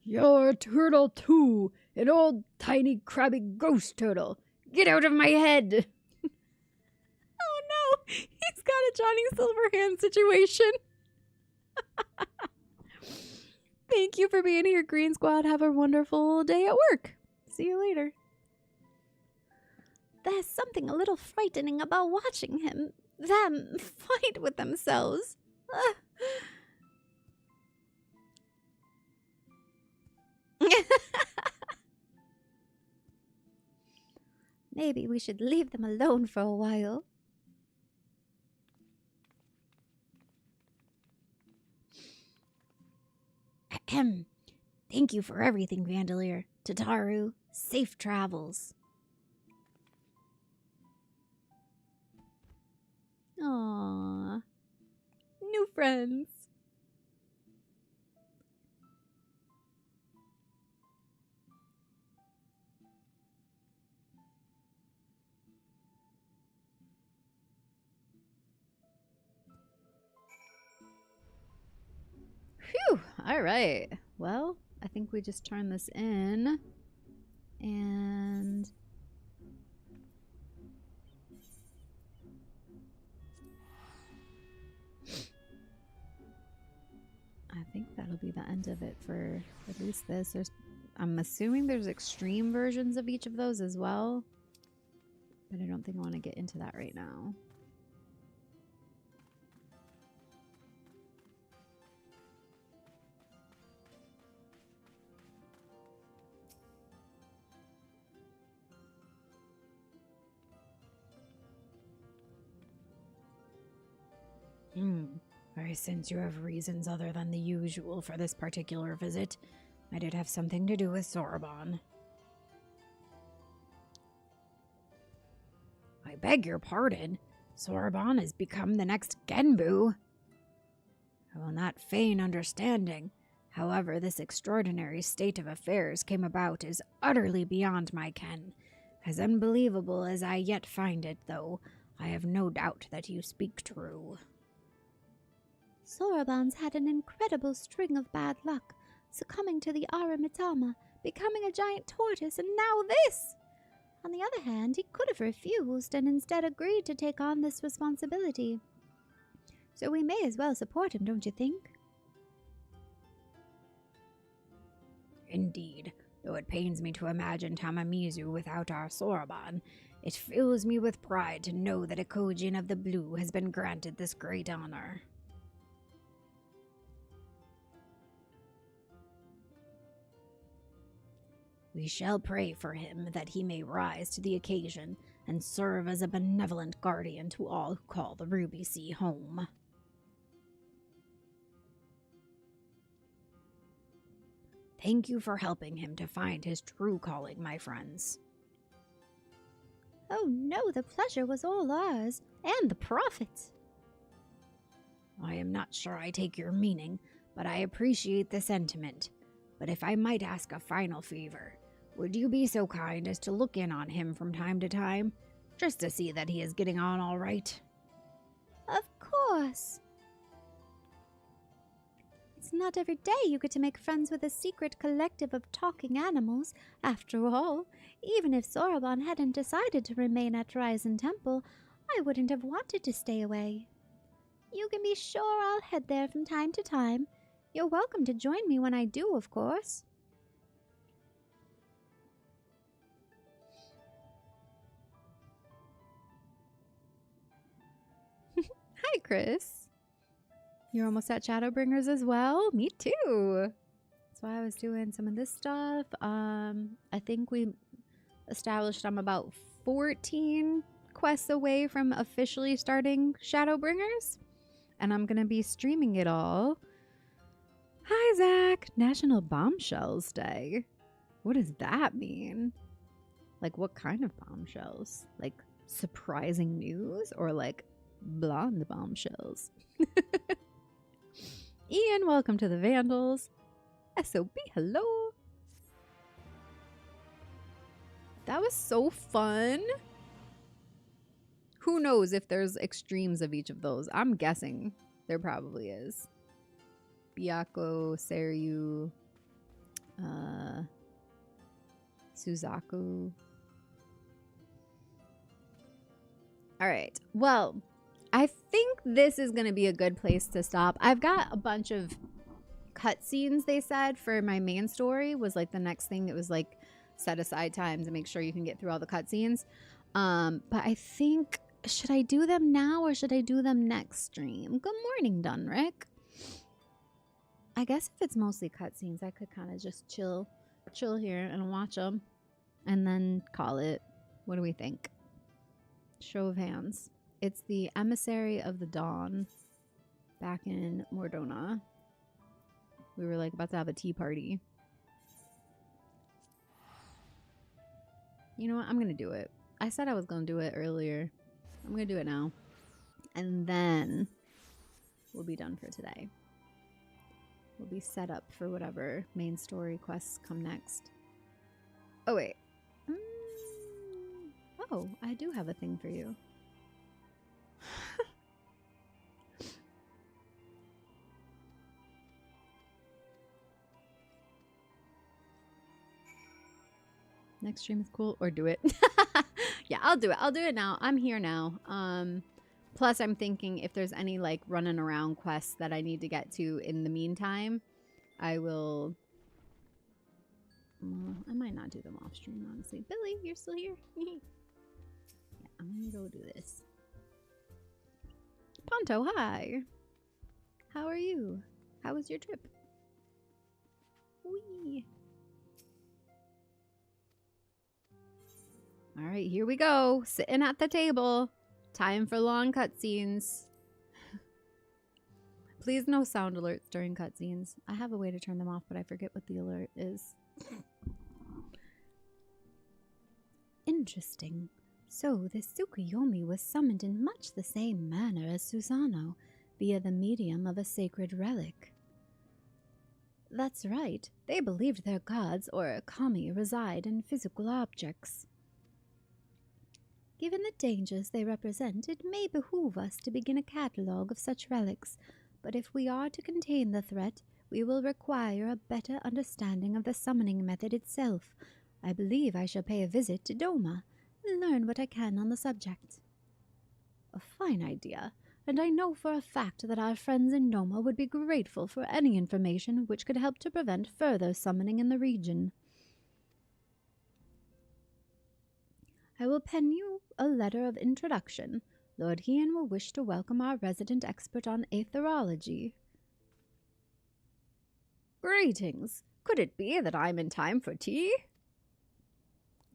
You're a turtle too, an old tiny crabby ghost turtle. Get out of my head! Oh no, he's got a Johnny Silverhand situation. Thank you for being here, Green Squad. Have a wonderful day at work. See you later. There's something a little frightening about watching them fight with themselves. Maybe we should leave them alone for a while. Ahem. Thank you for everything, Vandalier. Tataru, safe travels. Aww. New friends. Phew. All right. Well, I think we just turn this in. And I think that'll be the end of it for at least this. I'm assuming there's extreme versions of each of those as well. But I don't think I want to get into that right now. I sense you have reasons other than the usual for this particular visit. Might it have something to do with Soroban? I beg your pardon. Soroban has become the next Genbu. I will not feign understanding. However, this extraordinary state of affairs came about is utterly beyond my ken. As unbelievable as I yet find it, though, I have no doubt that you speak true. Soroban's had an incredible string of bad luck, succumbing to the Aramitama, becoming a giant tortoise, and now this! On the other hand, he could have refused and instead agreed to take on this responsibility. So we may as well support him, don't you think? Indeed, though it pains me to imagine Tamamizu without our Soroban. It fills me with pride to know that a Kojian of the Blue has been granted this great honor. We shall pray for him that he may rise to the occasion and serve as a benevolent guardian to all who call the Ruby Sea home. Thank you for helping him to find his true calling, my friends. Oh no, the pleasure was all ours, and the profit. I am not sure I take your meaning, but I appreciate the sentiment. But if I might ask a final favor, would you be so kind as to look in on him from time to time, just to see that he is getting on all right? Of course. It's not every day you get to make friends with a secret collective of talking animals. After all, even if Soroban hadn't decided to remain at Ryzen Temple, I wouldn't have wanted to stay away. You can be sure I'll head there from time to time. You're welcome to join me when I do, of course. Hi, Chris. You're almost at Shadowbringers as well? Me too. That's why I was doing some of this stuff. I think we established I'm about 14 quests away from officially starting Shadowbringers. And I'm going to be streaming it all. Hi, Zach. National Bombshells Day. What does that mean? Like, what kind of bombshells? Like, surprising news? Or like, blonde bombshells? Ian, welcome to the Vandals. SOB, hello. That was so fun. Who knows if there's extremes of each of those? I'm guessing there probably is. Byaku, Seiryu, Suzaku. All right. Well, I think this is going to be a good place to stop. I've got a bunch of cutscenes, they said, for my main story was like the next thing. It was like set aside time to make sure you can get through all the cutscenes. But I think, should I do them now or should I do them next stream? Good morning, Dunrick. I guess if it's mostly cutscenes, I could kind of just chill here and watch them and then call it. What do we think? Show of hands. It's the Emissary of the Dawn back in Mordona. We were like about to have a tea party. You know what? I'm going to do it. I said I was going to do it earlier. I'm going to do it now. And then we'll be done for today. We'll be set up for whatever main story quests come next. Oh, wait. Oh, I do have a thing for you. Next stream is cool, or do it. Yeah, I'll do it. I'll do it now. I'm here now. Plus, I'm thinking if there's any like running around quests that I need to get to in the meantime, I will. Well, I might not do them off stream, honestly. Billy, you're still here. Yeah, I'm gonna go do this. Ponto, hi. How are you? How was your trip? Wee. All right, here we go. Sitting at the table. Time for long cutscenes. Please no sound alerts during cutscenes. I have a way to turn them off, but I forget what the alert is. Interesting. So, this Tsukuyomi was summoned in much the same manner as Susano, via the medium of a sacred relic. That's right. They believed their gods, or kami, reside in physical objects. Given the dangers they represent, it may behoove us to begin a catalogue of such relics, but if we are to contain the threat, we will require a better understanding of the summoning method itself. I believe I shall pay a visit to Doma and learn what I can on the subject. A fine idea, and I know for a fact that our friends in Doma would be grateful for any information which could help to prevent further summoning in the region. I will pen you a letter of introduction. Lord Hien will wish to welcome our resident expert on aetherology. Greetings. Could it be that I'm in time for tea?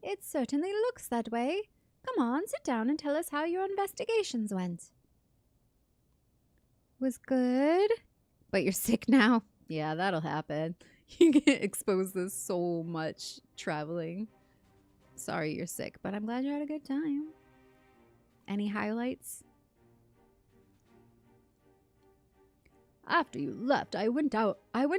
It certainly looks that way. Come on, sit down and tell us how your investigations went. Was good? But you're sick now? Yeah, that'll happen. You get exposed to so much traveling. Sorry you're sick, but I'm glad you had a good time. Any highlights? After you left, I went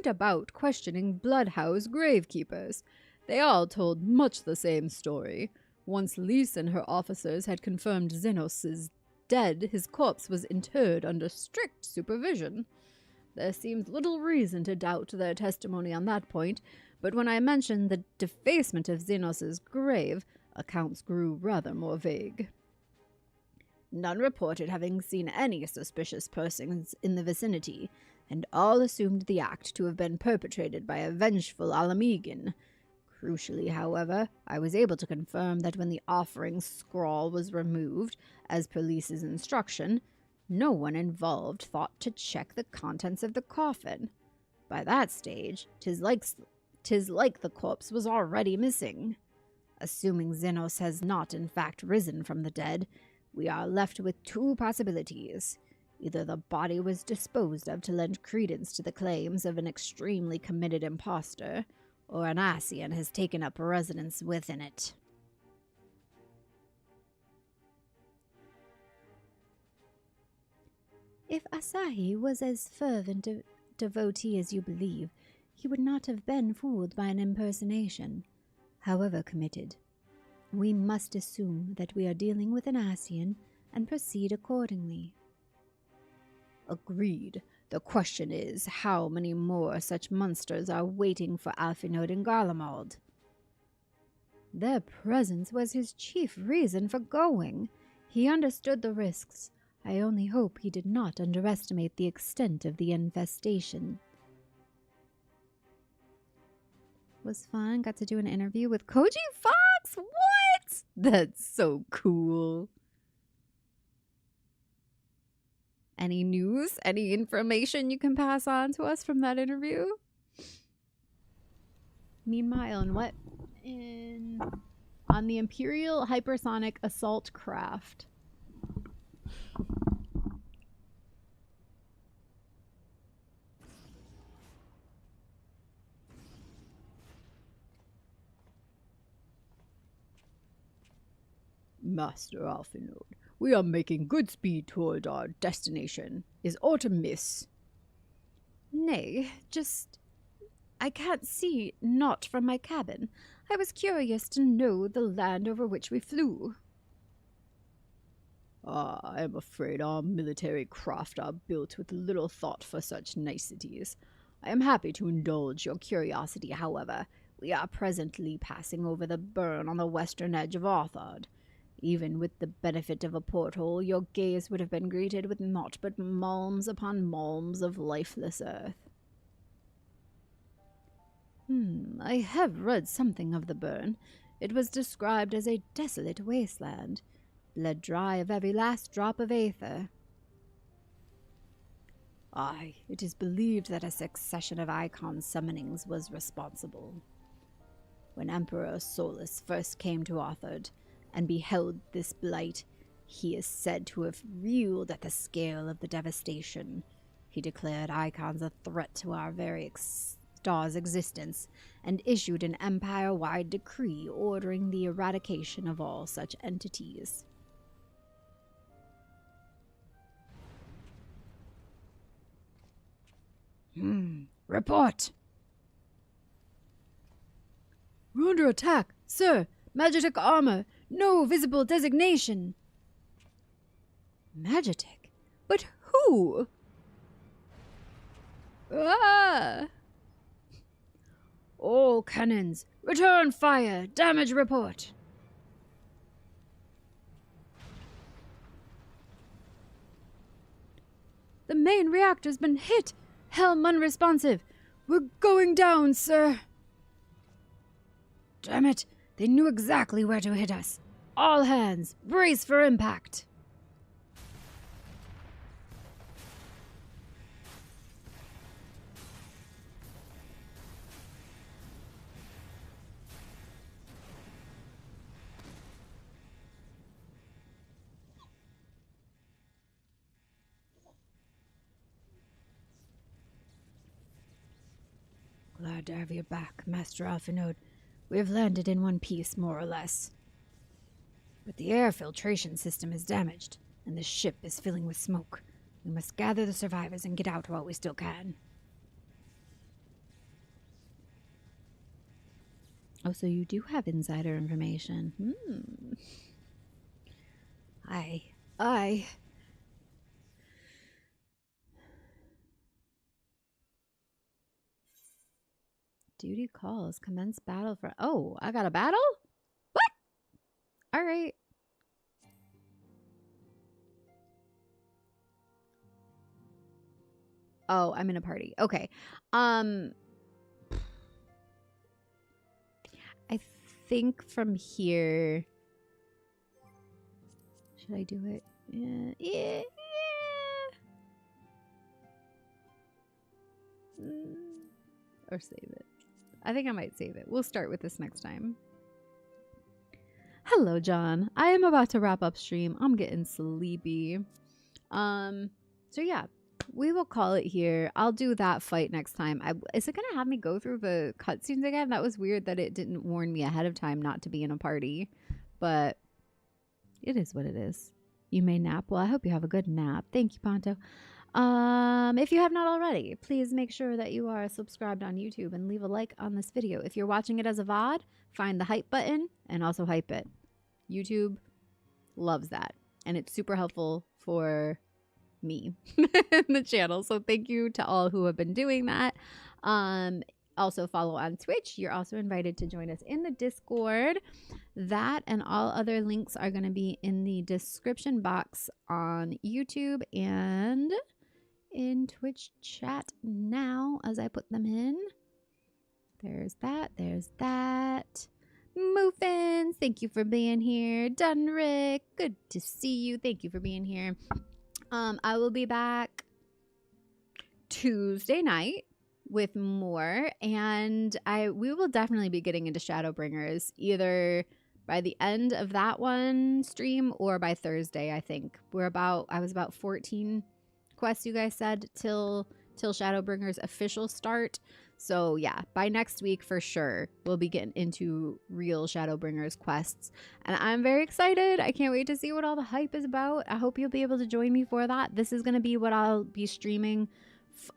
about questioning Bloodhouse gravekeepers. They all told much the same story. Once Lise and her officers had confirmed Xenos is dead, his corpse was interred under strict supervision. There seemed little reason to doubt their testimony on that point, but when I mentioned the defacement of Xenos' grave, accounts grew rather more vague. None reported having seen any suspicious persons in the vicinity, and all assumed the act to have been perpetrated by a vengeful Alamegan. Crucially, however, I was able to confirm that when the offering scrawl was removed, as per Lisa's instruction, no one involved thought to check the contents of the coffin. By that stage, 'tis like the corpse was already missing. Assuming Xenos has not in fact risen from the dead, we are left with two possibilities. Either the body was disposed of to lend credence to the claims of an extremely committed impostor, or an Asian has taken up residence within it. If Asahi was as fervent a devotee as you believe, he would not have been fooled by an impersonation, however committed. We must assume that we are dealing with an Asian and proceed accordingly. Agreed. The question is, how many more such monsters are waiting for Alphinaud and Garlemald? Their presence was his chief reason for going. He understood the risks. I only hope he did not underestimate the extent of the infestation. Was fun. Got to do an interview with Koji Fox. What? That's so cool. Any news? Any information you can pass on to us from that interview? Meanwhile, on the Imperial Hypersonic Assault Craft. Master Alphinaud, we are making good speed toward our destination. Is aught amiss? Nay, I can't see naught from my cabin. I was curious to know the land over which we flew. I am afraid our military craft are built with little thought for such niceties. I am happy to indulge your curiosity, however. We are presently passing over the burn on the western edge of Arthard. Even with the benefit of a porthole, your gaze would have been greeted with naught but malms upon malms of lifeless earth. I have read something of the burn. It was described as a desolate wasteland, bled dry of every last drop of aether. Aye, it is believed that a succession of Icon summonings was responsible. When Emperor Solus first came to Arthard and beheld this blight, he is said to have reeled at the scale of the devastation. He declared Icons a threat to our very star's existence, and issued an empire-wide decree ordering the eradication of all such entities. Report! We're under attack, sir! Magitek armor! No visible designation! Magitek? But who? Ah! All cannons, return fire! Damage report! The main reactor's been hit! Helm unresponsive! We're going down, sir! Damn it! They knew exactly where to hit us. All hands, brace for impact. Glad to have you back, Master Alphinode. We have landed in one piece, more or less. But the air filtration system is damaged, and the ship is filling with smoke. We must gather the survivors and get out while we still can. Oh, so you do have insider information. Aye. Duty calls. Commence battle for... Oh, I got a battle? What? All right. Oh, I'm in a party. Okay. I think from here... Should I do it? Yeah. Or save it. I think I might save it. We'll start with this next time. Hello, John. I am about to wrap up stream. I'm getting sleepy. So yeah, we will call it here. I'll do that fight next time. Is it gonna have me go through the cutscenes again? That was weird that it didn't warn me ahead of time not to be in a party, but it is what it is. You may nap. Well, I hope you have a good nap. Thank you, Ponto. If you have not already, please make sure that you are subscribed on YouTube and leave a like on this video. If you're watching it as a VOD, find the hype button and also hype it. YouTube loves that, and it's super helpful for me and the channel. So thank you to all who have been doing that. Also follow on Twitch. You're also invited to join us in the Discord. That and all other links are going to be in the description box on YouTube and in Twitch chat now as I put them in. There's that. There's that. Muffins, thank you for being here. Dunrick, good to see you. Thank you for being here. I will be back Tuesday night with more, and we will definitely be getting into Shadowbringers either by the end of that one stream or by Thursday. I think I was about 14 quests, you guys said, till Shadowbringers official start. So yeah, by next week for sure we'll be getting into real Shadowbringers quests, and I'm very excited. I can't wait to see what all the hype is about. I hope you'll be able to join me for that. This is going to be what I'll be streaming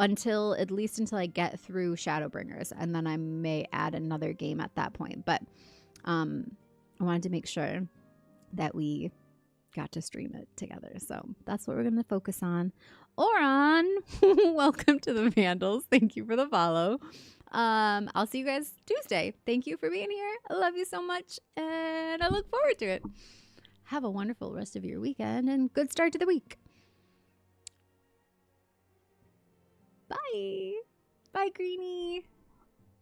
at least until I get through Shadowbringers, and then I may add another game at that point. But I wanted to make sure that we got to stream it together, so that's what we're going to focus on. Oron, welcome to the Vandals. Thank you for the follow. I'll see you guys Tuesday. Thank you for being here. I love you so much, and I look forward to it. Have a wonderful rest of your weekend and good start to the week. Bye. Bye, Greenie.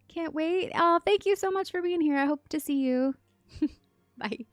Can't wait. Oh, thank you so much for being here. I hope to see you. Bye.